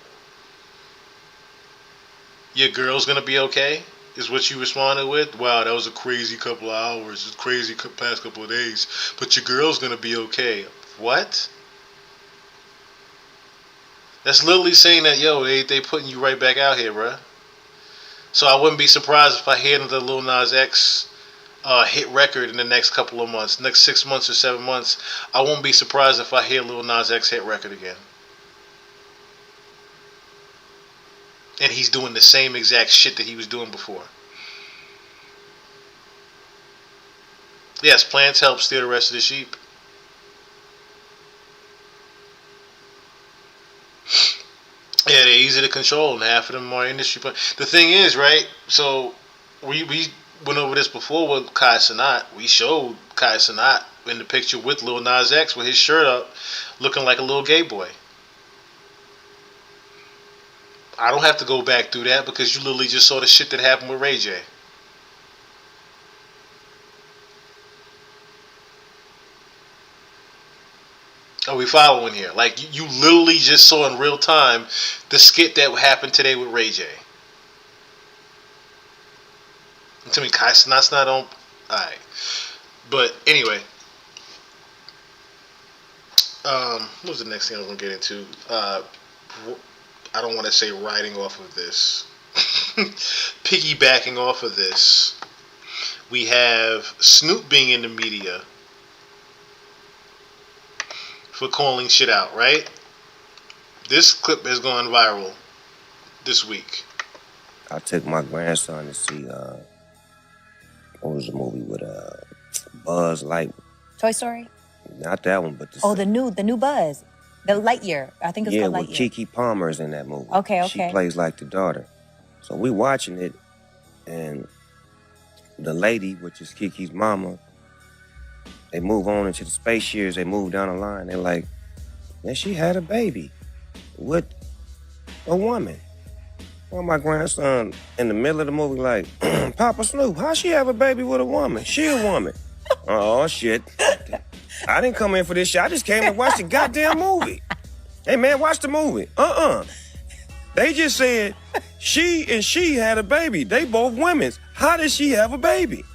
Your girl's going to be okay? Is what you responded with? Wow, that was a crazy couple of hours. It's crazy past couple of days. But your girl's going to be okay. What? That's literally saying that, yo, they putting you right back out here, bruh. So I wouldn't be surprised if I hear another Lil Nas X hit record in the next couple of months. Next 6 months or 7 months. I won't be surprised if I hear Lil Nas X hit record again. And he's doing the same exact shit that he was doing before. Yes, plants help steer the rest of the sheep. Yeah, they're easy to control, and half of them are industry. But the thing is, right? So we went over this before with Kai Cenat. We showed Kai Cenat in the picture with Lil Nas X with his shirt up, looking like a little gay boy. I don't have to go back through that because you literally just saw the shit that happened with Ray J. Are we following here? You literally just saw in real time the skit that happened today with Ray J. To me, Kai Cenat's not on. Alright. But anyway. What was the next thing I was going to get into? I don't want to say riding off of this. Piggybacking off of this. We have Snoop being in the media for calling shit out, right? This clip has gone viral this week. I took my grandson to see What was the movie with Buzz Light? Toy Story? Not that one, but The new Buzz. The Lightyear. I think it's yeah, called with Lightyear. Kiki Palmer's in that movie. Okay. She plays like the daughter. So we watching it, and the lady, which is Kiki's mama, they move on into the space years. They move down the line. They're like, man, she had a baby with a woman. Well, my grandson in the middle of the movie like, Papa Snoop, how she have a baby with a woman? She a woman. Oh, shit. I didn't come in for this shit. I just came to watch the goddamn movie. Hey, man, watch the movie. They just said she and she had a baby. They both women's. How did she have a baby?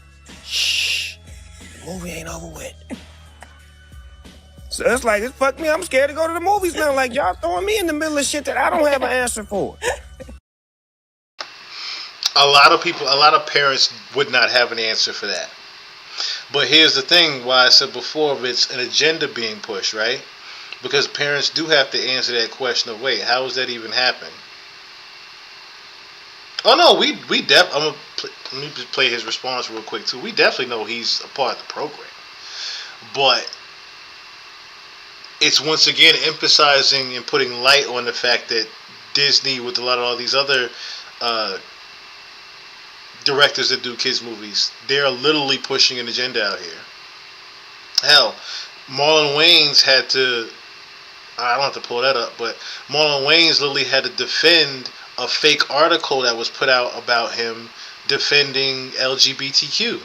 Shh. The movie ain't over with. So it's like, fuck me, I'm scared to go to the movies now. Like, y'all throwing me in the middle of shit that I don't have an answer for. A lot of parents would not have an answer for that. But here's the thing, why I said before, it's an agenda being pushed, right? Because parents do have to answer that question of, wait, how does that even happen? Oh no, let me just play his response real quick too. We definitely know he's a part of the program. But it's once again emphasizing and putting light on the fact that Disney, with a lot of all these other directors that do kids movies, they're literally pushing an agenda out here. Hell, Marlon Wayans had to, I don't have to pull that up, but Marlon Wayans literally had to defend a fake article that was put out about him defending LGBTQ.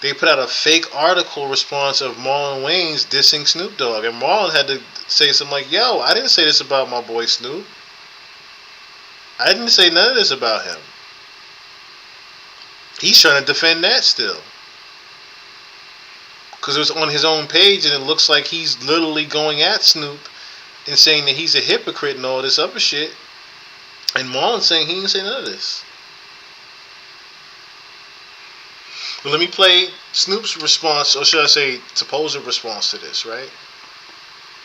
They put out a fake article response of Marlon Wayans dissing Snoop Dogg, and Marlon had to say something like, yo, I didn't say this about my boy Snoop. I didn't say none of this about him. He's trying to defend that still. Because it was on his own page, and it looks like he's literally going at Snoop and saying that he's a hypocrite and all this other shit. And Marlon's saying he didn't say none of this. But let me play Snoop's response, or should I say supposed response to this, right?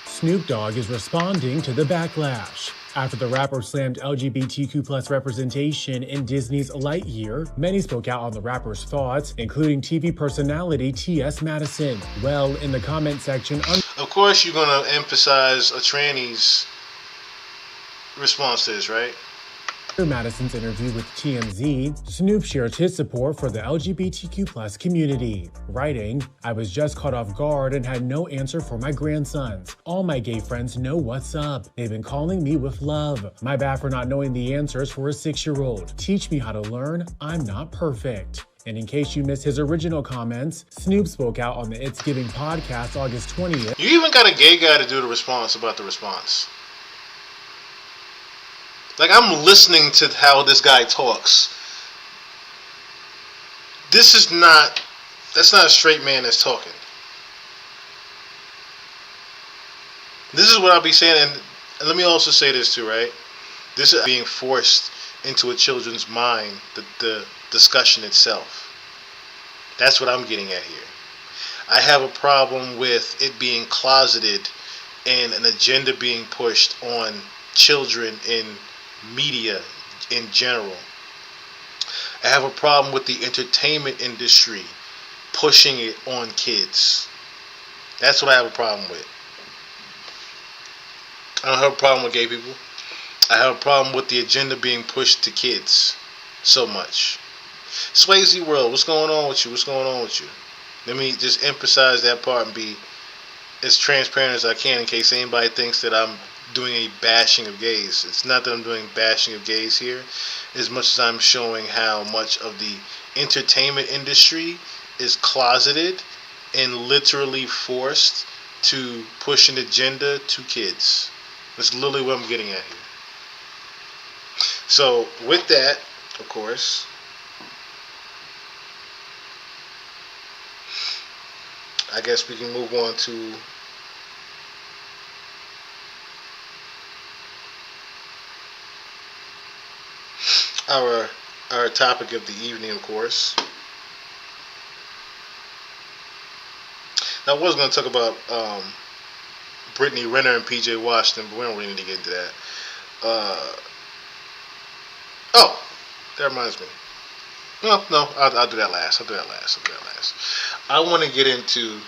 Snoop Dogg is responding to the backlash. After the rapper slammed LGBTQ+ representation in Disney's Lightyear, many spoke out on the rapper's thoughts, including TV personality T.S. Madison. Well, in the comment section... Of course you're going to emphasize a tranny's response to this, right? After Madison's interview with TMZ, Snoop shared his support for the LGBTQ+ community, writing, "I was just caught off guard and had no answer for my grandsons. All my gay friends know what's up. They've been calling me with love. My bad for not knowing the answers for a 6-year-old. Teach me how to learn. I'm not perfect." And in case you missed his original comments, Snoop spoke out on the It's Giving podcast August 20th. You even got a gay guy to do the response about the response. Like, I'm listening to how this guy talks. That's not a straight man that's talking. This is what I'll be saying, and let me also say this too, right? This is being forced into a children's mind, the discussion itself. That's what I'm getting at here. I have a problem with it being closeted and an agenda being pushed on children in media in general. I have a problem with the entertainment industry pushing it on kids. That's what I have a problem with. I don't have a problem with gay people. I have a problem with the agenda being pushed to kids so much. Swayze World, what's going on with you? What's going on with you? Let me just emphasize that part and be as transparent as I can in case anybody thinks that I'm doing a bashing of gays. It's not that I'm doing bashing of gays here, as much as I'm showing how much of the entertainment industry is closeted and literally forced to push an agenda to kids. That's literally what I'm getting at here. So with that, of course, I guess we can move on to our topic of the evening, of course. Now, I was going to talk about Brittany Renner and PJ Washington, but we don't really need to get into that. Oh, that reminds me. No, I'll do that last. I want to get into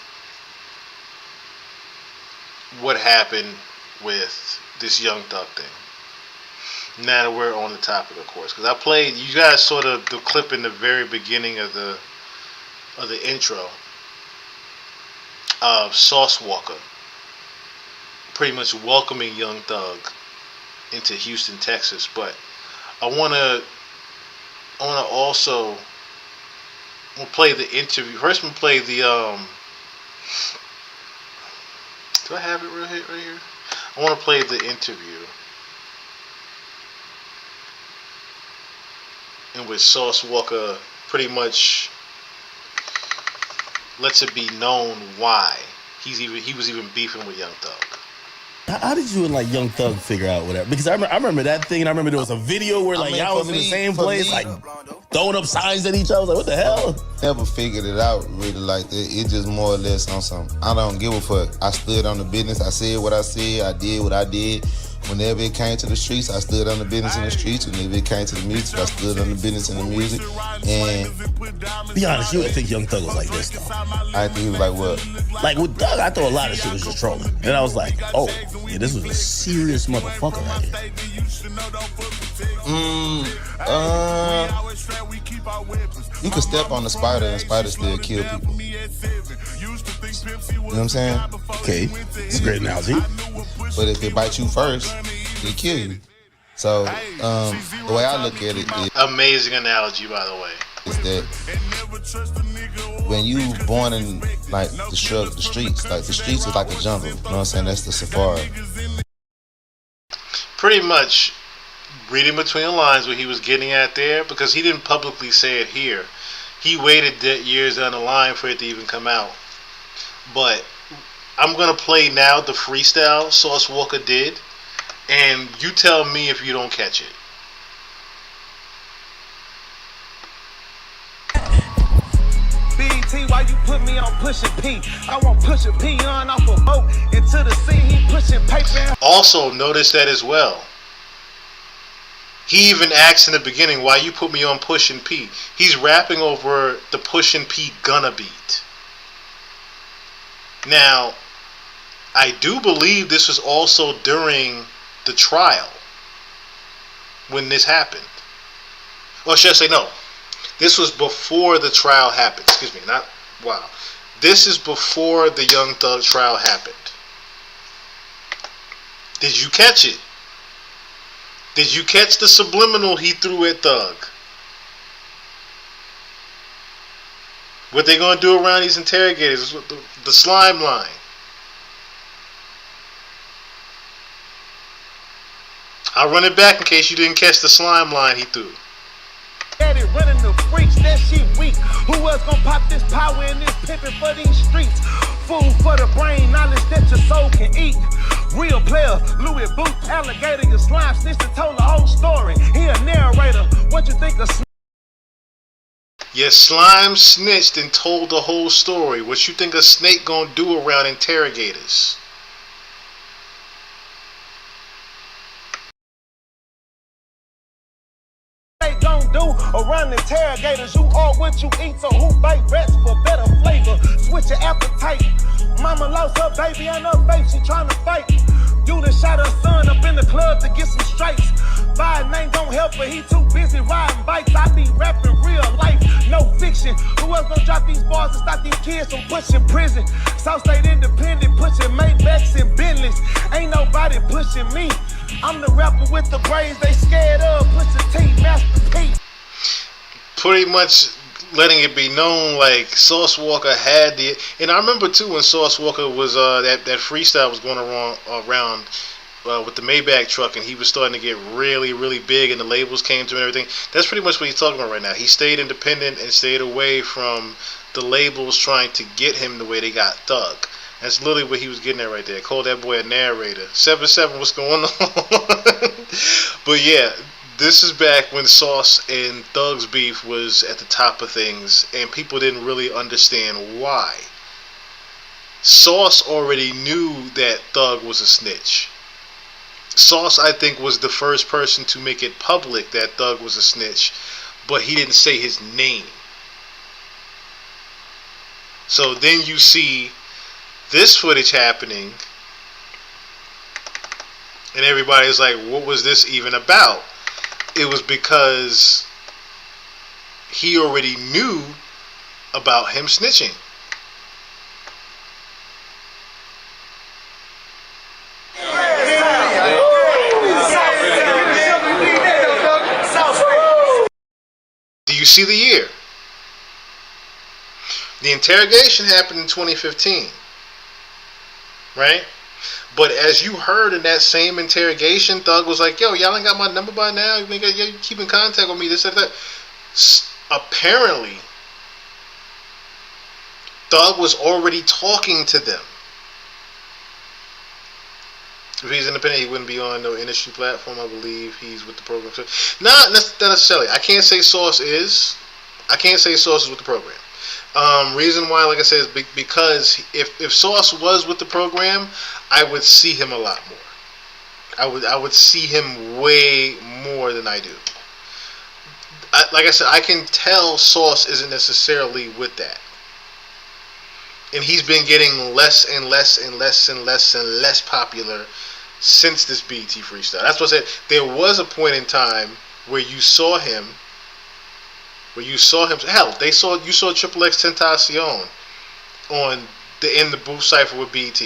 what happened with this Young Thug thing. Now that we're on the topic, of course, because I played, you guys saw the clip in the very beginning of the intro of Sauce Walka pretty much welcoming Young Thug into Houston, Texas. But I wanna also we'll play the interview. First we'll play the do I have it right here? I wanna play the interview in which Sauce Walka pretty much lets it be known why he was even beefing with Young Thug. How did you and like Young Thug figure out whatever? Because I remember that thing, and I remember there was a video where like y'all was in the same place, like throwing up signs at each other. I was like, what the hell? Never figured it out really like that. It just more or less on something. I don't give a fuck. I stood on the business. I said what I said. I did what I did. Whenever it came to the streets, I stood on the business in the streets. Whenever it came to the music, I stood on the business in the music. And be honest, you didn't think Young Thug was like this though. I think he was like what? Like with Thug, I thought a lot of shit was just trolling. And I was like, oh, yeah, this was a serious motherfucker right here. You could step on the spider and spider still kill people. You know what I'm saying? Okay, it's a great analogy. But if it bites you first, it kill you. So the way I look at it is amazing analogy, by the way. Is that when you born in like the streets, like the streets is like a jungle. You know what I'm saying? That's the safari. Pretty much reading between the lines what he was getting at there, because he didn't publicly say it here. He waited years down the line for it to even come out. But I'm gonna play now the freestyle Sauce Walka did, and you tell me if you don't catch it. BT, why you put me on pushing P? I want pushing P on off a boat into the sea. He pushing paper. Also, notice that as well. He even asks in the beginning, why you put me on Pushin' P? He's rapping over the Pushin' P Gunna beat. Now, I do believe this was also during the trial when this happened. Or should I say no? This was before the trial happened. Excuse me, not wow. This is before the Young Thug trial happened. Did you catch it? Did you catch the subliminal he threw at Thug? What they gonna do around these interrogators? The slime line. I'll run it back in case you didn't catch the slime line he threw. Daddy running the freaks, that shit weak. Who else gonna pop this power in this pimpin' for these streets? Food for the brain, knowledge that your soul can eat. Real player, Louis Booth, alligator, your slime snitched and told the whole story. He a narrator. What you think of? Your slime snitched and told the whole story. What you think a snake gonna do around interrogators? They gon' do around interrogators. You are what you eat, so who bite rats for better flavor? Switch your appetite. Mama lost her baby and her face, she tryna fight. You done shot her son up in the club to get some stripes. Biden ain't gon' help her, he too busy riding bikes. I be rapping real life, no fiction. Who else gon' drop these bars and stop these kids from pushing prison? South State Independent, pushing Maybachs and Bentleys. Ain't nobody pushing me. I'm the rapper with the braids they scared of. Pusha T, Master P. Pretty much letting it be known, like Sauce Walka had the, and I remember too when Sauce Walka was that freestyle was going around with the Maybach truck, and he was starting to get really big, and the labels came to him and everything. That's pretty much what he's talking about right now. He stayed independent and stayed away from the labels trying to get him the way they got Thug. That's literally what he was getting at right there. Called that boy a narrator. 7-7, what's going on? But yeah, this is back when Sauce and Thug's beef was at the top of things, and people didn't really understand why. Sauce already knew that Thug was a snitch. Sauce, I think, was the first person to make it public that Thug was a snitch. but he didn't say his name. So then you see this footage happening, and everybody's like, what was this even about? It was because he already knew about him snitching. Do you see the year? The interrogation happened in 2015, right? But as you heard in that same interrogation, Thug was like, yo, y'all ain't got my number by now? You keep in contact with me, this and that. Apparently, Thug was already talking to them. If he's independent, he wouldn't be on no industry platform. I believe he's with the program. Not necessarily. I can't say Sauce is. I can't say Sauce is with the program. Reason why, like I said, is because if Sauce was with the program, I would see him a lot more. I would see him way more than I do. Like I said, I can tell Sauce isn't necessarily with that. And he's been getting less and less and less and less and less popular since this BET freestyle. That's what I said. There was a point in time where you saw him. Hell, you saw Triple X Tentacion on in the booth cipher with BET.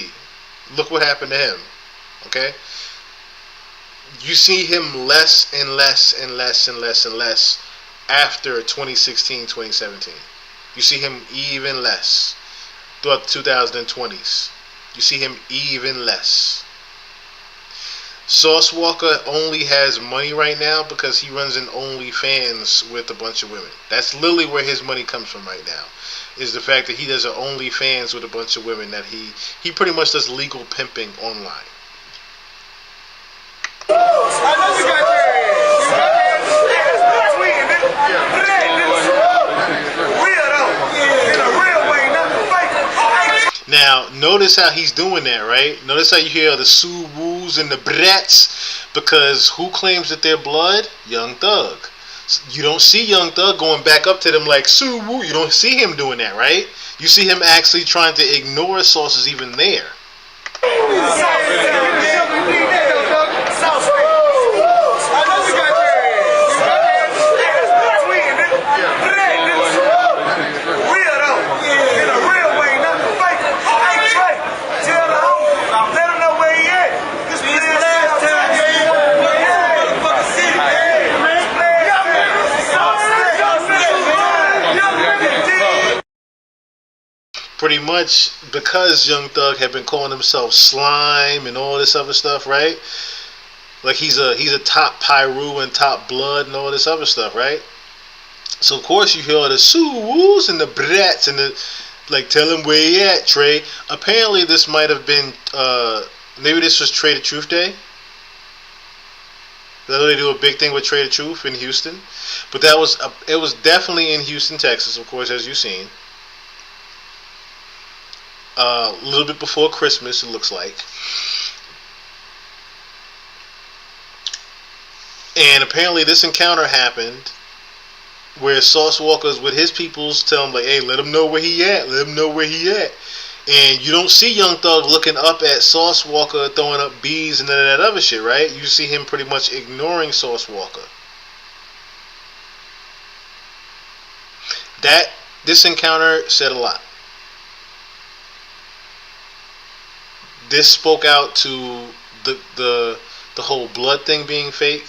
Look what happened to him. Okay? You see him less and less and less and less and less after 2016, 2017. You see him even less throughout the 2020s. You see him even less. Sauce Walka only has money right now because he runs an OnlyFans with a bunch of women. That's literally where his money comes from right now. Is the fact that he does an OnlyFans with a bunch of women that he pretty much does legal pimping online. Now, notice how he's doing that, right? Notice how you hear the Suwus and the Brats, because who claims that they're blood? Young Thug. You don't see Young Thug going back up to them like, Suwu. You don't see him doing that, right? You see him actually trying to ignore Sauce's even there. Pretty much because Young Thug had been calling himself Slime and all this other stuff, right? Like he's a top Pyru and top Blood and all this other stuff, right? So of course you hear all the Suwus and the Brats and the like, tell him where he at, Trey. Apparently this might have been maybe this was Trey the Truth Day. I know they do a big thing with Trey the Truth in Houston, but it was definitely in Houston, Texas, of course, as you've seen. A little bit before Christmas, it looks like. And apparently this encounter happened where Sauce Walka's with his peoples, tell him like, hey, let him know where he at. Let him know where he at. And you don't see Young Thug looking up at Sauce Walka, throwing up bees and none of that other shit, right? You see him pretty much ignoring Sauce Walka. This encounter said a lot. This spoke out to the whole blood thing being fake.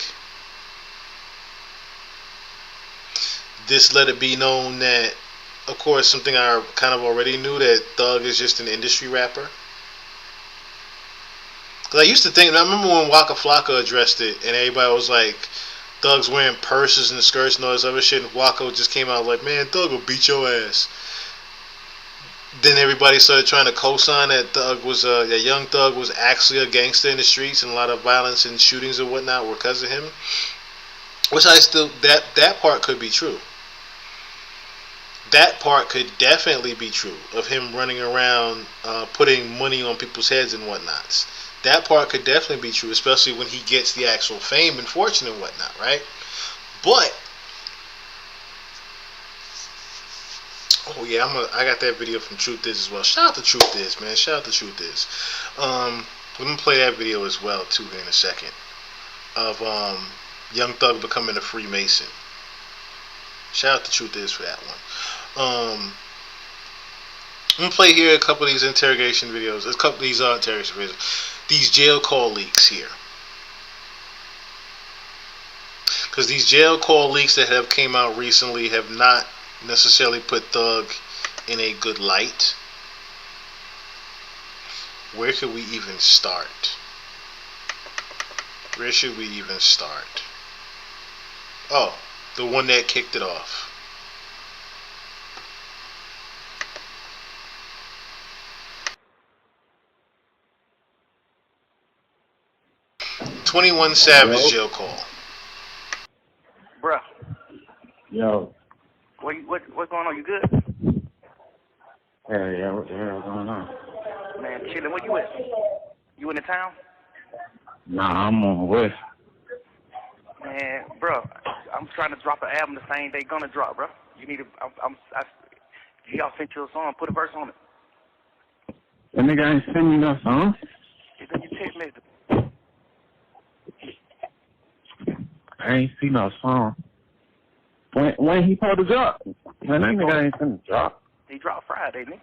This let it be known that, of course, something I kind of already knew, that Thug is just an industry rapper. Because I used to think, and I remember when Waka Flocka addressed it, and everybody was like, Thug's wearing purses and skirts and all this other shit, and Waka just came out like, man, Thug will beat your ass. Then everybody started trying to co-sign that that Young Thug was actually a gangster in the streets, and a lot of violence and shootings and whatnot were because of him. Which that part could be true. That part could definitely be true, of him running around putting money on people's heads and whatnots. That part could definitely be true, especially when he gets the actual fame and fortune and whatnot, right? But Oh yeah, I got that video from Truth Is as well. Shout out to Truth Is, man. Shout out to Truth Is. I'm gonna play that video as well too here in a second of Young Thug becoming a Freemason. Shout out to Truth Is for that one. I'm gonna play here a couple of these interrogation videos. A couple of these interrogation videos. These jail call leaks here. Because these jail call leaks that have came out recently have not necessarily put Thug in a good light. Where could we even start? Where should we even start? Oh, the one that kicked it off. "21 Savage jail call." Bruh, Yo, what's going on? You good? hey, what the hell going on? Man, chilling. Where you at? You in the town? Nah, I'm on the west. Man, bruh, I'm trying to drop an album the same day gonna drop, bruh. You need to. Y'all sent you a song. Put a verse on it. That nigga ain't send me no song. It's in your text message. I ain't see no song. When he supposed to drop? Man, that nigga ain't finna drop. He dropped Friday, nigga.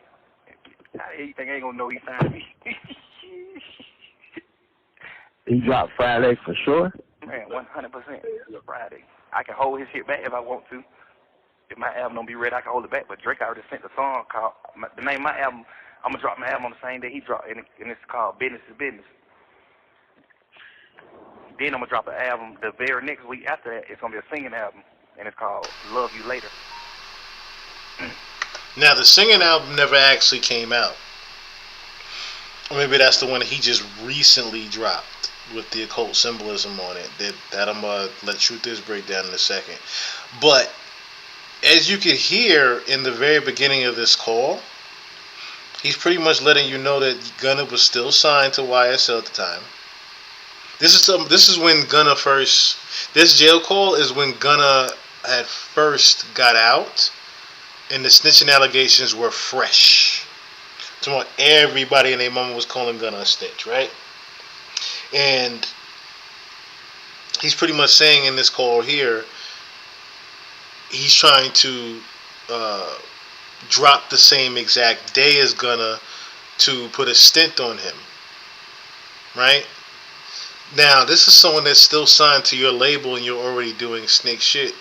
How the hell you think I ain't gonna know he signed me? He dropped Friday for sure? Man, 100%. Friday. I can hold his shit back if I want to. If my album don't be ready, I can hold it back. But Drake already sent the song called, the name of my album, I'm gonna drop my album on the same day he dropped, and it's called Business is Business. Then I'm gonna drop an album the very next week after that. It's gonna be a singing album, and it's called Love You Later. Now the singing album never actually came out. Or maybe that's the one that he just recently dropped with the occult symbolism on it. That I'm gonna let Truth Is break down in a second. But as you can hear in the very beginning of this call, he's pretty much letting you know that Gunna was still signed to YSL at the time. This is when Gunna first. This jail call is when Gunna had first got out, and the snitching allegations were fresh. So everybody and their mama was calling Gunna a snitch, right? And he's pretty much saying in this call here, he's trying to drop the same exact day as Gunna to put a stint on him, right? Now, this is someone that's still signed to your label and you're already doing snake shit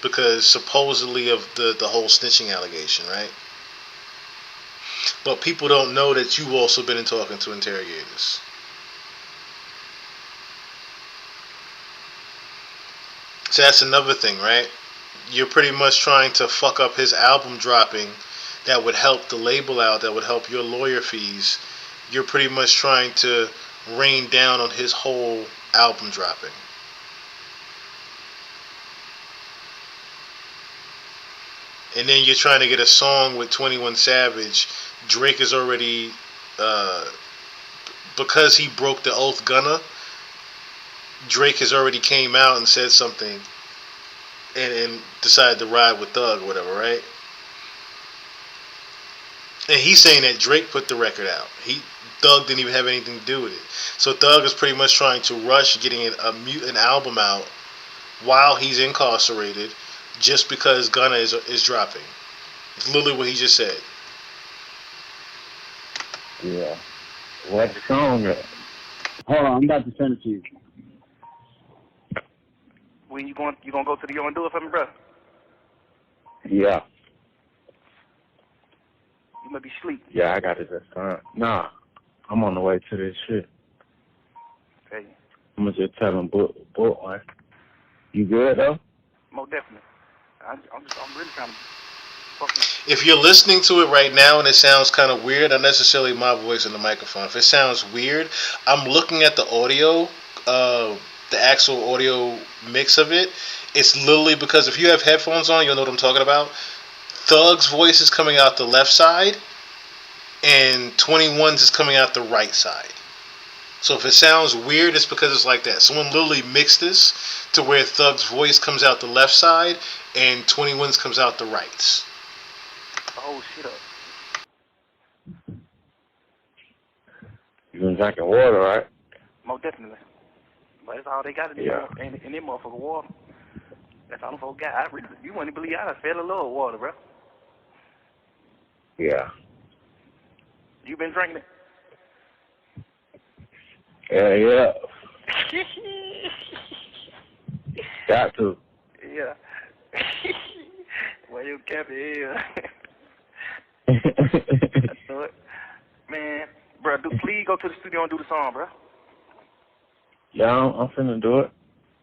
because supposedly of the whole snitching allegation, right? But people don't know that you've also been in talking to interrogators. So that's another thing, right? You're pretty much trying to fuck up his album dropping that would help the label out, that would help your lawyer fees. You're pretty much trying to rain down on his whole album dropping. And then you're trying to get a song with 21 Savage. Drake is already, because he broke the oath Gunna, Drake has already came out and said something and decided to ride with Thug or whatever, right? And he's saying that Drake put the record out. Thug didn't even have anything to do with it. So Thug is pretty much trying to rush getting an album out while he's incarcerated just because Gunna is dropping. It's literally what he just said. Yeah. What song? Hold on, I'm about to send it to you. When you gonna go to the Yo and do it for me, bro? Yeah. You might be asleep. Yeah, I got it this time. Nah, I'm on the way to this shit. Okay. I'm gonna just tell him, book one. You good though? Most definitely. I'm really trying to. If you're listening to it right now and it sounds kind of weird, not necessarily my voice in the microphone. If it sounds weird, I'm looking at the audio, the actual audio mix of it. It's literally because if you have headphones on, you'll know what I'm talking about. Thug's voice is coming out the left side, and 21's is coming out the right side. So if it sounds weird, it's because it's like that. Someone literally mixed this to where Thug's voice comes out the left side and 21's comes out the right. the whole shit up. You been drinking water, right? Most definitely. But that's all they got in Yeah. in them motherfucking water. That's all them folks got. You wouldn't believe I done fell in love with water, bro. Yeah. You been drinking it? Yeah. Got to. Yeah. Well, you kept it here. I know it. Man, bro, please go to the studio and do the song, bro. Yeah, I'm finna do it.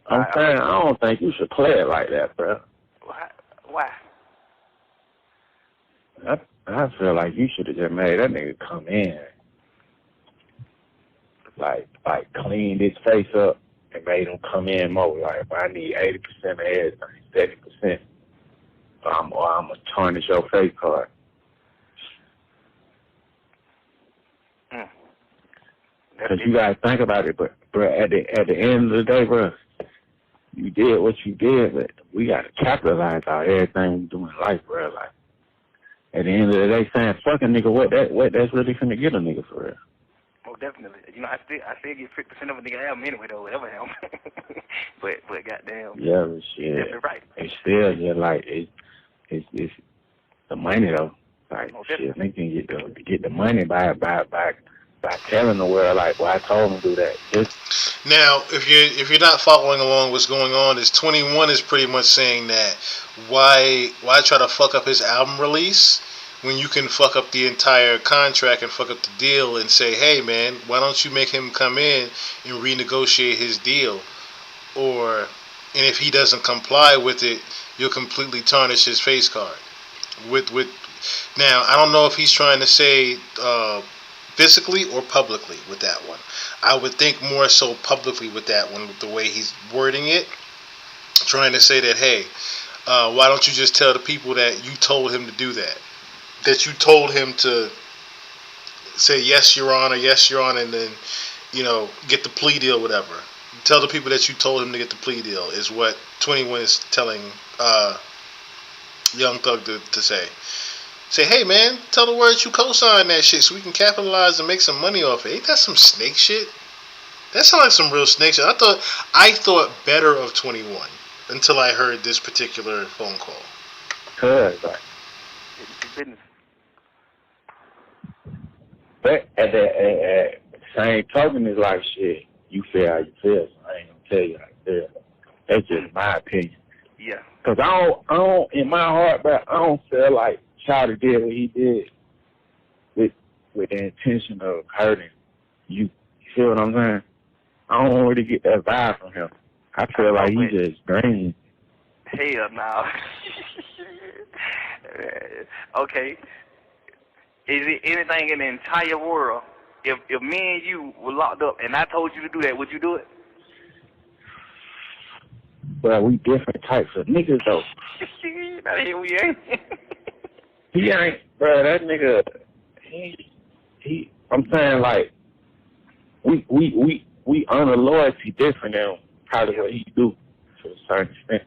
I'm saying, I don't think you should play it like that, bro. Why? I feel like you should have just made that nigga come in. Like cleaned his face up and made him come in more. Like, if I need 80% of everything, 70%, I'm going to tarnish your face card. Because you got to think about it, but bro, at the end of the day, bro, you did what you did, but we got to capitalize on everything we do in life, bro. Like, at the end of the day, saying fuck a nigga, what that's really finna get a nigga for real. Oh, definitely. You know, I still get 50% of a nigga album anyway, though, whatever album. but goddamn. Yeah, but shit. Definitely right. It's still just like it's the money though. Like shit, they can get the money by telling the world like, well, I told him to do that. Now, if you're not following along what's going on, is 21 is pretty much saying that why try to fuck up his album release when you can fuck up the entire contract and fuck up the deal and say, hey man, why don't you make him come in and renegotiate his deal? And if he doesn't comply with it, you'll completely tarnish his face card. Now, I don't know if he's trying to say physically or publicly with that one. I would think more so publicly with that one, with the way he's wording it, trying to say that, hey, why don't you just tell the people that you told him to do that? That you told him to say, yes, Your Honor, and then, get the plea deal, whatever. Tell the people that you told him to get the plea deal is what 21 is telling Young Thug to say. Say, hey man, tell the world you co-signed that shit so we can capitalize and make some money off it. Ain't that some snake shit? That sounds like some real snake shit. I thought better of 21 until I heard this particular phone call. Cause like, business. But at the same token, is like shit. You feel how you feel. So I ain't gonna tell you how you feel. That's just my opinion. Yeah. Cause I don't in my heart, but I don't feel like Shawty did what he did with the intention of hurting you. You feel what I'm saying? I don't really get that vibe from him. I feel like he just green. Hell no. Okay. Is it anything in the entire world? If me and you were locked up and I told you to do that, would you do it? Well, we different types of niggas though. We ain't. He ain't, bro. That nigga, he. I'm saying like, we honor loyalty different than probably what he do to a certain extent.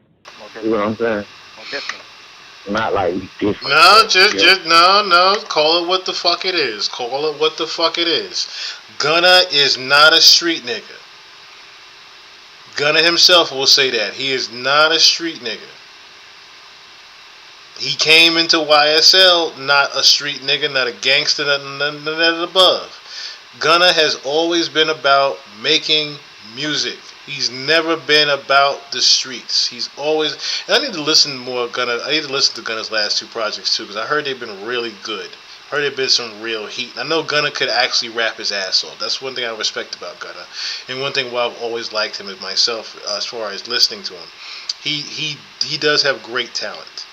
You know what I'm saying? Not like we different. No, no. Call it what the fuck it is. Call it what the fuck it is. Gunna is not a street nigga. Gunna himself will say that. He is not a street nigga. He came into YSL not a street nigga, not a gangster, none of that above. Gunna has always been about making music. He's never been about the streets. He's always... And I need to listen more Gunna. I need to listen to Gunna's last two projects too, because I heard they've been really good. I heard they've been some real heat. And I know Gunna could actually rap his ass off. That's one thing I respect about Gunna. And one thing why I've always liked him is myself, as far as listening to him. He does have great talent.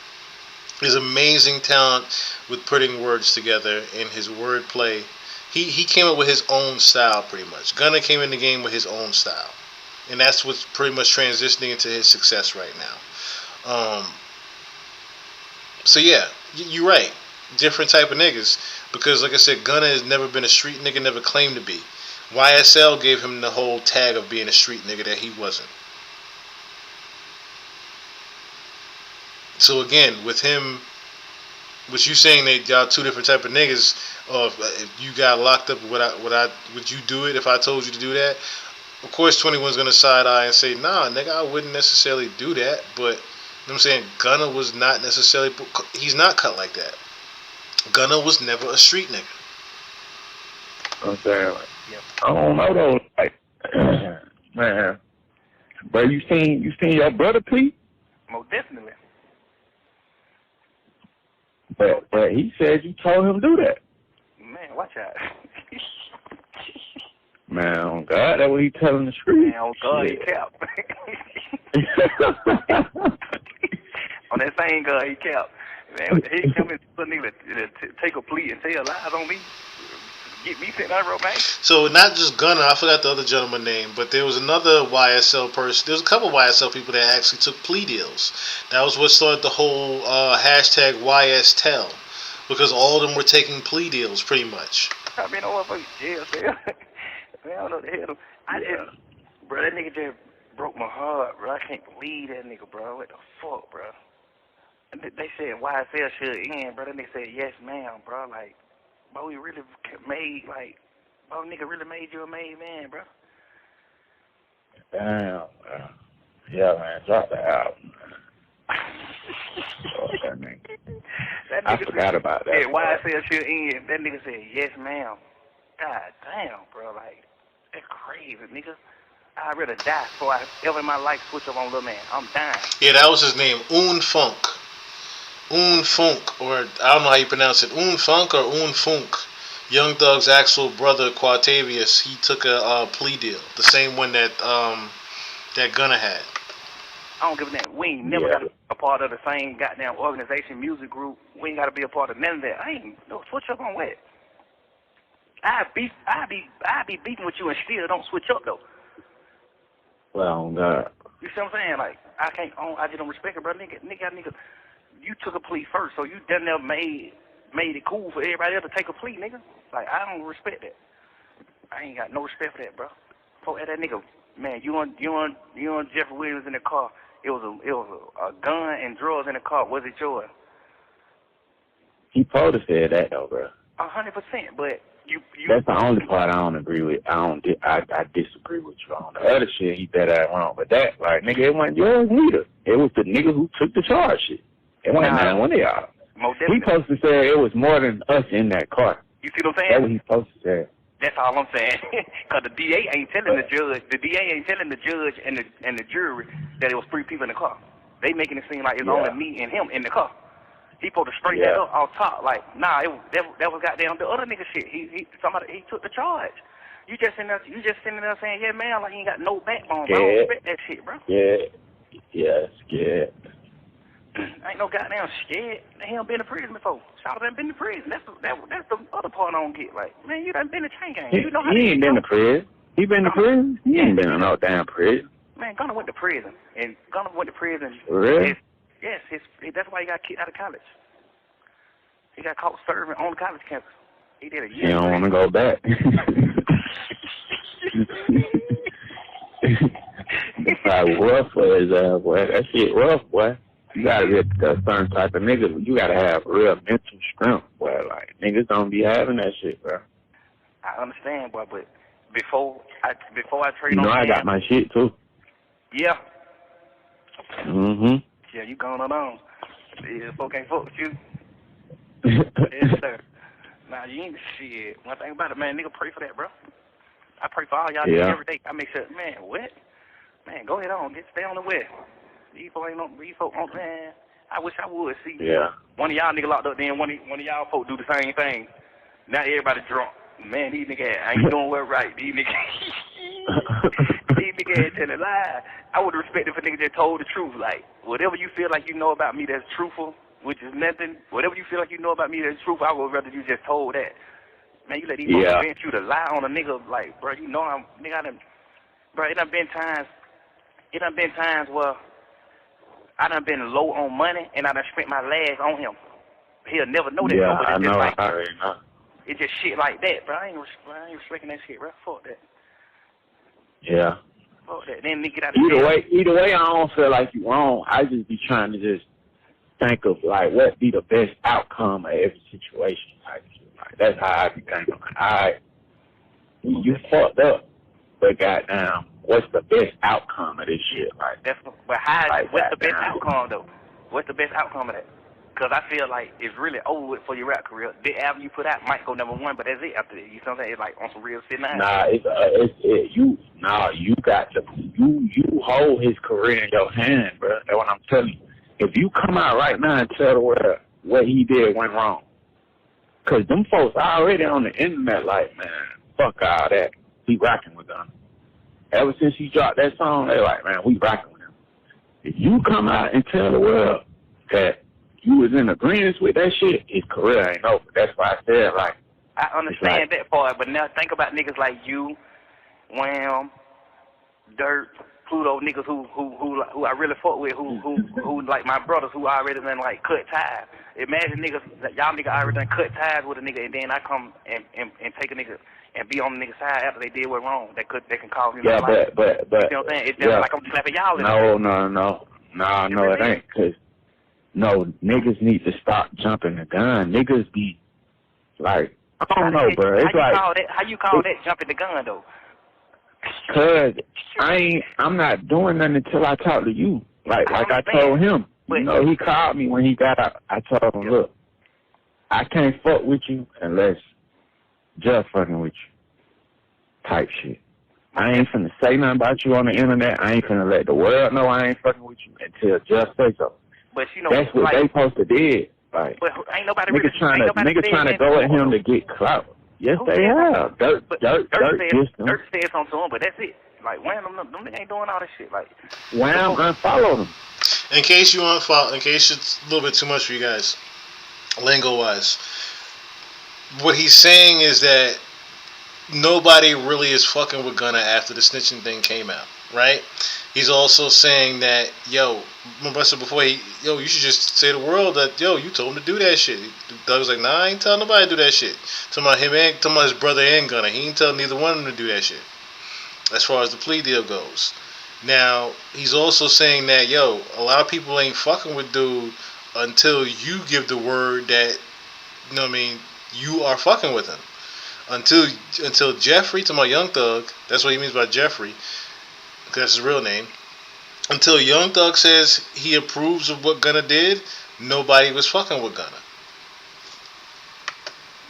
His amazing talent with putting words together and his wordplay. He came up with his own style pretty much. Gunna came in the game with his own style. And that's what's pretty much transitioning into his success right now. So yeah, you're right. Different type of niggas. Because like I said, Gunna has never been a street nigga, never claimed to be. YSL gave him the whole tag of being a street nigga that he wasn't. So again, with him But you saying that y'all two different type of niggas, or if you got locked up, would you do it if I told you to do that? Of course, 21's gonna side eye and say, nah, nigga, I wouldn't necessarily do that. But you know what I'm saying, Gunna was not necessarily, he's not cut like that. Gunna was never a street nigga. I'm saying, like, I don't know though, like, man, bro, you seen your brother plea? Most definitely. But he said you told him to do that. Man, watch out. Man, on God, that's what he telling the street. Man, on God, he kept. On that same God, he kept. Man, he come in for a nigga to take a plea and tell lies on me. Get me sent out road, man. So not just Gunna, I forgot the other gentleman's name, but there was another YSL person. There was a couple YSL people that actually took plea deals. That was what started the whole hashtag YSTell, because all of them were taking plea deals, pretty much. I mean, oh, fucking jail, man. Man, I don't know the hell. Bro, that nigga just broke my heart, bro. I can't believe that nigga, bro. What the fuck, bro? And they said YSL should end, bro. That nigga said yes, ma'am, bro. Like, bro, we really made, like, bro, nigga really made you a made man, bro. Damn, bro. Yeah, man, drop the album. Oh, that nigga. I forgot about that. Yeah, YSL should end. That nigga said yes, ma'am. God damn, bro. Like, that's crazy, nigga. I'd rather die before I ever in my life switch up on Lil Man. I'm dying. Yeah, that was his name, Un Funk. Un Funk, or I don't know how you pronounce it, Un Funk or Un Funk. Young Thug's actual brother, Quatavius, he took a plea deal, the same one that that Gunna had. I don't give a damn. We ain't never got to be a part of the same goddamn organization, music group. We ain't got to be a part of none of that. I ain't no switch up on what. I be beefing with you and still don't switch up though. Well, God. You see what I'm saying? Like, I just don't respect it, bro. Nigga, you took a plea first, so you done never made it cool for everybody else to take a plea, nigga. Like, I don't respect that. I ain't got no respect for that, bro. For that nigga, man, you and Jeffrey Williams in the car. It was a gun and drugs in the car. Was it yours? He probably said that though, bro. 100%, but you. That's the only part I don't agree with. I disagree with you on. The other shit, he dead ass wrong. But that, like, nigga, it wasn't yours neither. It was the nigga who took the charge shit. It wasn't none one of y'all. He supposed to say it was more than us in that car. You see what I'm saying? That's what he's supposed to say. That's all I'm saying. Because the DA ain't telling the judge. The DA ain't telling the judge and the jury that it was 3 people in the car. They making it seem like it's only me and him in the car. He supposed to straighten that up off top. Like, nah, that was goddamn the other nigga shit. He took the charge. You just sitting there saying, yeah, man, like you ain't got no backbone. I don't respect that shit, bro. Yeah, scared. Ain't no goddamn scared. He done been to prison before. Shout done been to prison. That's the other part I don't get. Like, man, you done been to chain gang. You know how he ain't been to prison. He been to prison? He ain't been in no damn prison. Man, Gunna went to prison. And Gunna went to prison. Really? Yes, that's why he got kicked out of college. He got caught serving on the college campus. He did a year. He don't want to go back. It's probably rough for his ass, boy. That shit rough, boy. You gotta be a certain type of nigga. You gotta have real mental strength, boy. Like, niggas don't be having that shit, bro. I understand, boy, but before I trade you know, I got my shit, too. Yeah. Mm-hmm. Yeah, you going on. Yeah, folk ain't fuck with you. Yes, sir. Nah, you ain't shit. One thing about it, man, nigga, pray for that, bro. I pray for all y'all niggas every day. I make sure, man, what? Man, go ahead on. Stay on the way. These folk on, man. I wish I would see. Yeah. One of y'all niggas locked up, then one of y'all folk do the same thing. Now everybody drunk. Man, these niggas ain't doing well right. These niggas ain't telling lies. I would respect if a nigga just told the truth. Like, whatever you feel like you know about me that's truthful, which is nothing, whatever you feel like you know about me that's truthful, I would rather you just told that. Man, you let these folks convince you to lie on a nigga, like, bro, you know it done been times where I done been low on money and I done spent my last on him. He'll never know that. Yeah, I know. I already know. It's just shit like that, bro. I ain't respecting that shit, bro. Fuck that. Yeah. Fuck that. Then nigga get out of Either way, I don't feel like you wrong. I just be trying to just think of like what be the best outcome of every situation. Like that's how I be thinking. Alright, you fucked up, but goddamn, what's the best outcome of this shit? Like, But how? Like, What's the best goddamn. outcome though? What's the best outcome of that? Because I feel like it's really over with for your rap career. The album you put out might go #1, but that's it after that. You know what I'm saying? It's like on some real shit now. You got to you hold his career in your hand, bro. That's what I'm telling you. If you come out right now and tell the world what he did went wrong, cause them folks already on the internet like, man, fuck all that. He rocking with them. Ever since he dropped that song, they like, man, we rocking with him. If you come out and tell the world that you was in agreement with that shit, his career ain't over. That's why I said, like, I understand that part, but now think about niggas like you, Wham, Dirt, Pluto, niggas who I really fuck with, who like my brothers who already done like cut ties. Imagine niggas that y'all niggas already done cut ties with a nigga, and then I come and take a nigga and be on the nigga's side after they did what wrong. They can call me. yeah, my life. but You know what I'm saying? It's just like I'm slapping y'all in No, it ain't. Cause no, niggas need to stop jumping the gun. Niggas be like, I don't know, bro. It's like, how you call that jumping the gun though? cause I'm not doing nothing until I talk to you. Like I told him. You know, he called me when he got out. I told him, look, I can't fuck with you unless just fucking with you. Type shit. I ain't finna say nothing about you on the internet. I ain't finna let the world know I ain't fucking with you until just say so. But you know, that's what like, they supposed to did. Like, but ain't nobody niggas trying to go at him to get clout. Yes, they have. Dirt said dissed something to him, but that's it. Like, Wham, them niggas ain't doing all that shit. Like, Wham unfollowed him. In case it's a little bit too much for you guys, lingo-wise, what he's saying is that nobody really is fucking with Gunna after the snitching thing came out, right? He's also saying that, yo, remember I said before, you should just say to the world that, yo, you told him to do that shit. Doug was like, nah, I ain't telling nobody to do that shit. Talking about his brother and Gunna. He ain't telling neither one of them to do that shit, as far as the plea deal goes. Now, he's also saying that, yo, a lot of people ain't fucking with dude until you give the word that, you know what I mean, you are fucking with him. Until Jeffrey, to my Young Thug, that's what he means by Jeffrey, because that's his real name. Until Young Thug says he approves of what Gunna did, nobody was fucking with Gunna.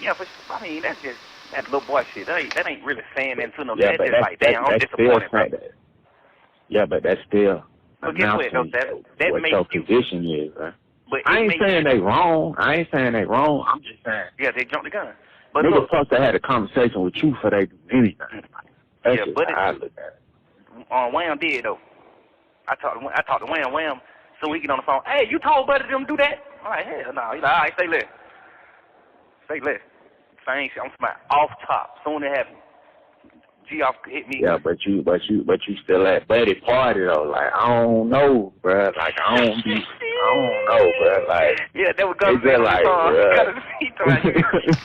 Yeah, but I mean, that's just that little boy shit. That ain't really saying that to no. Yeah, That's just like, damn, I'm disappointed, bro. Yeah, but that's still But guess what? announcing That what makes your you. position is, right? But I ain't saying they wrong. I'm just saying. Yeah, they jumped the gun. But Niggas look, supposed to have a conversation with you before they do anything. That's yeah, just but how I look at it. Wham did though. I talked to Wham, so we get on the phone. Hey, you told Buddy them do that? I'm like, hell no. He's like, all right, say less. Same shit. I'm smart off top. Soon it happened. G off hit me. Yeah, but you still at Buddy party though. Like, I don't know, bruh. Like, I don't know, bruh. Like, yeah, that was Gunna just like, bruh.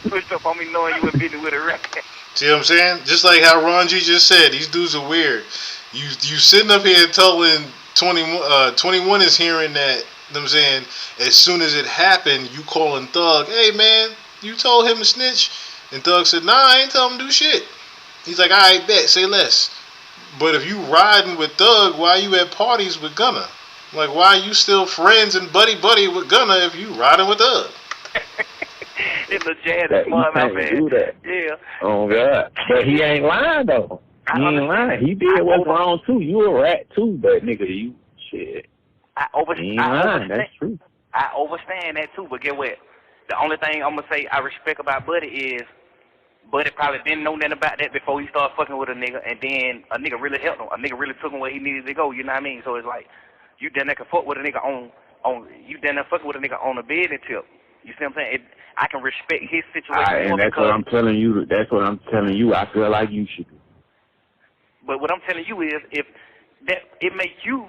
Pushed up on me knowing you were busy with a record. See what I'm saying? Just like how Ron G just said, these dudes are weird. You sitting up here telling 21 is hearing that, you know what I'm saying, as soon as it happened, you calling Thug, hey man, you told him to snitch? And Thug said, nah, I ain't tell him to do shit. He's like, alright, bet, say less. But if you riding with Thug, why you at parties with Gunna? Like, why you still friends and buddy with Gunna if you riding with Thug? It's a jazz that smart you out, can't man. do that. Yeah. Oh God, but he ain't lying though. He ain't lying. He did what's wrong too. You a rat too, but nigga, you shit. He ain't lying. That's true. I understand that too, but get what? The only thing I'm gonna say I respect about Buddy is Buddy probably didn't know nothing about that before he started fucking with a nigga, and then a nigga really helped him. A nigga really took him where he needed to go. You know what I mean? So it's like you done that can fuck with a nigga on you done that fucking with a nigga on a business tip. You see what I'm saying? I can respect his situation. And that's what I'm telling you. That's what I'm telling you. I feel like you should do. But what I'm telling you is, if that it make you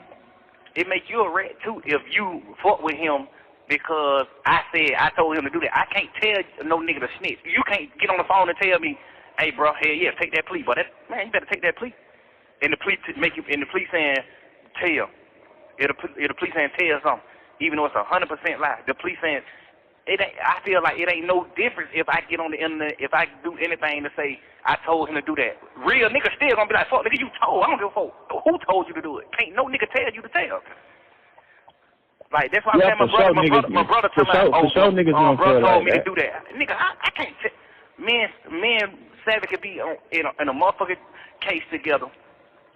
a rat too. If you fuck with him because I told him to do that. I can't tell no nigga to snitch. You can't get on the phone and tell me, hey bro, hell yeah, take that plea. But man, you better take that plea. And the plea saying tell. It'll plea saying tell something. even though it's 100% lie. The police saying it ain't. I feel like it ain't no difference if I get on the internet, if I do anything to say I told him to do that. Real nigga still gonna be like, fuck nigga, you told. I don't give a fuck who told you to do it. Can't no nigga tell you to tell. Like that's why I'm saying my brother told me, brother told me to do that. Nigga, I can't. Me and Savage could be in a motherfucking case together.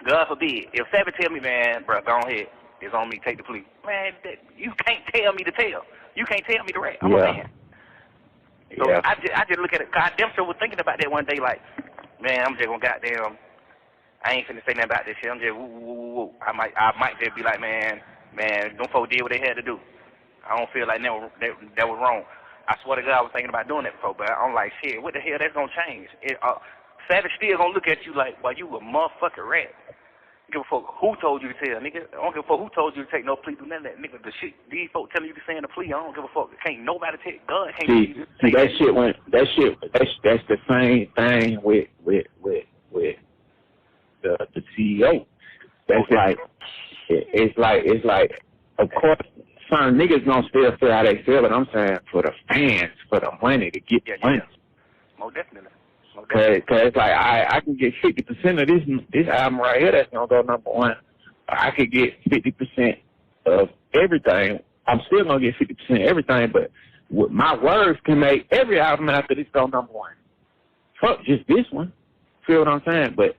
God forbid. If Savage tell me, man, bro, go ahead. It's on me. Take the plea. Man, you can't tell me to tell. You can't tell me to rap. I'm a man. So I just look at it. Cause I damn sure was thinking about that one day. Like, man, I'm just gonna goddamn. I ain't finna say nothing about this shit. I'm just woo. I might just be like, man, them folks did what they had to do. I don't feel like that was wrong. I swear to God, I was thinking about doing that before, but I'm like, shit, what the hell? That's gonna change. Savage still gonna look at you like, well, you a motherfucking rat. Give a fuck who told you to tell, nigga. I don't give a fuck who told you to take no plea, do none of that, nigga. The shit these folks telling you to say in the plea, I don't give a fuck. Can't nobody take God. Can't see that shit went. That's the same thing with the CEO. That's like it's like of course some niggas gonna still feel how they feel, but I'm saying for the fans, for the money to get the money. Most definitely. Cause it's like I can get 50% of this album right here that's gonna go #1. I could get 50% of everything. I'm still gonna get 50% of everything, but my words can make every album after this go #1. Fuck just this one. Feel what I'm saying? But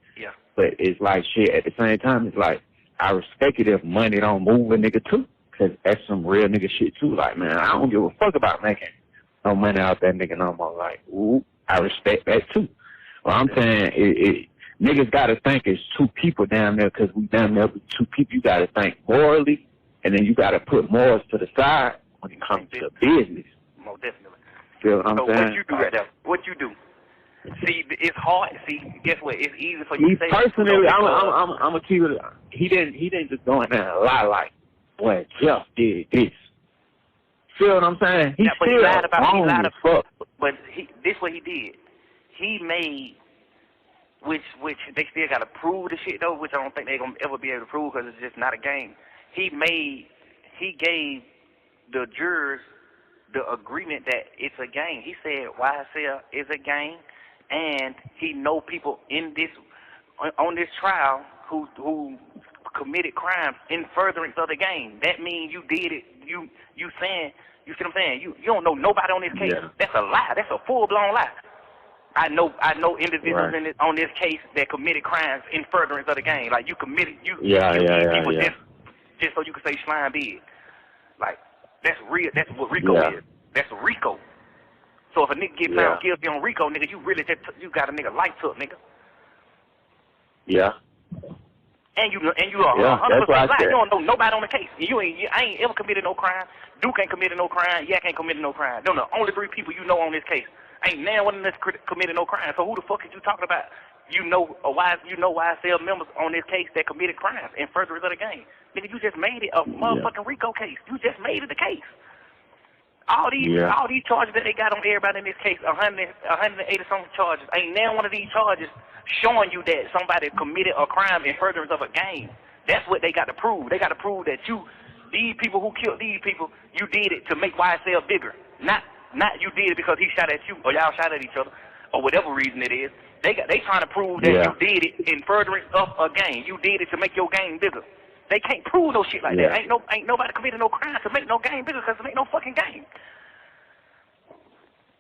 it's like shit. At the same time, it's like I respect it if money don't move a nigga too, cause that's some real nigga shit too. Like man, I don't give a fuck about making no money out that nigga no more. Like ooh. I respect that too. Well, I'm saying niggas got to think it's two people down there because we down there with two people. You got to think morally, and then you got to put morals to the side when it comes to business. Most definitely. Feel what I'm saying? What you do right now? What you do? See, it's hard. See, guess what? It's easy for you to say. Personally, I'm gonna tell you, he didn't just go in there and lie like, boy, Jeff did this. Feel what I'm saying? He still lied about wrong as fuck. But this what he did. He made, which they still got to prove the shit though, which I don't think they're gonna ever be able to prove because it's just not a game. He gave the jurors the agreement that it's a game. He said YSL is a game, and he know people in this on this trial who committed crimes in furtherance of the game. That means you did it. You saying. You see what I'm saying? You don't know nobody on this case. Yeah. That's a lie. That's a full-blown lie. I know individuals on this case that committed crimes in furtherance of the game. Like you committed, people just so you can say slime big. Like that's real. That's what RICO is. That's RICO. So if a nigga get found guilty on RICO, nigga, you really you got a nigga light took, nigga. Yeah. And you are 100% black. You don't know nobody on the case. I ain't ever committed no crime. Duke ain't committed no crime. Yak ain't committed no crime. Them the only 3 people you know on this case. Ain't now one of them committed no crime. So who the fuck is you talking about? You know YSL members on this case that committed crimes in furtherance of the game. Nigga, you just made it a motherfucking RICO case. You just made it a case. All these charges that they got on everybody in this case, 180-something charges. Ain't now one of these charges showing you that somebody committed a crime in furtherance of a game. That's what they got to prove. They got to prove that these people who killed these people, you did it to make YSL bigger. Not you did it because he shot at you or y'all shot at each other or whatever reason it is. They trying to prove that you did it in furtherance of a game. You did it to make your game bigger. They can't prove no shit like that. Ain't nobody committed no crime to make no game bigger because it ain't no fucking game.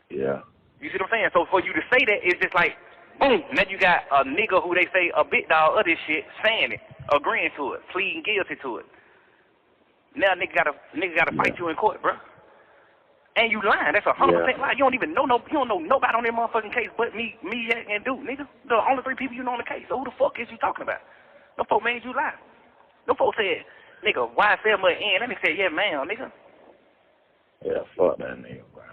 Yeah. You see what I'm saying? So for you to say that, it's just like, boom, now you got a nigga who they say a big dog of this shit saying it, agreeing to it, pleading guilty to it. Now nigga gotta fight you in court, bro. And you lying. That's 100% lie. You don't even know you don't know nobody on that motherfucking case but me, and Duke, nigga. The only 3 people you know on the case. So who the fuck is you talking about? No folk made you lie. No folk said, nigga, YSL must end. That nigga said, yeah, man, nigga. Yeah, fuck that nigga, bro.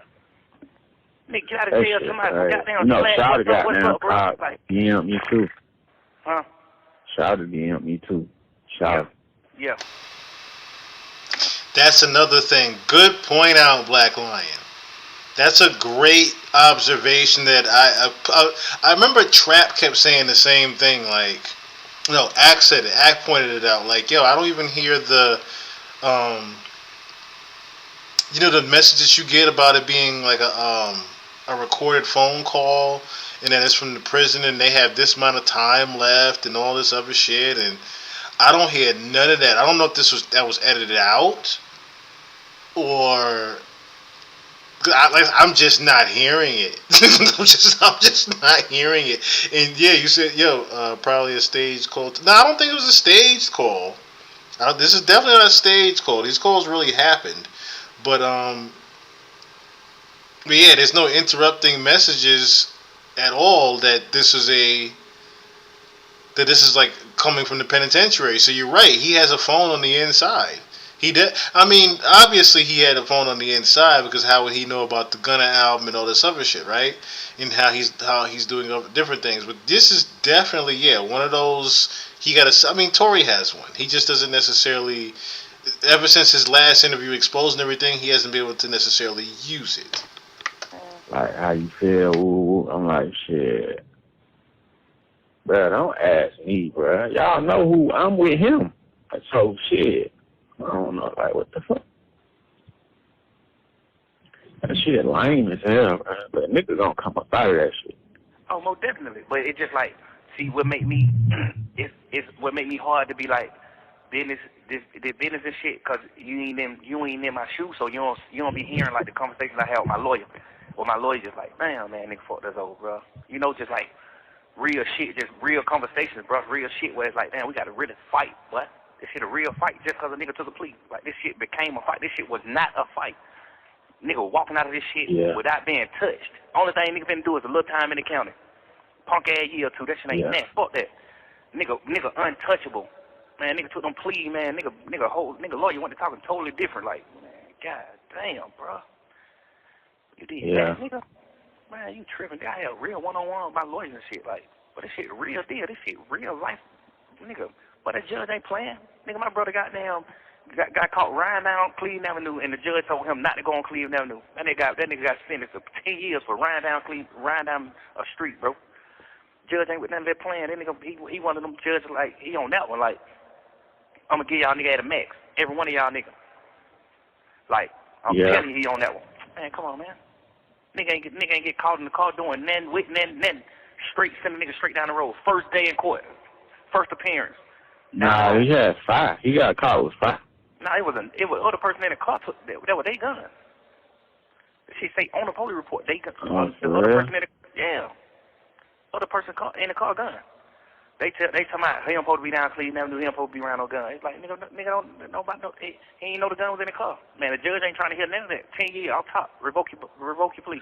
Nigga, you gotta tell somebody goddamn no, shout out what's up, bro. Like, DM me too. Huh? Shout out DM me too. Shout out. Yeah. That's another thing. Good point out, Black Lion. That's a great observation that I remember Trap kept saying the same thing. Like, no, Ack said it. Ack pointed it out. Like, yo, I don't even hear the you know, the messages you get about it being like a recorded phone call, and then it's from the prison, and they have this amount of time left, and all this other shit, and I don't hear none of that. I don't know if that was edited out, or I'm just not hearing it. I'm just not hearing it. And yeah, you said probably a staged call. No, I don't think it was a staged call. This is definitely not a staged call. These calls really happened, but yeah, there's no interrupting messages at all that this is like coming from the penitentiary. So you're right. He has a phone on the inside. He did. I mean, obviously he had a phone on the inside, because how would he know about the Gunna album and all this other shit, right? And how he's doing different things. But this is definitely one of those. He got a. I mean, Tory has one. He just doesn't necessarily. Ever since his last interview exposing everything, he hasn't been able to necessarily use it. Like, how you feel? Ooh, I'm like, shit. Bro, don't ask me, bro. Y'all know who I'm with him. So shit. I don't know, like, what the fuck? That shit lame as hell, man. But niggas gonna come up out of that shit. Oh, most definitely. But it just like, see, what make me, it's what make me hard to be like, business and shit, cause you ain't in my shoes, so you don't be hearing like the conversations I had with my lawyer. Well, my lawyer just like, damn, man, nigga, fuck this over, bro. You know, just like real shit, just real conversations, bro. Real shit where it's like, damn, we gotta really fight, what? This shit a real fight just cause a nigga took a plea. Like, this shit became a fight. This shit was not a fight. Nigga walking out of this shit without being touched. Only thing nigga finna do is a little time in the county. Punk ass year or two. That shit ain't nothing. Fuck that. Nigga untouchable. Man, nigga took them plea, man. Nigga lawyer went to talking totally different. Like, man, god damn, bro. You did that, nigga? Man, you tripping. I had a real one-on-one with my lawyers and shit. Like, but this shit real deal. This shit real life, nigga. But the judge ain't playing. Nigga, my brother got caught riding down Cleveland Avenue, and the judge told him not to go on Cleveland Avenue. That nigga got sentenced to 10 years for riding down a street, bro. Judge ain't with none of that playing. That nigga, he one of them judges, like, he on that one, like, I'm gonna give y'all nigga at a max. Every one of y'all nigga. Like, I'm telling you, he on that one. Man, come on, man. Nigga ain't get caught in the car doing nothing. Straight, send the nigga straight down the road. First day in court. First appearance. Nah, he had 5. He got caught with 5. Nah, it was other person in the car took that was their gun. She say on the police report they gun. The other person in the other person in the car gun. They tell about he don't supposed to be down Cleveland Avenue, he don't supposed to be around no gun. It's like nigga don't know about no. He ain't know the gun was in the car. Man, the judge ain't trying to hear none of that. 10 years off top, revoke your plea.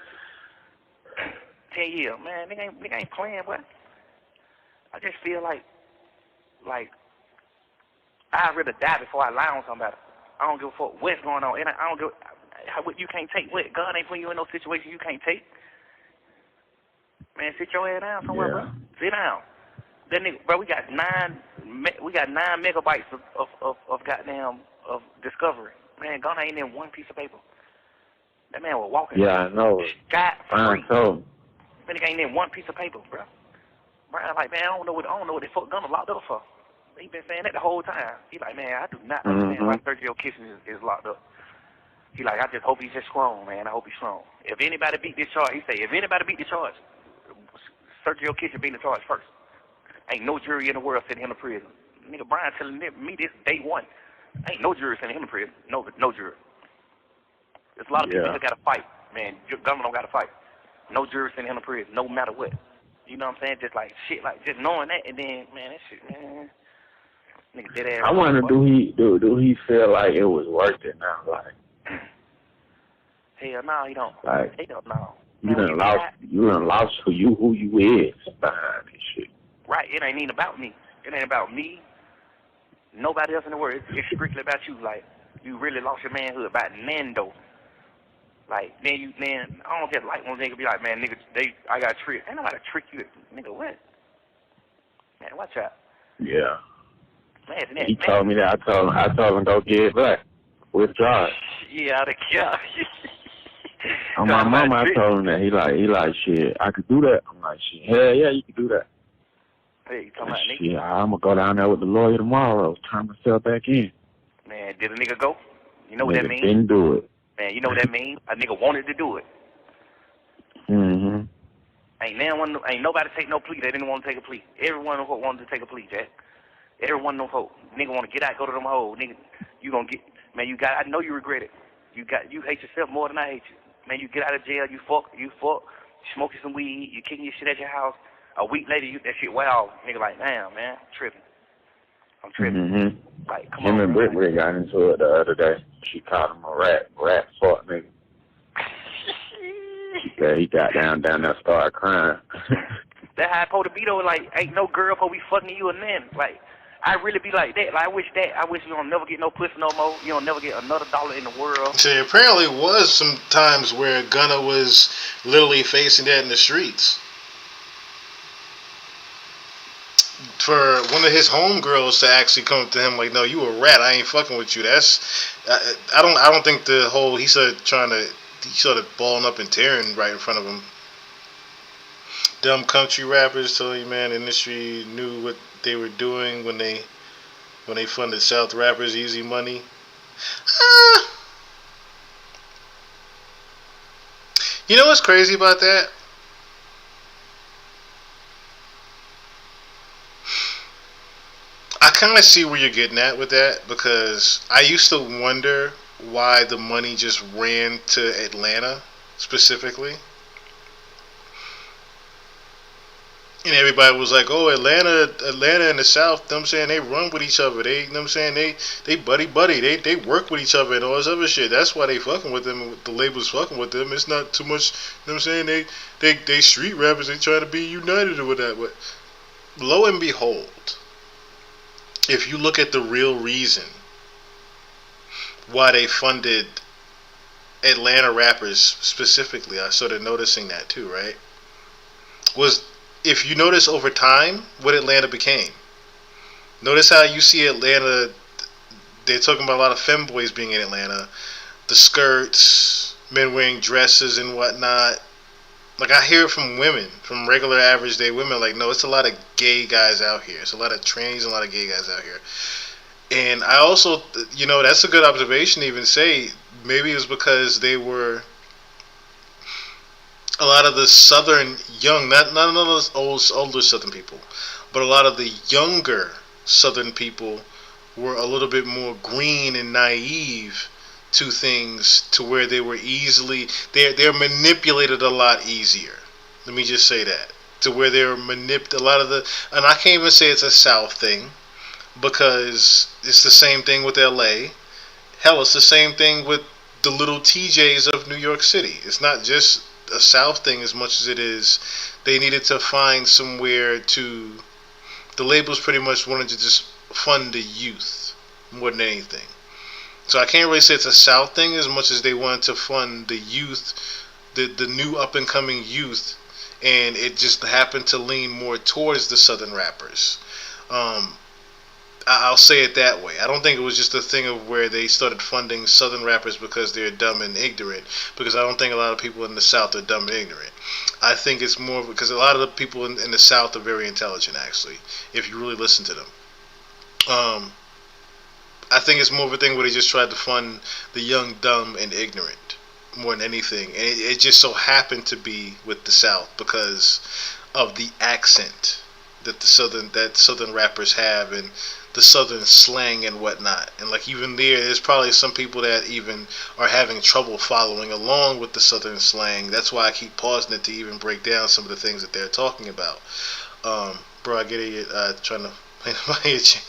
10 years, man. Nigga ain't playing, boy. I just feel like I'd rather die before I lie on somebody. I don't give a fuck what's going on. And I don't give. You can't take what? God ain't putting you in no situation you can't take. Man, sit your head down somewhere, bro. Sit down. That nigga, bro, we got 9 megabytes of goddamn of discovery. Man, Gunna ain't in one piece of paper. That man was walking. Yeah, I know. Scot free. So. Man, nigga ain't in one piece of paper, bro. Brian like, man, I don't know what the fuck Gunna locked up for. He been saying that the whole time. He like, man, I do not understand why Sergio Kitchen is locked up. He like, I just hope he's just strong, man. I hope he's strong. If anybody beat this charge, he say, if anybody beat the charge, Sergio Kitchen beat the charge first. Ain't no jury in the world sending him to prison. Nigga, Brian telling me this day one. Ain't no jury sending him to prison. No jury. There's a lot of people that got to fight, man. Gunna don't got to fight. No jury sending him to prison, no matter what. You know what I'm saying? Just like shit, like just knowing that, and then man, that shit, man. Nigga dead ass. I wonder, do he feel like it was worth it now? Like, hell no, he don't. Like, hell no. You done lost who you is behind this shit. Right, it ain't even about me. It ain't about me. Nobody else in the world. It's strictly about you. Like, you really lost your manhood by Nando. Like, then I don't just like when niggas be like, man, nigga, I got tricked. Ain't nobody trick you. Nigga, what? Man, watch out. Yeah. Man, he told me that. I told him go get it back. Withdraw it. Yeah, On my mama, I told him that. He like, shit, I could do that. I'm like, shit, hell yeah, you can do that. Hey, you talking about nigga? Yeah, I'm gonna go down there with the lawyer tomorrow. Turn myself back in. Man, did a nigga go? You know what that means? Didn't do it. Man, you know what that means? A nigga wanted to do it. Mm-hmm. Ain't nobody take no plea. They didn't want to take a plea. Everyone wanted to take a plea, Jack. Everyone no hope. Nigga want to get out, go to them hoes. Nigga, you gonna get, man, I know you regret it. You hate yourself more than I hate you. Man, you get out of jail, you fuck, smoking some weed, you kicking your shit at your house. A week later, that shit wow. Nigga like, damn, man, I'm tripping. Mm-hmm. Like, come Him on, and bro. Britt got into it the other day. She called him a rat fuck nigga. Yeah, he got down there, started crying. That how I supposed to be though. Like, ain't no girl supposed to be fucking you and then. Like, I really be like that. Like, I wish you don't never get no pussy no more. You don't never get another dollar in the world. See, apparently was some times where Gunna was literally facing that in the streets. For one of his homegirls to actually come up to him like, "No, you a rat. I ain't fucking with you." That's I don't think the whole he started balling up and tearing right in front of him. Dumb country rappers tell you, man, the industry knew what they were doing when they funded South rappers Easy Money. You know what's crazy about that? I kind of see where you're getting at with that, because I used to wonder why the money just ran to Atlanta specifically. And everybody was like, "Oh, Atlanta and the South, you know what I'm saying, they run with each other. They, you know what I'm saying, they buddy. They work with each other and all this other shit. That's why they fucking with them. The labels fucking with them. It's not too much, you know what I'm saying, they street rappers, they try to be united or whatever." But lo and behold, if you look at the real reason why they funded Atlanta rappers specifically, I started noticing that too, right? Was, if you notice over time, what Atlanta became. Notice how you see Atlanta, they're talking about a lot of femboys being in Atlanta. The skirts, men wearing dresses and whatnot. Like, I hear it from women, from regular average day women, like, no, it's a lot of gay guys out here. It's a lot of trannies and a lot of gay guys out here. And I also, you know, that's a good observation to even say, maybe it was because they were, a lot of the southern young, not none of those older southern people, but a lot of the younger southern people were a little bit more green and naive to things, to where they were easily, they're manipulated a lot easier. Let me just say that. To where they're manipulated, a lot of the, and I can't even say it's a South thing, because it's the same thing with LA. Hell, it's the same thing with the little TJs of New York City. It's not just a South thing as much as it is, they needed to find somewhere to, the labels pretty much wanted to just fund the youth more than anything. So I can't really say it's a South thing as much as they wanted to fund the youth, the new up and coming youth, and it just happened to lean more towards the Southern rappers. I'll say it that way. I don't think it was just a thing of where they started funding Southern rappers because they're dumb and ignorant, because I don't think a lot of people in the South are dumb and ignorant. I think it's more because a lot of the people in the South are very intelligent, actually, if you really listen to them. I think it's more of a thing where they just tried to fund the young, dumb, and ignorant more than anything. And it just so happened to be with the South because of the accent that Southern rappers have, and the Southern slang and whatnot. And like, even there's probably some people that even are having trouble following along with the Southern slang. That's why I keep pausing it to even break down some of the things that they're talking about. Bro, I get it. Trying to play my itch.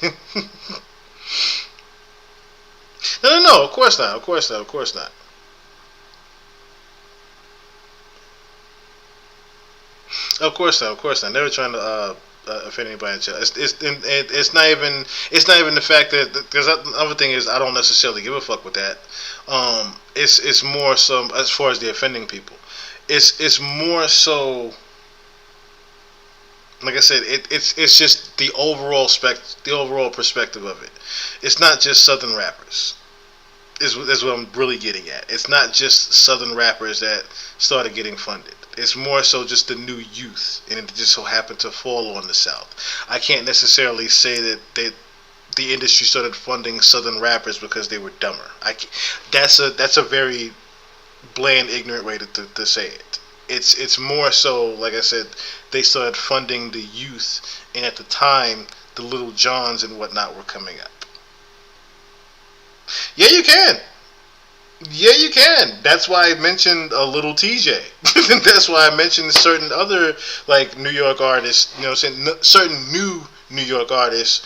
No, of course not. Of course not. Never trying to offend anybody in chat. It's not even the fact that, because the other thing is, I don't necessarily give a fuck with that. It's more so as far as the offending people. It's more so, like I said, it's just the overall perspective of it. It's not just Southern rappers. Is what I'm really getting at. It's not just Southern rappers that started getting funded. It's more so just the new youth, and it just so happened to fall on the South. I can't necessarily say that the industry started funding Southern rappers because they were dumber. That's a very bland, ignorant way to say it. It's more so, like I said, they started funding the youth, and at the time, the Little Johns and whatnot were coming up. Yeah, you can. Yeah, you can. That's why I mentioned a Little TJ. That's why I mentioned certain other like New York artists. You know, certain new New York artists.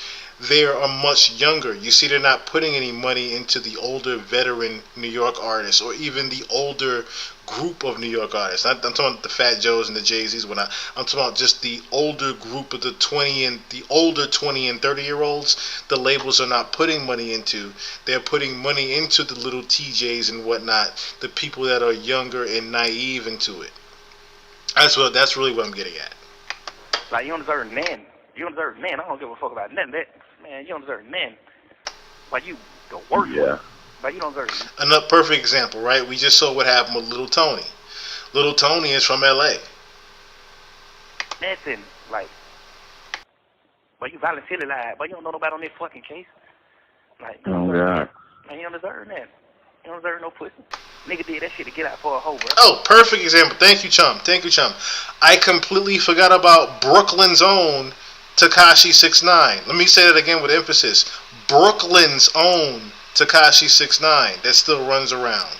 They are much younger. You see, they're not putting any money into the older veteran New York artists, or even the older group of New York artists. I'm talking about the Fat Joes and the Jay-Z's. I'm talking about just the older group of the older 20 and 30-year-olds. The labels are not putting money into. They're putting money into the Little TJs and whatnot. The people that are younger and naive into it. That's really what I'm getting at. Like, you don't deserve none. You don't deserve none. I don't give a fuck about nothing. Man, you don't deserve none. Like, you the worst one. Like, you don't deserve none. Another perfect example, right? We just saw what happened with Little Tony. Little Tony is from L.A. Nothing. Like, but you voluntarily lied. But you don't know nobody on this fucking case. Like, you don't deserve man, you don't deserve that. You don't deserve no pussy. Nigga did that shit to get out for a hoe, bro. Oh, perfect example. Thank you, Chum. Thank you, Chum. I completely forgot about Brooklyn's own Tekashi 6ix9ine. Let me say that again with emphasis. Brooklyn's own Tekashi 6ix9ine that still runs around.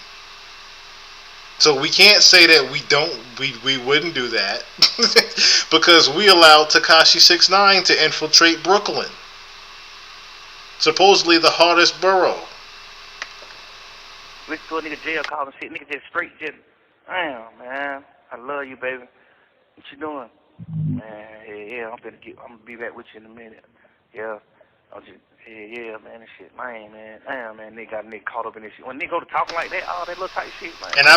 So we can't say that we wouldn't do that because we allowed Tekashi 6ix9ine to infiltrate Brooklyn. Supposedly the hardest borough. Listen to a nigga jail calling shit. Nigga just straight just, damn, man. I love you, baby. What you doing? Man, yeah, I'm gonna be back with you in a minute. Yeah. Yeah, man, this shit, man. Damn, man, nigga got a nigga caught up in this shit. When nigga go to talking like that, all that little type shit, man. And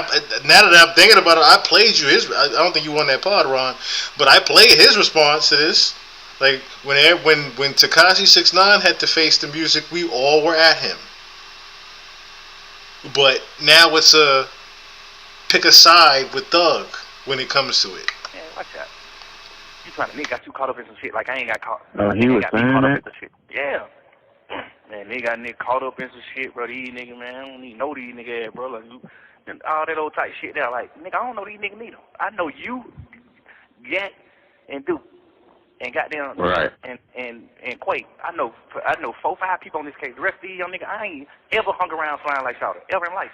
now that I'm thinking about it, I played you his. I don't think you won that pod, Ron, but I played his response to this. Like when Tekashi 6ix9ine had to face the music, we all were at him. But now it's a pick a side with Thug when it comes to it. Man, watch out. You trying to nigga got you caught up in some shit like I ain't got caught. He was saying that? Yeah. Man, nigga got nigga caught up in some shit, bro. These niggas, man, I don't even know these niggas, bro. Like, all that old type shit there. Like, nigga, I don't know these niggas neither. I know you, Gat, and Duke. And goddamn, right. and Quake. I know 4-5 people on this case. The rest of these young niggas, I ain't ever hung around flying like Shawty, ever in life.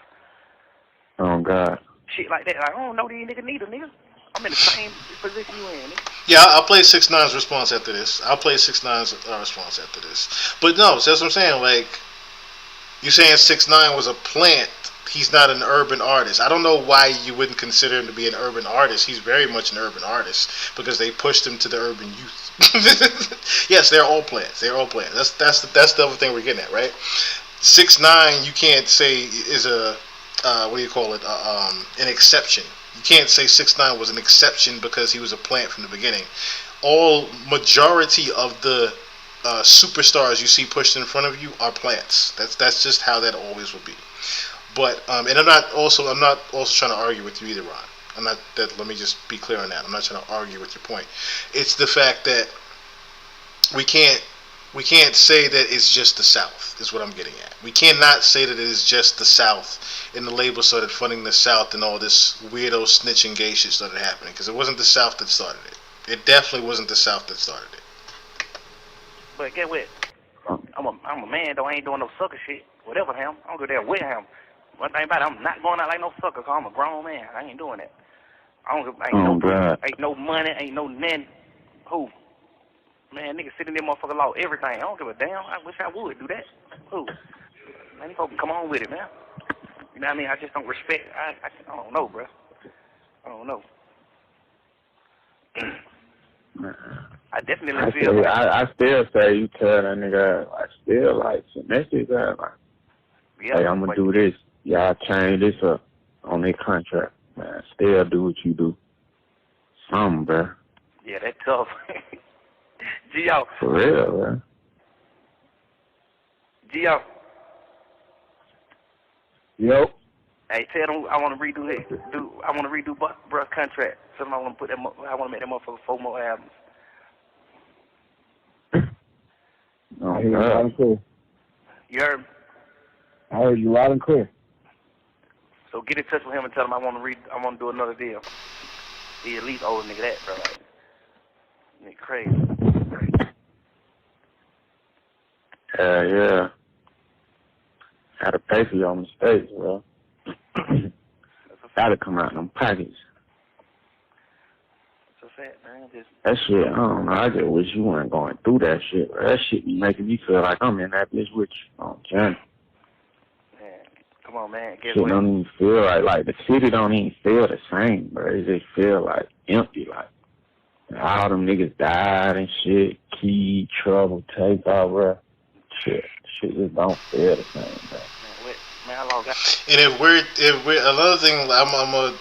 Oh God. Shit like that. Like, I don't know these niggas neither, nigga. I'm in the same position you in, nigga. Yeah, I'll play 6ix9ine's response after this. I'll play 6ix9ine's response after this. But no, that's what I'm saying. Like, you're saying 6ix9ine was a plant. He's not an urban artist. I don't know why you wouldn't consider him to be an urban artist. He's very much an urban artist because they pushed him to the urban youth. Yes, they're all plants. They're all plants. That's the other thing we're getting at, right? 6ix9ine, you can't say is a what do you call it? An exception. You can't say 6ix9ine was an exception because he was a plant from the beginning. Majority of the superstars you see pushed in front of you are plants. That's just how that always will be. But and I'm not also trying to argue with you either, Ron. Let me just be clear on that. I'm not trying to argue with your point. It's the fact that we can't say that it's just the South is what I'm getting at. We cannot say that it is just the South and the label started funding the South and all this weirdo snitching gay shit started happening because it wasn't the South that started it. It definitely wasn't the South that started it. But get what? I'm a man though. I ain't doing no sucker shit. Whatever him. I don't go there with him. One thing about it, I'm not going out like no sucker, cause I'm a grown man. I ain't doing that. Ain't no money, ain't no nothing. Who? Man, niggas sitting there motherfucker law everything. I don't give a damn. I wish I would do that. Who? Man, you folks come on with it, man. You know what I mean? I just don't respect. I don't know, bro. I don't know. I definitely feel. I still say you tell that nigga. I still like finesse his ass. Like, yeah, hey, I'm gonna do this. Y'all change this up on their contract, man. Still do what you do. Something, bro. Yeah, that's tough. Gio. For real, man. Gio. Yo. Hey, tell them I want to redo Bruh's contract. So I want to make that motherfucker 4 more albums. Oh I hear you loud and clear. You heard me? I heard you loud and clear. So get in touch with him and tell him I want to do another deal. He at least owe a nigga that, bro. Like, nigga crazy. Yeah. Had to pay for your mistakes, bro. Gotta come out in them pockets. That's a fact, man. That shit, I don't know. I just wish you weren't going through that shit, bro. That shit be making me feel like I'm in that bitch with you on journey. Man, come on, man. Guess Shit what? don't even feel like the city don't even feel the same, bro. It just feel like empty, like all them niggas died and shit. Key, Trouble, Takeoff, bro. Shit just don't feel the same, bro. And if we're another thing, I'm gonna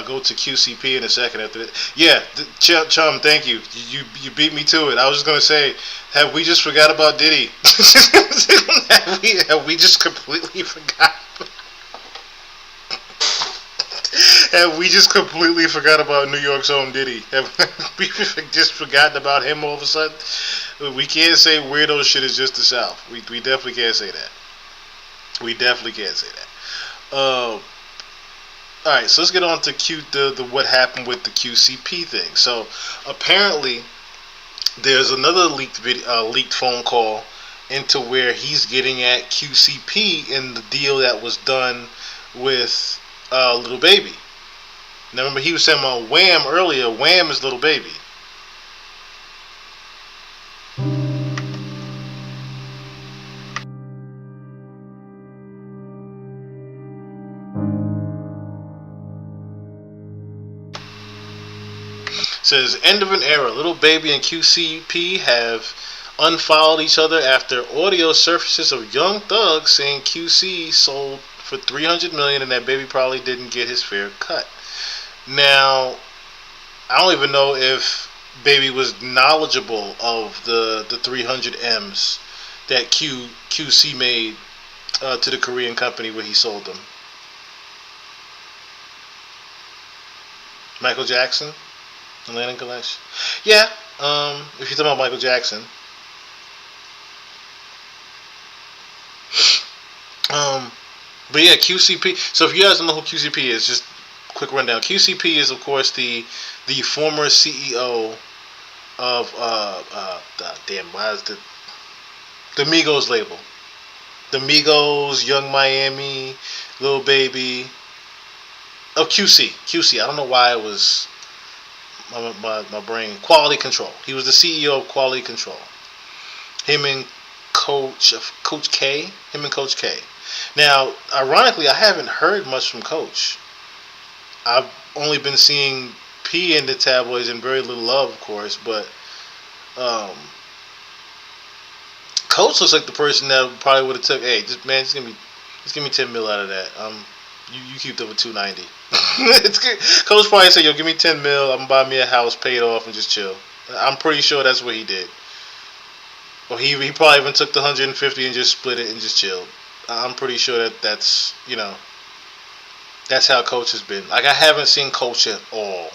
go to QCP in a second after that. Yeah, Chum, thank you. You beat me to it. I was just gonna say, have we just forgot about Diddy? have we just completely forgot? Have we just completely forgot about New York's own Diddy? Have we just forgotten about him all of a sudden? We can't say weirdo shit is just the South. We definitely can't say that. We definitely can't say that. Alright, so let's get on to the what happened with the QCP thing. So apparently there's another leaked phone call into where he's getting at QCP in the deal that was done with Lil Baby. Now remember he was saying about Wham earlier. Wham is Lil Baby. Says end of an era. Lil Baby and QCP have unfollowed each other after audio surfaces of Young Thug saying QC sold for $300 million and that Baby probably didn't get his fair cut. Now, I don't even know if Baby was knowledgeable of the 300 M's that QC made to the Korean company where he sold them. Michael Jackson, Atlantic Collection. Yeah, if you're talking about Michael Jackson. But yeah, QCP. So if you guys don't know who QCP is, just quick rundown. QCP is of course the former CEO of the Migos label. The Migos, Young Miami, Lil Baby. Oh, QC. I don't know why it was my brain. Quality Control. He was the CEO of Quality Control. Him and Coach K. Now, ironically, I haven't heard much from Coach. I've only been seeing P in the tabloids and very little love, of course, but Coach looks like the person that probably would have took, hey, just give me 10 mil out of that. You keep them with 290. It's good. Coach probably said, yo, give me 10 mil, I'm gonna buy me a house, pay it off, and just chill. I'm pretty sure that's what he did. Or he probably even took the 150 and just split it and just chilled. I'm pretty sure that's that's how Coach has been. Like, I haven't seen Coach at all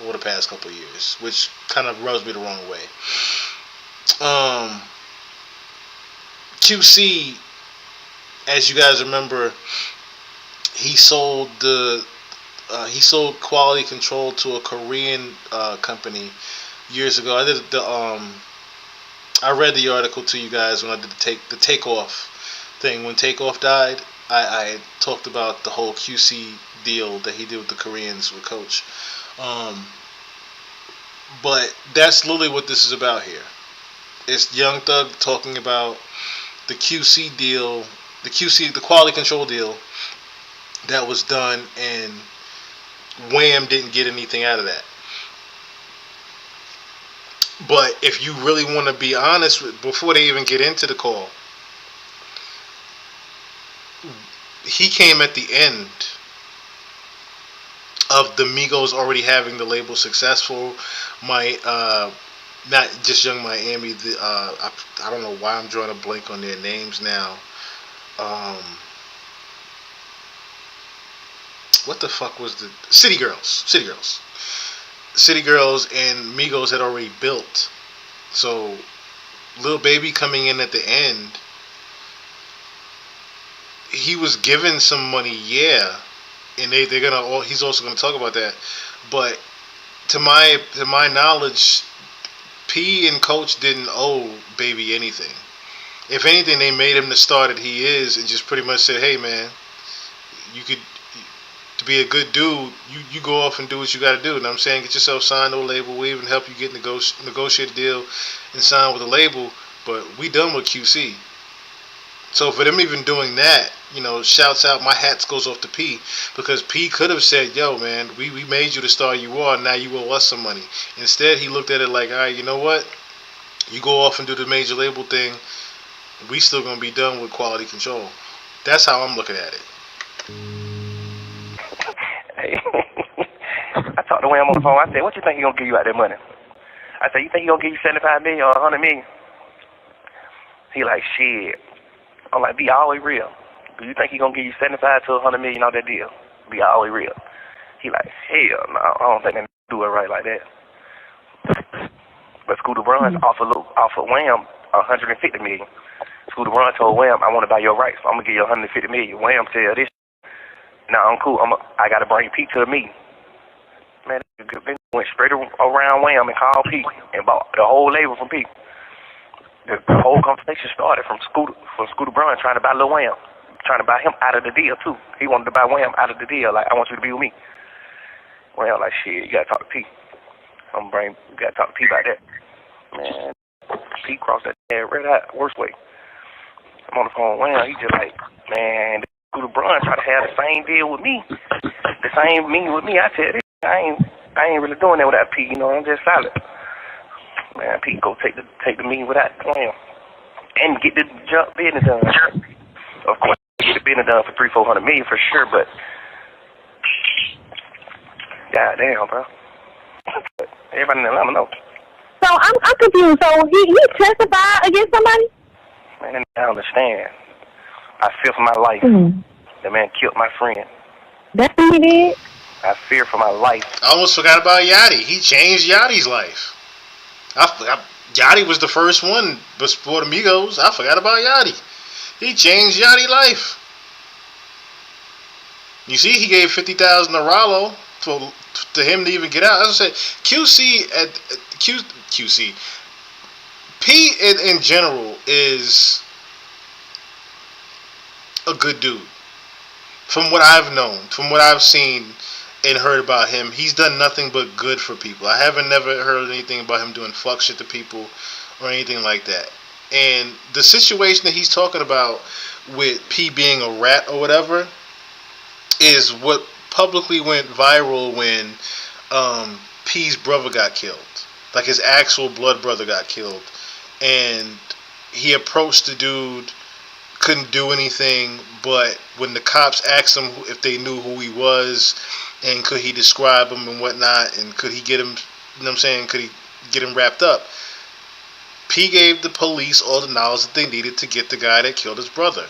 over the past couple of years, which kind of rubs me the wrong way. QC, as you guys remember, he sold Quality Control to a Korean company years ago. I read the article to you guys when I did the Takeoff thing. When Takeoff died, I talked about the whole QC deal that he did with the Koreans with Coach. But that's literally what this is about here. It's Young Thug talking about the QC deal, the Quality Control deal that was done, and Wham didn't get anything out of that. But if you really want to be honest, before they even get into the call, he came at the end of the Migos already having the label successful. Not just Young Miami. I don't know why I'm drawing a blank on their names now. What the fuck was the City Girls and Migos had already built. So Lil Baby coming in at the end, he was given some money, yeah, and they're gonna. He's also gonna talk about that, but to my knowledge, P and Coach didn't owe Baby anything. If anything, they made him the star that he is, and just pretty much said, "Hey, man, you could." To be a good dude, you go off and do what you got to do. And I'm saying, get yourself signed to a label. We even help you get negotiate a deal and sign with a label. But we done with QC. So for them even doing that, shouts out, my hats goes off to P, because P could have said, "Yo, man, we made you the star you are. Now you owe us some money." Instead, he looked at it like, "All right, you know what? You go off and do the major label thing. We still gonna be done with quality control." That's how I'm looking at it. I talked to him on the phone. I said, "What you think he gonna give you out that money?" I said, "You think he gonna give you 75 million or 100 million?" He like, "Shit." I'm like, "Be always real. Do you think he gonna give you 75 to 100 million on that deal? Be always real." He like, "Hell no, I don't think they do it right like that." But Scooter Braun offered Wham 150 million. Scooter Braun told Wham, "I want to buy your rights. So I'm gonna give you 150 million." Wham said, "This. Nah, I'm cool. I gotta bring Pete to the meeting." Man, they went straight around Wham and called Pete and bought the whole label from Pete. The whole conversation started from Scooter Braun trying to buy Lil Wham, trying to buy him out of the deal too. He wanted to buy Wham out of the deal. Like, "I want you to be with me." Wham like, "Shit, you gotta talk to Pete. You gotta talk to Pete about that." Man, Pete crossed that red hot worst way. I'm on the phone with Wham. He just like, "Man, Scooter Braun try to have the same deal with me, the same meeting with me." I said, I ain't really doing that without Pete. I'm just solid. Man, Pete go take the meeting without Wham and get the business done. Of course, get the business done for 300-400 million for sure. But goddamn, bro, everybody in Atlanta knows. So I'm confused. So he testified against somebody? Man, I understand. I fear for my life. The man killed my friend. That's what he did? I fear for my life. I almost forgot about Yachty. He changed Yachty's life. Yachty was the first one before the Migos. I forgot about Yachty. He changed Yachty's life. You see, he gave $50,000 to Rollo to him to even get out. As I said, QC. P in general is a good dude. From what I've known, from what I've seen and heard about him, he's done nothing but good for people. I haven't never heard anything about him doing fuck shit to people or anything like that. And the situation that he's talking about with P being a rat or whatever is what publicly went viral when P's brother got killed. Like, his actual blood brother got killed. And he approached the dude, couldn't do anything, but when the cops asked him if they knew who he was and could he describe him and whatnot, and could he get him, could he get him wrapped up, P gave the police all the knowledge that they needed to get the guy that killed his brother.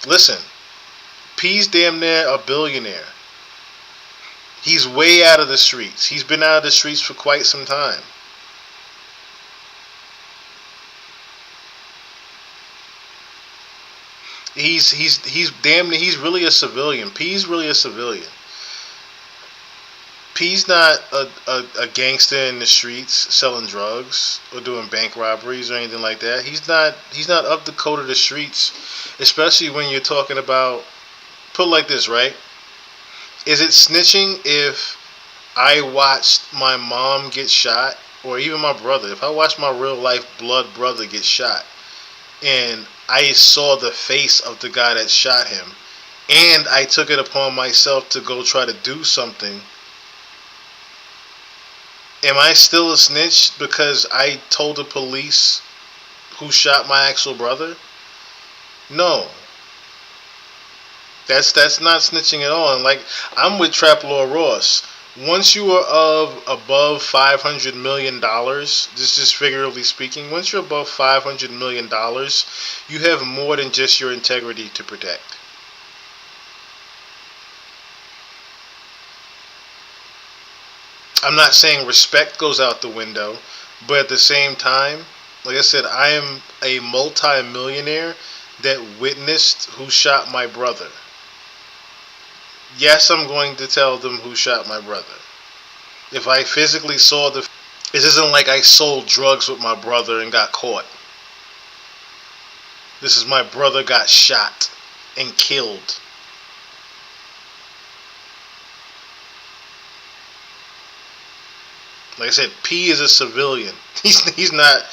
Listen, P's damn near a billionaire. He's way out of the streets. He's been out of the streets for quite some time. He's damn near, he's really a civilian. P's really a civilian. P's not a gangster in the streets selling drugs or doing bank robberies or anything like that. He's not of the code of the streets, especially when you're talking about, put it like this, right? Is it snitching if I watched my mom get shot, or even my brother? If I watched my real life blood brother get shot and I saw the face of the guy that shot him and I took it upon myself to go try to do something, am I still a snitch because I told the police who shot my actual brother? No. That's not snitching at all. And like, I'm with Trap Law Ross. Once you are above $500 million, just figuratively speaking, once you're above $500 million, you have more than just your integrity to protect. I'm not saying respect goes out the window, but at the same time, Like I said, I am a multi-millionaire that witnessed who shot my brother. Yes, I'm going to tell them who shot my brother. If I physically saw the... It isn't like I sold drugs with my brother and got caught. This is my brother got shot and killed. Like I said, P is a civilian. He's not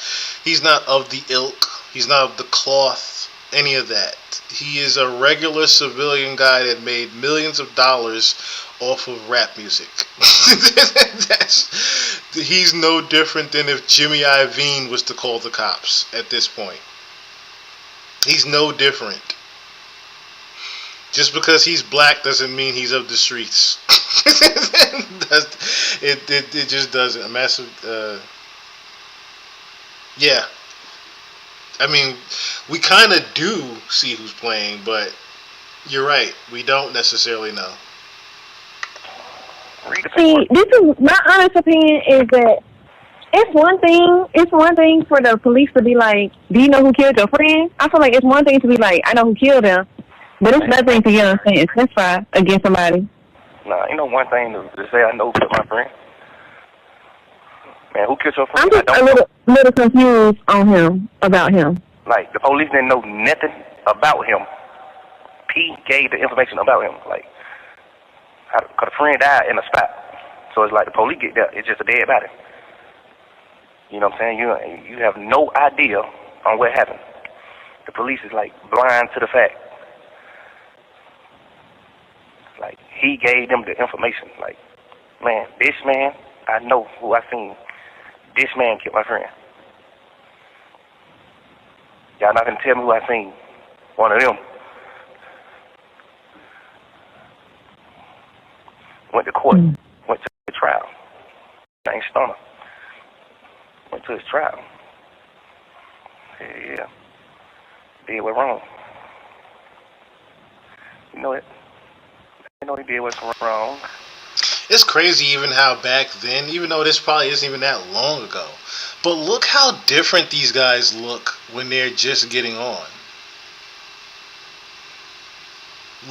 of the ilk. He's not of the cloth. Any of that. He is a regular civilian guy that made millions of dollars off of rap music. He's no different than if Jimmy Iovine was to call the cops at this point. He's no different. Just because he's black doesn't mean he's of the streets. It just doesn't. A massive, yeah. I mean, we kind of do see who's playing, but you're right. We don't necessarily know. See, this is my honest opinion is that it's one thing for the police to be like, do you know who killed your friend? I feel like it's one thing to be like, I know who killed them, but it's another thing to get on and testify against somebody. Nah, you know one thing to say I know who killed my friend. Man, who killed your friend? I'm just a little confused on him, about him. Like, the police didn't know nothing about him. P gave the information about him. Like, because a friend died in a spot. So it's like the police get there, it's just a dead body. You know what I'm saying? You have no idea on what happened. The police is like blind to the fact. Like, he gave them the information. Like, man, this man, I know who I seen. This man killed my friend. Y'all not gonna tell me who I seen. One of them. Went to court. Went to the trial. Named Stoner. Went to his trial. Yeah. Did what wrong. You know it. You know he did what's wrong. It's crazy even how back then, even though this probably isn't even that long ago, but look how different these guys look when they're just getting on.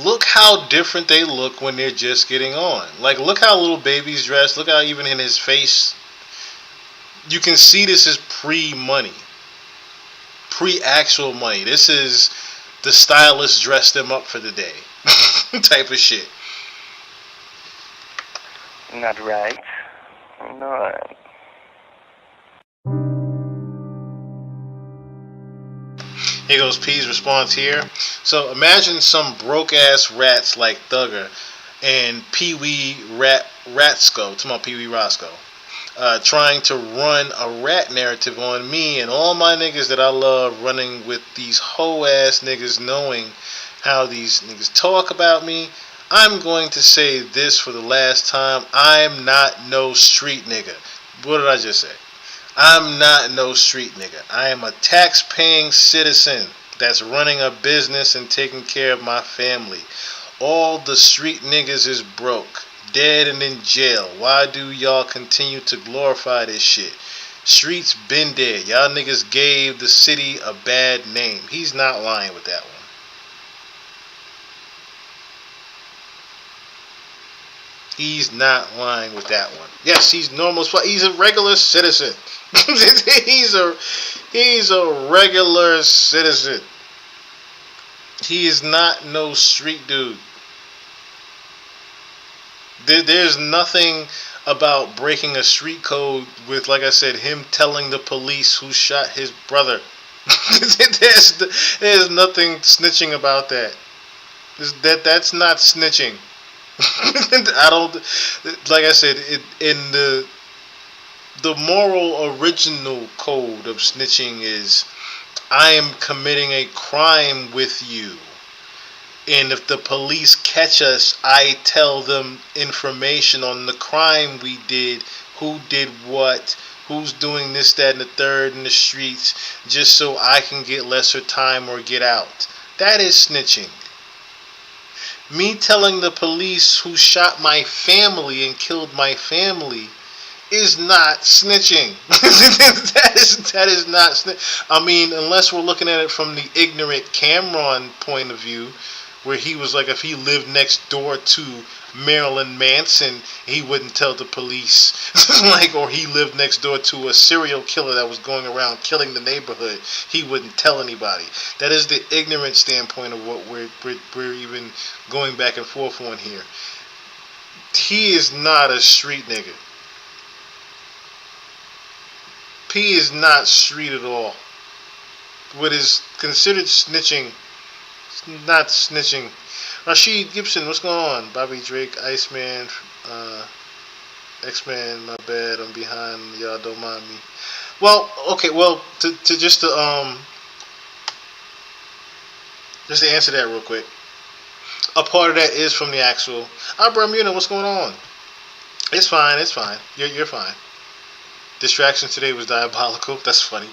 Look how different they look when they're just getting on. Like, look how little baby's dressed. Look how even in his face, you can see this is pre-money. Pre-actual money. This is the stylist dressed them up for the day type of shit. Not right. No. Here goes P's response here. So imagine some broke ass rats like Thugger and Pee Wee Ratsco, talking about Pee Wee Roscoe, trying to run a rat narrative on me and all my niggas that I love, running with these hoe ass niggas, knowing how these niggas talk about me. I'm going to say this for the last time. I'm not no street nigga. What did I just say? I'm not no street nigga. I am a tax-paying citizen that's running a business and taking care of my family. All the street niggas is broke, dead and in jail. Why do y'all continue to glorify this shit? Streets been dead. Y'all niggas gave the city a bad name. He's not lying with that one. He's not lying with that one. Yes, he's normal. He's a regular citizen. he's a regular citizen. He is not no street dude. There's nothing about breaking a street code with, like I said, him telling the police who shot his brother. There's nothing snitching about that. That's not snitching. I don't, like I said, in the moral original code of snitching is, I am committing a crime with you, and if the police catch us, I tell them information on the crime we did, who did what, who's doing this, that, and the third in the streets, just so I can get lesser time or get out. That is snitching. Me telling the police who shot my family and killed my family is not snitching. that is not snitching. I mean, unless we're looking at it from the ignorant Cameron point of view, where he was like, if he lived next door to Marilyn Manson, he wouldn't tell the police. Like, or he lived next door to a serial killer that was going around killing the neighborhood, he wouldn't tell anybody. That is the ignorant standpoint of what we're even going back and forth on here. He is not a street nigga. P is not street at all. What is considered snitching, it's not snitching. Rashid Gibson, what's going on? Bobby Drake, Iceman, X-Man, my bad, I'm behind, y'all don't mind me. Well, okay, well, just to answer that real quick. A part of that is from the actual. Bermuda, what's going on? It's fine. You're fine. Distraction today was diabolical. That's funny.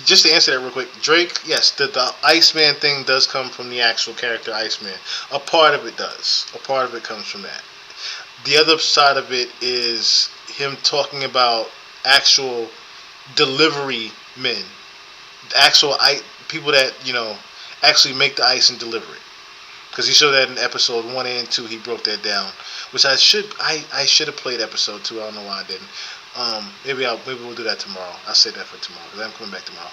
Just to answer that real quick, Drake, yes, the Iceman thing does come from the actual character Iceman. A part of it does. A part of it comes from that. The other side of it is him talking about actual delivery men, actual people that actually make the ice and deliver it. Because he showed that in episode 1 and 2, he broke that down, which I should have played episode 2. I don't know why I didn't. Maybe we'll do that tomorrow. I'll say that for tomorrow because I'm coming back tomorrow.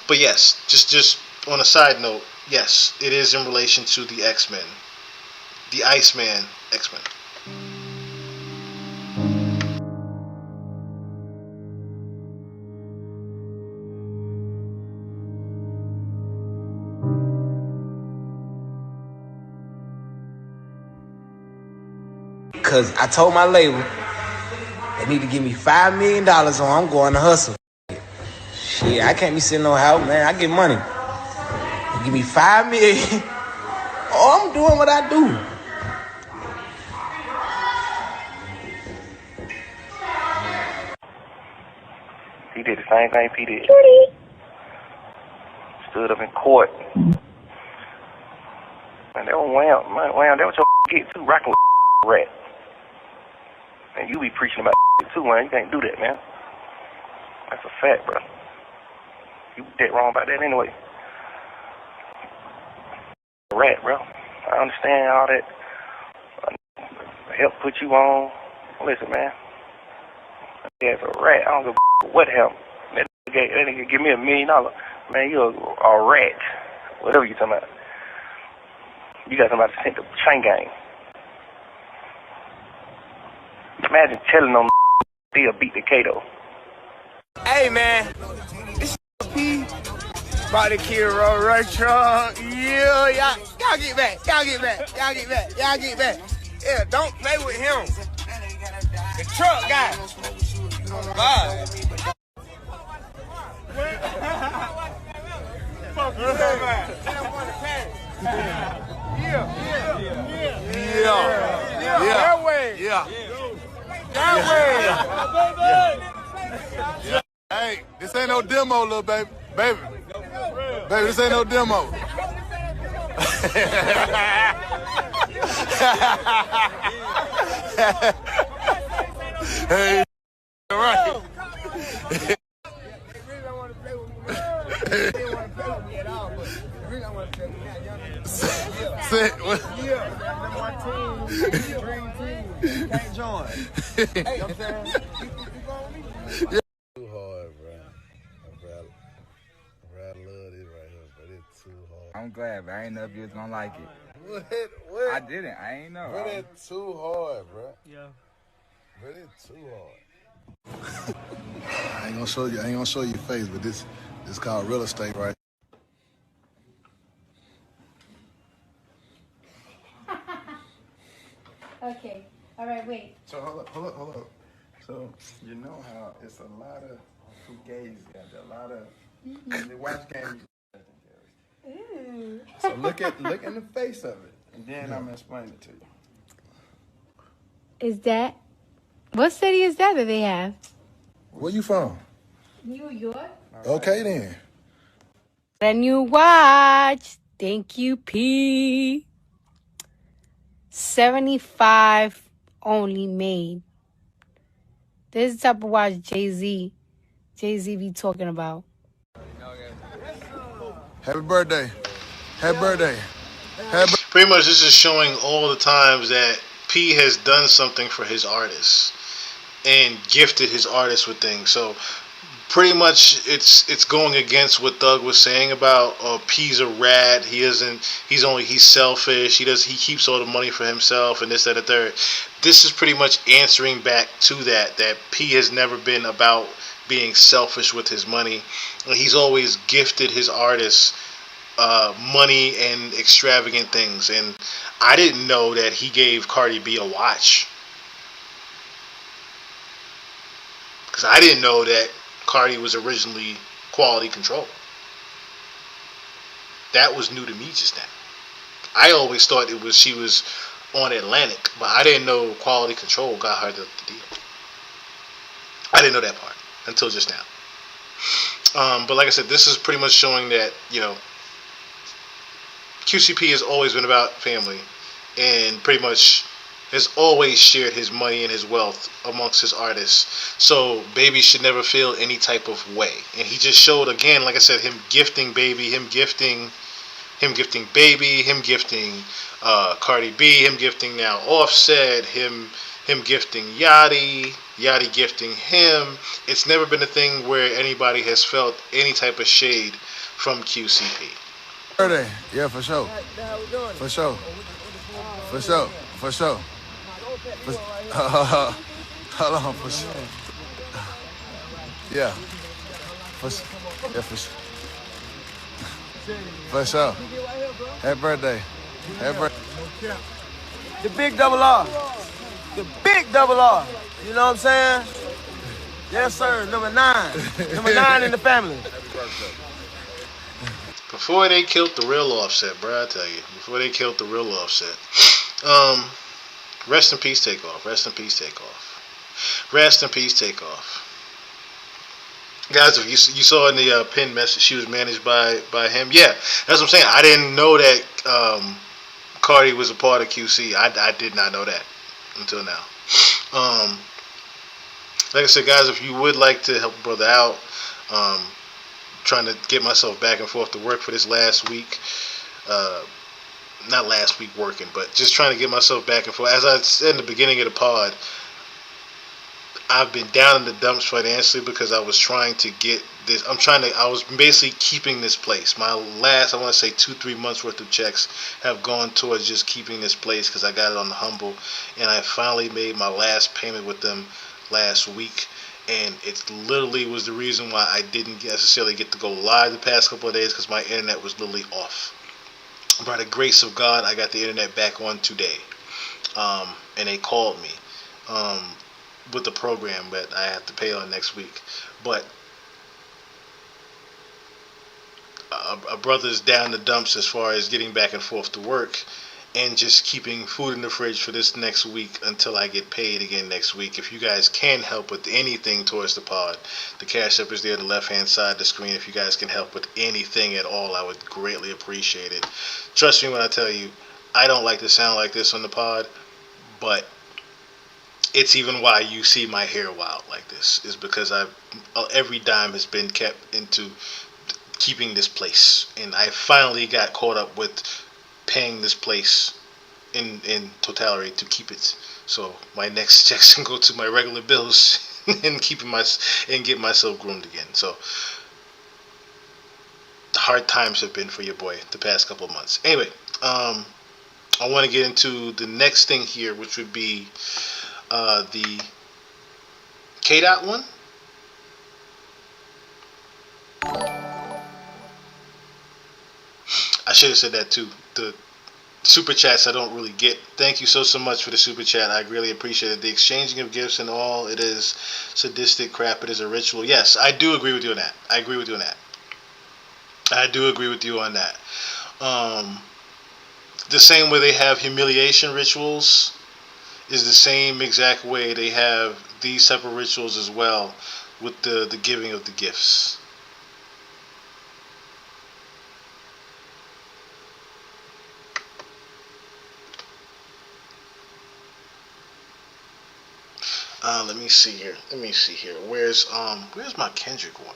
But yes, just on a side note, yes, it is in relation to the X-Men, the Iceman X-Men. Cause I told my label they need to give me $5 million or I'm going to hustle. Shit, I can't be sitting no house, man. I get money. They give me $5 million. Oh, I'm doing what I do. He did the same thing P did. Stood up in court. Man, that was Wham, that was your get too, rocking with rat. And you be preaching about too, man. You can't do that, man. That's a fact, bro. You dead wrong about that anyway. Rat, bro. I understand all that help put you on. Listen, man. Yeah, it's a rat. I don't give a what help. That nigga give me $1 million. Man, you're a rat. Whatever you talking about. You got somebody sent to chain gang. Imagine telling them still beat the Kato. Hey man, this P about to kill Roll Right Truck. Yeah, y'all get back. Y'all get back. Yeah, don't play with him. The truck guy. God. Fuck you, man. That way. Hey, this ain't no demo, little baby. Baby, this ain't no demo. Hey, right. Can't join. Hey, I'm saying, too hard, bro. I love this right here, but it's too hard. I'm glad, but I ain't know if you was gonna like it. What? I didn't. I ain't know. But it's too hard, bro. Yeah. But it's too hard. I ain't gonna show you your face, but this called real estate, right? Okay. All right, wait. So hold up. So you know how it's a lot of fugazis out there, a lot of they watch games. Ooh. So look in the face of it, and then I'm gonna explain it to you. Is that what city is that they have? Where you from? New York. Okay then. A new watch. Thank you, P. 75 only made. This is the type of watch Jay-Z be talking about. Happy birthday. Happy birthday. Pretty much, this is showing all the times that P has done something for his artists and gifted his artists with things. So pretty much, it's going against what Thug was saying about P's a rat. He's selfish. He keeps all the money for himself and this, that, and the third. This is pretty much answering back to that P has never been about being selfish with his money. He's always gifted his artists money and extravagant things. And I didn't know that he gave Cardi B a watch, because I didn't know that Cardi was originally Quality Control. That was new to me just now. I always thought she was on Atlantic, but I didn't know Quality Control got her the deal. I didn't know that part until just now. But like I said, this is pretty much showing that, QCP has always been about family, and pretty much has always shared his money and his wealth amongst his artists. So Baby should never feel any type of way. And he just showed again, like I said, him gifting Baby, him gifting Baby, him gifting Cardi B, him gifting now Offset, him gifting Yachty gifting him. It's never been a thing where anybody has felt any type of shade from QCP. Birthday. Yeah, for sure. For sure. For sure. For sure. Hold on, for sure. Yeah. For sure. For sure. Happy birthday. Happy birthday. The big double R. The big double R. You know what I'm saying? Yes, sir. Number 9. Number 9 in the family. Before they killed the real Offset, bro, I tell you. Before they killed the real Offset. Rest in peace, Takeoff. Rest in peace, Takeoff. Rest in peace, Takeoff. Guys, if you saw in the pinned message, she was managed by him. Yeah, that's what I'm saying. I didn't know that Cardi was a part of QC. I did not know that until now. Like I said, guys, if you would like to help a brother out, trying to get myself back and forth to work for this last week. Not last week working, but just trying to get myself back and forth. As I said in the beginning of the pod, I've been down in the dumps financially because I was trying to get this. I was basically keeping this place. My last, I want to say 2-3 months worth of checks have gone towards just keeping this place because I got it on the humble. And I finally made my last payment with them last week. And it literally was the reason why I didn't necessarily get to go live the past couple of days, because my internet was literally off. By the grace of God, I got the internet back on today. And they called me with the program that I have to pay on next week. But a brother's down the dumps as far as getting back and forth to work and just keeping food in the fridge for this next week until I get paid again next week. If you guys can help with anything towards the pod, the Cash App is there on the left-hand side of the screen. If you guys can help with anything at all, I would greatly appreciate it. Trust me when I tell you, I don't like to sound like this on the pod, but it's even why you see my hair wild like this, is because every dime has been kept into keeping this place. And I finally got caught up with paying this place in totality to keep it, so my next checks can go to my regular bills and get myself groomed again. So hard times have been for your boy the past couple of months. Anyway, I want to get into the next thing here, which would be the K-Dot one. I should have said that too. The super chats I don't really get. Thank you so much for the super chat. I really appreciate it. The exchanging of gifts and all, it is sadistic crap. It is a ritual. Yes, I do agree with you on that. I do agree with you on that. The same way they have humiliation rituals is the same exact way they have these type of rituals as well, with the giving of the gifts. Let me see here. Where's my Kendrick one?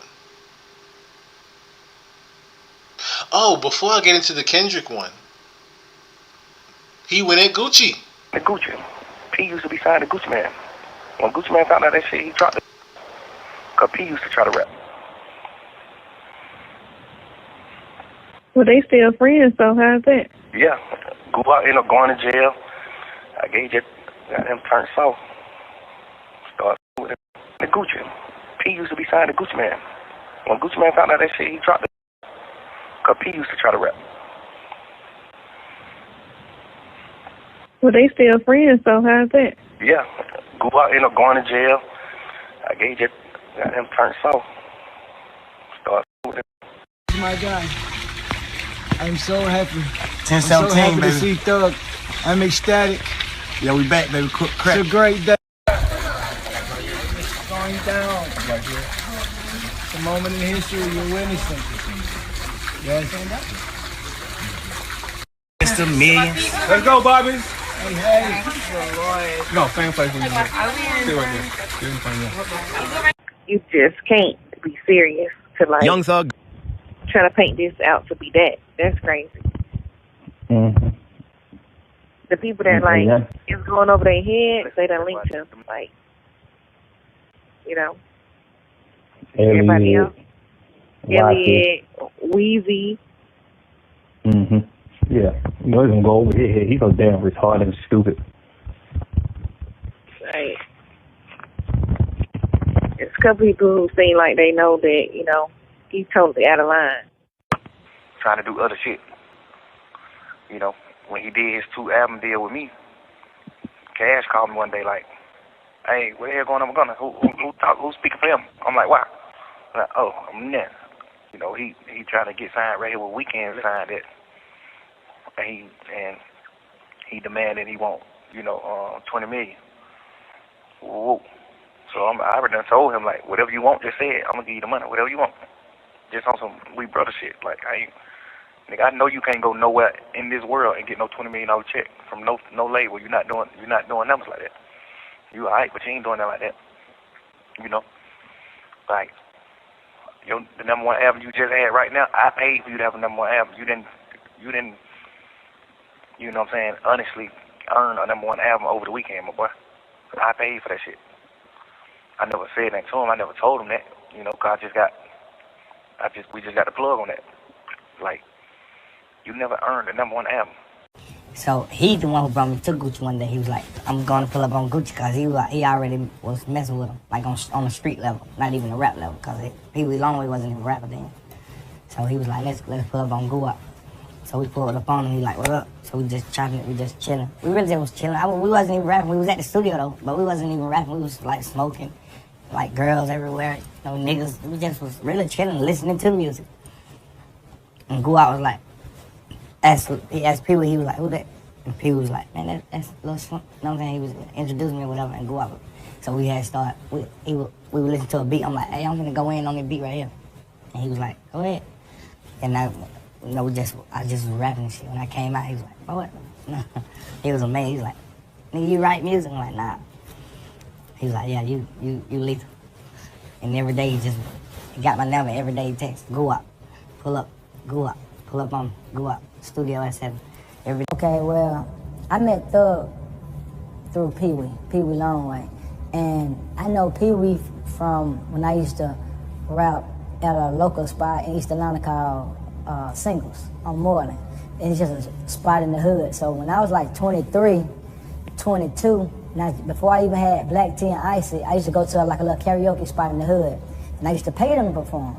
Oh, before I get into the Kendrick one, he went at Gucci. The Gucci. P used to be signed to Gucci Man. When Gucci Man found out that shit, he dropped it. Cause P used to try to rap. Well, they still friends, so how's that? Yeah. Guap ended up going to jail. I gave it, got him turned soft. Started with the Gucci. P used to be signed to Gucci Man. When Gucci Man found out that shit, he dropped it. Cause P used to try to rap. Well, they still friends, so how's that? Yeah. Guap ended up going to jail. I gave it, got him turned soft. Started with it. My guy. I'm so happy. 10-17, so happy baby. to see Thug. I'm ecstatic. Yeah, we back, baby. Crack. It's a great day. Going down. Right here. It's a moment in history you're witnessing. Yes. It's the millions. Let's go, Bobby. Hey. No, fan play for you. Stay right there. You just can't be serious to like Young Thug. trying to paint this out to be that. That's crazy. Mm-hmm. The people that like it's going over their head, they done linked him. Like, you know, everybody else. Elliot, Weezy. Mm-hmm. Yeah. You know, he's gonna go over his head. He's so damn retarded and stupid. Right. There's a couple people who seem like they know that, you know, he's totally out of line. Trying to do other shit. You know, when he did his 2 album deal with me, Cash called me one day like, "Hey, what the hell going on? Who's speaking for him?" I'm like, "Wow." I'm like, "Oh, I'm there." You know, he trying to get signed right here with Weeknd signed it, and he demanded he want, you know, 20 million. Whoa. So I already done told him like, whatever you want, just say it. I'm gonna give you the money, whatever you want. Just on some we brother shit. Like I know you can't go nowhere in this world and get no $20 million check from no label. You're not doing numbers like that. You alright, but you ain't doing that like that. You know, like the number 1 album you just had right now. I paid for you to have a number 1 album. You didn't. You know what I'm saying? Honestly, earn a number 1 album over the weekend, my boy. I paid for that shit. I never said that to him. I never told him that. You know, cause we just got the plug on that. Like, you never earned a number 1 album. So he the one who brought me to Gucci one day. He was like, "I'm going to pull up on Gucci," cause he already was messing with him, like on the street level, not even a rap level, cause Pee Wee Longway wasn't even a rapper then. So he was like, let's pull up on Guap. So we pulled up on him. He like, "What up?" So we just chopping it. We just chilling. We really just was chilling. We wasn't even rapping. We was at the studio though, but we wasn't even rapping. We was like smoking, like girls everywhere, you know, niggas. We just was really chilling, listening to music. And Guap was like, he asked Pee Wee, he was like, "Who that?" And Pee Wee was like, "Man, that's a little slump." You know what I'm saying? He was introducing me or whatever, and Guap. So we had started. We would listen to a beat. I'm like, "Hey, I'm gonna go in on this beat right here," and he was like, "Go ahead." And I just was rapping and shit. When I came out, he was like, "Bro, what?" He was amazed. He was like, "Nigga, you write music?" I'm like, "Nah." He was like, "Yeah, you lethal." And every day he got my number. Every day he text, "Go up, pull up, go up, pull up on, go up, studio at 7. Every day. Okay, well, I met Thug through Pee Wee Longway. And I know Pee Wee from when I used to rap at a local spot in East Atlanta called Singles on Moreland. And it's just a spot in the hood. So when I was like 23, 22, before I even had Black Tea and Icy, I used to go to like a little karaoke spot in the hood. And I used to pay them to perform.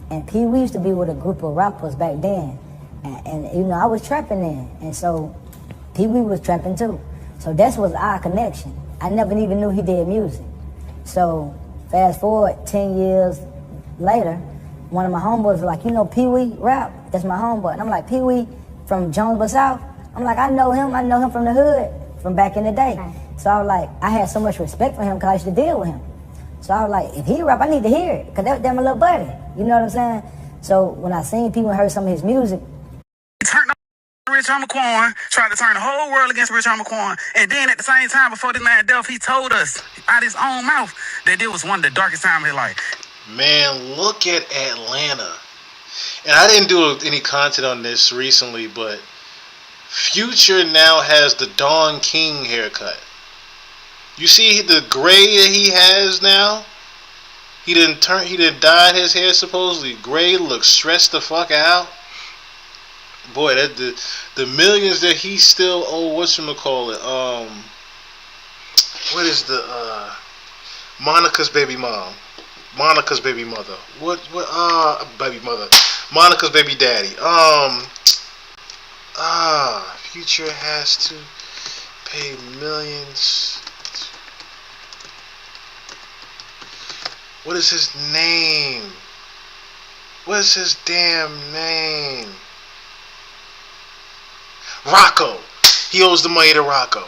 And Pee Wee used to be with a group of rappers back then. And you know, I was trapping then. And so Pee Wee was trapping too. So that was our connection. I never even knew he did music. So fast forward 10 years later, one of my homeboys was like, "You know Pee Wee rap?" That's my homeboy. And I'm like, "Pee Wee from Jonesboro South?" I'm like, I know him from the hood, from back in the day. So I was like, I had so much respect for him because I used to deal with him. So I was like, if he rap, I need to hear it, because that's my little buddy. You know what I'm saying? So when I seen Pee Wee and heard some of his music, Rich Homie Quan, tried to turn the whole world against Rich Homie Quan. And then at the same time, before this man death, he told us out his own mouth that it was one of the darkest times of his life. Man, look at Atlanta. And I didn't do any content on this recently, but Future now has the Don King haircut. You see the gray that he has now? He didn't dye his hair supposedly gray, looks stressed the fuck out. Boy, that the millions that he still owe, whatchamacallit, what is the Monica's baby mom? Monica's baby mother. Baby mother. Monica's baby daddy. Future has to pay millions. What is his name? What is his damn name? Rocco. He owes the money to Rocco.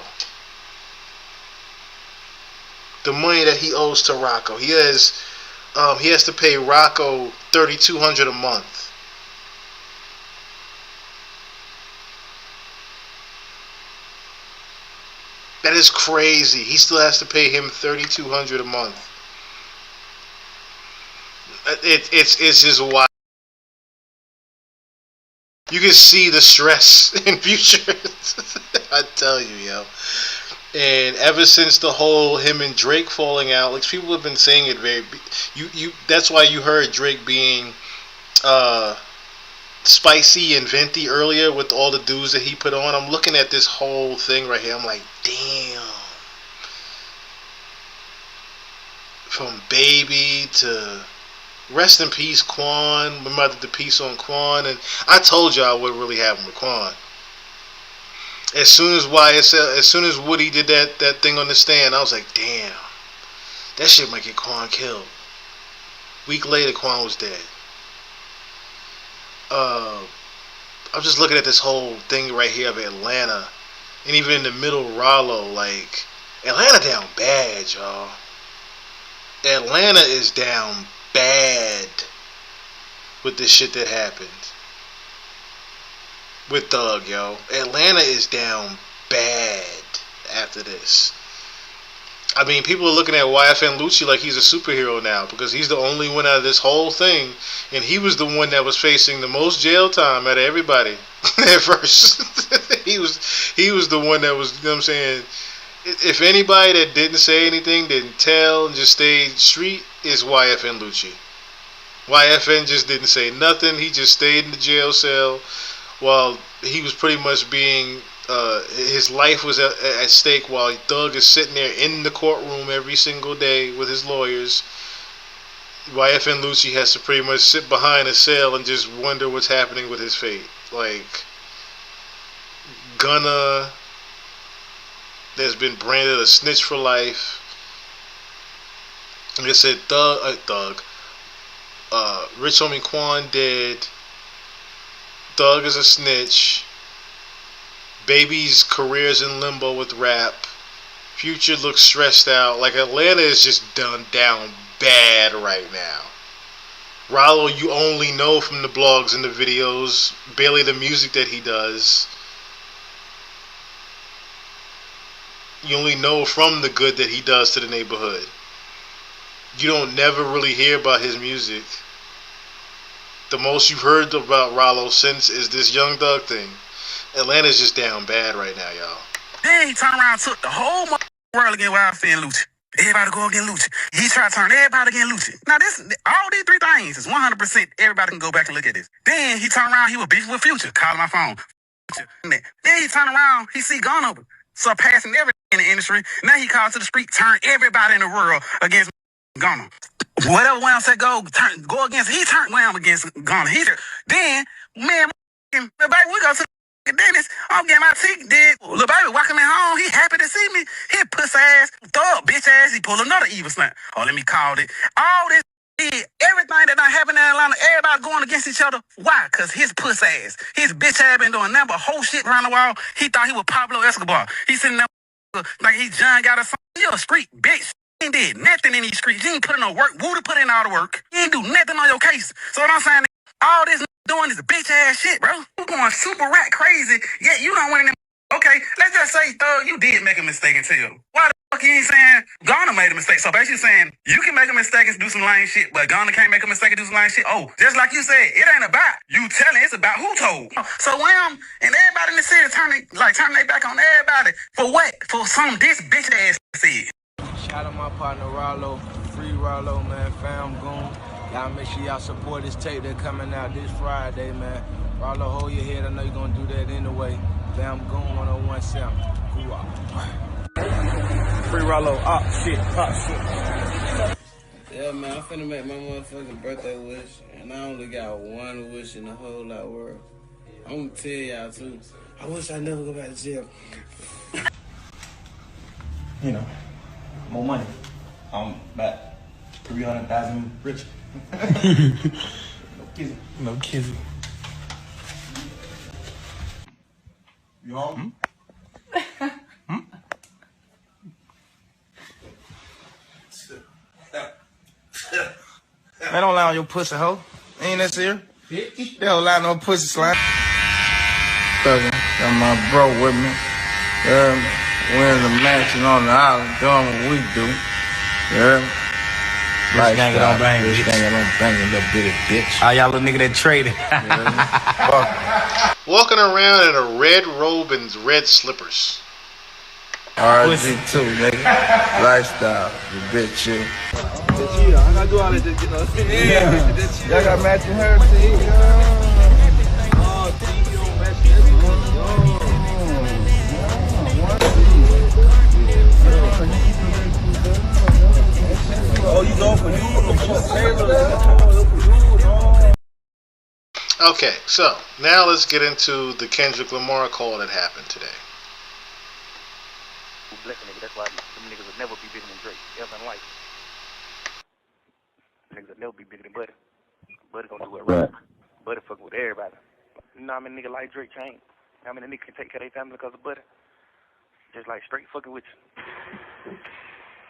The money that he owes to Rocco. He has to pay Rocco $3,200 a month. That is crazy. He still has to pay him $3,200 a month. It's just wild. You can see the stress in Future. I tell you, yo. And ever since the whole him and Drake falling out, like people have been saying it very. That's why you heard Drake being spicy and venti earlier with all the dudes that he put on. I'm looking at this whole thing right here. I'm like, damn. From Baby to rest in peace, Quan. Remember the piece on Quan, and I told y'all what really happened with Quan. As soon as Woody did that thing on the stand, I was like, damn, that shit might get Quan killed. Week later, Quan was dead. I'm just looking at this whole thing right here of Atlanta, and even in the middle, Rollo, like Atlanta down bad, y'all. Atlanta is down bad with this shit that happened with Thug, yo. Atlanta is down bad after this. I mean, people are looking at YFN Lucci like he's a superhero now because he's the only one out of this whole thing, and he was the one that was facing the most jail time out of everybody at first. he was the one that was, you know what I'm saying, if anybody that didn't say anything, didn't tell, and just stayed street, is YFN Lucci. YFN just didn't say nothing. He just stayed in the jail cell while he was pretty much being, his life was at stake while Thug is sitting there in the courtroom every single day with his lawyers. YFN Lucci has to pretty much sit behind a cell and just wonder what's happening with his fate. Like, Gunna, that's been branded a snitch for life. Like I said, Rich Homie Quan dead. Thug is a snitch. Baby's career's in limbo with rap. Future looks stressed out. Like Atlanta is just done down bad right now. Rollo, you only know from the blogs and the videos, barely the music that he does. You only know from the good that he does to the neighborhood. You don't never really hear about his music. The most you've heard about Rollo since is this Young Thug thing. Atlanta's just down bad right now, y'all. Then he turned around and took the whole world against YFN Lucci. Everybody go against Lucci. He tried to turn everybody against Lucci. Now all these three things is 100%. Everybody can go back and look at this. Then he turned around, he was beefing with Future, calling my phone. Then he turned around, he see Gunna surpassing everything in the industry. Now he called to the street, turn everybody in the world against Gunna. Whatever Wham said go against, he turned Wham against Gunna. Then, man, baby, we go to the dentist. I'm getting my teeth did. Little baby walking me home. He happy to see me. He puss ass, Thug bitch ass. He pull another evil slant. Oh, let me call it. All this everything that done happened in Atlanta, everybody going against each other. Why? Because his puss ass, his bitch ass been doing nothing but whole shit around the wall. He thought he was Pablo Escobar. He sitting there like he John got a son. You a street bitch. You ain't did nothing in these streets. You ain't put in no work. Woody put in all the work. You ain't do nothing on your case. So what I'm saying, all this doing this bitch ass shit, bro. You going super rat crazy, yet you don't win them. Okay, let's just say, Thug, you did make a mistake and tell. Why the fuck you ain't saying Ghana made a mistake? So basically saying you can make a mistake and do some lame shit, but Ghana can't make a mistake and do some lame shit. Oh, just like you said, it ain't about you telling, it's about who told. So when and everybody in the city turning their back on everybody for what? For some this bitch ass said. Shout out my partner Rollo, free Rollo, man, fam goon. Y'all make sure y'all support this tape that's coming out this Friday, man. Rollo, hold your head. I know you're gonna do that anyway. Fam goon 1017. Free Rollo. Oh shit. Yeah, man, I'm finna make my motherfucking birthday wish, and I only got one wish in the whole lot of world. I'm gonna tell y'all too. I wish I never go back to jail. You know, more money. I'm about 300,000 rich. No kizzy. You home? Man, don't lie on your pussy, hoe. Ain't that serious? They don't lie on no pussy slime. Got my bro with me. Winning the match and on the island, doing what we do. Yeah. Bitch gang it on bang, bitch. Gang it on bang, little bitty bitch. All y'all little nigga that traded. Walking around in a red robe and red slippers. RG2, nigga. Lifestyle, you bitch, you. I gotta do all that, you know. Y'all got matching hair, too. Oh, you go for you. Okay, so now let's get into the Kendrick Lamar call that happened today. Black nigga, that's why them niggas will never be bigger than Drake. Ever in life. Niggas will never be bigger than Buddy. Buddy gonna do it right. Buddy fucking with everybody. You know how many niggas like Drake change? How many niggas can take care of their family because of Buddy? Just like straight fucking with you.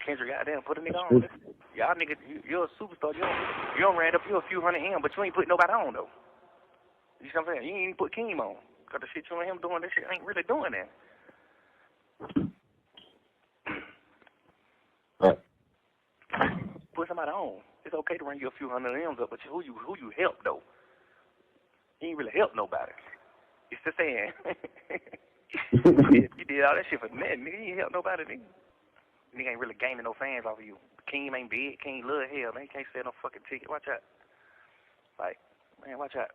Kendrick, goddamn, put a nigga on. Y'all niggas, you're a superstar. You don't ran up you a few hundred M, but you ain't put nobody on though. You see what I'm saying? You ain't even put Keem on. Cause the shit you and him doing, this shit ain't really doing that. Put somebody on. It's okay to run you a few hundred M's up, but who you help though? You ain't really help nobody. It's the saying. You did all that shit for nothing, nigga. You ain't help nobody, nigga. Nigga ain't really gaining no fans off of you. Keem ain't big. Keem love hell, man. He can't sell no fucking ticket. Watch out. Like, man, watch out.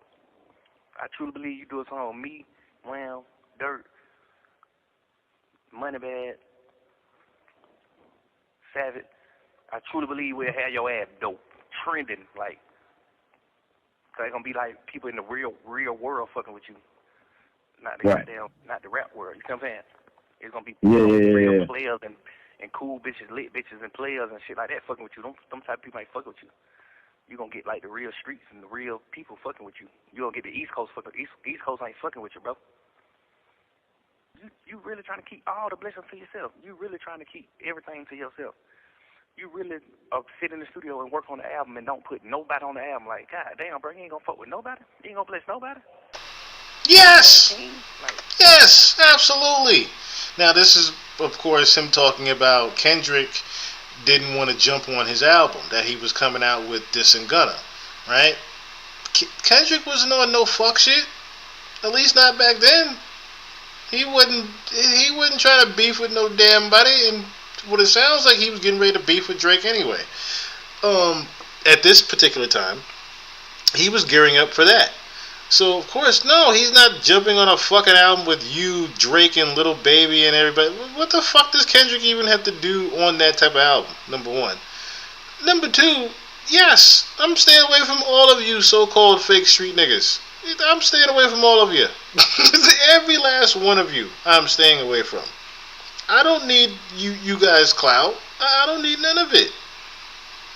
I truly believe you do a song with me, Wham, Dirt, Moneybag, Savage. I truly believe we'll have your ass dope, trending, like, cause it's gonna be like people in the real world fucking with you, not the goddamn, not the rap world. You know what I'm saying? It's gonna be real players and cool bitches, lit bitches, and players and shit like that fucking with you. Them type of people ain't fucking with you. You gonna get like the real streets and the real people fucking with you. You gonna get the East Coast fucking. East Coast ain't fucking with you, bro. You really trying to keep all the blessings to yourself. You really trying to keep everything to yourself. You really sit in the studio and work on the album and don't put nobody on the album. Like, God damn, bro, you ain't gonna fuck with nobody? You ain't gonna bless nobody? Yes! Yes, absolutely. Now, this is, of course, him talking about Kendrick didn't want to jump on his album that he was coming out with dissing Gunna, right? Kendrick wasn't on no fuck shit. At least not back then. He wasn't trying to beef with no damn body, and what it sounds like he was getting ready to beef with Drake anyway. At this particular time, he was gearing up for that. So, of course, no, he's not jumping on a fucking album with you, Drake, and Lil Baby and everybody. What the fuck does Kendrick even have to do on that type of album, number one? Number two, yes, I'm staying away from all of you so-called fake street niggas. I'm staying away from all of you. Every last one of you, I'm staying away from. I don't need you guys' clout. I don't need none of it.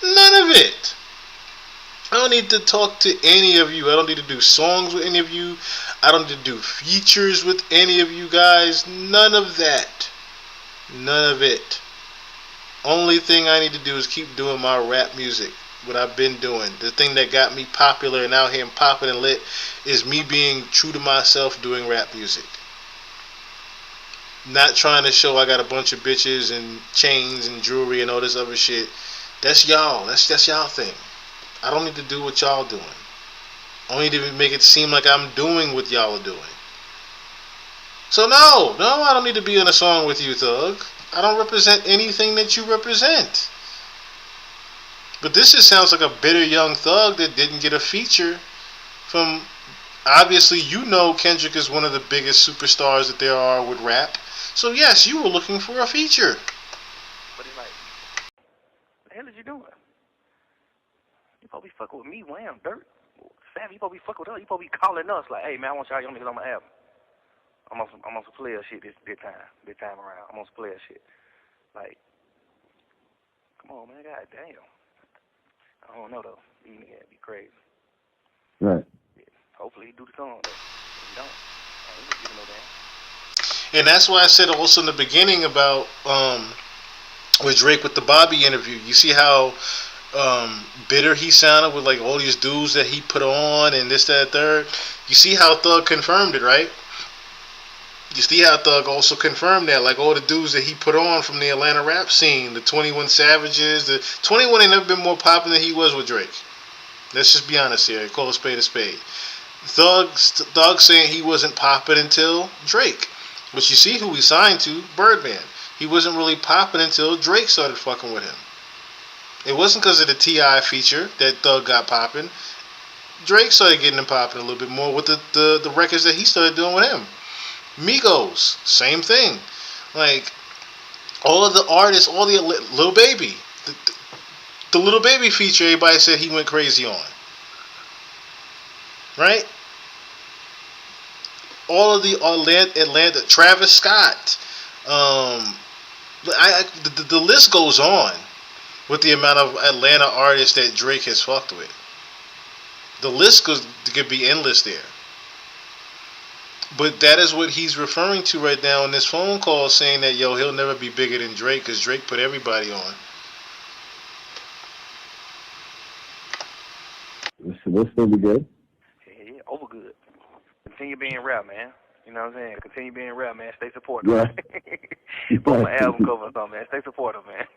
None of it. I don't need to talk to any of you. I don't need to do songs with any of you. I don't need to do features with any of you guys. None of that. None of it. Only thing I need to do is keep doing my rap music. what I've been doing. The thing that got me popular and out here and popping and lit is me being true to myself doing rap music. Not trying to show I got a bunch of bitches and chains and jewelry and all this other shit. That's y'all. That's y'all thing. I don't need to do what y'all doing. I need to make it seem like I'm doing what y'all are doing. So no, I don't need to be in a song with you, Thug. I don't represent anything that you represent. But this just sounds like a bitter young thug that didn't get a feature from... Obviously, you know Kendrick is one of the biggest superstars that there are with rap. So yes, you were looking for a feature. But it's like, what the hell is you doing? You supposed to be fucking with me, Wham, Dirt. Savvy, you supposed to be fucking with us. You supposed to be calling us like, hey man, I want y'all young niggas on my album. I'm on some player shit this time around. I'm on some player shit. Like, come on, man, god damn. I don't know though. These niggas be crazy. Right. Yeah. Hopefully he do the song though. If he don't, I ain't gonna give him no damn. And that's why I said also in the beginning about with Drake with the Bobby interview. You see how bitter he sounded with like all these dudes that he put on and this, that, third. You see how Thug confirmed it, right? You see how Thug also confirmed that, like all the dudes that he put on from the Atlanta rap scene, the 21 Savages, the 21 ain't never been more popular than he was with Drake. Let's just be honest here, call a spade a spade. Thug saying he wasn't popping until Drake. But you see who he signed to, Birdman. He wasn't really popping until Drake started fucking with him. It wasn't because of the T.I. feature that Thug got popping. Drake started getting him popping a little bit more with the records that he started doing with him. Migos, same thing. Like, all of the artists, all the Lil Baby. The Lil Baby feature, everybody said he went crazy on. Right? All of the Atlanta, Travis Scott. The list goes on with the amount of Atlanta artists that Drake has fucked with. The list could be endless there. But that is what he's referring to right now in this phone call, saying that, yo, he'll never be bigger than Drake because Drake put everybody on. We'll still be good. Yeah, over good. Continue being rap, man. You know what I'm saying? Continue being rap, man. Stay supportive. Yeah. Post my album cover or something, man. Stay supportive, man.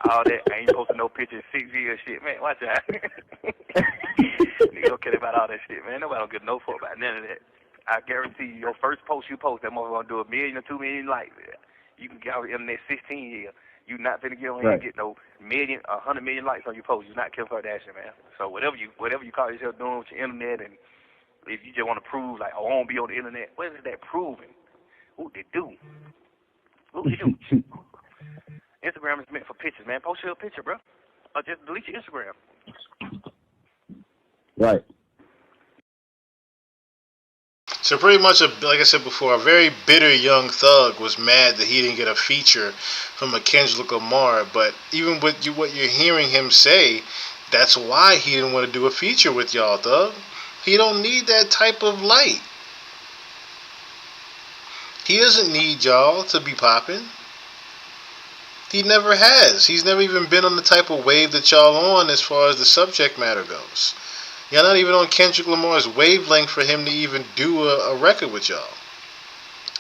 All that. I ain't posting no pictures, 6 years shit, man. Watch out. Nigga don't care about all that shit, man. Nobody don't give no fuck about none of that. I guarantee you, your first post you post, that motherfucker gonna do 1 million or 2 million likes. You can get on the internet 16 years. You not finna get on here and get no 100 million likes on your post. You're not Kim Kardashian, man. So whatever you call yourself doing with your internet, and if you just want to prove like, oh, I won't be on the internet, what is that proving? What they do? What you do? Instagram is meant for pictures, man. Post your picture, bro, or just delete your Instagram. Right. So pretty much, like I said before, a very bitter young thug was mad that he didn't get a feature from a Kendrick Lamar. But even with what you're hearing him say, that's why he didn't want to do a feature with y'all, Thug. He don't need that type of light. He doesn't need y'all to be popping. He never has. He's never even been on the type of wave that y'all on as far as the subject matter goes. Y'all not even on Kendrick Lamar's wavelength for him to even do a record with y'all.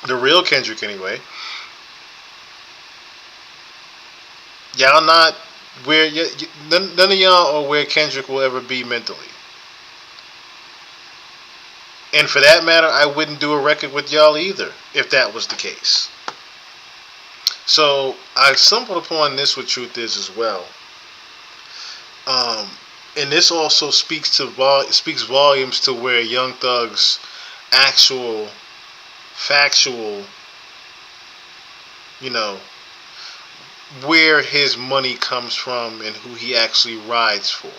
The real Kendrick, anyway. Y'all not where... None of y'all are where Kendrick will ever be mentally. And for that matter, I wouldn't do a record with y'all either, if that was the case. So, I stumbled upon this what Truth Is as well. And this also speaks volumes to where Young Thug's actual, factual, where his money comes from and who he actually rides for.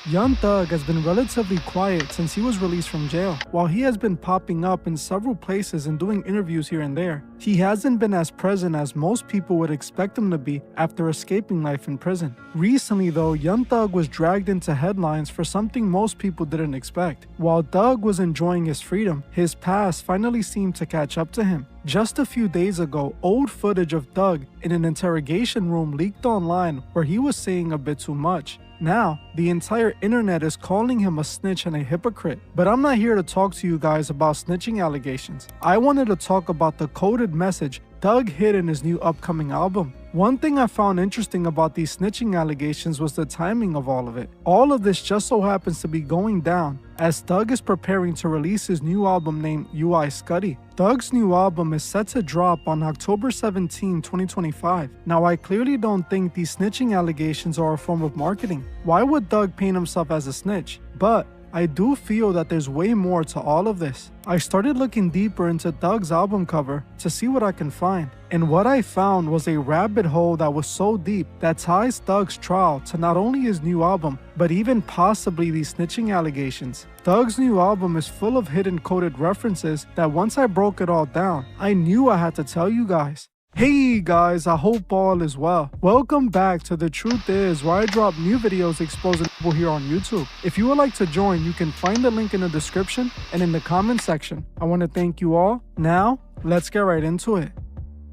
Young Thug has been relatively quiet since he was released from jail. While he has been popping up in several places and doing interviews here and there, he hasn't been as present as most people would expect him to be after escaping life in prison. Recently though, Young Thug was dragged into headlines for something most people didn't expect. While Thug was enjoying his freedom, his past finally seemed to catch up to him. Just a few days ago, old footage of Thug in an interrogation room leaked online where he was saying a bit too much. Now, the entire internet is calling him a snitch and a hypocrite. But I'm not here to talk to you guys about snitching allegations. I wanted to talk about the coded message Thug hid in his new upcoming album. One thing I found interesting about these snitching allegations was the timing of all of it. All of this just so happens to be going down as Thug is preparing to release his new album named UI Scuddy. Thug's new album is set to drop on October 17, 2025. Now, I clearly don't think these snitching allegations are a form of marketing. Why would Thug paint himself as a snitch? But I do feel that there's way more to all of this. I started looking deeper into Thug's album cover to see what I can find. And what I found was a rabbit hole that was so deep that ties Thug's trial to not only his new album, but even possibly these snitching allegations. Thug's new album is full of hidden coded references that once I broke it all down, I knew I had to tell you guys. Hey guys, I hope all is well. Welcome back to The Truth Is, where I drop new videos exposing people here on YouTube. If you would like to join, you can find the link in the description and in the comment section. I want to thank you all. Now, let's get right into it.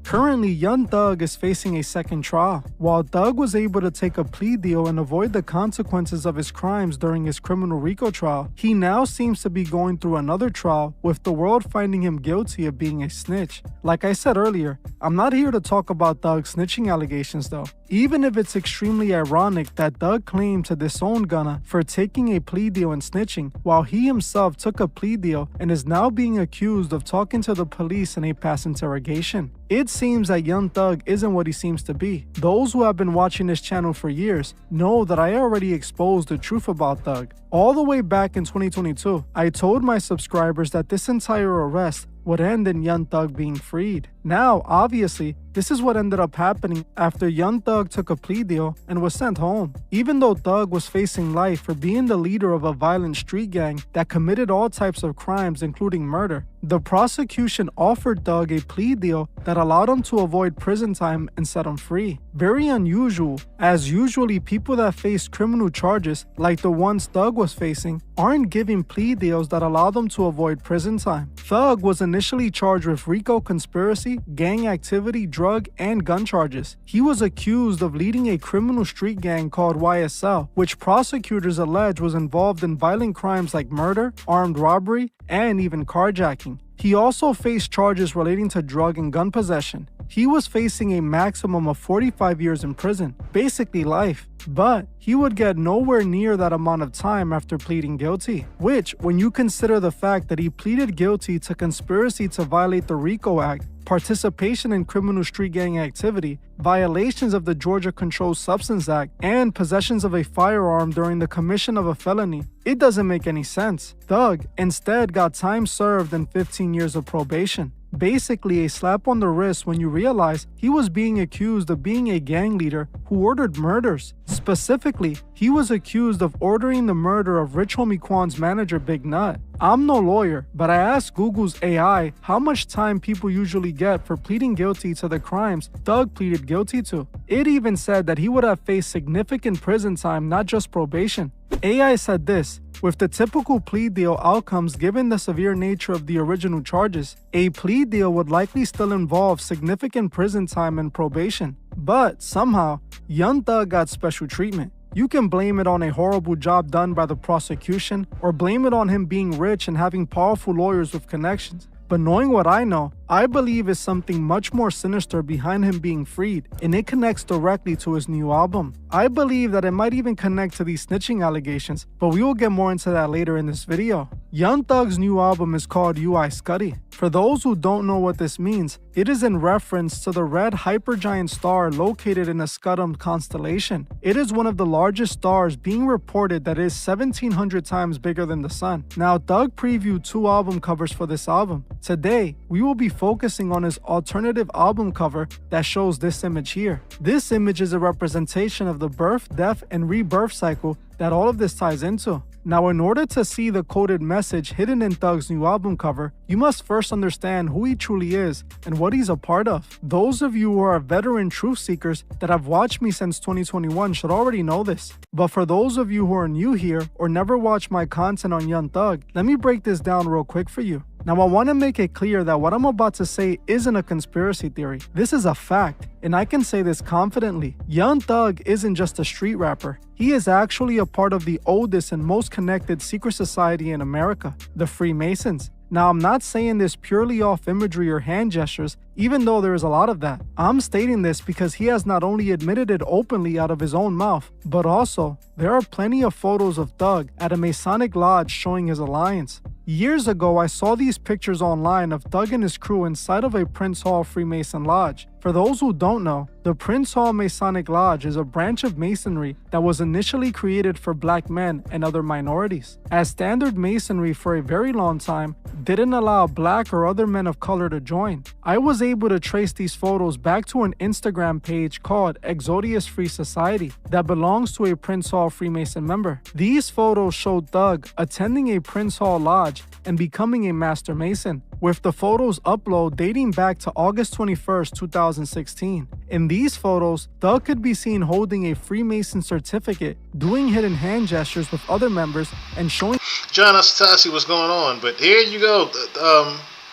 Currently, Young Thug is facing a second trial. While Thug was able to take a plea deal and avoid the consequences of his crimes during his criminal RICO trial, he now seems to be going through another trial with the world finding him guilty of being a snitch. Like I said earlier, I'm not here to talk about Thug's snitching allegations though. Even if it's extremely ironic that Thug claimed to disown Gunna for taking a plea deal and snitching, while he himself took a plea deal and is now being accused of talking to the police in a past interrogation. It seems that Young Thug isn't what he seems to be. Those who have been watching this channel for years know that I already exposed the truth about Thug. All the way back in 2022, I told my subscribers that this entire arrest would end in Young Thug being freed. Now, obviously, this is what ended up happening after Young Thug took a plea deal and was sent home. Even though Thug was facing life for being the leader of a violent street gang that committed all types of crimes including murder, the prosecution offered Thug a plea deal that allowed him to avoid prison time and set him free. Very unusual, as usually people that face criminal charges like the ones Thug was facing aren't given plea deals that allow them to avoid prison time. Thug was initially charged with RICO conspiracy, gang activity, drug, and gun charges. He was accused of leading a criminal street gang called YSL, which prosecutors allege was involved in violent crimes like murder, armed robbery, and even carjacking. He also faced charges relating to drug and gun possession. He was facing a maximum of 45 years in prison, basically life. But he would get nowhere near that amount of time after pleading guilty, which, when you consider the fact that he pleaded guilty to conspiracy to violate the RICO Act, participation in criminal street gang activity, violations of the Georgia Controlled Substance Act, and possessions of a firearm during the commission of a felony, it doesn't make any sense. Thug instead got time served and 15 years of probation. Basically a slap on the wrist when you realize he was being accused of being a gang leader who ordered murders. Specifically, he was accused of ordering the murder of Rich Homie Quan's manager Big Nut. I'm no lawyer, but I asked Google's AI how much time people usually get for pleading guilty to the crimes Thug pleaded guilty to. It even said that he would have faced significant prison time, not just probation. AI said this: with the typical plea deal outcomes given the severe nature of the original charges, a plea deal would likely still involve significant prison time and probation. But somehow, Young Thug got special treatment. You can blame it on a horrible job done by the prosecution, or blame it on him being rich and having powerful lawyers with connections. But knowing what I know, I believe is something much more sinister behind him being freed, and it connects directly to his new album. I believe that it might even connect to these snitching allegations, but we will get more into that later in this video. Young Thug's new album is called UI Scuddy. For those who don't know what this means, It is in reference to the red hypergiant star located in the Scutum constellation. It is one of the largest stars, being reported that it is 1,700 times bigger than the sun. Now, Doug previewed 2 album covers for this album. Today, we will be focusing on his alternative album cover that shows this image here. This image is a representation of the birth, death, and rebirth cycle that all of this ties into. Now, in order to see the coded message hidden in Thug's new album cover, you must first understand who he truly is and what he's a part of. Those of you who are veteran truth seekers that have watched me since 2021 should already know this. But for those of you who are new here or never watched my content on Young Thug, let me break this down real quick for you. Now, I want to make it clear that what I'm about to say isn't a conspiracy theory. This is a fact, and I can say this confidently. Young Thug isn't just a street rapper. He is actually a part of the oldest and most connected secret society in America, the Freemasons. Now, I'm not saying this purely off imagery or hand gestures, even though there is a lot of that. I'm stating this because he has not only admitted it openly out of his own mouth, but also, there are plenty of photos of Thug at a Masonic lodge showing his alliance. Years ago, I saw these pictures online of Thug and his crew inside of a Prince Hall Freemason lodge. For those who don't know, the Prince Hall Masonic Lodge is a branch of Masonry that was initially created for black men and other minorities, as standard Masonry for a very long time didn't allow black or other men of color to join. I was able to trace these photos back to an Instagram page called Exodius Free Society that belongs to a Prince Hall Freemason member. These photos showed Thug attending a Prince Hall lodge and becoming a Master Mason, with the photos upload dating back to August 21st, 2016. In these photos, Thug could be seen holding a Freemason certificate, doing hidden hand gestures with other members, and showing John Astasi, what's going on? But here you go.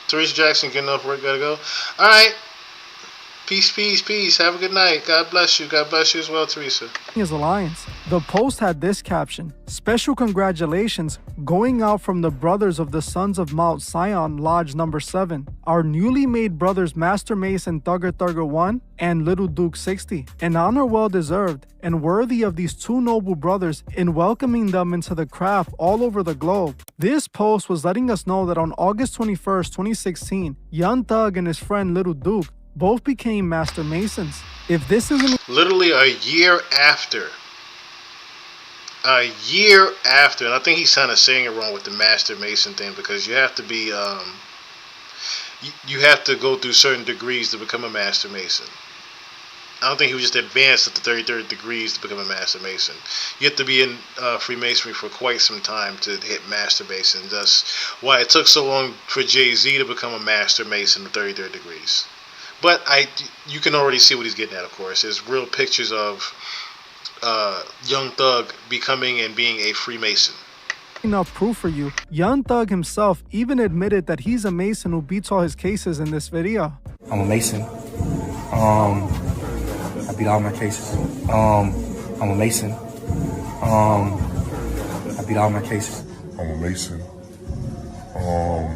Teresa Jackson getting off work, gotta go. All right. Peace, peace, peace. Have a good night. God bless you. God bless you as well, Teresa. his alliance. The post had this caption: "Special congratulations going out from the brothers of the Sons of Mount Zion Lodge number 7, our newly made brothers Master Mason Thugger Thugger 1 and Little Duke 60. An honor well deserved and worthy of these two noble brothers in welcoming them into the craft all over the globe." This post was letting us know that on August 21st, 2016, Young Thug and his friend Little Duke both became Master Masons. If this isn't literally a year after, and I think he's kind of saying it wrong with the Master Mason thing, because you have to be, you have to go through certain degrees to become a Master Mason. I don't think he was just advanced at the 33rd degrees to become a Master Mason. You have to be in Freemasonry for quite some time to hit Master Mason. That's why it took so long for Jay-Z to become a Master Mason at 33rd degrees. But you can already see what he's getting at, of course. There's real pictures of Young Thug becoming and being a Freemason. enough proof for you, Young Thug himself even admitted that he's a Mason who beats all his cases in this video. I'm a Mason. I beat all my cases. I'm a Mason. I beat all my cases. I'm a Mason. I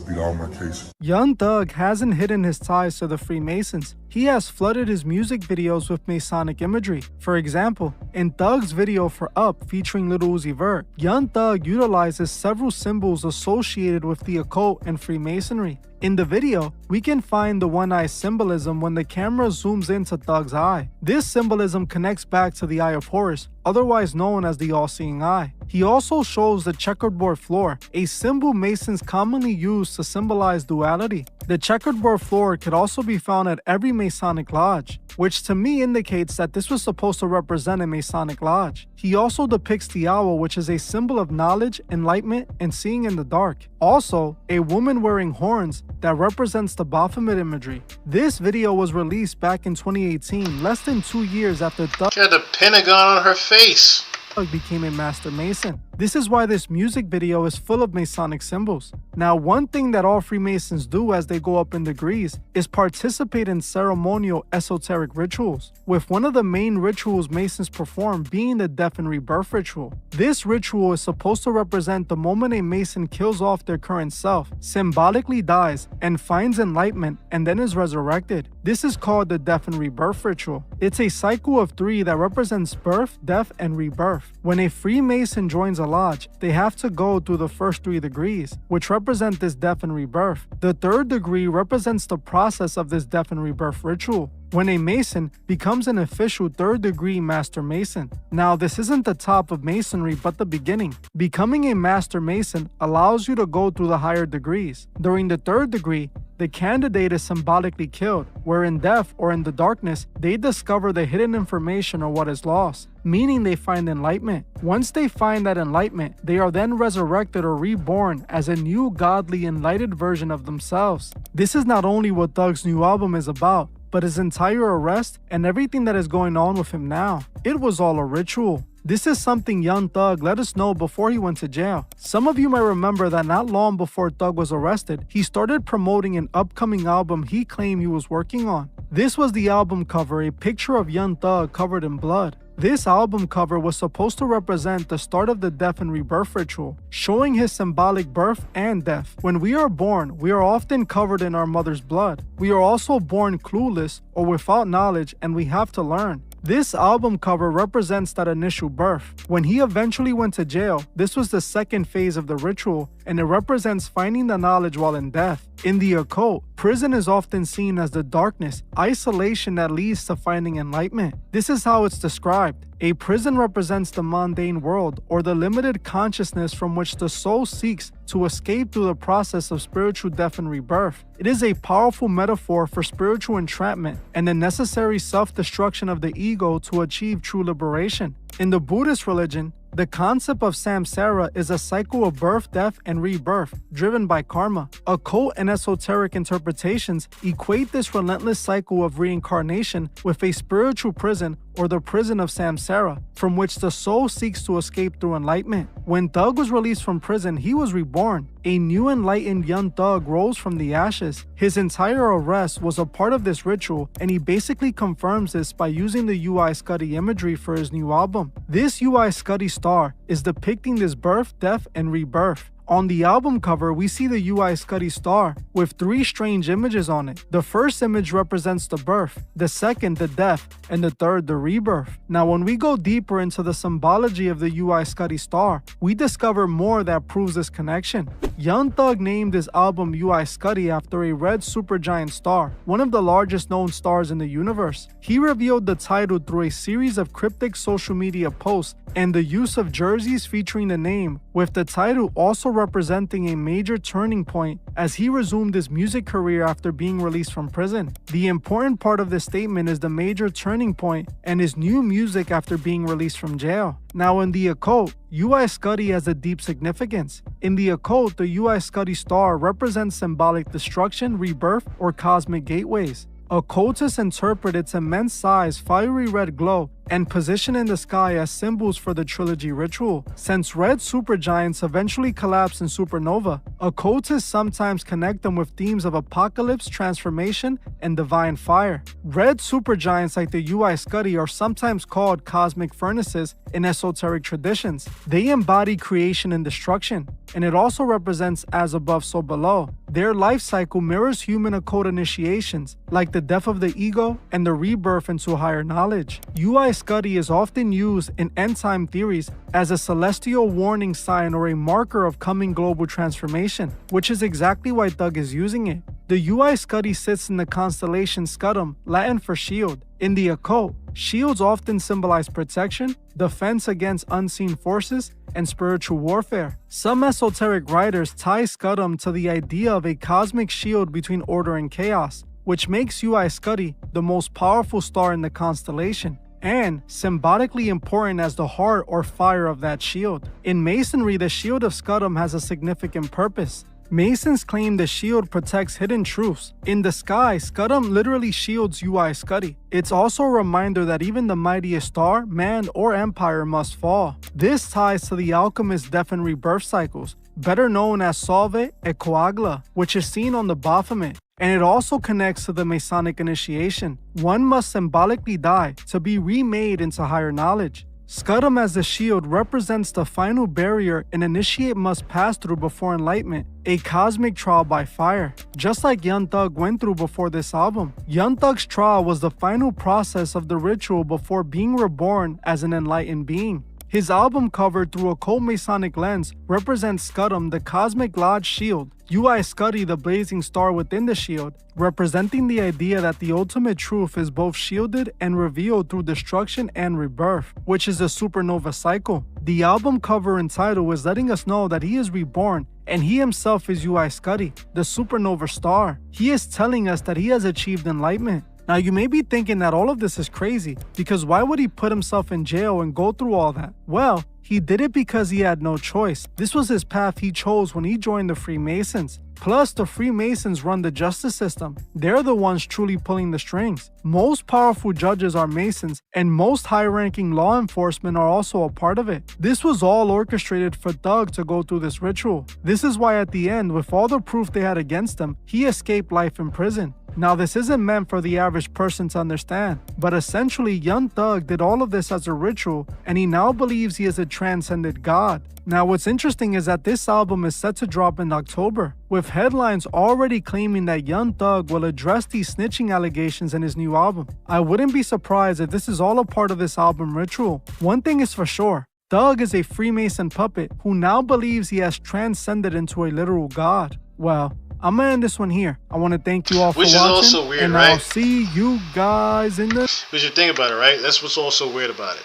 beat all my cases. Young Thug hasn't hidden his ties to the Freemasons. He has flooded his music videos with Masonic imagery. For example, in Thug's video for Up featuring Lil Uzi Vert, Young Thug utilizes several symbols associated with the occult and Freemasonry. In the video, we can find the one-eye symbolism when the camera zooms into Thug's eye. This symbolism connects back to the Eye of Horus, otherwise known as the All-Seeing Eye. He also shows the checkerboard floor, a symbol Masons commonly use to symbolize duality. The checkerboard floor could also be found at every Masonic lodge, which to me indicates that this was supposed to represent a Masonic lodge. He also depicts the owl, which is a symbol of knowledge, enlightenment, and seeing in the dark. Also, a woman wearing horns that represents the Baphomet imagery. This video was released back in 2018, less than 2 years after Thug She had the Pentagon on her face. became a Master Mason. This is why this music video is full of Masonic symbols. Now, one thing that all Freemasons do as they go up in degrees is participate in ceremonial esoteric rituals, with one of the main rituals Masons perform being the death and rebirth ritual. This ritual is supposed to represent the moment a Mason kills off their current self, symbolically dies, and finds enlightenment, and then is resurrected. This is called the death and rebirth ritual. It's a cycle of 3 that represents birth, death, and rebirth. When a Freemason joins a lodge, they have to go through the first 3 degrees, which represent this death and rebirth. The 3rd degree represents the process of this death and rebirth ritual, when a Mason becomes an official 3rd degree Master Mason. Now, this isn't the top of Masonry, but the beginning. Becoming a Master Mason allows you to go through the higher degrees. During the 3rd degree, the candidate is symbolically killed, where in death or in the darkness, they discover the hidden information or what is lost, meaning they find enlightenment. Once they find that enlightenment, they are then resurrected or reborn as a new godly enlightened version of themselves. This is not only what Thug's new album is about, but his entire arrest and everything that is going on with him now. It was all a ritual. This is something Young Thug let us know before he went to jail. Some of you might remember that not long before Thug was arrested, he started promoting an upcoming album he claimed he was working on. This was the album cover, a picture of Young Thug covered in blood. This album cover was supposed to represent the start of the death and rebirth ritual, showing his symbolic birth and death. When we are born, we are often covered in our mother's blood. We are also born clueless or without knowledge, and we have to learn. This album cover represents that initial birth. When he eventually went to jail, this was the 2nd phase of the ritual, and it represents finding the knowledge while in death. In the occult, prison is often seen as the darkness, isolation that leads to finding enlightenment. This is how it's described. A prison represents the mundane world, or the limited consciousness from which the soul seeks to escape through the process of spiritual death and rebirth. It is a powerful metaphor for spiritual entrapment and the necessary self-destruction of the ego to achieve true liberation. In the Buddhist religion, the concept of samsara is a cycle of birth, death, and rebirth, driven by karma. Occult and esoteric interpretations equate this relentless cycle of reincarnation with a spiritual prison, or the prison of samsara, from which the soul seeks to escape through enlightenment. When Thug was released from prison, he was reborn. A new enlightened Young Thug rose from the ashes. His entire arrest was a part of this ritual, and he basically confirms this by using the UI Scuddy imagery for his new album. This UI Scuddy star is depicting this birth, death, and rebirth. On the album cover, we see the UI Scuddy star with 3 strange images on it. The first image represents the birth, the second the death, and the third the rebirth. Now, when we go deeper into the symbology of the UI Scuddy star, we discover more that proves this connection. Young Thug named his album UI Scuddy after a red supergiant star, one of the largest known stars in the universe. He revealed the title through a series of cryptic social media posts and the use of jerseys featuring the name, with the title also representing a major turning point as he resumed his music career after being released from prison. The important part of this statement is the major turning point and his new music after being released from jail. Now, in the occult, UI Scuddy has a deep significance. In the occult, the UI Scuddy star represents symbolic destruction, rebirth, or cosmic gateways. Occultists interpret its immense size, fiery red glow, and position in the sky as symbols for the trilogy ritual. Since red supergiants eventually collapse in supernova, occultists sometimes connect them with themes of apocalypse, transformation, and divine fire. Red supergiants like the UI Scuddy are sometimes called cosmic furnaces in esoteric traditions. They embody creation and destruction, and it also represents as above, so below. Their life cycle mirrors human occult initiations, like the death of the ego and the rebirth into higher knowledge. UI Scuddy is often used in end-time theories as a celestial warning sign or a marker of coming global transformation, which is exactly why Thug is using it. The UI Scuddy sits in the constellation Scutum, Latin for shield. In the occult, shields often symbolize protection, defense against unseen forces, and spiritual warfare. Some esoteric writers tie Scutum to the idea of a cosmic shield between order and chaos, which makes UI Scuddy the most powerful star in the constellation, and symbolically important as the heart or fire of that shield. In Masonry, the shield of Scutum has a significant purpose. Masons claim the shield protects hidden truths. In the sky, Scutum literally shields UI Scuddy. It's also a reminder that even the mightiest star, man, or empire must fall. This ties to the alchemist's death and rebirth cycles, better known as Solve et Coagula, which is seen on the Baphomet. And it also connects to the Masonic initiation. One must symbolically die to be remade into higher knowledge. Scutum as the shield represents the final barrier an initiate must pass through before enlightenment, a cosmic trial by fire, just like Young Thug went through before this album. Young Thug's trial was the final process of the ritual before being reborn as an enlightened being. His album cover through a cold Masonic lens represents Scudam, the Cosmic Lodge shield, UI Scuddy, the blazing star within the shield, representing the idea that the ultimate truth is both shielded and revealed through destruction and rebirth, which is a supernova cycle. The album cover and title is letting us know that he is reborn, and he himself is UI Scuddy, the supernova star. He is telling us that he has achieved enlightenment. Now you may be thinking that all of this is crazy, because why would he put himself in jail and go through all that? Well, he did it because he had no choice. This was his path he chose when he joined the Freemasons. Plus, the Freemasons run the justice system. They're the ones truly pulling the strings. Most powerful judges are Masons, and most high-ranking law enforcement are also a part of it. This was all orchestrated for Thug to go through this ritual. This is why at the end, with all the proof they had against him, he escaped life in prison. Now, this isn't meant for the average person to understand, but essentially Young Thug did all of this as a ritual, and he now believes he is a transcended god. Now, what's interesting is that this album is set to drop in October, with headlines already claiming that Young Thug will address these snitching allegations in his new album. I wouldn't be surprised if this is all a part of this album ritual. One thing is for sure, Thug is a Freemason puppet who now believes he has transcended into a literal god. Well, I'm gonna end this one here. I want to thank you all for watching, also weird, and right? I'll see you guys in the... But you think about it, right? That's what's also weird about it.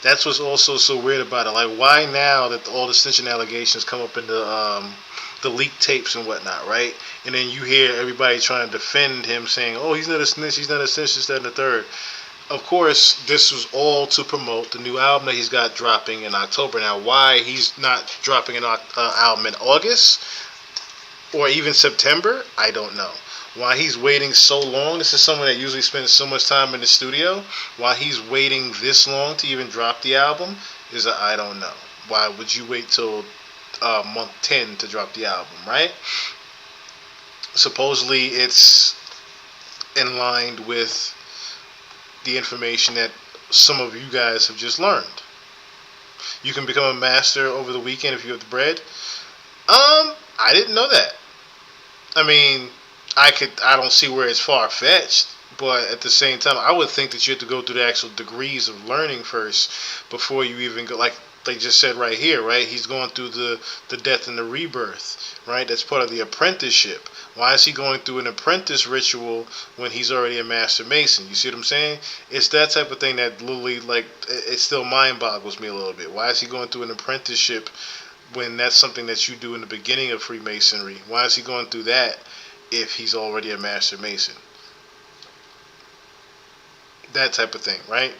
That's what's also so weird about it. Like, why now that all the snitching allegations come up in the leaked tapes and whatnot, right? And then you hear everybody trying to defend him, saying, "Oh, he's not a snitch. He's not a snitch. This, that, and the third." Of course, this was all to promote the new album that he's got dropping in October. Now, why he's not dropping an album in August or even September, I don't know. Why he's waiting so long, this is someone that usually spends so much time in the studio. Why he's waiting this long to even drop the album is I don't know. Why would you wait till month 10 to drop the album, right? Supposedly it's in line with the information that some of you guys have just learned. You can become a master over the weekend if you have the bread. I didn't know that. I mean, I don't see where it's far-fetched, but at the same time, I would think that you have to go through the actual degrees of learning first before you even go, like they just said right here, right? He's going through the death and the rebirth, right? That's part of the apprenticeship. Why is he going through an apprentice ritual when he's already a master mason? You see what I'm saying? It's that type of thing that literally, like, it still mind boggles me a little bit. Why is he going through an apprenticeship when that's something that you do in the beginning of Freemasonry? Why is he going through that if he's already a master mason? That type of thing, right?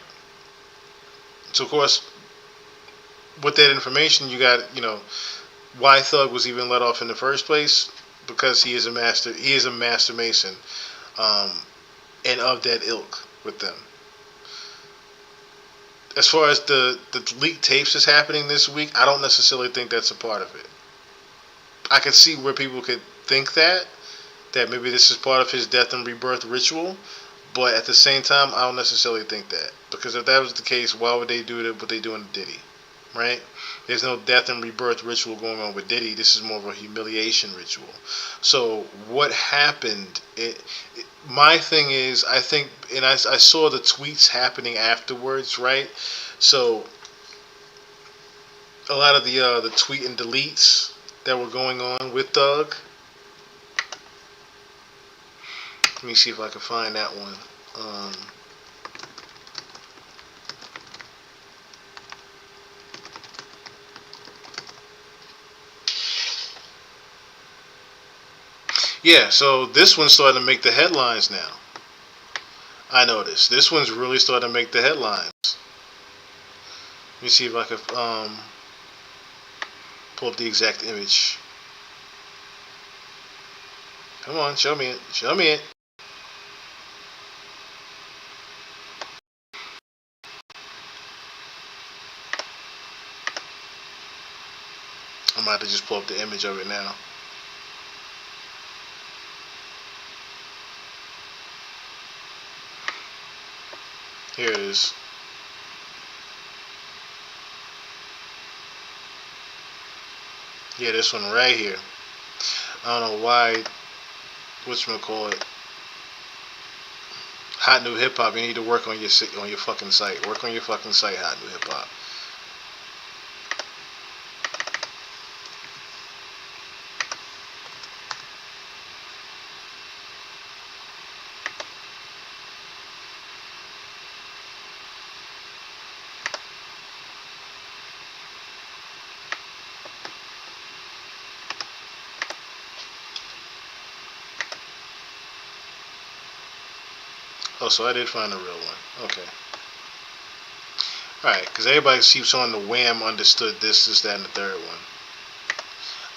So, of course, with that information, you got, why Thug was even let off in the first place, because he is a master mason, and of that ilk with them. As far as the leaked tapes that's happening this week, I don't necessarily think that's a part of it. I can see where people could think that maybe this is part of his death and rebirth ritual, but at the same time, I don't necessarily think that. Because if that was the case, why would they do what they do in Diddy, right? There's no death and rebirth ritual going on with Diddy. This is more of a humiliation ritual. So what happened, my thing is, I think, and I saw the tweets happening afterwards, right? So a lot of the tweet and deletes that were going on with Thug. Let me see if I can find that one. Yeah, so this one's starting to make the headlines now. I noticed. This one's really starting to make the headlines. Let me see if I can pull up the exact image. Come on, show me it. Show me it. I'm about to just pull up the image of it now. Here it is. Yeah, this one right here. I don't know why, whatchamacallit, Hot New Hip Hop, you need to work on your fucking site. Work on your fucking site, Hot New Hip Hop. Oh, so I did find a real one. Okay. Alright, because everybody keeps on the Wham understood this, that, and the third one.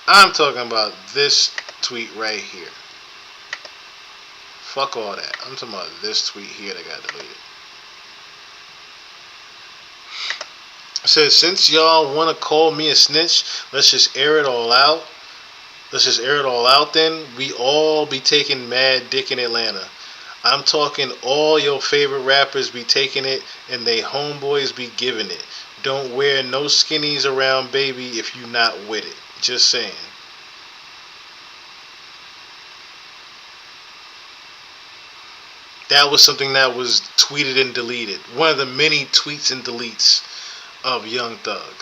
I'm talking about this tweet right here. Fuck all that. I'm talking about this tweet here that got deleted. It says, since y'all want to call me a snitch, let's just air it all out. Let's just air it all out then. We all be taking mad dick in Atlanta. I'm talking all your favorite rappers be taking it and they homeboys be giving it. Don't wear no skinnies around baby if you not with it. Just saying. That was something that was tweeted and deleted. One of the many tweets and deletes of Young Thug.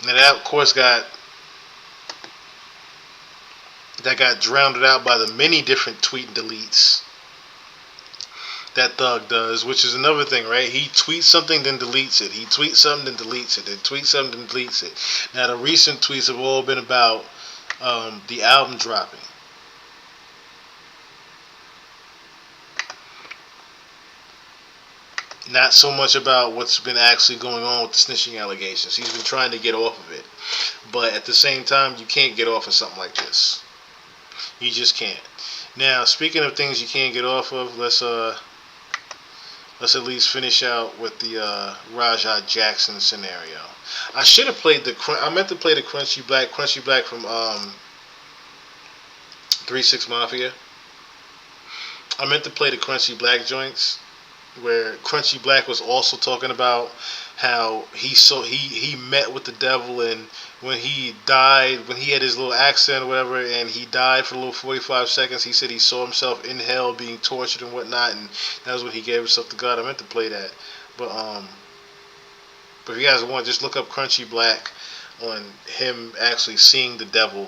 Now that of course got drowned out by the many different tweet and deletes that Thug does, which is another thing, right? He tweets something, then deletes it. He tweets something, then deletes it. Then tweets something, then deletes it. Now the recent tweets have all been about the album dropping. Not so much about what's been actually going on with the snitching allegations. He's been trying to get off of it. But at the same time, you can't get off of something like this. You just can't. Now, speaking of things you can't get off of, let's at least finish out with the Rajah Jackson scenario. I should have played I meant to play the Crunchy Black from 3 6 Mafia. I meant to play the Crunchy Black joints, where Crunchy Black was also talking about how he met with the devil, and when he died, when he had his little accident or whatever, and he died for a little 45 seconds, he said he saw himself in hell being tortured and whatnot, and that was when he gave himself to God. I meant to play that, but if you guys want, just look up Crunchy Black on him actually seeing the devil.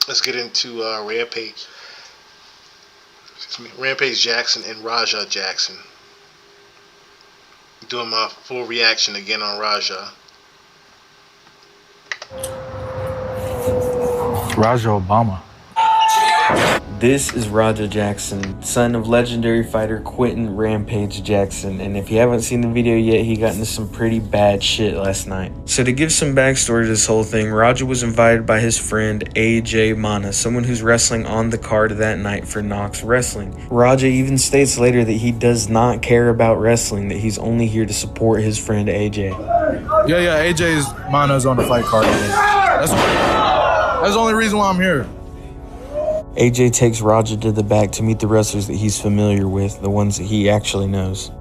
Let's get into Rampage. Rampage Jackson and Rajah Jackson. Doing my full reaction again on Rajah. Rajah Obama. This is Rajah Jackson, son of legendary fighter Quentin Rampage Jackson, and if you haven't seen the video yet, he got into some pretty bad shit last night. So to give some backstory to this whole thing, Rajah was invited by his friend AJ Mana, someone who's wrestling on the card that night for Knox Wrestling. Rajah even states later that he does not care about wrestling, that he's only here to support his friend AJ. Yeah, AJ's Mana's on the fight card. That's the only reason why I'm here. AJ takes Rajah to the back to meet the wrestlers that he's familiar with, the ones that he actually knows.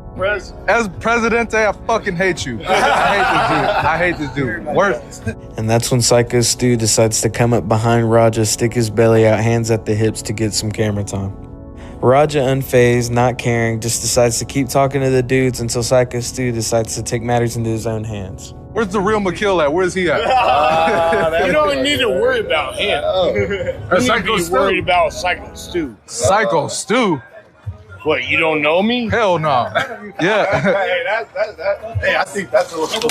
As Presidente, I fucking hate you. I hate this dude. Worst. And that's when Psycho Stu decides to come up behind Rajah, stick his belly out, hands at the hips to get some camera time. Rajah, unfazed, not caring, just decides to keep talking to the dudes until Psycho Stu decides to take matters into his own hands. Where's the real McKill at? Where's he at? You don't need to worry about him. You need to be worried about Psycho Stu. Psycho Stu? What, you don't know me? Hell no. Yeah. Hey, I think that's a little...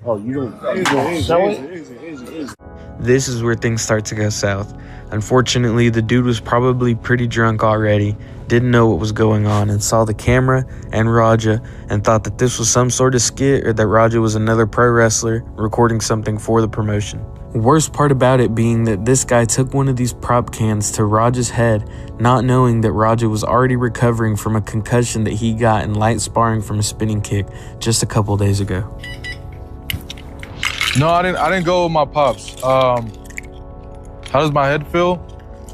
Oh, you don't show it? This is where things start to go south. Unfortunately, the dude was probably pretty drunk already, didn't know what was going on, and saw the camera and Rajah and thought that this was some sort of skit or that Rajah was another pro wrestler recording something for the promotion. Worst part about it being that this guy took one of these prop cans to Rajah's head, not knowing that Rajah was already recovering from a concussion that he got in light sparring from a spinning kick just a couple days ago. No, I didn't go with my pops. How does my head feel?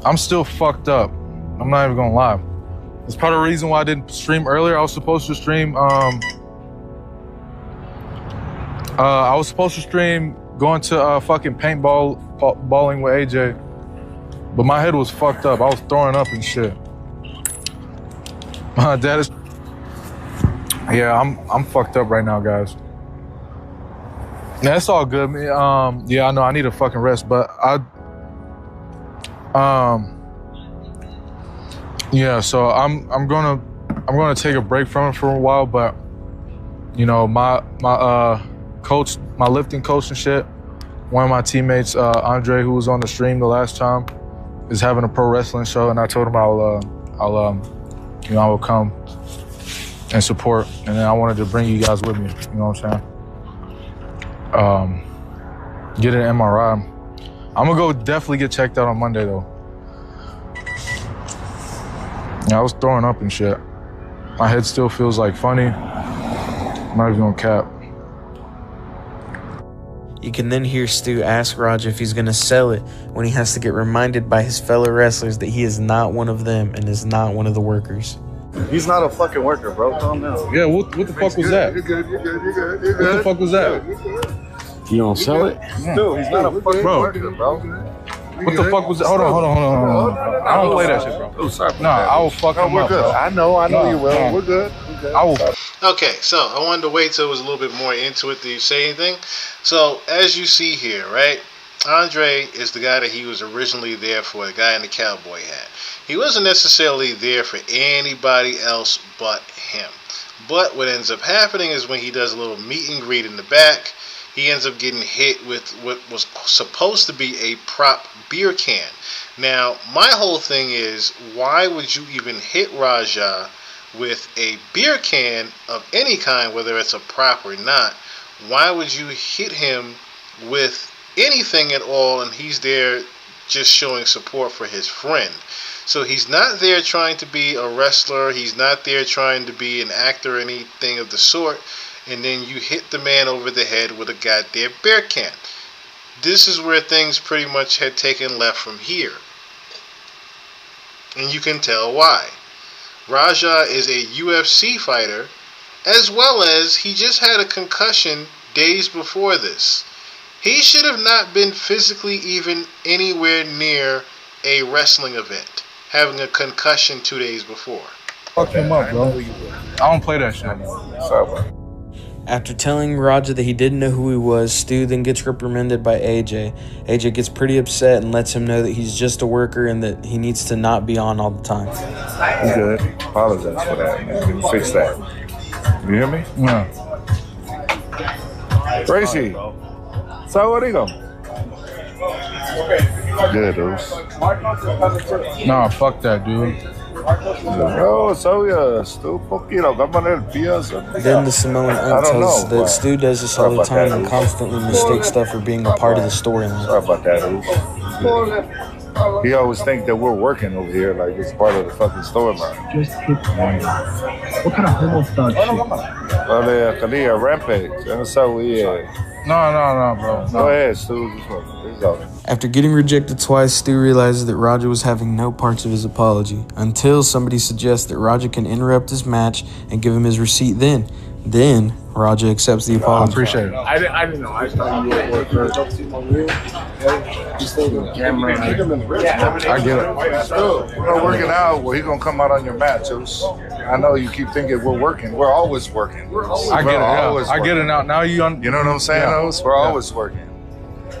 I'm still fucked up. I'm not even gonna lie. It's part of the reason why I didn't stream earlier. I was supposed to stream going to fucking paintballing with AJ. But my head was fucked up. I was throwing up and shit. My dad is... Yeah, I'm fucked up right now, guys. Yeah, it's all good. Yeah, I know I need a fucking rest, but yeah, so I'm gonna take a break from it for a while, but you know, my coach, my lifting coach and shit, one of my teammates, Andre, who was on the stream the last time, is having a pro wrestling show, and I told him I will come and support, and then I wanted to bring you guys with me. You know what I'm saying? Get an MRI. I'm gonna go definitely get checked out on Monday though. Yeah, I was throwing up and shit. My head still feels like funny. I'm not even gonna cap. You can then hear Stu ask Raja if he's gonna sell it when he has to get reminded by his fellow wrestlers that he is not one of them and is not one of the workers. He's not a fucking worker, bro. Calm down. Yeah, what the fuck was that? You're good. What the fuck was that? You don't sell it? Dude, he's not a fucking worker, bro. What the fuck was that? Hold on. I don't play that shit, bro. Oh, sorry. Nah, I will fuck him we're up, good. bro. I know you will. No. We're good. I will. Okay, so I wanted to wait till it was a little bit more into it to say anything. So, as you see here, right, Andre is the guy that he was originally there for, the guy in the cowboy hat. He wasn't necessarily there for anybody else but him. But what ends up happening is when he does a little meet and greet in the back, he ends up getting hit with what was supposed to be a prop beer can. Now, my whole thing is, why would you even hit Raja with a beer can of any kind, whether it's a prop or not? Why would you hit him with anything at all, and he's there just showing support for his friend? So he's not there trying to be a wrestler, he's not there trying to be an actor or anything of the sort, and then you hit the man over the head with a goddamn beer can. This is where things pretty much had taken left from here. And you can tell why. Raja is a UFC fighter, as well as he just had a concussion days before this. He should have not been physically even anywhere near a wrestling event, having a concussion 2 days before. Fuck him up, bro. I don't play that shit. Sorry, bro. After telling Raja that he didn't know who he was, Stu then gets reprimanded by AJ. AJ gets pretty upset and lets him know that he's just a worker and that he needs to not be on all the time. You good. Apologize for that, man. Fix that. You hear me? Yeah. Tracy. So what are you going? Good, dude. Nah, fuck that, dude. Oh, so yeah, Stu, poquito, Then the Samoan Unk tells us that Stu does this all the time and constantly mistakes stuff for being a part of the storyline. Sorry about that, dude. He always think that we're working over here like it's part of the fucking storyline. What kind of homo thug shit? Kalia, Rampage. That's how we No, bro. Go ahead, Stu. This is all. After getting rejected twice, Stu realizes that Raja was having no parts of his apology, until somebody suggests that Raja can interrupt his match and give him his receipt then. Then, Raja accepts the apology. I appreciate it. I didn't know. I thought you were working. I get it. We're working out. Well, he's going to come out on your match. I know you keep thinking we're working. We're always working. I get it. Yeah. I get it now. Now you know what I'm saying, Os? We're always working.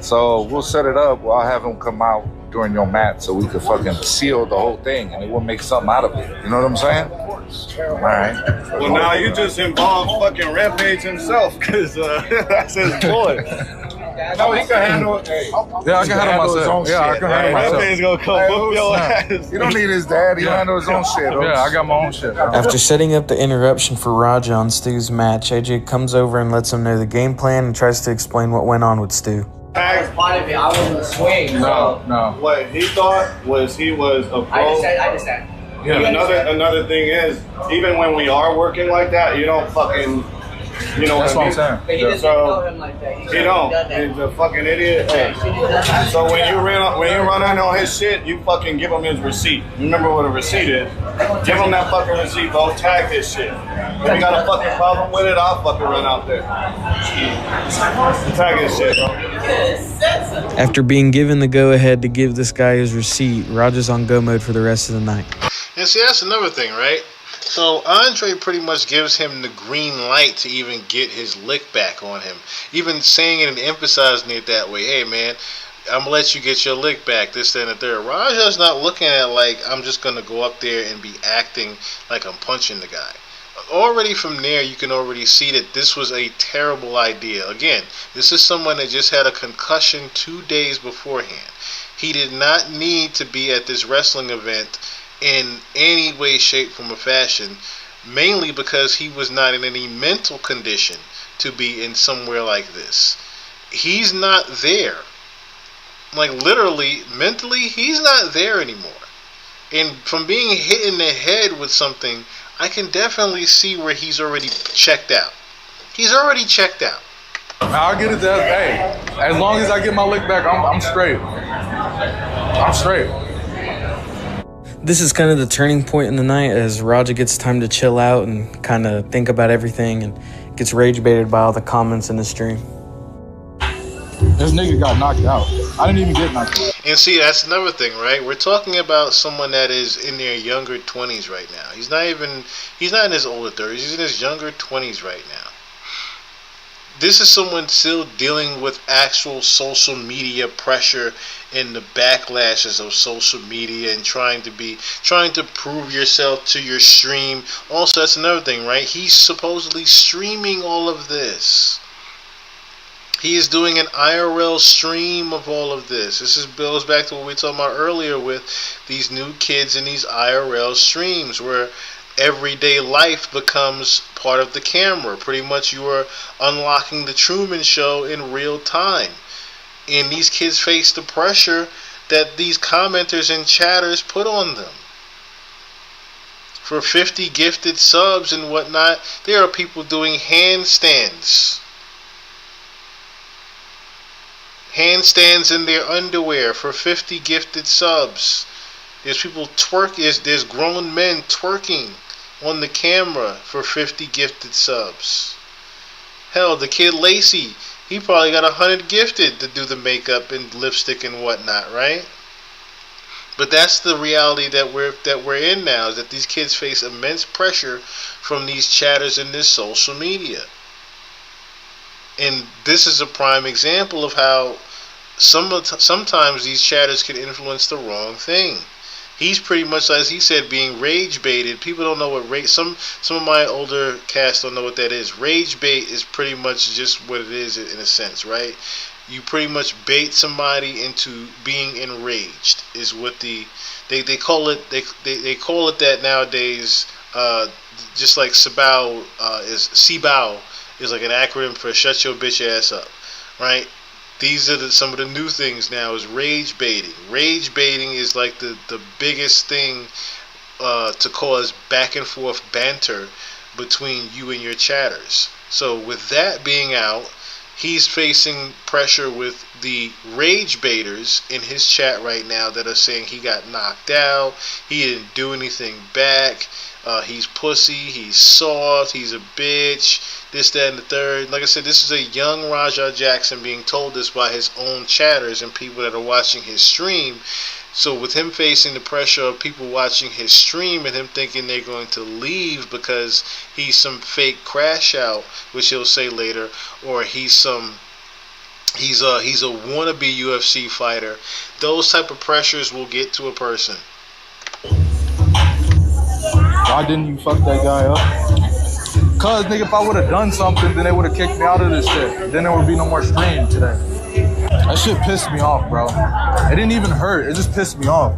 So we'll set it up. I'll have him come out during your match so we could fucking seal the whole thing and we'll make something out of it. You know what I'm saying? All right. Well, now you just involved fucking Rampage himself, because that's his boy. No, he can handle it. Yeah, I can handle myself. Yeah, I can handle myself. Rampage's gonna come whoop your ass. You don't need his dad. He handle his own shit. Yeah, I got my own shit. After setting up the interruption for Raja on Stu's match, AJ comes over and lets him know the game plan and tries to explain what went on with Stu. I wasn't swing. No. What he thought was he was a pro. I just said. Yeah. Another thing is, even when we are working like that, you don't fucking You know That's what what I'm saying. Yeah. So he don't. He's a fucking idiot. Hey. So when you run in on his shit, you fucking give him his receipt. Remember what a receipt is? Give him that fucking receipt, bro. Tag his shit. If you got a fucking problem with it, I'll fucking run out there. Tag his shit, bro. After being given the go-ahead to give this guy his receipt, Roger's on go mode for the rest of the night. And see, that's another thing, right? So Andre pretty much gives him the green light to even get his lick back on him. Even saying it and emphasizing it that way. Hey, man, I'm going to let you get your lick back, this, that, and the third. Raja's not looking at it like I'm just going to go up there and be acting like I'm punching the guy. Already from there, you can already see that this was a terrible idea. Again, this is someone that just had a concussion 2 days beforehand. He did not need to be at this wrestling event in any way, shape, form, or fashion, mainly because he was not in any mental condition to be in somewhere like this. He's not there. Like, literally, mentally, he's not there anymore. And from being hit in the head with something, I can definitely see where he's already checked out. He's already checked out. I'll get it that. Hey, as long as I get my lick back, I'm straight. I'm straight. This is kind of the turning point in the night as Raja gets time to chill out and kind of think about everything and gets rage baited by all the comments in the stream. This nigga got knocked out. I didn't even get knocked out. And see, that's another thing, right? We're talking about someone that is in their younger 20s right now. He's not in his older 30s. He's in his younger 20s right now. This is someone still dealing with actual social media pressure and the backlashes of social media and trying to prove yourself to your stream. Also, that's another thing, right? He's supposedly streaming all of this. He is doing an IRL stream of all of this. This goes back to what we were talking about earlier with these new kids in these IRL streams where everyday life becomes part of the camera. Pretty much you are unlocking the Truman Show in real time. And these kids face the pressure that these commenters and chatters put on them. For 50 gifted subs and whatnot, there are people doing handstands. Handstands in their underwear for 50 gifted subs. There's people there's grown men twerking on the camera for 50 gifted subs. Hell, the kid Lacey, he probably got 100 gifted to do the makeup and lipstick and whatnot, right? But that's the reality that we're in now, is that these kids face immense pressure from these chatters in this social media. And this is a prime example of how sometimes these chatters can influence the wrong thing. He's pretty much, as he said, being rage baited. People don't know what rage. Some of my older cast don't know what that is. Rage bait is pretty much just what it is in a sense, right? You pretty much bait somebody into being enraged. Is what they call it. They call it that nowadays. Just like Sibao is like an acronym for shut your bitch ass up, right? These are some of the new things now is rage baiting. Rage baiting is like the biggest thing to cause back and forth banter between you and your chatters. So with that being out, he's facing pressure with the rage baiters in his chat right now that are saying he got knocked out, he didn't do anything back, he's pussy, he's soft, he's a bitch, this, that, and the third. Like I said, this is a young Raja Jackson being told this by his own chatters and people that are watching his stream. So with him facing the pressure of people watching his stream and him thinking they're going to leave because he's some fake crash out, which he'll say later, or he's a wannabe UFC fighter, those type of pressures will get to a person. Why didn't you fuck that guy up? Cause nigga, if I would have done something, then they would have kicked me out of this shit. Then there would be no more stream today. That shit pissed me off, bro. It didn't even hurt. It just pissed me off.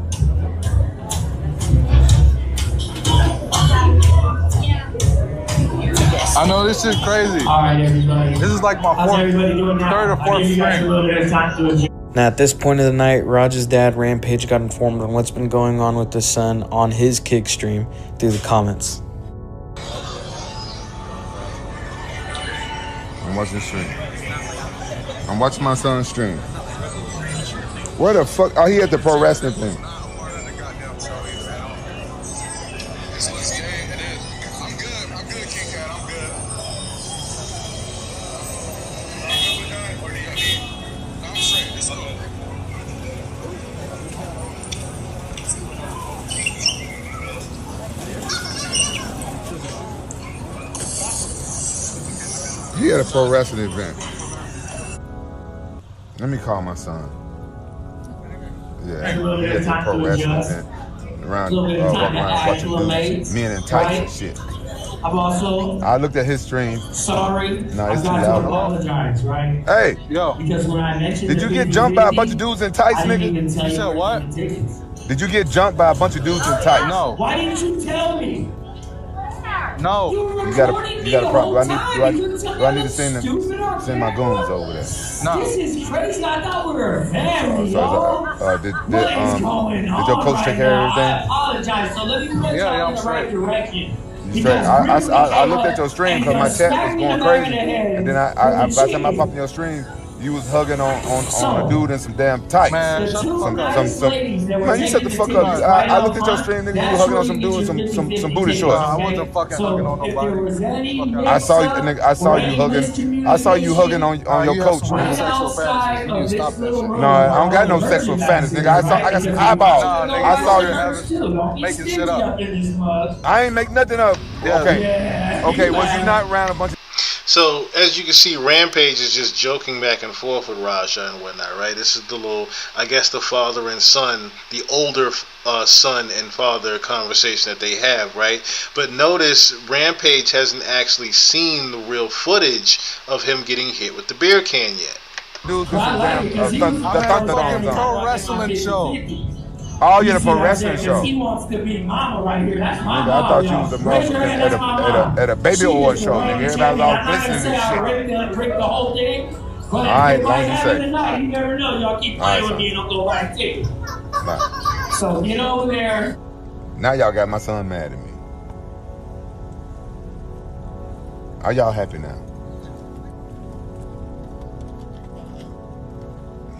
I know this shit crazy. All right, everybody. This is like my third or fourth stream. Now at this point of the night, Raja's dad Rampage got informed on what's been going on with his son on his kick stream through the comments. I'm watching the stream. I'm watching my son's stream. Where the fuck? Oh, he at the pro wrestling thing. He at a pro wrestling event. Let me call my son. Yeah, he at the pro wrestling event. Around, walking around watching dudes, men in tights and shit. I looked at his stream. Sorry. No, it's too I got to loud. apologize, right? Hey, yo. Because when I mentioned did you get jumped by a bunch of dudes in tights, nigga? You said what? Did you get jumped by a bunch of dudes in tights? No. Why didn't you tell me? No. You got a problem. Do I need to send my goons over there? No. This is crazy. I thought we were a family, Did your coach take care of everything? I apologize. So let me put y'all in the right direction. I looked at your stream because my chat was going crazy, and then by the time I popped in your stream, you was hugging on a dude in some damn tights. Man, shut the fuck up. Man, you shut the fuck up. I looked at your stream, nigga. You was hugging on some dude in some booty shorts. I wasn't fucking hugging on nobody. I saw you, nigga. I saw you hugging on your coach. No, I don't got no sexual fantasy, nigga. I got some eyeballs. I saw you making shit up. I ain't make nothing up. Okay. Was you not around a bunch of? So, as you can see, Rampage is just joking back and forth with Raja and whatnot, right? This is the little, I guess, the father and son, the older son and father conversation that they have, right? But notice, Rampage hasn't actually seen the real footage of him getting hit with the beer can yet. Dude, the pro wrestling show. Oh, yeah, the pro wrestling show. He wants to be mama right here. That's my nigga, I thought you was a motherfucker at a baby oil show, nigga. Everybody was all glistening and shit. Rick the whole thing. All right, long as you say. You never know. Y'all keep playing with me and I'll go right to you. So get over there. Now y'all got my son mad at me. Are y'all happy now?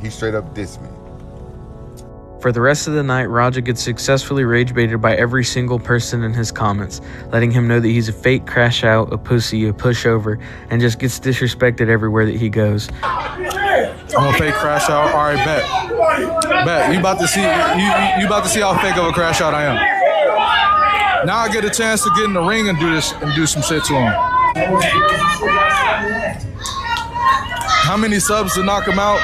He straight up dissed me. For the rest of the night, Raja gets successfully rage baited by every single person in his comments, letting him know that he's a fake crash out, a pussy, a pushover, and just gets disrespected everywhere that he goes. I'm a fake crash out. All right, bet. You about to see you about to see how fake of a crash out I am. Now I get a chance to get in the ring and do some shit to him. How many subs to knock him out?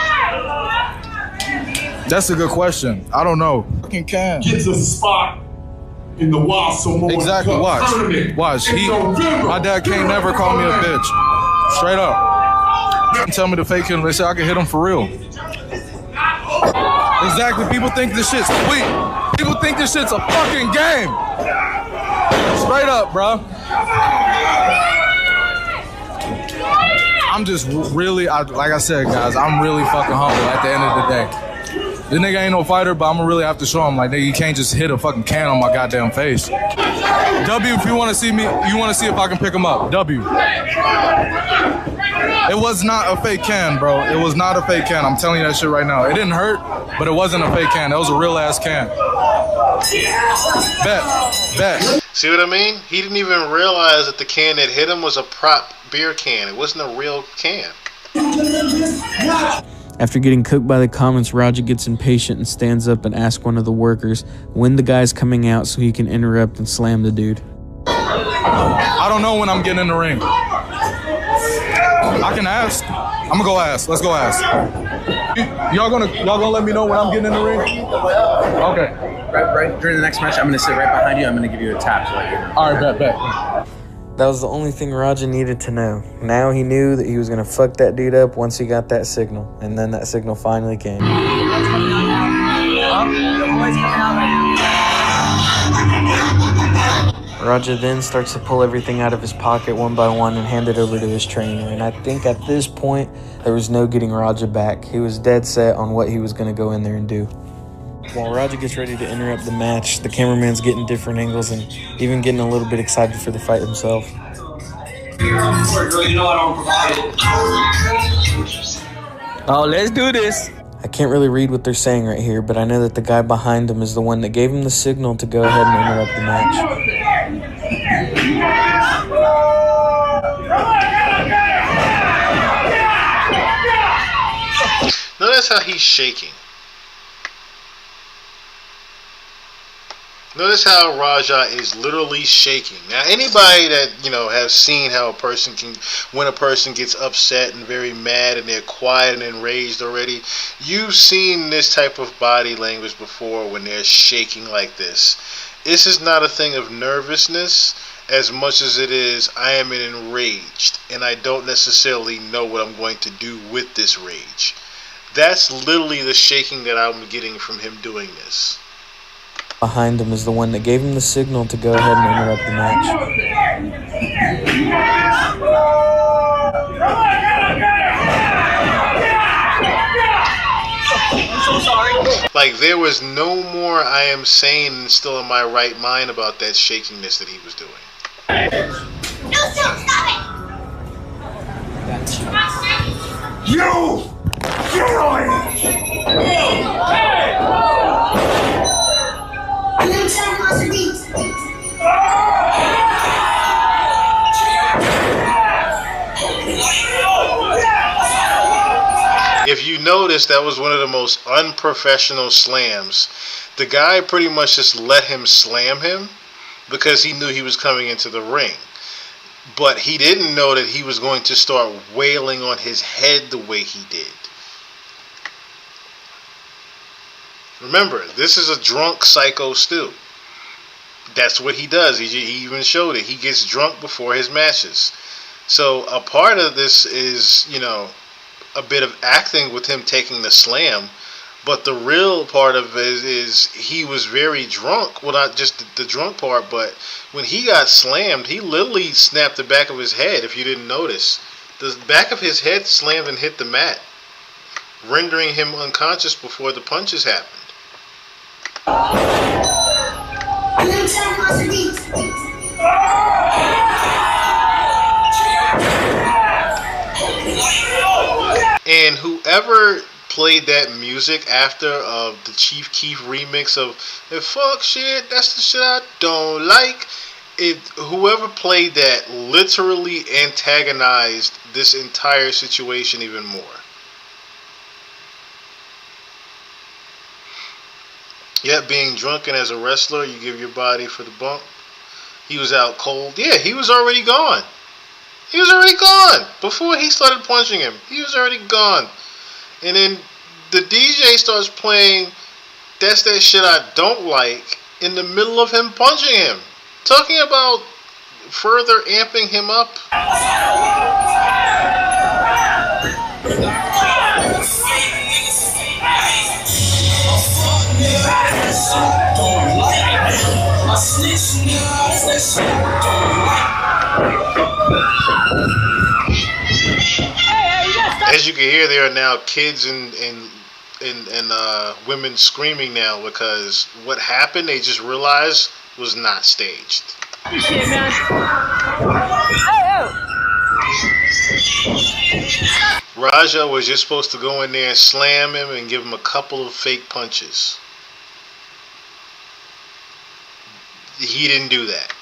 That's a good question. I don't know. Fucking can. Gets a spot in the Wassamoa Exactly. Cup Watch. My dad can't never call me a bitch. Straight up. Tell me to fake him. They say I can hit him for real. Exactly. People think this shit's sweet. People think this shit's a fucking game. Straight up, bro. I'm just really, like I said, guys, I'm really fucking humble at the end of the day. This nigga ain't no fighter, but I'm gonna really have to show him, like, nigga, you can't just hit a fucking can on my goddamn face. W, if you wanna see me, you wanna see if I can pick him up. W. It was not a fake can, bro. It was not a fake can. I'm telling you that shit right now. It didn't hurt, but it wasn't a fake can. That was a real ass can. Bet. See what I mean? He didn't even realize that the can that hit him was a prop beer can. It wasn't a real can. After getting cooked by the comments, Raja gets impatient and stands up and asks one of the workers when the guy's coming out so he can interrupt and slam the dude. I don't know when I'm getting in the ring. I can ask. I'm gonna go ask. Let's go ask. Y'all gonna let me know when I'm getting in the ring? Okay. Right during the next match, I'm gonna sit right behind you. I'm gonna give you a tap so that you know. All right, bet. That was the only thing Raja needed to know. Now he knew that he was gonna fuck that dude up once he got that signal, and then that signal finally came. Raja then starts to pull everything out of his pocket one by one and hand it over to his trainer, and I think at this point, there was no getting Raja back. He was dead set on what he was gonna go in there and do. While Raja gets ready to interrupt the match, the cameraman's getting different angles and even getting a little bit excited for the fight himself. You know I don't provide it. Oh, let's do this. I can't really read what they're saying right here, but I know that the guy behind him is the one that gave him the signal to go ahead and interrupt the match. Notice how he's shaking. Notice how Raja is literally shaking. Now, anybody that, you know, have seen how a person can, when a person gets upset and very mad and they're quiet and enraged already, you've seen this type of body language before when they're shaking like this. This is not a thing of nervousness as much as it is I am enraged and I don't necessarily know what I'm going to do with this rage. That's literally the shaking that I'm getting from him doing this. Behind him is the one that gave him the signal to go ahead and interrupt the match. I'm so sorry. Like, there was no more I am sane and still in my right mind about that shakiness that he was doing. No, stop it! You! Get on If you notice, that was one of the most unprofessional slams. The guy pretty much just let him slam him because he knew he was coming into the ring. But he didn't know that he was going to start wailing on his head the way he did. Remember, this is a drunk Psycho Stu. That's what he does. He even showed it. He gets drunk before his matches. So a part of this is, you know, a bit of acting with him taking the slam. But the real part of it is he was very drunk. Well, not just the drunk part, but when he got slammed, he literally snapped the back of his head, if you didn't notice. The back of his head slammed and hit the mat, rendering him unconscious before the punches happened. And whoever played that music after the Chief Keef remix of "Fuck shit, that's the shit I don't like," whoever played that literally antagonized this entire situation even more. Yet being drunken as a wrestler, you give your body for the bump. He was out cold. Yeah, he was already gone. He was already gone before he started punching him. He was already gone. And then the DJ starts playing "That's That Shit I Don't Like" in the middle of him punching him. Talking about further amping him up. As you can hear, there are now kids and women screaming now because what happened, they just realized, was not staged. Raja was just supposed to go in there and slam him and give him a couple of fake punches. He didn't do that.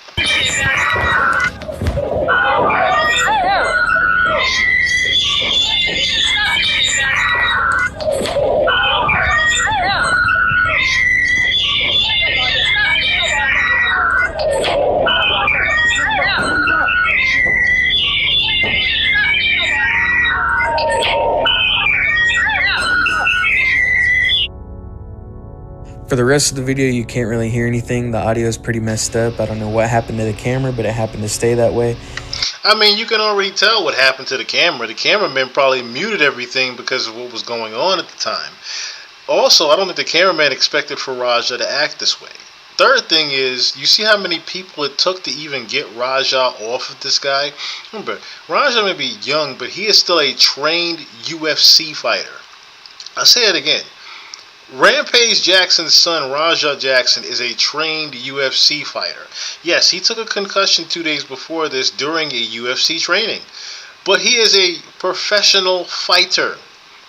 For the rest of the video, you can't really hear anything. The audio is pretty messed up. I don't know what happened to the camera, but it happened to stay that way. I mean, you can already tell what happened to the camera. The cameraman probably muted everything because of what was going on at the time. Also, I don't think the cameraman expected for Raja to act this way. Third thing is, you see how many people it took to even get Raja off of this guy? Remember, Raja may be young, but he is still a trained UFC fighter. I'll say it again. Rampage Jackson's son, Raja Jackson, is a trained UFC fighter. Yes, he took a concussion 2 days before this during a UFC training. But he is a professional fighter.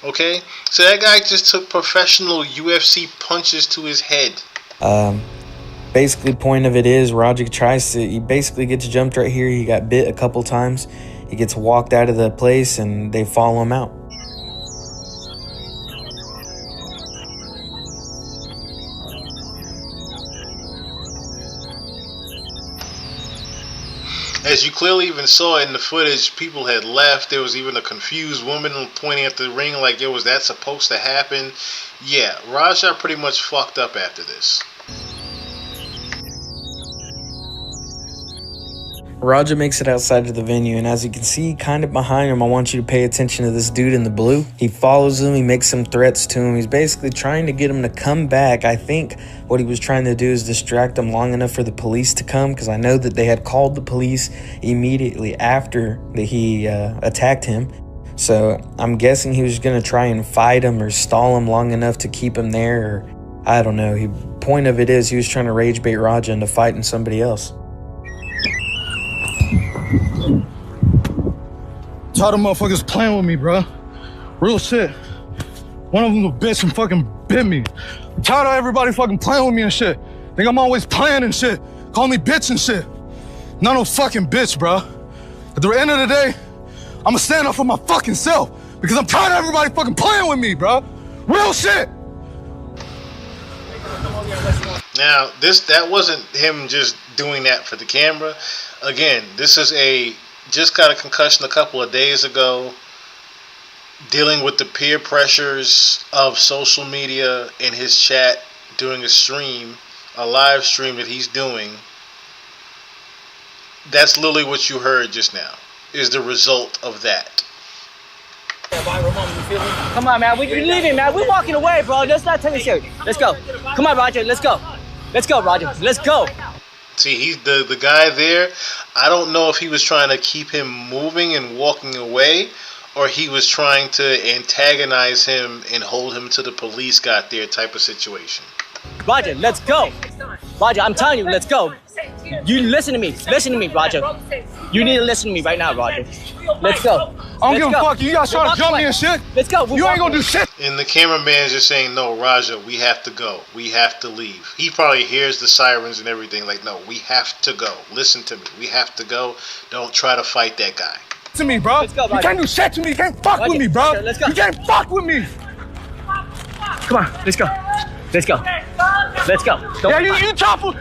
Okay? So that guy just took professional UFC punches to his head. Basically, point of it is, he basically gets jumped right here. He got bit a couple times. He gets walked out of the place, and they follow him out. As you clearly even saw in the footage, people had left. There was even a confused woman pointing at the ring like, yo, was that supposed to happen? Yeah, Raja pretty much fucked up after this. Raja makes it outside of the venue, and as you can see kind of behind him, I want you to pay attention to this dude in the blue. He follows him, he makes some threats to him. He's basically trying to get him to come back. I think what he was trying to do is distract him long enough for the police to come, because I know that they had called the police immediately after that he attacked him. So I'm guessing he was going to try and fight him or stall him long enough to keep him there, or I don't know. Point of it is he was trying to rage bait Raja into fighting somebody else. Tired of motherfuckers playing with me, bro. Real shit. One of them a bitch and fucking bit me. I'm tired of everybody fucking playing with me and shit. Think I'm always playing and shit. Call me bitch and shit. Not no fucking bitch, bro. At the end of the day, I'ma stand up for my fucking self because I'm tired of everybody fucking playing with me, bro. Real shit. Now, that wasn't him just doing that for the camera. Again, this is just got a concussion a couple of days ago, dealing with the peer pressures of social media in his chat, doing a live stream that he's doing. That's literally what you heard just now, is the result of that. Come on, man. We're leaving, man. We're walking away, bro. Let's not take it serious. Let's go. Come on, Roger. Let's go. Let's go, Roger. Let's go. See, he's the guy there. I don't know if he was trying to keep him moving and walking away, or he was trying to antagonize him and hold him till the police got there type of situation. Roger, let's go. Roger, I'm telling you, let's go. You listen to me. Listen to me, Roger. You need to listen to me right now, Roger. Let's go. I don't give a fuck. You guys trying to jump me and shit. Let's go. You ain't gonna do shit. And the cameraman's just saying, no, Raja, we have to go. We have to leave. He probably hears the sirens and everything. Like, no, we have to go. Listen to me. We have to go. Don't try to fight that guy. To me, bro. Let's go, you can't do shit to me. You can't fuck with me, bro. Let's go. You can't fuck with me. Come on. Let's go. Let's go. Let's go. Yeah, you topple.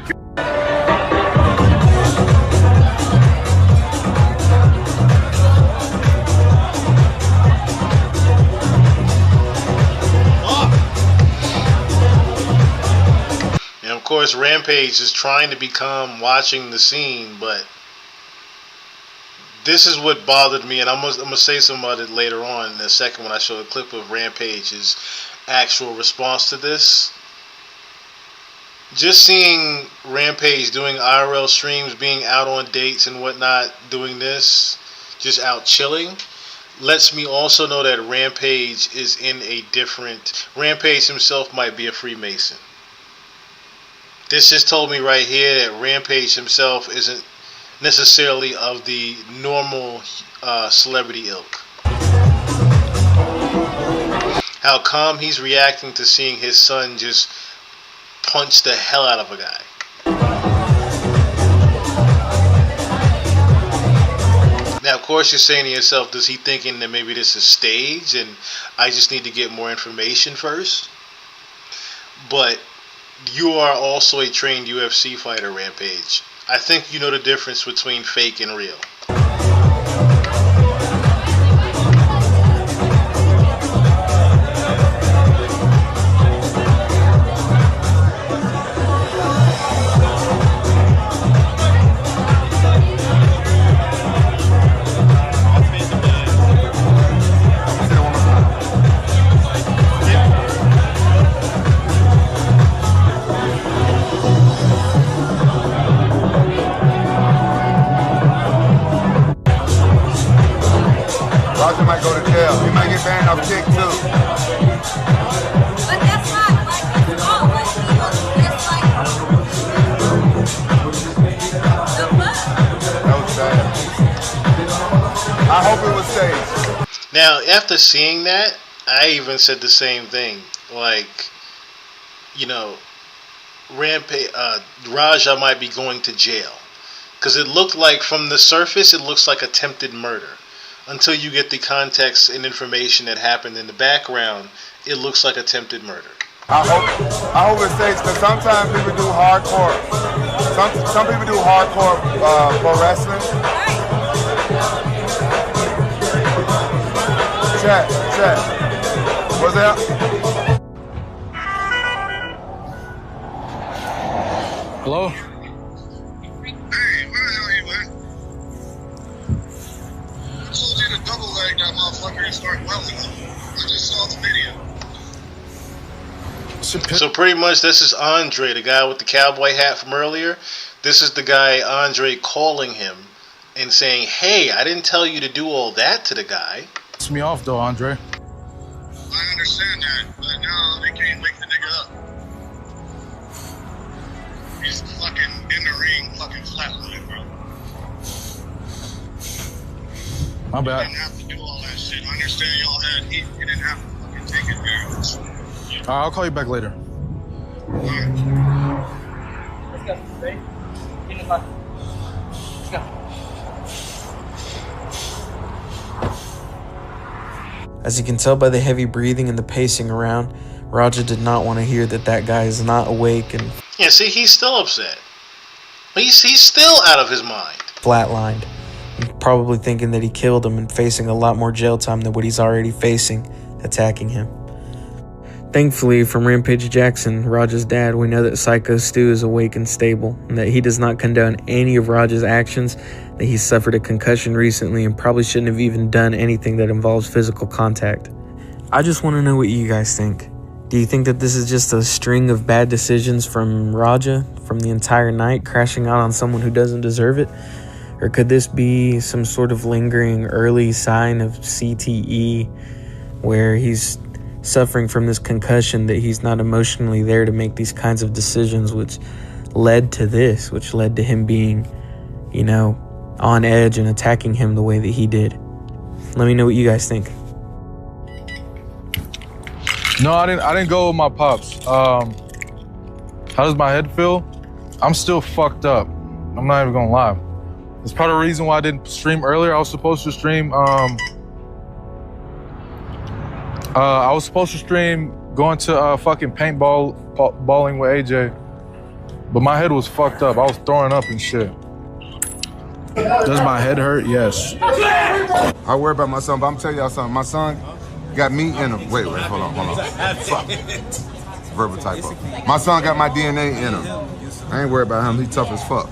And of course, Rampage is trying to be calm watching the scene, but this is what bothered me, and I'm gonna say some about it later on in a second when I show a clip of Rampage's actual response to this. Just seeing Rampage doing IRL streams, being out on dates and whatnot, doing this, just out chilling, lets me also know that Rampage is in a different... Rampage himself might be a Freemason. This just told me right here that Rampage himself isn't necessarily of the normal celebrity ilk. How calm he's reacting to seeing his son just punch the hell out of a guy. Now, of course, you're saying to yourself, does he thinking that maybe this is staged and I just need to get more information first? But you are also a trained UFC fighter, Rampage. I think you know the difference between fake and real. stage. Now, after seeing that, I even said the same thing. Like, you know, Raja might be going to jail. Because it looked like, from the surface, it looks like attempted murder. Until you get the context and information that happened in the background, it looks like attempted murder. I hope it stays, because sometimes people do hardcore. Some people do hardcore pro wrestling. Chat. What's that? Hello? So pretty much this is Andre, the guy with the cowboy hat from earlier. This is the guy, Andre, calling him and saying, hey, I didn't tell you to do all that to the guy. It's me off though, Andre. I understand that, but now they can't wake the nigga up. He's fucking in the ring, fucking flatline, bro. My bad. You didn't have to do all that shit. I understand y'all had heat. You didn't have to fucking take advantage. I'll call you back later. Let's go. Ready? Get in the car. Let's go. As you can tell by the heavy breathing and the pacing around, Raja did not want to hear that that guy is not awake and Yeah, see, he's still upset. He's still out of his mind. flatlined, and probably thinking that he killed him and facing a lot more jail time than what he's already facing, attacking him. Thankfully, from Rampage Jackson, Raja's dad, we know that Psycho Stu is awake and stable, and that he does not condone any of Raja's actions, that he suffered a concussion recently and probably shouldn't have even done anything that involves physical contact. I just want to know what you guys think. Do you think that this is just a string of bad decisions from Raja, from the entire night, crashing out on someone who doesn't deserve it? Or could this be some sort of lingering early sign of CTE, where he's suffering from this concussion, that he's not emotionally there to make these kinds of decisions, which led to this, which led to him being, you know, on edge and attacking him the way that he did? Let me know what you guys think. No, I didn't go with my pops. How does my head feel? I'm still fucked up. I'm not even gonna lie. It's part of the reason why I didn't stream earlier. I was supposed to stream going to fucking paintballing with AJ, but my head was fucked up. I was throwing up and shit. Does my head hurt? Yes. I worry about my son, but I'm telling y'all something. My son got me in him. Wait, hold on. Fuck. Verbal typo. My son got my DNA in him. I ain't worried about him. He tough as fuck.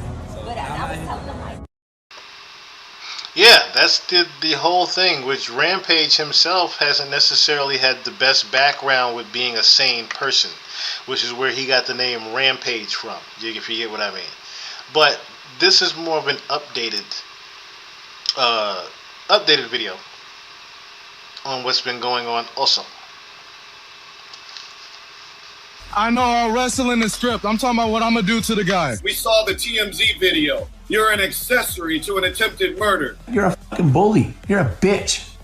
Yeah, that's the whole thing, which Rampage himself hasn't necessarily had the best background with being a sane person, which is where he got the name Rampage from, if you get what I mean. But this is more of an updated video on what's been going on also. I know our wrestling is stripped. I'm talking about what I'm gonna do to the guy. We saw the TMZ video. You're an accessory to an attempted murder. You're a fucking bully. You're a bitch.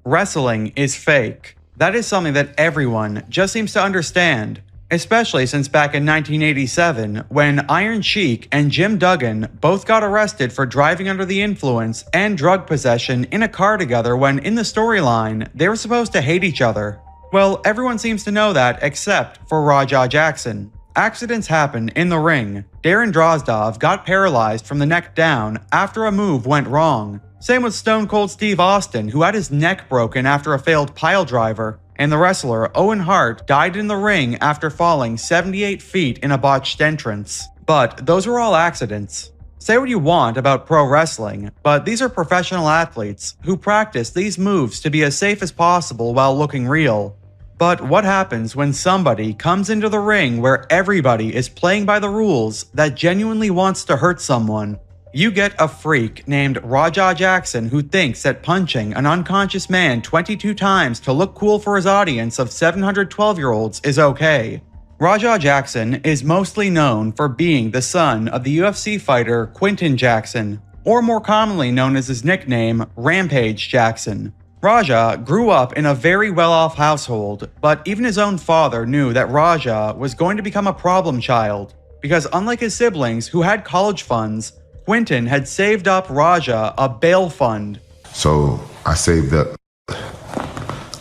Wrestling is fake. That is something that everyone just seems to understand, especially since back in 1987, when Iron Sheik and Jim Duggan both got arrested for driving under the influence and drug possession in a car together when, in the storyline, they were supposed to hate each other. Well, everyone seems to know that except for Raja Jackson. Accidents happen in the ring. Darren Drozdov got paralyzed from the neck down after a move went wrong. Same with Stone Cold Steve Austin, who had his neck broken after a failed pile driver. And the wrestler Owen Hart died in the ring after falling 78 feet in a botched entrance. But those were all accidents. Say what you want about pro wrestling, but these are professional athletes who practice these moves to be as safe as possible while looking real. But what happens when somebody comes into the ring where everybody is playing by the rules that genuinely wants to hurt someone? You get a freak named Raja Jackson who thinks that punching an unconscious man 22 times to look cool for his audience of 712-year-olds is okay. Raja Jackson is mostly known for being the son of the UFC fighter Quinton Jackson. or more commonly known as his nickname, Rampage Jackson. Raja grew up in a very well-off household, but even his own father knew that Raja was going to become a problem child, because unlike his siblings who had college funds, Quentin had saved up Raja a bail fund. So I saved up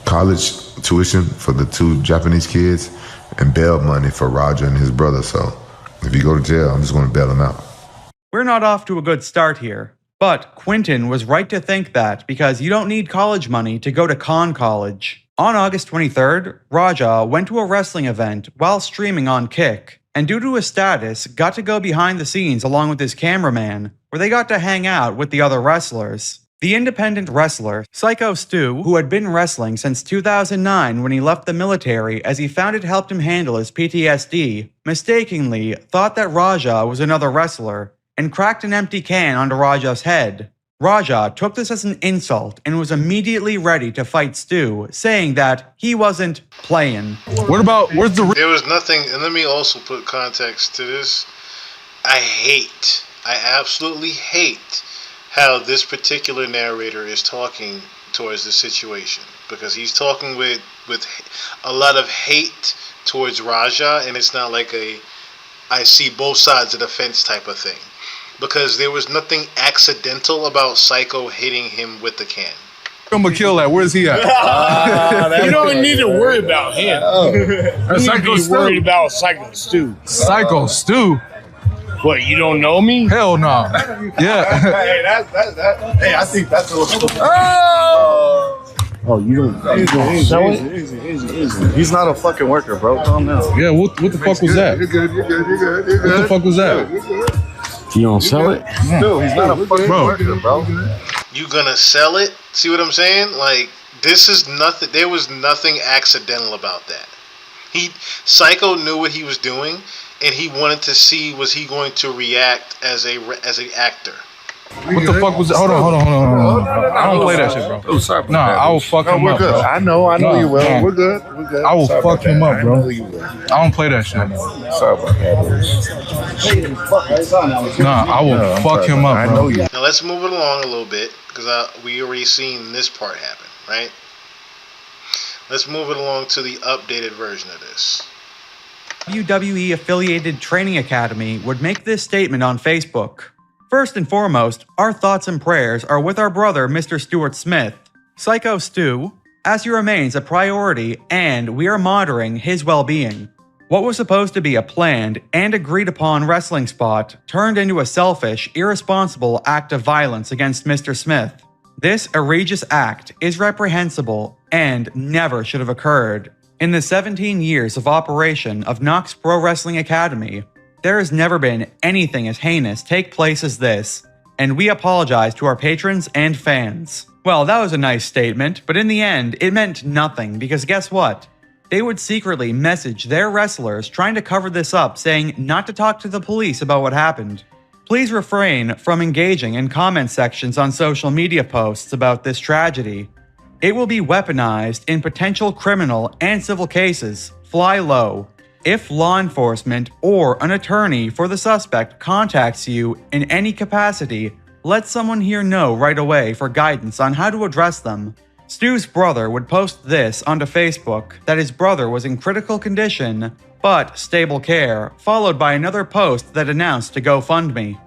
college tuition for the 2 Japanese kids and bail money for Raja and his brother. So if you go to jail, I'm just going to bail him out. We're not off to a good start here, but Quentin was right to think that because you don't need college money to go to Khan College. On August 23rd, Raja went to a wrestling event while streaming on Kick, and due to his status, got to go behind the scenes along with his cameraman, where they got to hang out with the other wrestlers. The independent wrestler, Psycho Stu, who had been wrestling since 2009 when he left the military as he found it helped him handle his PTSD, mistakenly thought that Raja was another wrestler, and cracked an empty can onto Raja's head. Raja took this as an insult and was immediately ready to fight Stu, saying that he wasn't playing. There was nothing, and let me also put context to this. I absolutely hate how this particular narrator is talking towards the situation, because he's talking with a lot of hate towards Raja, and it's not like I see both sides of the fence type of thing, because there was nothing accidental about Psycho hitting him with the can. I'm gonna kill that. Where's he at? You don't need to worry about him. You need to be worried about Psycho Stu. Psycho Stu? What, you don't know me? Hell no. Yeah. Hey, I think that's a little. Oh, you don't sell it? Easy. He's not a fucking worker, bro. Calm down. Yeah, what the fuck was that? You're good. What the fuck was that? You don't sell it? Dude, he's not a fucking worker, bro. You gonna sell it? See what I'm saying? Like, this is nothing. There was nothing accidental about that. Psycho knew what he was doing, and he wanted to see was he going to react as an actor. What the fuck was that? Hold on. I don't play that shit, bro. Oh, sorry. Nah, I will fuck him up, bro. I know you will. We're good. I will fuck him up, bro. I don't play that shit. Sorry about that. Nah, I will fuck him up, bro. Now let's move it along a little bit, because we already seen this part happen, right? Let's move it along to the updated version of this. WWE affiliated training academy would make this statement on Facebook. First and foremost, our thoughts and prayers are with our brother Mr. Stuart Smith, Psycho Stu, as he remains a priority and we are monitoring his well-being. What was supposed to be a planned and agreed upon wrestling spot turned into a selfish, irresponsible act of violence against Mr. Smith. This egregious act is reprehensible and never should have occurred. In the 17 years of operation of Knox Pro Wrestling Academy, there has never been anything as heinous take place as this, and we apologize to our patrons and fans. Well, that was a nice statement, but in the end, it meant nothing because guess what? They would secretly message their wrestlers trying to cover this up, saying not to talk to the police about what happened. Please refrain from engaging in comment sections on social media posts about this tragedy. It will be weaponized in potential criminal and civil cases. Fly low. If law enforcement or an attorney for the suspect contacts you in any capacity, let someone here know right away for guidance on how to address them. Stu's brother would post this onto Facebook that his brother was in critical condition but stable care, followed by another post that announced a GoFundMe.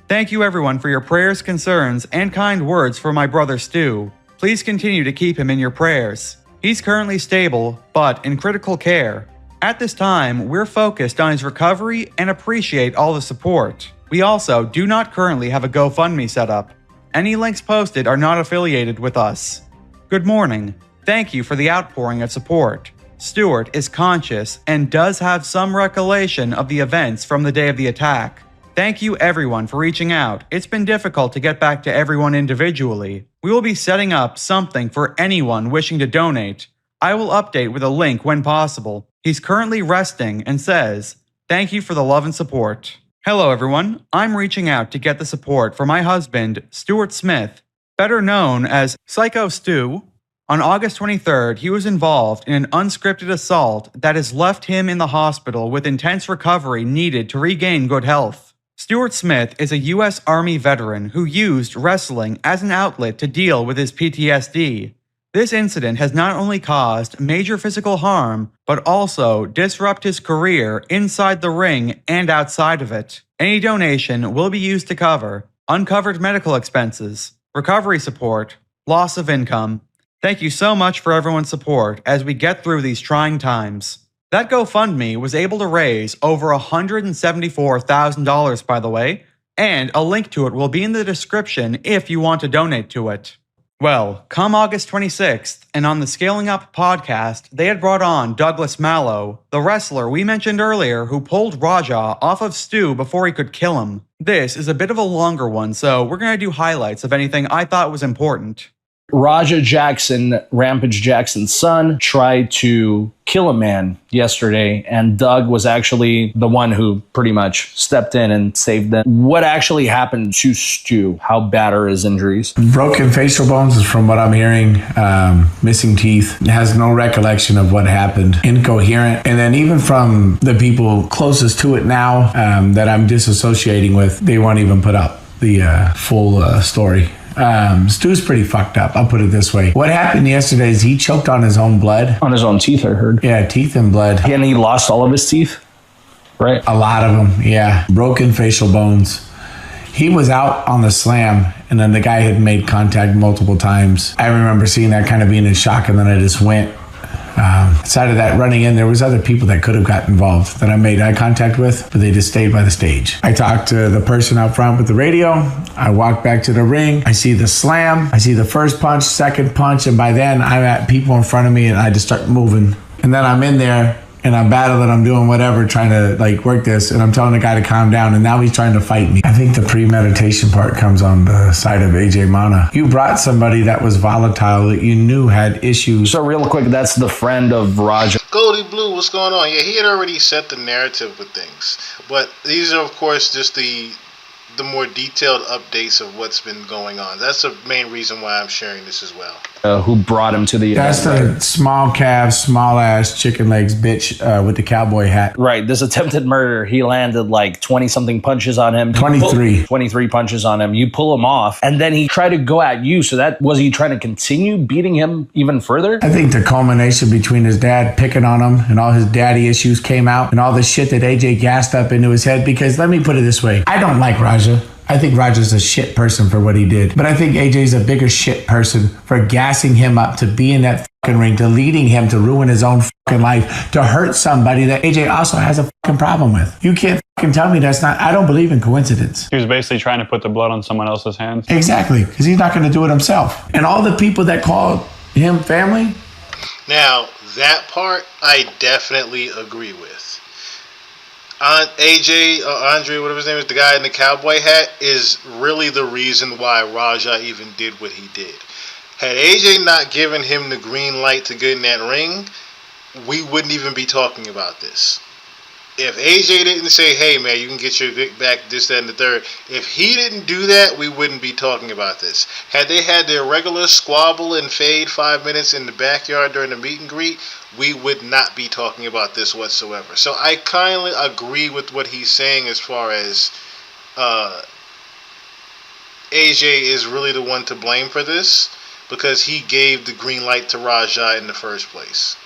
Thank you everyone for your prayers, concerns, and kind words for my brother Stu. Please continue to keep him in your prayers. He's currently stable, but in critical care. At this time, we're focused on his recovery and appreciate all the support. We also do not currently have a GoFundMe set up. Any links posted are not affiliated with us. Good morning. Thank you for the outpouring of support. Stuart is conscious and does have some recollection of the events from the day of the attack. Thank you everyone for reaching out. It's been difficult to get back to everyone individually. We will be setting up something for anyone wishing to donate. I will update with a link when possible. He's currently resting and says, "Thank you for the love and support." Hello everyone, I'm reaching out to get the support for my husband, Stuart Smith, better known as Psycho Stu. On August 23rd, he was involved in an unscripted assault that has left him in the hospital with intense recovery needed to regain good health. Stuart Smith is a U.S. Army veteran who used wrestling as an outlet to deal with his PTSD. This incident has not only caused major physical harm, but also disrupt his career inside the ring and outside of it. Any donation will be used to cover uncovered medical expenses, recovery support, loss of income. Thank you so much for everyone's support as we get through these trying times. That GoFundMe was able to raise over $174,000, by the way, and a link to it will be in the description if you want to donate to it. Well, come August 26th, and on the Scaling Up podcast, they had brought on Douglas Mallow, the wrestler we mentioned earlier who pulled Raja off of Stu before he could kill him. This is a bit of a longer one, so we're going to do highlights of anything I thought was important. Raja Jackson, Rampage Jackson's son, tried to kill a man yesterday, and Doug was actually the one who pretty much stepped in and saved them. What actually happened to Stu? How bad are his injuries? Broken facial bones is from what I'm hearing. Missing teeth. Has no recollection of what happened. Incoherent. And then even from the people closest to it now that I'm disassociating with, they won't even put up the full story. Stu's pretty fucked up, I'll put it this way. What happened yesterday is he choked on his own blood. On his own teeth, I heard. Yeah, teeth and blood. And he lost all of his teeth? Right. A lot of them, yeah. Broken facial bones. He was out on the slam, and then the guy had made contact multiple times. I remember seeing that, kind of being in shock, and then I just went. Aside of that, running in, there was other people that could have got involved that I made eye contact with, but they just stayed by the stage. I talked to the person out front with the radio. I walked back to the ring. I see the slam. I see the first punch, second punch, and by then I'm at people in front of me, and I just start moving. And then I'm in there, and I'm battling, I'm doing whatever, trying to like work this, and I'm telling the guy to calm down, and now he's trying to fight me. I think the premeditation part comes on the side of AJ Mana. You brought somebody that was volatile, that you knew had issues. So real quick, that's the friend of Raja. Goldie Blue, what's going on? Yeah, he had already set the narrative with things, but these are of course just the more detailed updates of what's been going on. That's the main reason why I'm sharing this as well. Who brought him to the That's the small calf, small ass chicken legs bitch with the cowboy hat. Right. This attempted murder, he landed like 20-something punches on him. 23. 23 punches on him. You pull him off, and then he tried to go at you. So that was he trying to continue beating him even further? I think the culmination between his dad picking on him and all his daddy issues came out, and all the shit that AJ gassed up into his head. Because let me put it this way, I don't like Raja. I think Raja's a shit person for what he did. But I think AJ's a bigger shit person for gassing him up to be in that fucking ring, to leading him to ruin his own fucking life, to hurt somebody that AJ also has a fucking problem with. You can't fucking tell me that's not, I don't believe in coincidence. He was basically trying to put the blood on someone else's hands. Exactly, because he's not going to do it himself. And all the people that called him family. Now, that part I definitely agree with. AJ, Andre, whatever his name is, the guy in the cowboy hat, is really the reason why Raja even did what he did. Had AJ not given him the green light to get in that ring, we wouldn't even be talking about this. If AJ didn't say, hey man, you can get your back, this, that, and the third, if he didn't do that, we wouldn't be talking about this. Had they had their regular squabble and fade 5 minutes in the backyard during the meet and greet, we would not be talking about this whatsoever. So I kindly agree with what he's saying as far as AJ is really the one to blame for this, because he gave the green light to Raja in the first place.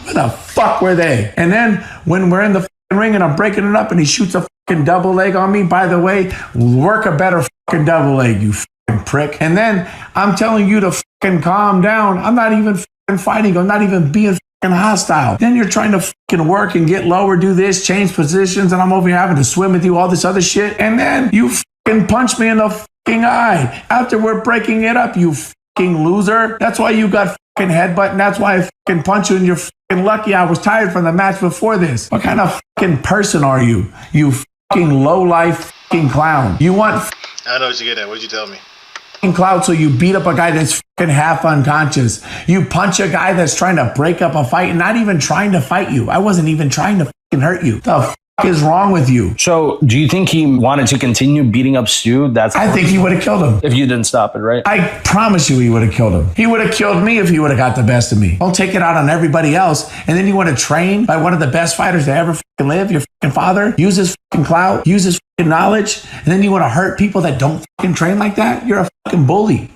Where the fuck were they? And then when we're in the fucking ring and I'm breaking it up and he shoots a fucking double leg on me, by the way, work a better fucking double leg, you fucking prick. And then I'm telling you to fucking calm down. I'm not even fucking fighting. I'm not even being fucking hostile. Then you're trying to fucking work and get lower, do this, change positions, and I'm over here having to swim with you, all this other shit. And then you fucking punch me in the fucking eye after we're breaking it up, you fucking loser. That's why you got fucking headbutt, and that's why I fucking punch you, and you're fucking lucky I was tired from the match before this. What kind of fucking person are you? You fucking low-life fucking clown. You want I know what you get at. What'd you tell me? fucking clout, so you beat up a guy that's fucking half unconscious. You punch a guy that's trying to break up a fight and not even trying to fight you. I wasn't even trying to fucking hurt you. The fuck is wrong with you? So, do you think he wanted to continue beating up Stu? I think he would have killed him. If you didn't stop it, right? I promise you he would have killed him. He would have killed me if he would have got the best of me. Don't take it out on everybody else, and then you want to train by one of the best fighters to ever live? Your fucking father use his fucking clout, use his fucking knowledge, and then you want to hurt people that don't fucking train like that? You're a fucking bully.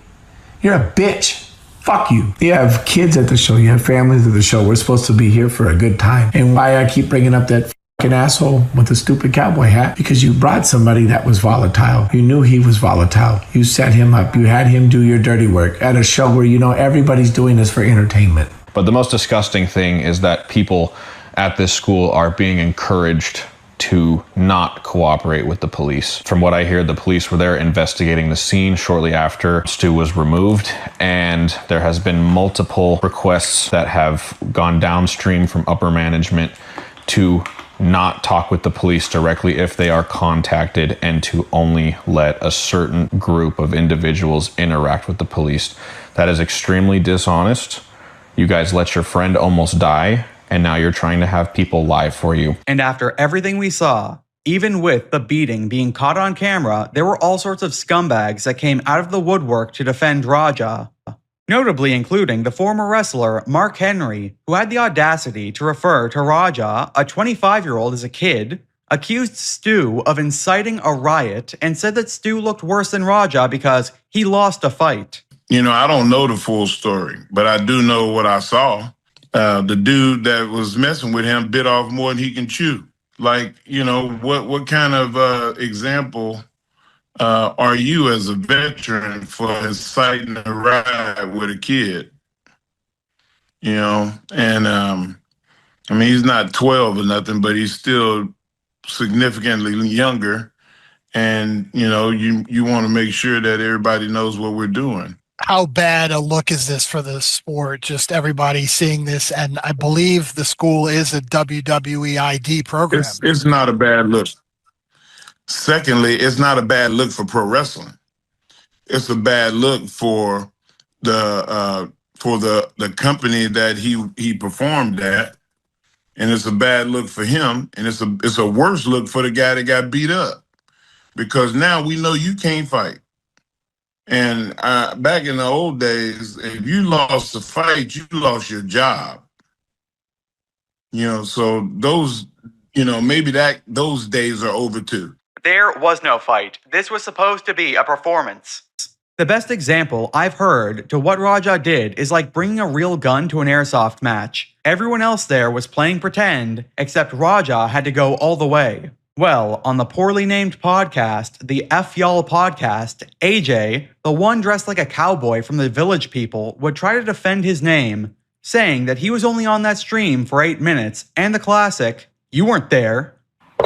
You're a bitch. Fuck you. You have kids at the show. You have families at the show. We're supposed to be here for a good time. And why I keep bringing up that fucking asshole with the stupid cowboy hat? Because you brought somebody that was volatile. You knew he was volatile. You set him up. You had him do your dirty work at a show where you know everybody's doing this for entertainment. But the most disgusting thing is that people at this school are being encouraged to not cooperate with the police. From what I hear, the police were there investigating the scene shortly after Stu was removed, and there has been multiple requests that have gone downstream from upper management to not talk with the police directly if they are contacted, and to only let a certain group of individuals interact with the police. That is extremely dishonest. You guys let your friend almost die, and now you're trying to have people lie for you. And after everything we saw, even with the beating being caught on camera, there were all sorts of scumbags that came out of the woodwork to defend Raja. Notably including the former wrestler Mark Henry, who had the audacity to refer to Raja, a 25-year-old, as a kid, accused Stu of inciting a riot, and said that Stu looked worse than Raja because he lost a fight. You know, I don't know the full story, but I do know what I saw. The dude that was messing with him bit off more than he can chew. Like, you know, what kind of example are you as a veteran for inciting a riot with a kid? You know, and I mean, he's not 12 or nothing, but he's still significantly younger. And, you know, you want to make sure that everybody knows what we're doing. How bad a look is this for the sport? Just everybody seeing this, and I believe the school is a WWE ID program. It's not a bad look. Secondly, it's not a bad look for pro wrestling. It's a bad look for the company that he performed at, and it's a bad look for him, and it's a worse look for the guy that got beat up, because now we know you can't fight. And back in the old days, if you lost a fight, you lost your job. You know, so those, you know, maybe those days are over too. There was no fight. This was supposed to be a performance. The best example I've heard to what Raja did is like bringing a real gun to an airsoft match. Everyone else there was playing pretend, except Raja had to go all the way. Well, on the poorly named podcast, the F Y'all podcast, AJ, the one dressed like a cowboy from the Village People, would try to defend his name, saying that he was only on that stream for 8 minutes, and the classic, "You weren't there."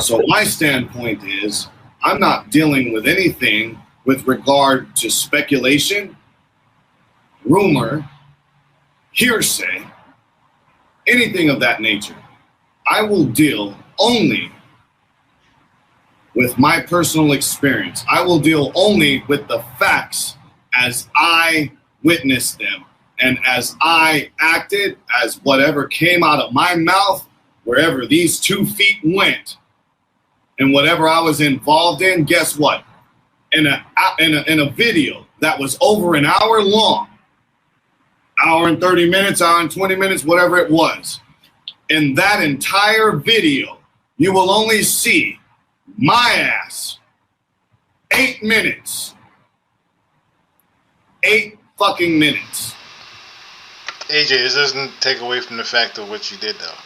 So my standpoint is, I'm not dealing with anything with regard to speculation, rumor, hearsay, anything of that nature. I will deal only with my personal experience. I will deal only with the facts as I witnessed them and as I acted, as whatever came out of my mouth, wherever these 2 feet went, and whatever I was involved in. Guess what? In a video that was over an hour long, hour and 30 minutes, hour and 20 minutes, whatever it was. In that entire video, you will only see my ass 8 minutes. 8 fucking minutes. AJ, this doesn't take away from the fact of what you did, though.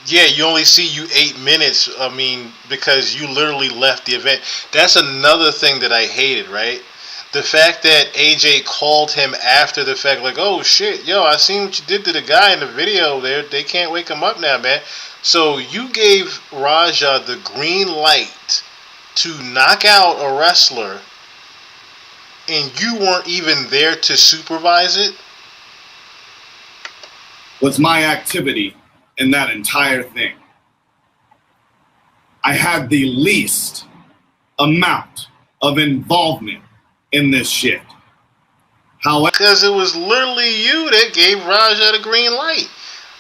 Yeah, you only see you 8 minutes, I mean, because you literally left the event. That's another thing that I hated, right? The fact that AJ called him after the fact, like, oh shit, yo, I seen what you did to the guy in the video there. They can't wake him up now, man. So you gave Raja the green light to knock out a wrestler, and you weren't even there to supervise it? Was my activity in that entire thing. I had the least amount of involvement in this shit. However, because it was literally you that gave Raja the green light.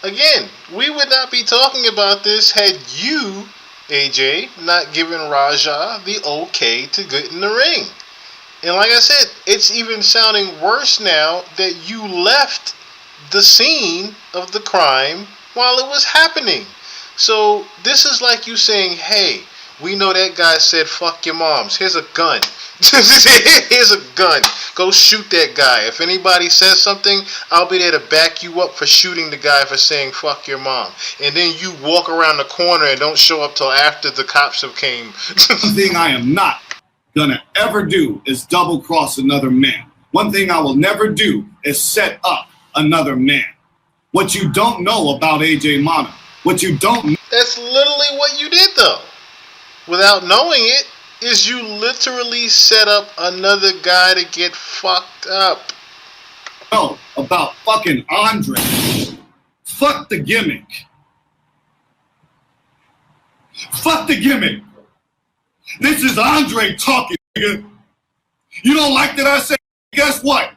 Again, we would not be talking about this had you, AJ, not given Raja the okay to get in the ring. And like I said, it's even sounding worse now that you left the scene of the crime while it was happening. So this is like you saying, hey, we know that guy said fuck your moms. Here's a gun. Here's a gun. Go shoot that guy. If anybody says something, I'll be there to back you up for shooting the guy for saying fuck your mom. And then you walk around the corner and don't show up till after the cops have came. One thing I am not gonna ever do is double cross another man. One thing I will never do is set up another man. What you don't know about AJ Mana, what you don't know. That's literally what you did though. Without knowing it, is you literally set up another guy to get fucked up. Know about fucking Andre. Fuck the gimmick. Fuck the gimmick. This is Andre talking, nigga. You don't like that I say, guess what?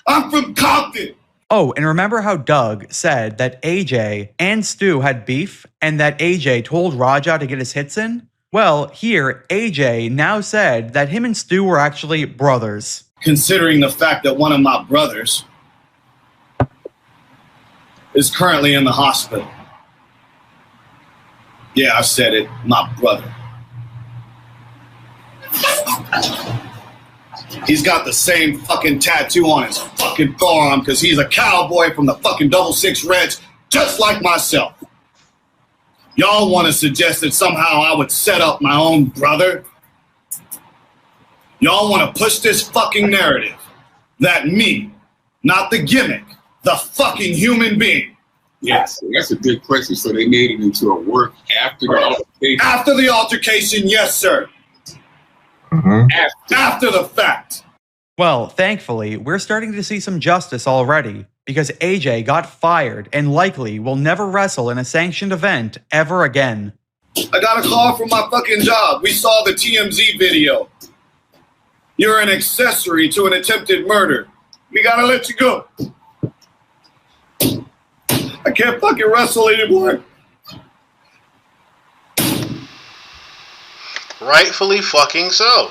I'm from Compton. Oh, and remember how Doug said that AJ and Stu had beef and that AJ told Raja to get his hits in? Well, here, AJ now said that him and Stu were actually brothers. Considering the fact that one of my brothers is currently in the hospital. Yeah, I said it, my brother. He's got the same fucking tattoo on his fucking forearm because he's a cowboy from the fucking 66 Reds, just like myself. Y'all want to suggest that somehow I would set up my own brother? Y'all want to push this fucking narrative that me, not the gimmick, the fucking human being. Yes, that's a good question. So they made it into a work after the altercation? After the altercation, yes, sir. After the fact. Well, thankfully, we're starting to see some justice already, because AJ got fired and likely will never wrestle in a sanctioned event ever again. I got a call from my fucking job. We saw the TMZ video. You're an accessory to an attempted murder. We gotta let you go. I can't fucking wrestle anymore. Rightfully fucking so.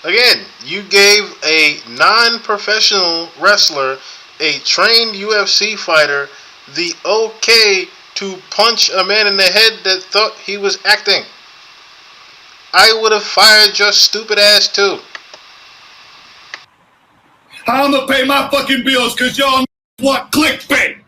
Again, you gave a non-professional wrestler, a trained UFC fighter, the okay to punch a man in the head that thought he was acting. I would have fired your stupid ass too. I'm gonna pay my fucking bills because y'all want clickbait.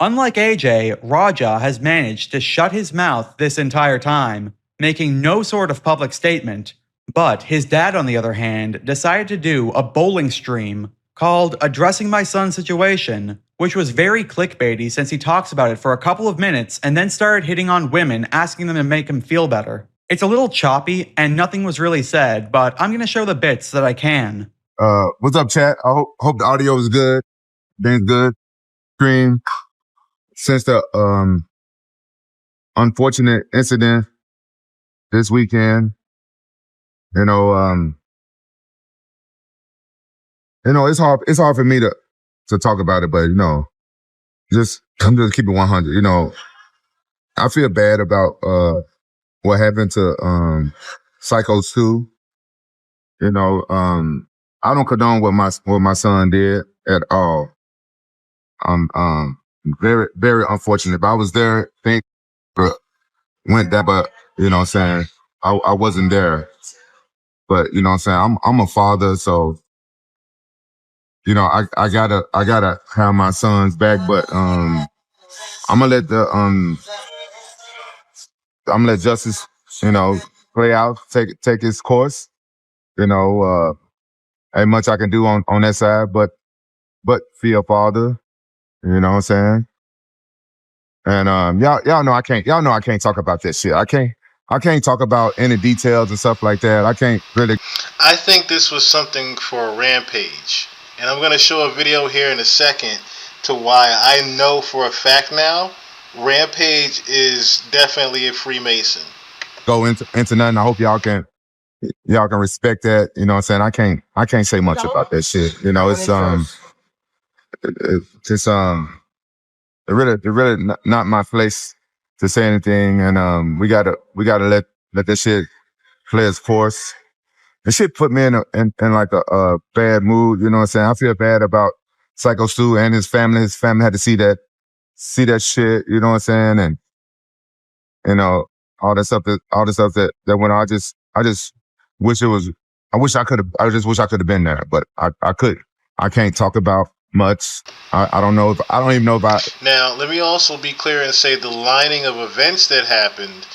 Unlike AJ, Raja has managed to shut his mouth this entire time, making no sort of public statement. But his dad, on the other hand, decided to do a bowling stream called Addressing My Son's Situation, which was very clickbaity since he talks about it for a couple of minutes and then started hitting on women, asking them to make him feel better. It's a little choppy and nothing was really said, but I'm going to show the bits that I can. What's up, chat? I hope the audio is good. Things good. Stream. Since the unfortunate incident this weekend, it's hard for me to talk about it, but I'm just keep it 100. I feel bad about what happened to Psycho 2. I don't condone what my son did at all. Very, very unfortunate. But I was there, went there, but I wasn't there. But I'm a father, so I gotta have my son's back. But I'm gonna let justice play out, take its course. Ain't much I can do on that side, but be a father. You know what I'm saying? And y'all know I can't talk about that shit. I can't talk about any details and stuff like that. I can't really. I think this was something for Rampage. And I'm going to show a video here in a second to why I know for a fact now Rampage is definitely a Freemason. Go into nothing. I hope y'all can respect that. You know what I'm saying? I can't say much about that shit. It's really not my place to say anything, and we gotta let this shit play its course. This shit put me in like a bad mood. You know what I'm saying? I feel bad about Psycho Stu and his family had to see that shit, you know what I'm saying? And, you know, all the stuff that went on. I just wish I just wish I could have been there, but I couldn't. I can't talk about much. I don't even know if Now, let me also be clear and say the lining of events that happened,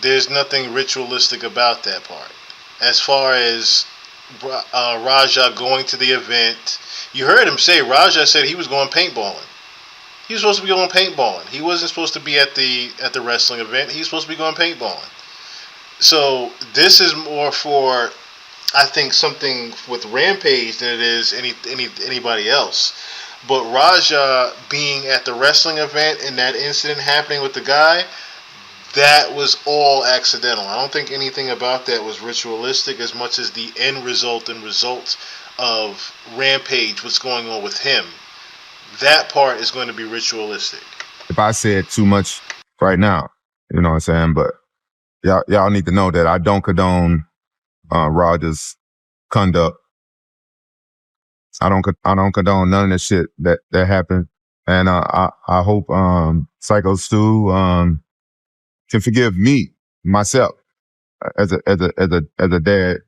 there's nothing ritualistic about that part. As far as Raja going to the event, you heard him say, Raja said he was going paintballing. He was supposed to be going paintballing. He wasn't supposed to be at the wrestling event. He was supposed to be going paintballing. So this is more for, I think, something with Rampage than it is anybody else. But Raja being at the wrestling event and that incident happening with the guy, that was all accidental. I don't think anything about that was ritualistic as much as the end result and results of Rampage, what's going on with him. That part is going to be ritualistic. if I said too much right now, you know what I'm saying? But y'all need to know that I don't condone Raja's conduct. I don't condone none of the shit that happened, and I hope Psycho Stu can forgive me myself as a dad.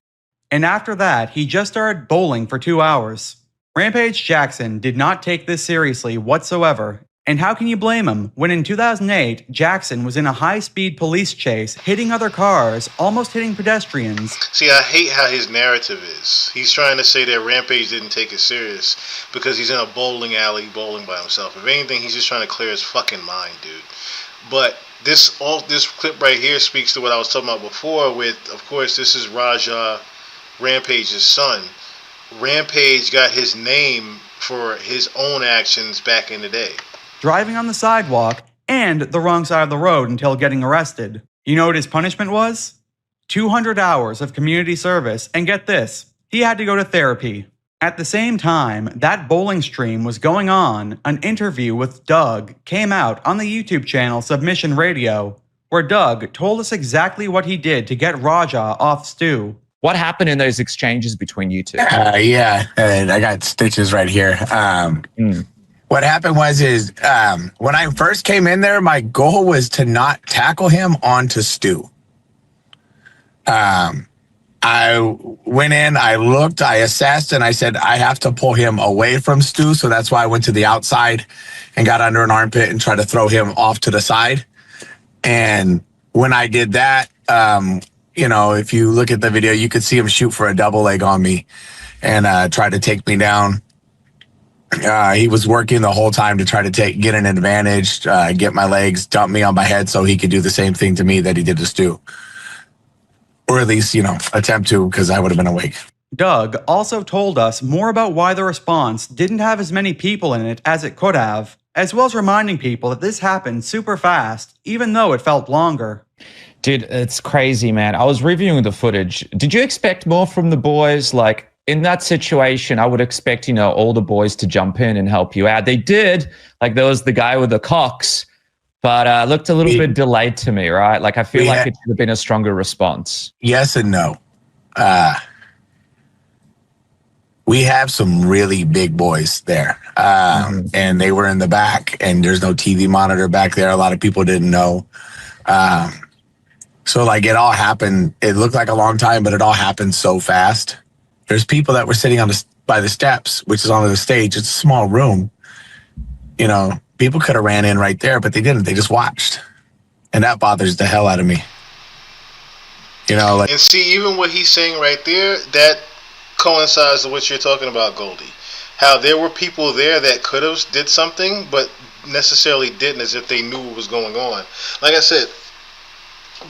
And after that, he just started bowling for 2 hours. Rampage Jackson did not take this seriously whatsoever. And how can you blame him when in 2008, Jackson was in a high-speed police chase, hitting other cars, almost hitting pedestrians. See, I hate how his narrative is. He's trying to say that Rampage didn't take it serious because he's in a bowling alley bowling by himself. If anything, he's just trying to clear his fucking mind, dude. But this clip right here speaks to what I was talking about before with, of course, this is Raja, Rampage's son. Rampage got his name for his own actions back in the day. Driving on the sidewalk and the wrong side of the road until getting arrested. You know what his punishment was? 200 hours of community service, and get this, he had to go to therapy. At the same time that bowling stream was going on, an interview with Doug came out on the YouTube channel Submission Radio, where Doug told us exactly what he did to get Raja off Stu. What happened in those exchanges between you two? Yeah, I got stitches right here. What happened was when I first came in there, my goal was to not tackle him onto Stu. I went in, I looked, I assessed, and I said, I have to pull him away from Stu. So that's why I went to the outside and got under an armpit and tried to throw him off to the side. And when I did that, you know, if you look at the video, you could see him shoot for a double leg on me and try to take me down. He was working the whole time to try to get an advantage, get my legs, dump me on my head so he could do the same thing to me that he did to Stu. Or at least, you know, attempt to, because I would have been awake. Doug also told us more about why the response didn't have as many people in it as it could have, as well as reminding people that this happened super fast, even though it felt longer. Dude, it's crazy, man. I was reviewing the footage. Did you expect more from the boys? Like, in that situation, I would expect, you know, all the boys to jump in and help you out. They did. Like, there was the guy with the cocks, but looked a little bit delayed to me, right? Like, I feel like it should have been a stronger response. Yes and no. We have some really big boys there, and they were in the back, and there's no TV monitor back there. A lot of people didn't know. So, like, it all happened. It looked like a long time, but it all happened so fast. There's people that were sitting by the steps, which is on the stage. It's a small room. You know, people could have ran in right there, but they didn't. They just watched. And that bothers the hell out of me. You know, like. And see, even what he's saying right there, that coincides with what you're talking about, Goldie. How there were people there that could have did something, but necessarily didn't, as if they knew what was going on. Like I said,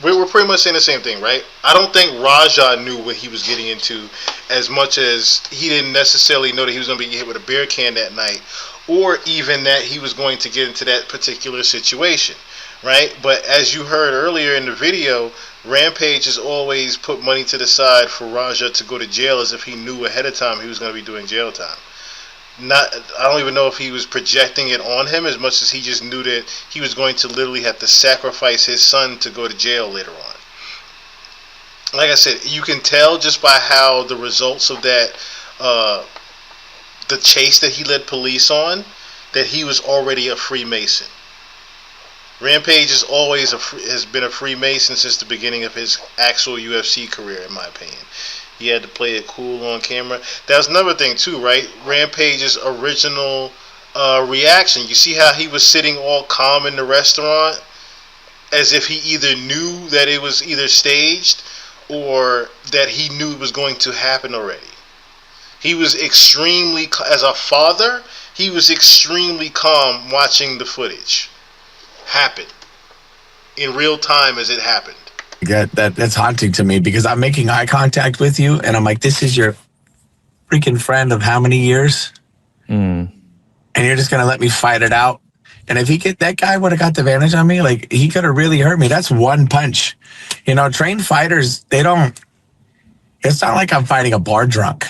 we're pretty much saying the same thing, right? I don't think Raja knew what he was getting into as much as he didn't necessarily know that he was going to be hit with a beer can that night, or even that he was going to get into that particular situation, right? But as you heard earlier in the video, Rampage has always put money to the side for Raja to go to jail as if he knew ahead of time he was going to be doing jail time. I don't even know if he was projecting it on him as much as he just knew that he was going to literally have to sacrifice his son to go to jail later on. Like I said, you can tell just by how the results of that the chase that he led police on, that he was already a Freemason. Rampage is always has been a Freemason since the beginning of his actual UFC career, in my opinion. He had to play it cool on camera. That's another thing too, right? Rampage's original reaction. You see how he was sitting all calm in the restaurant, as if he either knew that it was either staged or that he knew it was going to happen already. He was extremely, as a father, he was extremely calm watching the footage happen in real time as it happened. That's haunting to me because I'm making eye contact with you and I'm like, this is your freaking friend of how many years? And you're just going to let me fight it out. And if that guy would have got the advantage on me, like he could have really hurt me. That's one punch. You know, trained fighters, it's not like I'm fighting a bar drunk.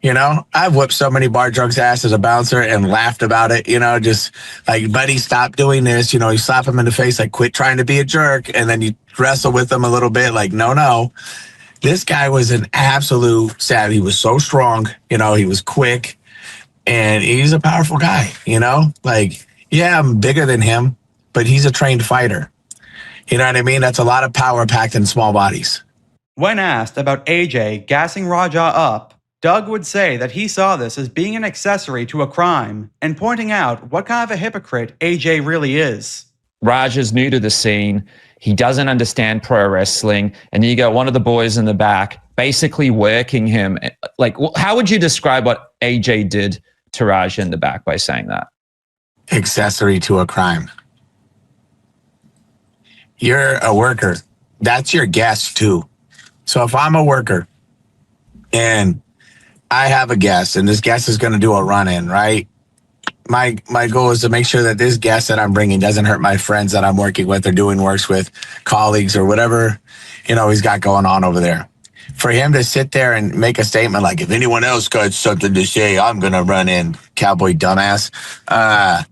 You know, I've whipped so many bar drunks' ass as a bouncer and laughed about it, you know, just like, buddy, stop doing this. You know, you slap him in the face, like, quit trying to be a jerk. And then you wrestle with him a little bit, like, no. This guy was an absolute savage. He was so strong, you know, he was quick and he's a powerful guy, you know, like, yeah, I'm bigger than him, but he's a trained fighter. You know what I mean? That's a lot of power packed in small bodies. When asked about AJ gassing Raja up, Doug would say that he saw this as being an accessory to a crime and pointing out what kind of a hypocrite AJ really is. Raja's new to the scene. He doesn't understand pro wrestling. And you got one of the boys in the back basically working him. Like, how would you describe what AJ did to Raja in the back by saying that? Accessory to a crime. You're a worker. That's your guest too. So if I'm a worker and I have a guest and this guest is going to do a run-in, right? My goal is to make sure that this guest that I'm bringing doesn't hurt my friends that I'm working with or doing works with, colleagues or whatever, you know, he's got going on over there. For him to sit there and make a statement like, if anyone else got something to say, I'm going to run in, cowboy dumbass. I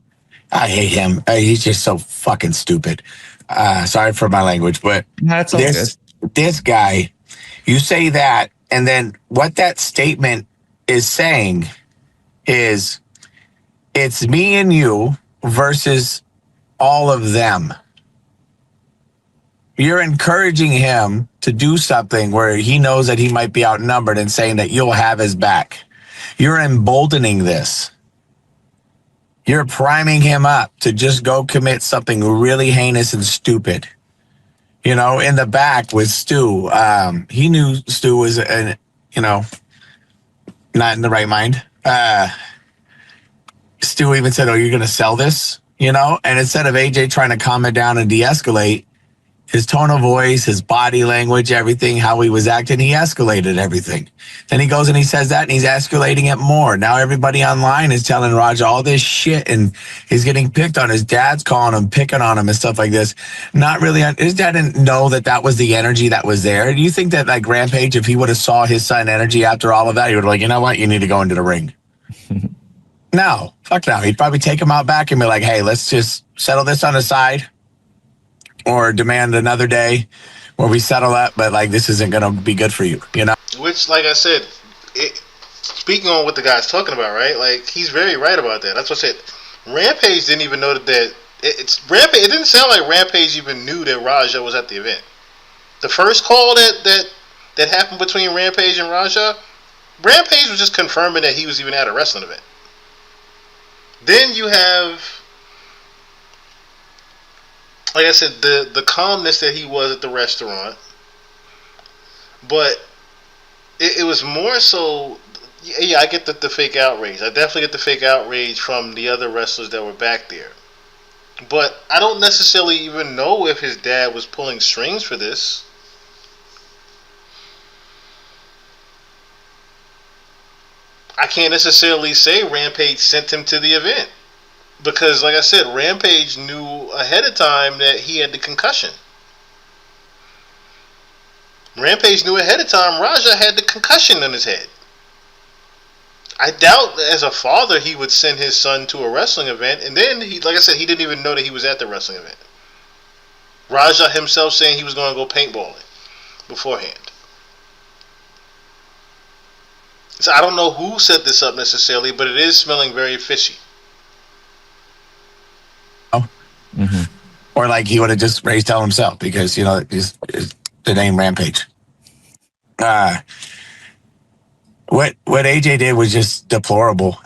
hate him. He's just so fucking stupid. Sorry for my language, but that's all this guy, you say that, and then what that statement is saying is it's me and you versus all of them. You're encouraging him to do something where he knows that he might be outnumbered and saying that you'll have his back. You're emboldening this. You're priming him up to just go commit something really heinous and stupid. You know, in the back with Stu, he knew Stu was, not in the right mind. Stu even said, you're going to sell this? You know, and instead of AJ trying to calm it down and de-escalate, his tone of voice, his body language, everything, how he was acting, he escalated everything. Then he goes and he says that and he's escalating it more. Now everybody online is telling Raja all this shit and he's getting picked on. His dad's calling him, picking on him and stuff like this. Not really. His dad didn't know that was the energy that was there. Do you think that like Rampage, if he would have saw his son energy after all of that, he would have like, you know what? You need to go into the ring. No, fuck no. He'd probably take him out back and be like, hey, let's just settle this on the side. Or demand another day where we settle that, but like this isn't going to be good for you, you know? Which, like I said, Speaking on what the guy's talking about, right? Like, he's very right about that. That's what I said. Rampage didn't even know that Rampage. It didn't sound like Rampage even knew that Raja was at the event. The first call that happened between Rampage and Raja, Rampage was just confirming that he was even at a wrestling event. Then you have, like I said, the calmness that he was at the restaurant, but it was more so. Yeah, I get the fake outrage. I definitely get the fake outrage from the other wrestlers that were back there. But I don't necessarily even know if his dad was pulling strings for this. I can't necessarily say Rampage sent him to the event. Because, like I said, Rampage knew ahead of time that he had the concussion. Rampage knew ahead of time Raja had the concussion in his head. I doubt, as a father, he would send his son to a wrestling event, and then, like I said, he didn't even know that he was at the wrestling event. Raja himself saying he was going to go paintballing beforehand. So I don't know who set this up necessarily, but it is smelling very fishy. Or like he would have just raised hell himself because, it's the name Rampage. What AJ did was just deplorable.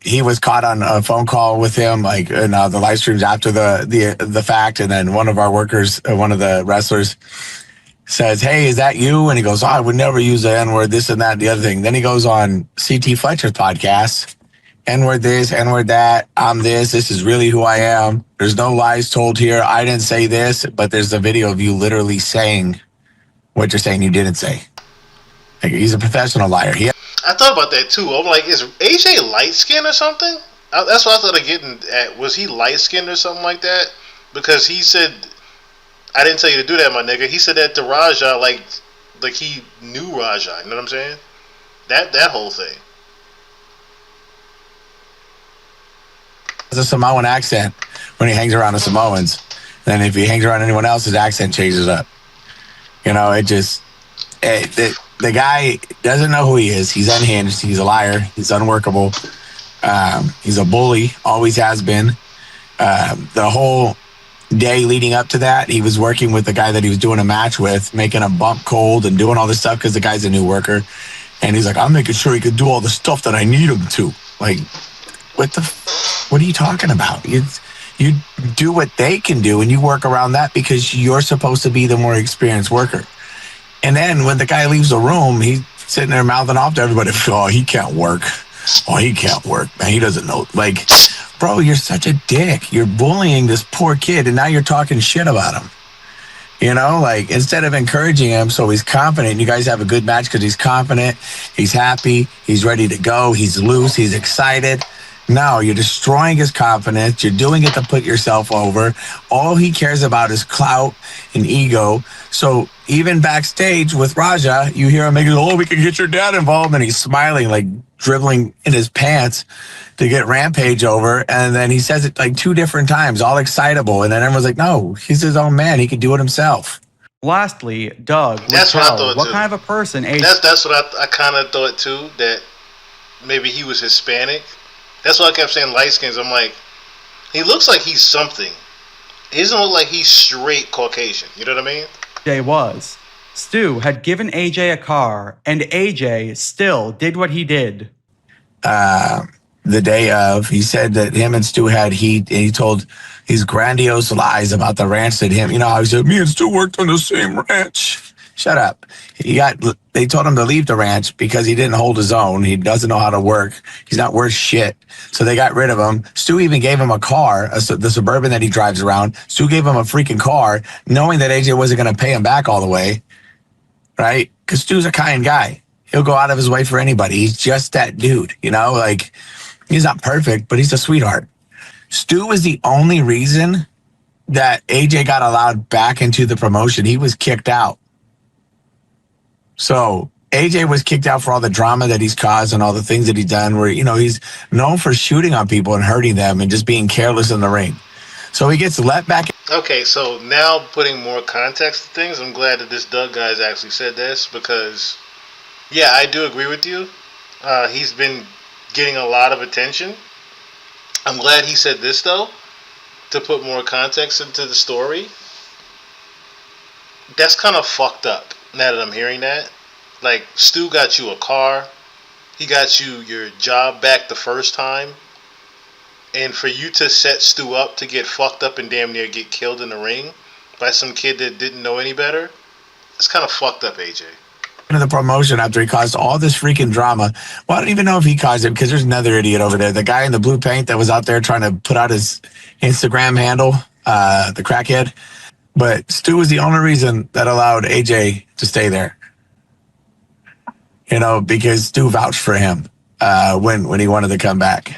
He was caught on a phone call with him, like in the live streams after the fact, and then one of our workers, one of the wrestlers, says, "Hey, is that you?" And he goes, "I would never use the N-word, this and that, and the other thing." Then he goes on CT Fletcher's podcast, N-word this, N-word that, I'm this is really who I am. There's no lies told here. I didn't say this, but there's a video of you literally saying what you're saying you didn't say. Like, he's a professional liar. I thought about that too. I'm like, is AJ light skinned or something? That's what I thought of getting at. Was he light skinned or something like that? Because he said, "I didn't tell you to do that, my nigga." He said that to Raja, like he knew Raja. You know what I'm saying? That whole thing. It's a Samoan accent when he hangs around the Samoans. Then if he hangs around anyone else, his accent changes up. The guy doesn't know who he is. He's unhinged. He's a liar. He's unworkable. He's a bully. Always has been. The whole day leading up to that, he was working with the guy that he was doing a match with, making a bump cold and doing all this stuff because the guy's a new worker. And he's like, "I'm making sure he could do all the stuff that I need him to." Like, what are you talking about? You do what they can do and you work around that because you're supposed to be the more experienced worker. And then when the guy leaves the room, he's sitting there mouthing off to everybody, "Oh, he can't work. Oh, he can't work. Man, he doesn't know." Like, bro, you're such a dick. You're bullying this poor kid, and now you're talking shit about him. Like, instead of encouraging him so he's confident, you guys have a good match because he's confident, he's happy, he's ready to go, he's loose, he's excited. No, you're destroying his confidence. You're doing it to put yourself over. All he cares about is clout and ego. So even backstage with Raja, you hear him making, "Oh, we can get your dad involved." And he's smiling, like dribbling in his pants to get Rampage over. And then he says it like 2 different times, all excitable. And then everyone's like, no, he's his own man. He can do it himself. Lastly, Doug, that's what I thought what too. kind of a person AJ? That's what I kind of thought too, that maybe he was Hispanic. That's why I kept saying light skins. I'm like, he looks like he's something. He doesn't look like he's straight Caucasian. You know what I mean? AJ was. Stu had given AJ a car, and AJ still did what he did. The day of, he said that him and Stu had heat, and he told these grandiose lies about the ranch that him, how he said, "Me and Stu worked on the same ranch." Shut up. They told him to leave the ranch because he didn't hold his own. He doesn't know how to work. He's not worth shit. So they got rid of him. Stu even gave him a car, the Suburban that he drives around. Stu gave him a freaking car, knowing that AJ wasn't going to pay him back all the way, right? Because Stu's a kind guy. He'll go out of his way for anybody. He's just that dude, like, he's not perfect, but he's a sweetheart. Stu was the only reason that AJ got allowed back into the promotion. He was kicked out. So AJ was kicked out for all the drama that he's caused and all the things that he's done where, he's known for shooting on people and hurting them and just being careless in the ring. So he gets let back. Okay, so now putting more context to things, I'm glad that this Doug guy's actually said this because, yeah, I do agree with you. He's been getting a lot of attention. I'm glad he said this, though, to put more context into the story. That's kind of fucked up. Now that I'm hearing that, like, Stu got you a car, he got you your job back the first time, and for you to set Stu up to get fucked up and damn near get killed in the ring by some kid that didn't know any better, it's kind of fucked up, AJ. Into the promotion after he caused all this freaking drama. Well, I don't even know if he caused it because there's another idiot over there. The guy in the blue paint that was out there trying to put out his Instagram handle, the crackhead. But Stu was the only reason that allowed AJ to stay there. Because Stu vouched for him when he wanted to come back.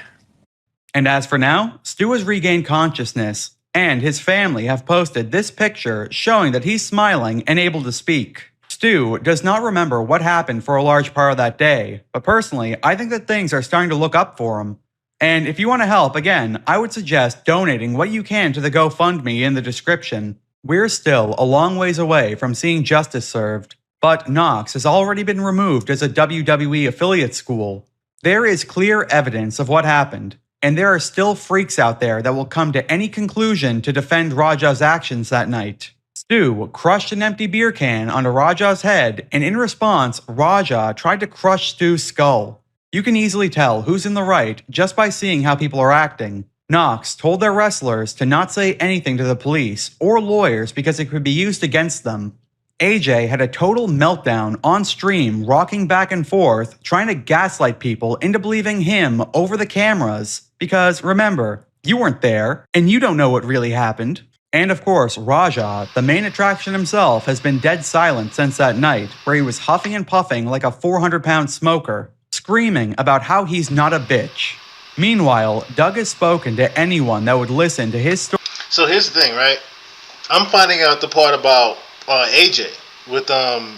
And as for now, Stu has regained consciousness, and his family have posted this picture showing that he's smiling and able to speak. Stu does not remember what happened for a large part of that day, but personally, I think that things are starting to look up for him. And if you want to help, again, I would suggest donating what you can to the GoFundMe in the description. We're still a long ways away from seeing justice served, But Knox has already been removed as a WWE affiliate school. There is clear evidence of what happened, and there are still freaks out there that will come to any conclusion to defend Raja's actions that night. Stu crushed an empty beer can onto Raja's head, and in response, Raja tried to crush Stu's skull. You can easily tell who's in the right just by seeing how people are acting. Knox told their wrestlers to not say anything to the police or lawyers because it could be used against them. AJ had a total meltdown on stream, rocking back and forth, trying to gaslight people into believing him over the cameras. Because remember, you weren't there, and you don't know what really happened. And of course, Raja, the main attraction himself, has been dead silent since that night, where he was huffing and puffing like a 400-pound smoker, screaming about how he's not a bitch. Meanwhile, Doug has spoken to anyone that would listen to his story. So here's the thing, right? I'm finding out the part about AJ with him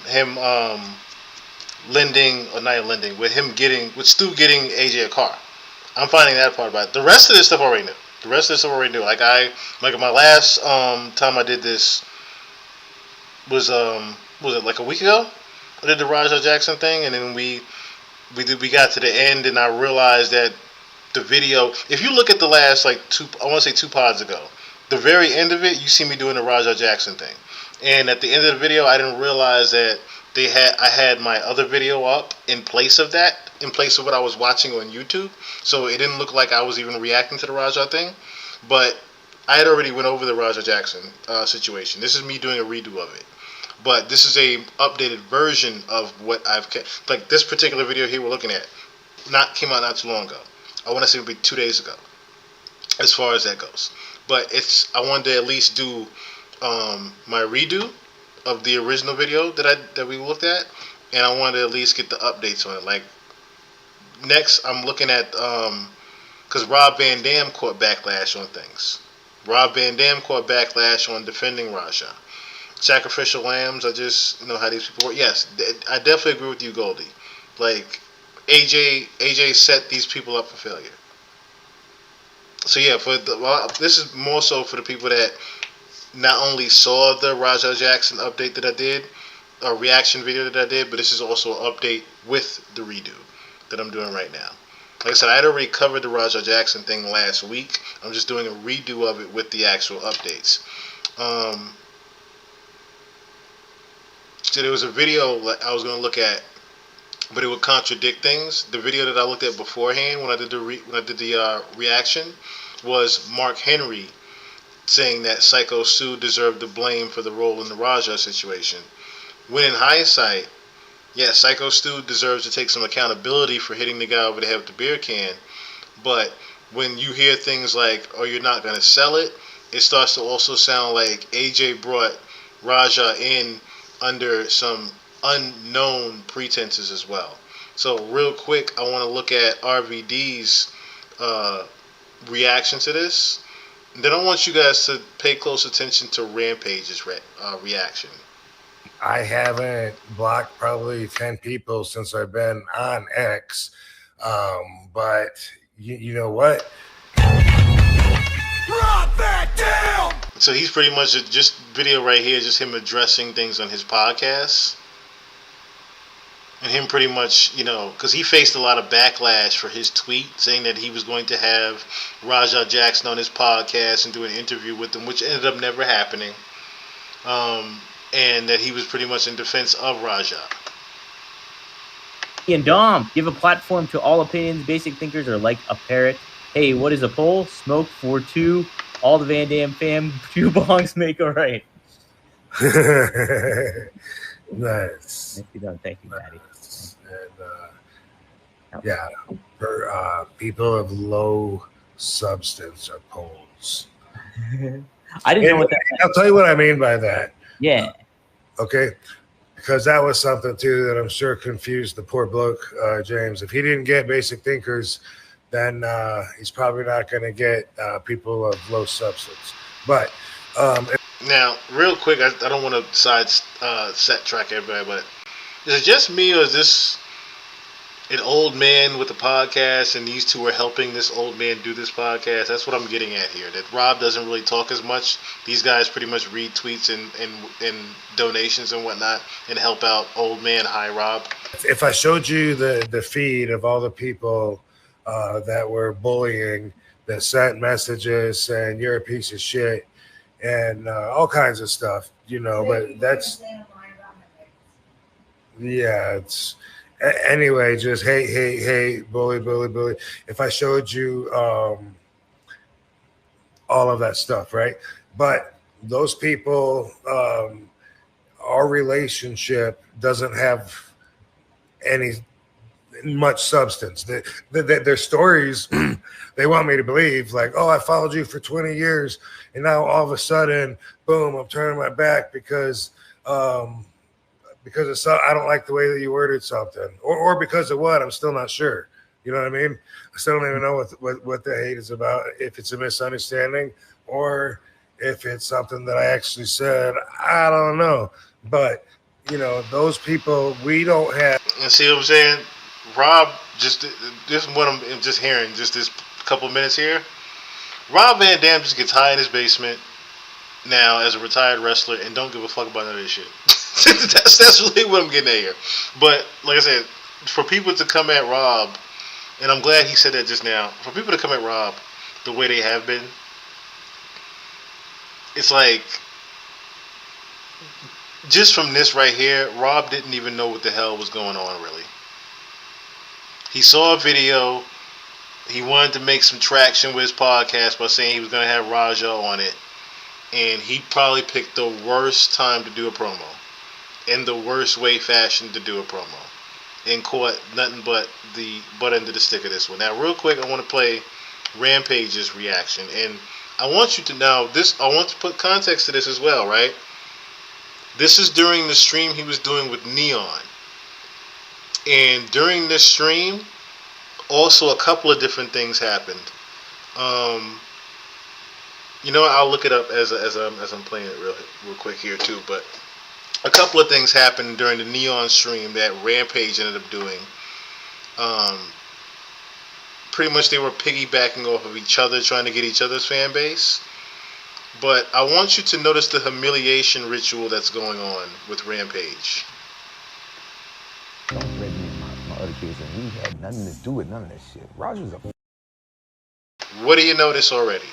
with Stu getting AJ a car. I'm finding that part about it. The rest of this stuff I already knew. Like my last time I did this was it like a week ago? I did the Raja Jackson thing, and then we got to the end, and I realized that the video, if you look at the last two pods ago, the very end of it, you see me doing the Raja Jackson thing. And at the end of the video, I didn't realize that I had my other video up in place of what I was watching on YouTube. So it didn't look like I was even reacting to the Raja thing. But I had already went over the Raja Jackson situation. This is me doing a redo of it. But this is a updated version of what I've kept. Like this particular video here we're looking at, came out not too long ago. I want to say it would be 2 days ago, as far as that goes. But I wanted to at least do my redo of the original video that we looked at, and I wanted to at least get the updates on it. Like next, I'm looking at because Rob Van Dam caught backlash on things. Rob Van Dam caught backlash on defending Raja. Sacrificial lambs. I just know how these people work. Yes, I definitely agree with you, Goldie. Like AJ set these people up for failure. So yeah, this is more so for the people that not only saw the Raja Jackson update that I did, a reaction video that I did, but this is also an update with the redo that I'm doing right now. Like I said, I had already covered the Raja Jackson thing last week. I'm just doing a redo of it with the actual updates. So there was a video I was going to look at, but it would contradict things. The video that I looked at beforehand when I did the reaction was Mark Henry saying that Psycho Stu deserved the blame for the role in the Raja situation. When in hindsight, yeah, Psycho Stu deserves to take some accountability for hitting the guy over the head with the beer can. But when you hear things like, "Oh, you're not going to sell it," it starts to also sound like AJ brought Raja in under some unknown pretenses as well. So real quick, I want to look at RVD's reaction to this. And then I want you guys to pay close attention to Rampage's reaction. I haven't blocked probably 10 people since I've been on X. But you know what? Drop that down! So he's pretty much just video right here, just him addressing things on his podcast. And him pretty much, because he faced a lot of backlash for his tweet saying that he was going to have Raja Jackson on his podcast and do an interview with him, which ended up never happening. And that he was pretty much in defense of Raja. And Dom, give a platform to all opinions. Basic thinkers are like a parrot. Hey, what is a poll? Smoke 4-2. All the Van Dam fam. 2 bongs make a right. Nice. Thank you, Daddy. And, yeah, for people of low substance are polls. I didn't know what that meant. I'll tell you what I mean by that. Yeah. Okay. Because that was something, too, that I'm sure confused the poor bloke, James. If he didn't get basic thinkers, then he's probably not going to get people of low substance. But now, real quick, I don't want to set track everybody, but is it just me or is this an old man with a podcast, and these two are helping this old man do this podcast. That's what I'm getting at here. That Rob doesn't really talk as much. These guys pretty much read tweets and donations and whatnot and help out old man. Hi, Rob. If I showed you the feed of all the people that were bullying, that sent messages saying you're a piece of shit and all kinds of stuff, but that's, yeah, it's, anyway, just hey, bully. If I showed you all of that stuff, right? But those people, our relationship doesn't have any much substance. Their stories, they want me to believe, like, oh, I followed you for 20 years, and now all of a sudden, boom, I'm turning my back because it's, I don't like the way that you worded something, or because of what, I'm still not sure. You know what I mean? I still don't even know what the hate is about, if it's a misunderstanding or if it's something that I actually said. I don't know. But, those people, we don't have. And see what I'm saying? Rob, just what I'm just hearing, just this couple minutes here. Rob Van Dam just gets high in his basement now as a retired wrestler and don't give a fuck about none of this shit. that's really what I'm getting at here. But like I said, for people to come at Rob, and I'm glad he said that just now, for people to come at Rob the way they have been, it's like, just from this right here, Rob didn't even know what the hell was going on, really. He saw a video. He wanted to make some traction with his podcast by saying he was going to have Raja on it. And he probably picked the worst time to do a promo. In the worst way fashion to do a promo. And caught nothing but the butt end of the stick of this one. Now, real quick, I want to play Rampage's reaction. And I want you to know this. I want to put context to this as well, right? This is during the stream he was doing with Neon. And during this stream, also a couple of different things happened. I'll look it up as I'm playing it real quick here too. But a couple of things happened during the Neon stream that Rampage ended up doing. Pretty much they were piggybacking off of each other, trying to get each other's fan base. But I want you to notice the humiliation ritual that's going on with Rampage. My other kids, and he had nothing to do with none of that shit. Roger's a. What do you notice already?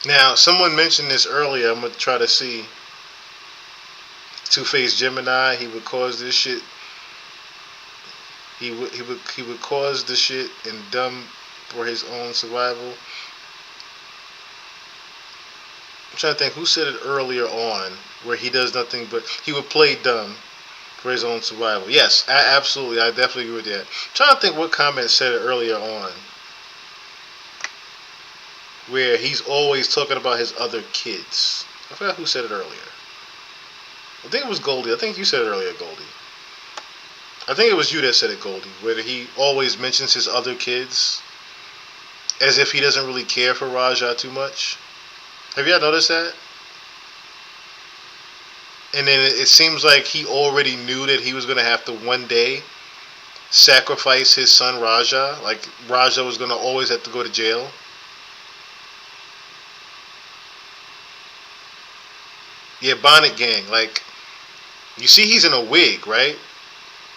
Now, someone mentioned this earlier. I'm gonna try to see. Two-Face Gemini, he would cause this shit. He would cause this shit and dumb for his own survival. I'm trying to think who said it earlier on, where he does nothing but he would play dumb for his own survival. Yes, absolutely, I definitely agree with that. I'm trying to think what comment said it earlier on, where he's always talking about his other kids. I forgot who said it earlier. I think it was Goldie. I think you said it earlier, Goldie. I think it was you that said it, Goldie, where he always mentions his other kids as if he doesn't really care for Raja too much. Have y'all noticed that? And then it seems like he already knew that he was going to have to one day sacrifice his son Raja. Like Raja was going to always have to go to jail. Yeah, Bonnet Gang. Like, you see he's in a wig, right?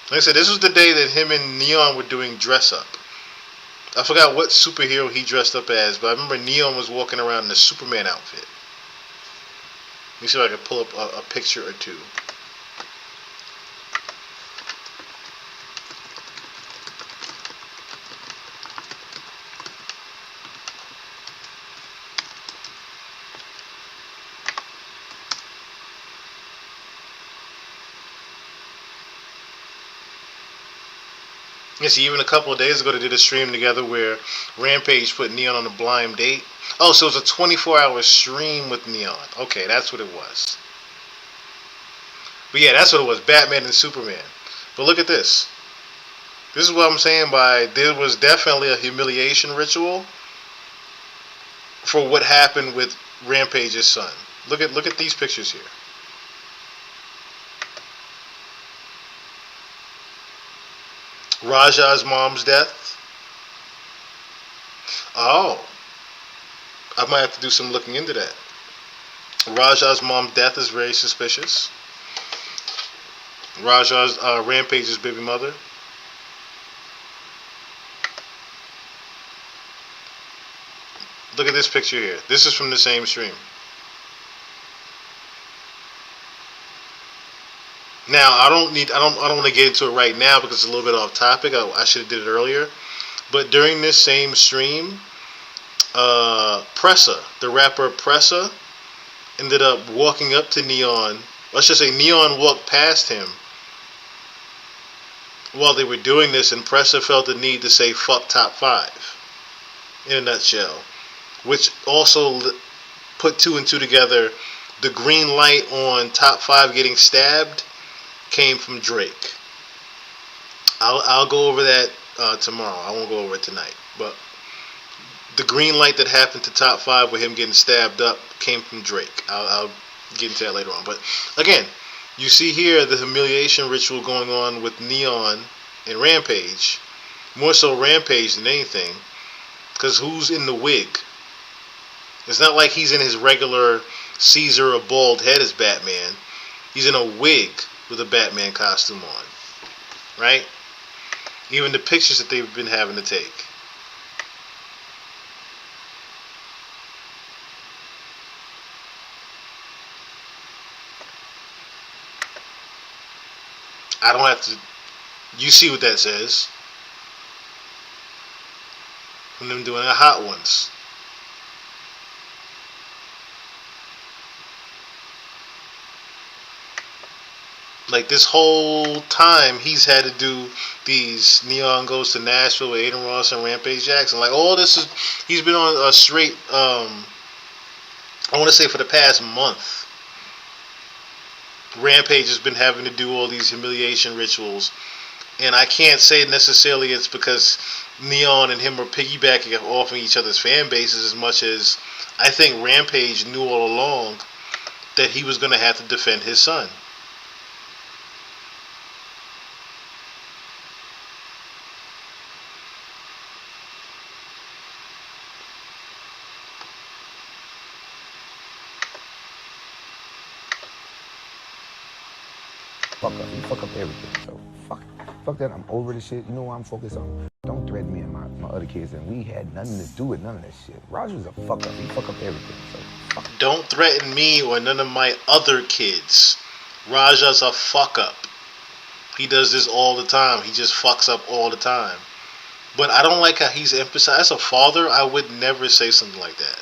Like I said, this was the day that him and Neon were doing dress up. I forgot what superhero he dressed up as, but I remember Neon was walking around in a Superman outfit. Let me see if I can pull up a picture or two. You see, even a couple of days ago, they did a stream together where Rampage put Neon on a blind date. Oh, so it was a 24-hour stream with Neon. Okay, that's what it was. But yeah, that's what it was, Batman and Superman. But look at this. This is what I'm saying by there was definitely a humiliation ritual. for what happened with Rampage's son. Look at these pictures here. Raja's mom's death. Oh, I might have to do some looking into that. Raja's mom's death is very suspicious. Raja's Rampage's baby mother. Look at this picture here. This is from the same stream. Now, I don't want to get into it right now because it's a little bit off topic. I should have did it earlier. But during this same stream, Pressa, the rapper Pressa, ended up walking up to Neon. Let's just say Neon walked past him while they were doing this, and Pressa felt the need to say "fuck Top 5" in a nutshell, which also put 2 and 2 together. The green light on Top 5 getting stabbed came from Drake. I'll go over that tomorrow. I won't go over it tonight. But the green light that happened to Top 5 with him getting stabbed up came from Drake. I'll get into that later on. But again, you see here the humiliation ritual going on with Neon and Rampage. More so Rampage than anything. Because who's in the wig? It's not like he's in his regular Caesar or bald head as Batman. He's in a wig with a Batman costume on. Right? Even the pictures that they've been having to take. I don't have to. You see what that says. From them doing the Hot Ones. Like this whole time he's had to do these Neon Goes to Nashville with Aiden Ross and Rampage Jackson. Like all this is, he's been on a straight, I want to say for the past month. Rampage has been having to do all these humiliation rituals. And I can't say necessarily it's because Neon and him are piggybacking off of each other's fan bases as much as I think Rampage knew all along that he was going to have to defend his son. Fuck up. You fuck up everything. So fuck that. I'm over the shit. You know what I'm focused on? Don't threaten me and my other kids, and we had nothing to do with none of that shit. Roger's a fuck up. He fuck up everything. So fuck. Don't threaten me or none of my other kids. Raja's a fuck up. He does this all the time. He just fucks up all the time. But I don't like how he's emphasized. As a father, I would never say something like that.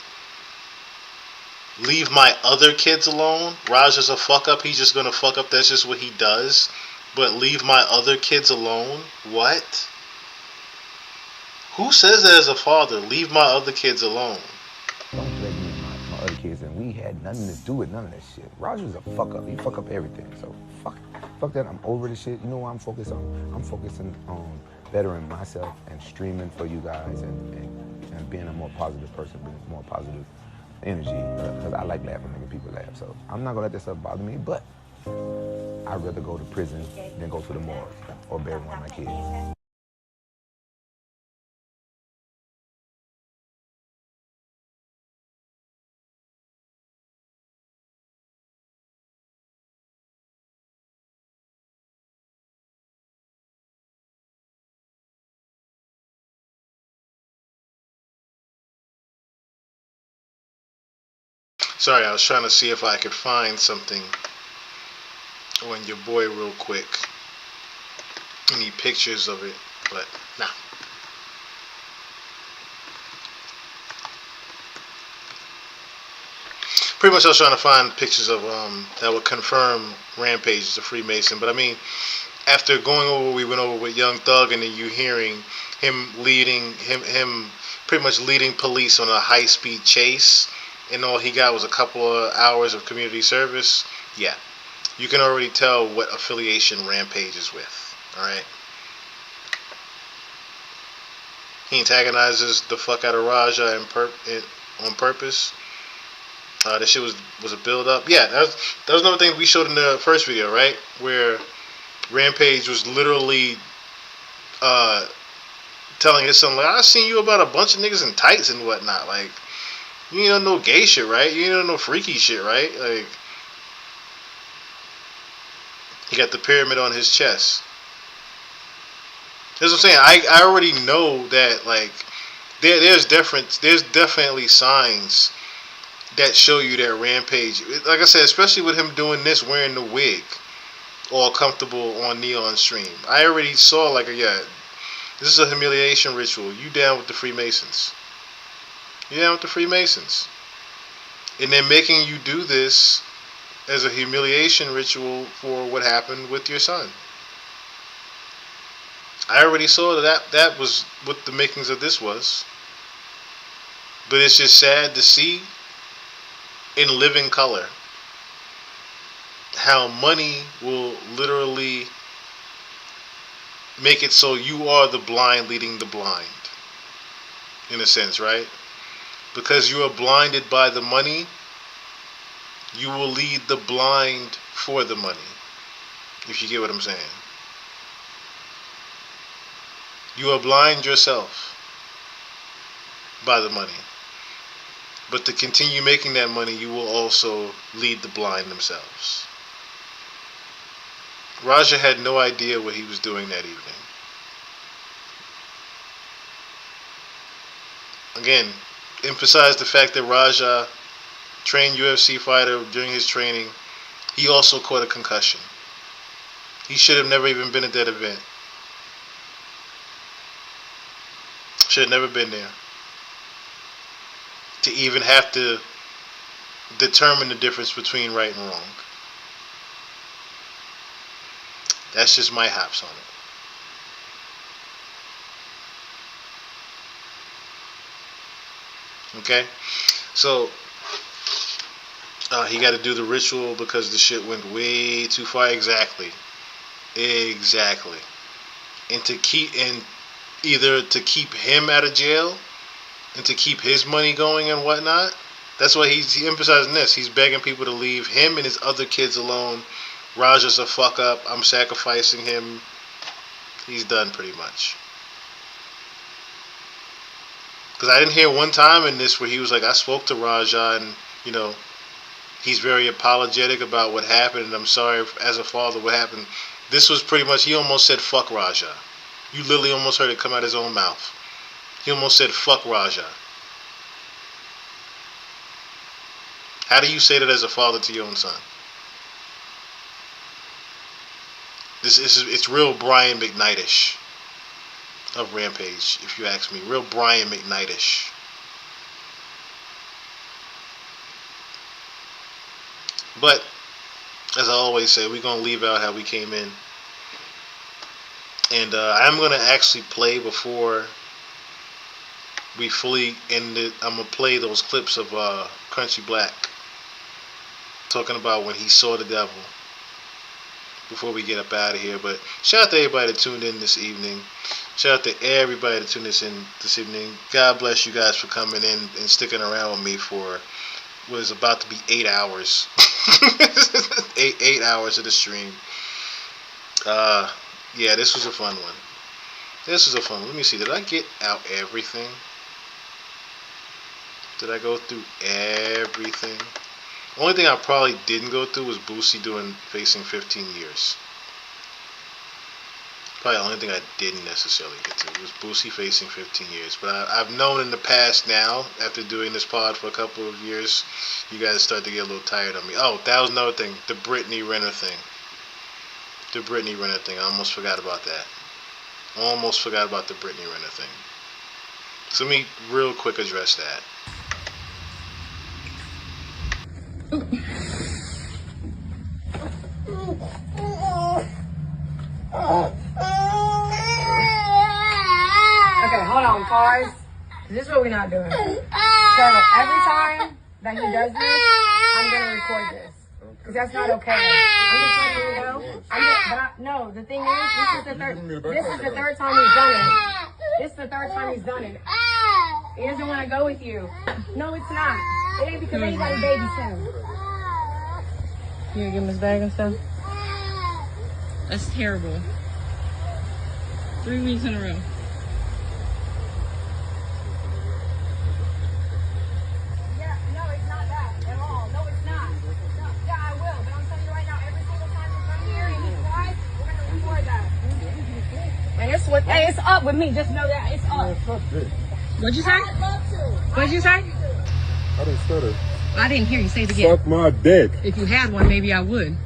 Leave my other kids alone. Raja's a fuck up. He's just gonna fuck up. That's just what he does. But leave my other kids alone? What? Who says that as a father? Leave my other kids alone. Don't threaten me and my other kids, and we had nothing to do with none of that shit. Roger's a fuck up. He fuck up everything. So fuck that. I'm over the shit. You know what I'm focused on? I'm focusing on bettering myself and streaming for you guys and being a more positive person, being more positive energy, because I like laughing, making people laugh. So I'm not gonna let this stuff bother me, but I'd rather go to prison than go to the morgue or bury one of my kids. Sorry, I was trying to see if I could find something on your boy real quick. Any pictures of it, but nah. Pretty much I was trying to find pictures of that would confirm Rampage is a Freemason. But I mean, after going over what we went over with Young Thug, and then you hearing him leading him pretty much leading police on a high-speed chase, and all he got was a couple of hours of community service, yeah, you can already tell what affiliation Rampage is with. Alright? He antagonizes the fuck out of Raja on purpose. That shit was a build up. Yeah, that was another thing we showed in the first video, right? Where Rampage was literally telling his son, like, I seen you about a bunch of niggas in tights and whatnot. Like, you ain't no gay shit, right? You ain't no freaky shit, right? Like, he got the pyramid on his chest. That's what I'm saying. I already know that, like, there's definitely signs that show you that Rampage, like I said, especially with him doing this, wearing the wig, all comfortable on Neon stream. I already saw, like, yeah, this is a humiliation ritual. You down with the Freemasons. You down with the Freemasons. And they're making you do this as a humiliation ritual for what happened with your son. I already saw that was what the makings of this was. But it's just sad to see in living color how money will literally make it so you are the blind leading the blind, in a sense, right? Because you are blinded by the money, you will lead the blind for the money, if you get what I'm saying. You are blind yourself by the money. But to continue making that money, you will also lead the blind themselves. Raja had no idea what he was doing that evening. Again, emphasize the fact that Raja, trained UFC fighter, during his training, he also caught a concussion. He should have never even been at that event. Should have never been there. To even have to determine the difference between right and wrong. That's just my hops on it. Okay? So, he got to do the ritual because the shit went way too far. Exactly. And either to keep him out of jail and to keep his money going and whatnot. That's why he's emphasizing this. He's begging people to leave him and his other kids alone. Raja's a fuck up. I'm sacrificing him. He's done pretty much. Because I didn't hear one time in this where he was like, I spoke to Raja and, you know, he's very apologetic about what happened and I'm sorry as a father what happened. This was pretty much, he almost said fuck Raja. You literally almost heard it come out his own mouth. He almost said fuck Raja. How do you say that as a father to your own son? It's real Brian McKnight-ish of Rampage, if you ask me. Real Brian McKnight-ish. But, as I always say, we're going to leave out how we came in. And I'm going to actually play before we fully end it. I'm going to play those clips of Crunchy Black talking about when he saw the devil before we get up out of here. But shout out to everybody that tuned in this evening. Shout out to everybody that tuned in this evening. God bless you guys for coming in and sticking around with me for what is about to be 8 hours. 8 hours of the stream. Yeah, this was a fun one. Let me see. Did I get out everything? Did I go through everything? Only thing I probably didn't go through was Boosie facing 15 years. Probably the only thing I didn't necessarily get to was Boosie facing 15 years. But I've known in the past now, after doing this pod for a couple of years, you guys start to get a little tired of me. Oh, that was another thing. The Brittany Renner thing. I almost forgot about that. Almost forgot about the Brittany Renner thing. So let me real quick address that. Okay, hold on, pause. This is what we're not doing. So every time that he does this, I'm gonna record this. Because that's not okay. I'm just letting you know. No, the thing is, this is the third time he's done it. This is the third time he's done it. He doesn't want to go with you. No, it's not. It ain't because anybody babys him. You gonna give him his bag and stuff? That's terrible. 3 weeks in a row. Yeah, no, it's not that at all. No, it's not. No, yeah, I will. But I'm telling you right now, every single time you come here and he cries, we're gonna record that. Hey, it's up with me. Just know that it's up. What'd you say? I'd love to. What'd you say? I didn't stutter. I didn't hear you. Say it again. Suck my dick. If you had one, maybe I would.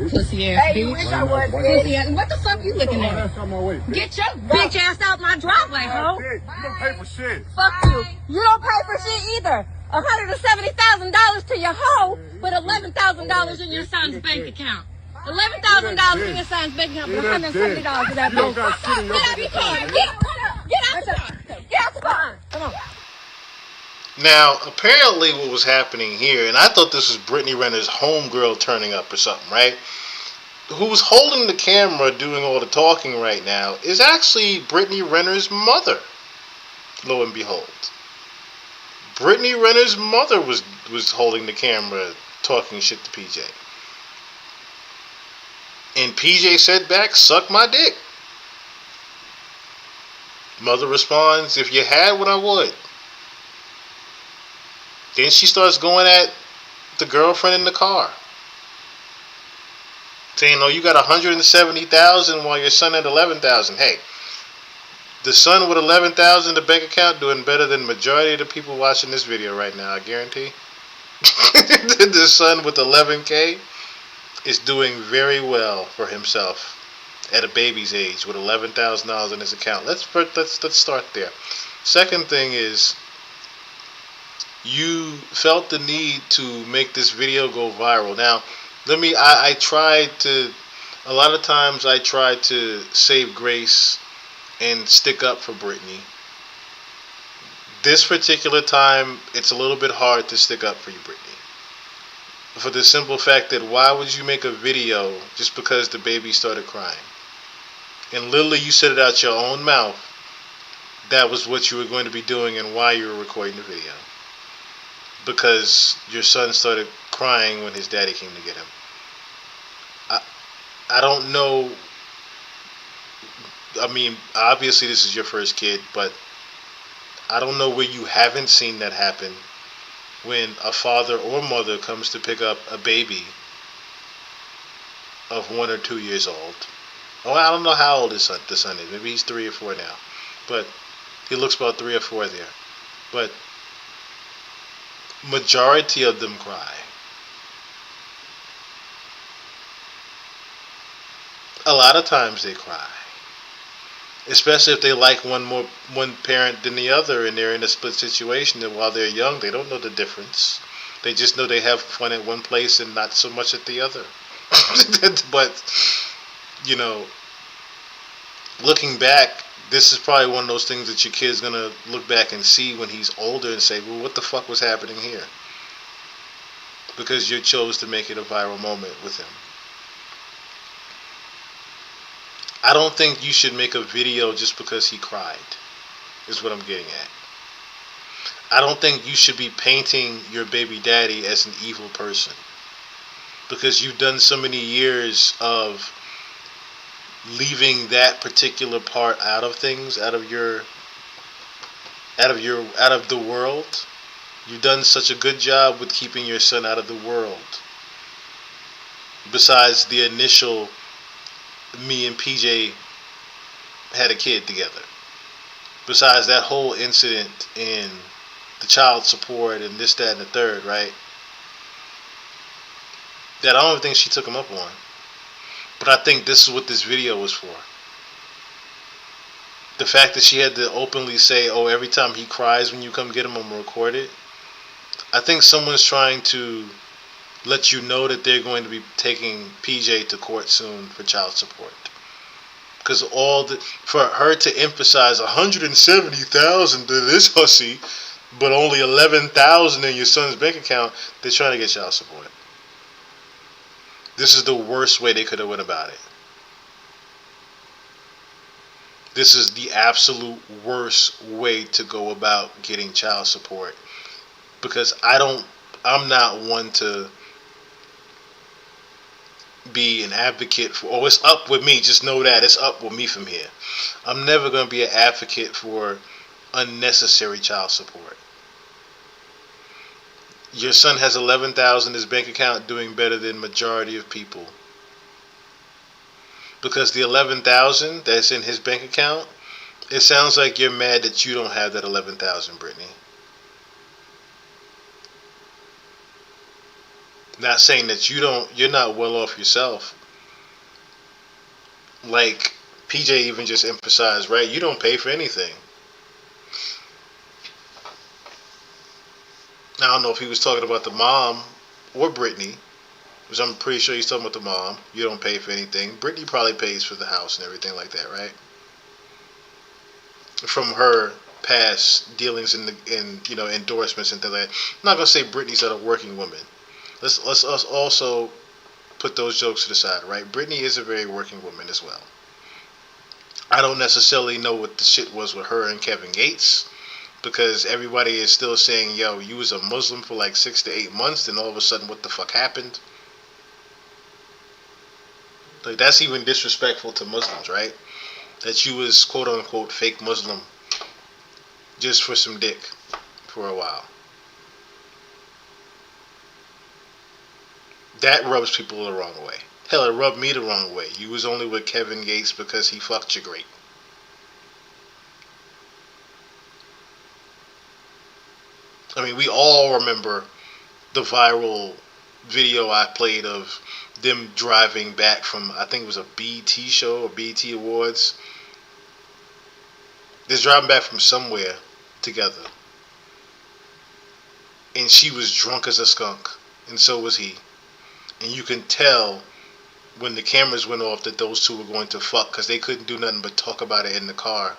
Pussy ass Hey, bitch. you wish I would, Pussy ass. What the fuck you looking at? That's on my way. Get your bitch ass out my driveway, ho. You don't pay for shit. Fuck you. You don't pay for shit either. $170,000 to your hoe, but $11,000 in your son's bank account. $11,000 in your son's bank account, but $170 to that You don't bitch. got shit in your Get out the car. Get out the car. Get out the car. Come on. Now, apparently what was happening here, and I thought this was Brittany Renner's homegirl turning up or something, right? Who's holding the camera doing all the talking right now is actually Brittany Renner's mother, lo and behold. Brittany Renner's mother was holding the camera talking shit to PJ. And PJ said back, suck my dick. Mother responds, if you had what I would. Then she starts going at the girlfriend in the car. Saying, oh, you got $170,000 while your son had $11,000. Hey, the son with $11,000 in the bank account doing better than majority of the people watching this video right now, I guarantee. The son with $11K is doing very well for himself at a baby's age with $11,000 in his account. Let's start there. Second thing is, you felt the need to make this video go viral. Now, I tried to, a lot of times I try to save grace and stick up for Brittany. This particular time, it's a little bit hard to stick up for you, Brittany. For the simple fact that why would you make a video just because the baby started crying? And literally you said it out your own mouth. That was what you were going to be doing and why you were recording the video. Because your son started crying when his daddy came to get him. I don't know. I mean, obviously this is your first kid, but I don't know where you haven't seen that happen when a father or mother comes to pick up a baby of 1 or 2 years old. Oh, I don't know how old the son is. Maybe he's 3 or 4 now. But he looks about 3 or 4 there. But majority of them cry. A lot of times they cry. Especially if they like one parent than the other and they're in a split situation, and while they're young they don't know the difference. They just know they have fun at one place and not so much at the other. But, you know, looking back, this is probably one of those things that your kid's going to look back and see when he's older and say, well, what the fuck was happening here? Because you chose to make it a viral moment with him. I don't think you should make a video just because he cried, is what I'm getting at. I don't think you should be painting your baby daddy as an evil person, because you've done so many years of leaving that particular part out of things, out of the world. You've done such a good job with keeping your son out of the world. Besides the initial, me and PJ had a kid together. Besides that whole incident in the child support and this, that, and the third, right? That I don't think she took him up on. But I think this is what this video was for. The fact that she had to openly say, oh, every time he cries when you come get him, I'm going to record it. I think someone's trying to let you know that they're going to be taking PJ to court soon for child support. Because for her to emphasize $170,000 to this hussy, but only $11,000 in your son's bank account, they're trying to get child support. This is the worst way they could have went about it. This is the absolute worst way to go about getting child support, because I'm not one to be an advocate for, oh, it's up with me. Just know that it's up with me from here. I'm never going to be an advocate for unnecessary child support. Your son has 11,000 in his bank account, doing better than majority of people. Because the 11,000 that's in his bank account, it sounds like you're mad that you don't have that 11,000, Brittany. Not saying that you're not well off yourself. Like PJ even just emphasized, right? You don't pay for anything. I don't know if he was talking about the mom or Brittany, which I'm pretty sure he's talking about the mom. You don't pay for anything. Brittany probably pays for the house and everything like that, right? From her past dealings in endorsements and things like that. I'm not gonna say Brittany's not a working woman. Let's also put those jokes to the side, right? Brittany is a very working woman as well. I don't necessarily know what the shit was with her and Kevin Gates, because everybody is still saying, yo, you was a Muslim for like 6 to 8 months, then all of a sudden what the fuck happened? Like, that's even disrespectful to Muslims, right? That you was quote unquote fake Muslim just for some dick for a while. That rubs people the wrong way. Hell, it rubbed me the wrong way. You was only with Kevin Gates because he fucked you great. I mean, we all remember the viral video I played of them driving back from, I think it was a BET show or BET Awards. They're driving back from somewhere together. And she was drunk as a skunk. And so was he. And you can tell when the cameras went off that those two were going to fuck, because they couldn't do nothing but talk about it in the car.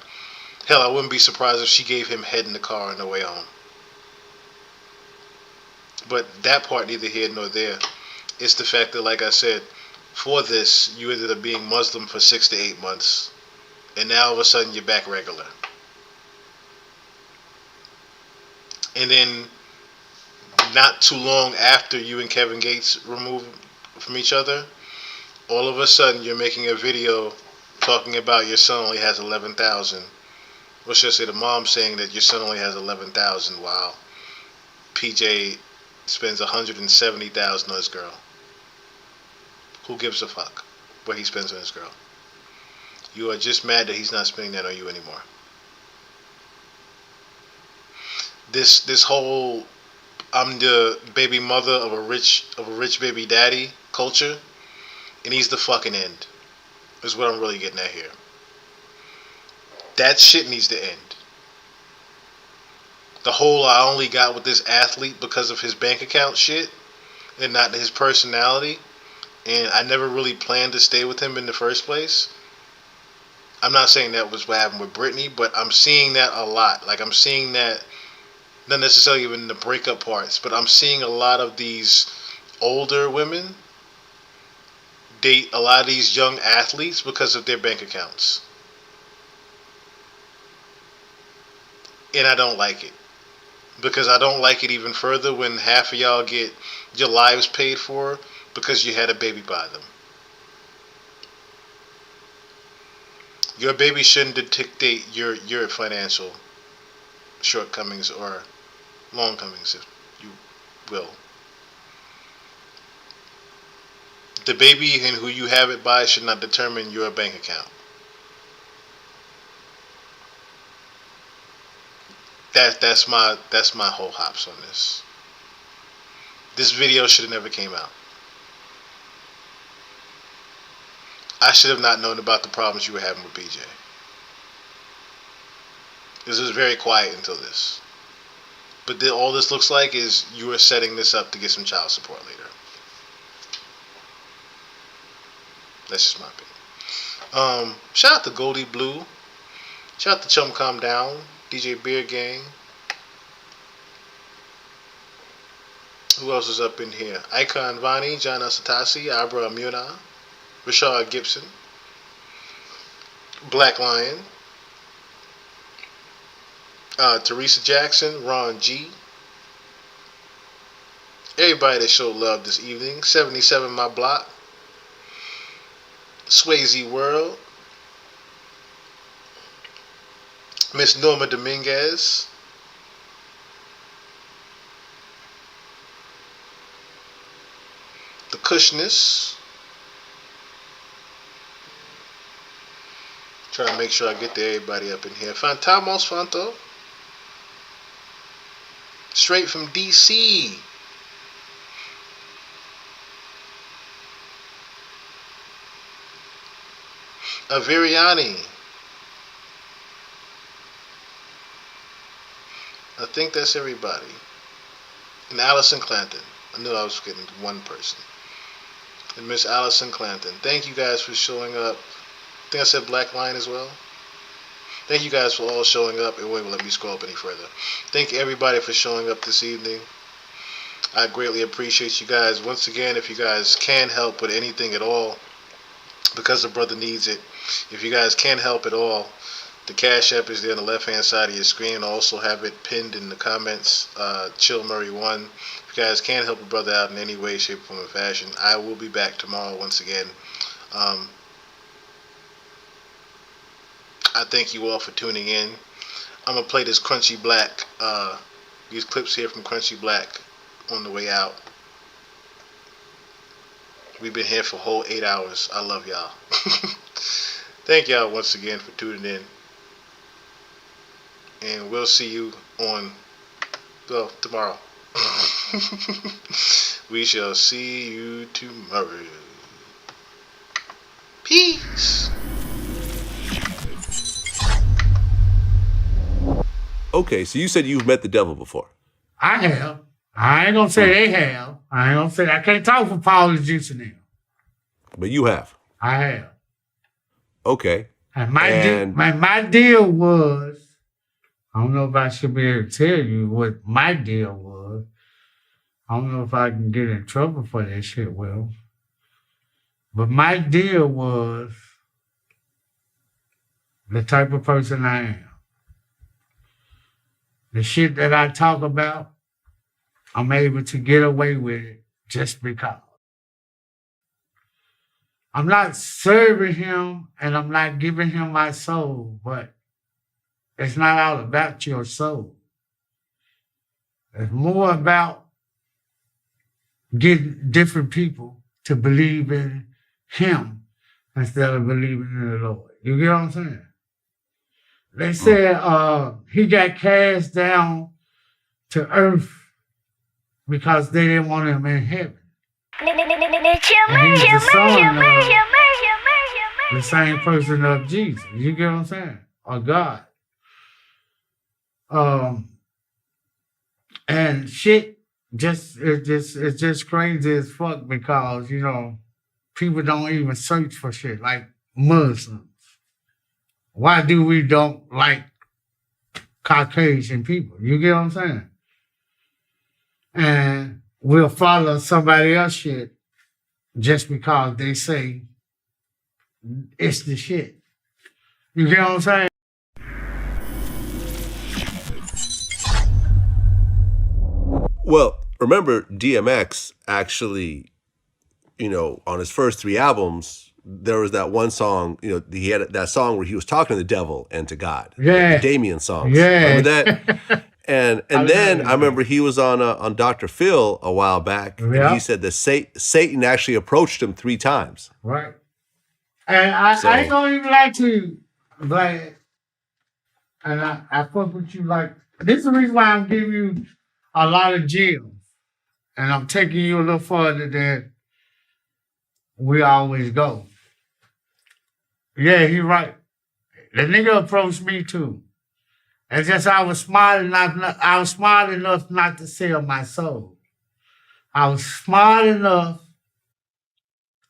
Hell, I wouldn't be surprised if she gave him head in the car on the way home. But that part neither here nor there. It's the fact that, like I said, for this, you ended up being Muslim for 6 to 8 months. And now all of a sudden you're back regular. And then not too long after you and Kevin Gates removed from each other, all of a sudden you're making a video talking about your son only has 11,000. Or should I say the mom saying that your son only has 11,000 while PJ spends 170,000 on his girl. Who gives a fuck what he spends on his girl? You are just mad that he's not spending that on you anymore. This whole I'm the baby mother of a rich baby daddy culture, and he's the fucking end, is what I'm really getting at here. That shit needs to end. The whole I only got with this athlete because of his bank account shit and not his personality, and I never really planned to stay with him in the first place. I'm not saying that was what happened with Brittany, but I'm seeing that a lot. Like, I'm seeing that, not necessarily even the breakup parts, but I'm seeing a lot of these older women date a lot of these young athletes because of their bank accounts. And I don't like it. Because I don't like it even further when half of y'all get your lives paid for because you had a baby by them. Your baby shouldn't dictate your financial shortcomings or longcomings, if you will. The baby and who you have it by should not determine your bank account. That's my whole hops on this. This video should have never came out. I should have not known about the problems you were having with BJ. This was very quiet until this. But all this looks like is you are setting this up to get some child support later. That's just my opinion. Shout out to Goldie Blue. Shout out to Chum Calm Down. DJ Beer Gang. Who else is up in here? Icon Vani, John Asatasi, Abra Amuna, Rashad Gibson, Black Lion, Teresa Jackson, Ron G. Everybody that showed love this evening. 77 My Block. Swayze World. Miss Norma Dominguez. The Cushness. Trying to make sure I get to everybody up in here. Fantamos Fanto. Straight from DC. Aviriani. I think that's everybody. And Allison Clanton. I knew I was getting one person. And Miss Allison Clanton. Thank you guys for showing up. I think I said Black Line as well. Thank you guys for all showing up. It won't let me scroll up any further. Thank everybody for showing up this evening. I greatly appreciate you guys. Once again, if you guys can help with anything at all, because the brother needs it. If you guys can help at all, the Cash App is there on the left-hand side of your screen. I also have it pinned in the comments. Chill Murray 1. If you guys can help a brother out in any way, shape, form, or fashion, I will be back tomorrow once again. I thank you all for tuning in. I'm going to play this Crunchy Black, these clips here from Crunchy Black on the way out. We've been here for a whole 8 hours. I love y'all. Thank y'all once again for tuning in. And we'll see you on, well, tomorrow. We shall see you tomorrow. Peace. Okay, so you said you've met the devil before. I have. I ain't gonna say they have. I ain't gonna say I can't talk for Paul and Juice and them. But you have. I have. Okay. And my deal was, I don't know if I should be able to tell you what my deal was. I don't know if I can get in trouble for that shit, Will. But my deal was the type of person I am. The shit that I talk about, I'm able to get away with it just because. I'm not serving him and I'm not giving him my soul, but it's not all about your soul. It's more about getting different people to believe in him instead of believing in the Lord. You get what I'm saying? They said he got cast down to earth because they didn't want him in heaven. And he's the son of the same person of Jesus. You get what I'm saying? Or God. And shit it's just crazy as fuck because, you know, people don't even search for shit like Muslims. Why do we don't like Caucasian people? You get what I'm saying? And we'll follow somebody else's shit just because they say it's the shit. You get what I'm saying? Well, remember DMX actually, you know, on his first 3 albums, there was that one song, you know, he had that song where he was talking to the devil and to God. Yeah. The Damien songs. Yeah. Remember that? And then I remember he was on Dr. Phil a while back, Yeah. and he said that Satan actually approached him 3 times. Right. And I ain't gonna even like to, like, and I fuck with you like, this is the reason why I'm giving you a lot of gems. And I'm taking you a little further than we always go. Yeah, he right. The nigga approached me too. It's just I was smart enough not to sell my soul. I was smart enough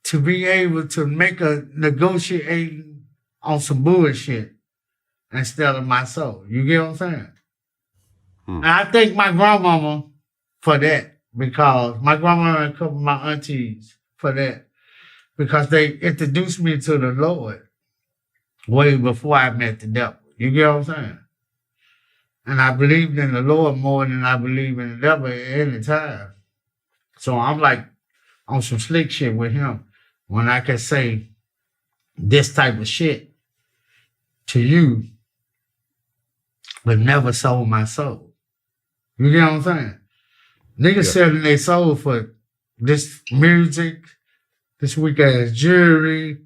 to be able to make a negotiating on some bullshit instead of my soul. You get what I'm saying? And I thank my grandmama for that, because my grandmama and a couple of my aunties for that, because they introduced me to the Lord way before I met the devil. You get what I'm saying? And I believed in the Lord more than I believe in the devil at any time. So I'm like on some slick shit with him when I can say this type of shit to you, but never sold my soul. You get what I'm saying? Niggas selling their soul for this music, this weak ass jewelry.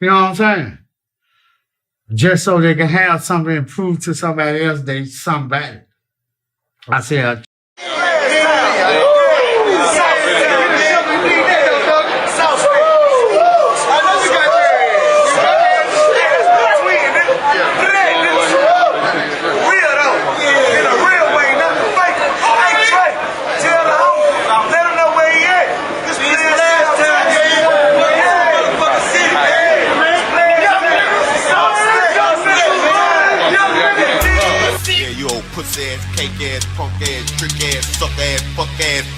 You know what I'm saying? Just so they can have something and prove to somebody else they somebody. I said, pussy ass, cake ass, punk ass, trick ass, suck ass, fuck ass,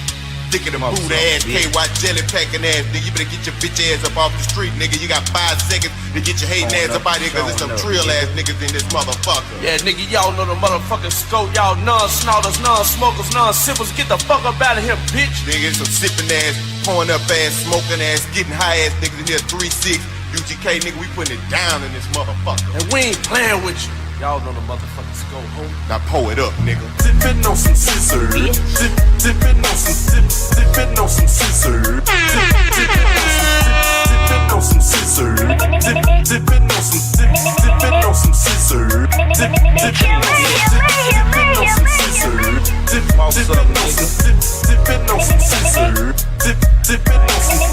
dick in the boot ass, KY jelly packing ass, nigga. You better get your bitch ass up off the street, nigga. You got 5 seconds to get your hating ass up out here, cause there's some trill ass niggas in this motherfucker. Yeah, nigga, y'all know the motherfucking scope. Y'all non-snorters, non-smokers, non-sippers. Get the fuck up out of here, bitch. Nigga, some sipping ass, pouring up ass, smoking ass, getting high ass niggas in here, 3-6. UGK, nigga, we putting it down in this motherfucker. And we ain't playing with you. Y'all know the motherfucking scope, homie. Now pour it up, nigga. Dippin' on some scissors. Dippin' on some dippin' on some scissors. Dippin' on some scissors. Dippin' on some dippin' on some scissors. Dippin' on some scissors. Dippin' on some scissors. Dippin' on some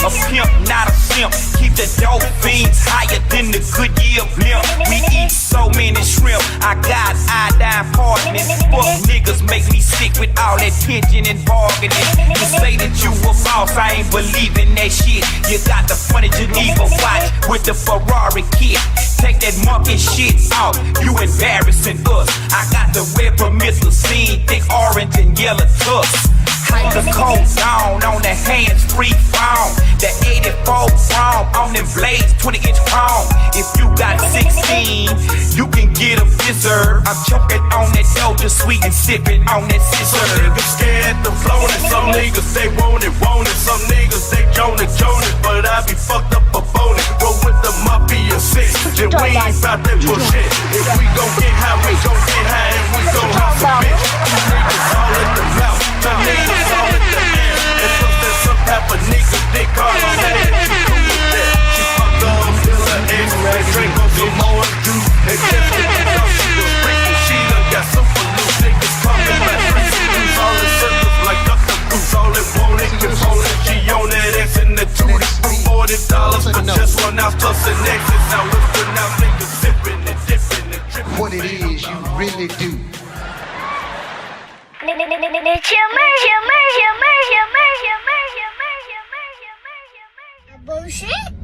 a pimp, not a simp. Keep the dope fiends higher than the Goodyear blimp. We eat so many shrimp. I got iodine partners. Fuck niggas make me sick with all that pigeon and bargaining. You say that you a boss, I ain't believing that shit. You got the funny Geneva watch with the Ferrari kit. Take that monkey shit out, you embarrassing us. I got the red promethazine, thick orange and yellow tufts. Hang the coat down on the hands-free phone. The 84 chrome on them blades, 20-inch chrome. If you got 16, you can get a Fizzard. I'm choking on that Doja Sweet and sipping on that scissor. Some niggas scared to flown it. Some niggas they want it. Some niggas they Jonas, but I be fucked up up on it. Go with the Mafia 6, then we ain't bout that bullshit. If we gon' get high, we gon' get high, and we gon' have some bitch. You niggas all at the mouth, some niggas all at the air. And plus there's some type of nigga they call on that. She do with that. She fucked up, fill her ex, and drink on some more juice. And just because she was freaking, she done got super loose niggas coming like freaking all in circles like Dr. Goose. All it wanted, control it. She on that X and the tootie. $40 for just 1 ounce plus an exit. Now listen, now niggas sipping and dipping and dripping. What it is, you really do. Bullshit.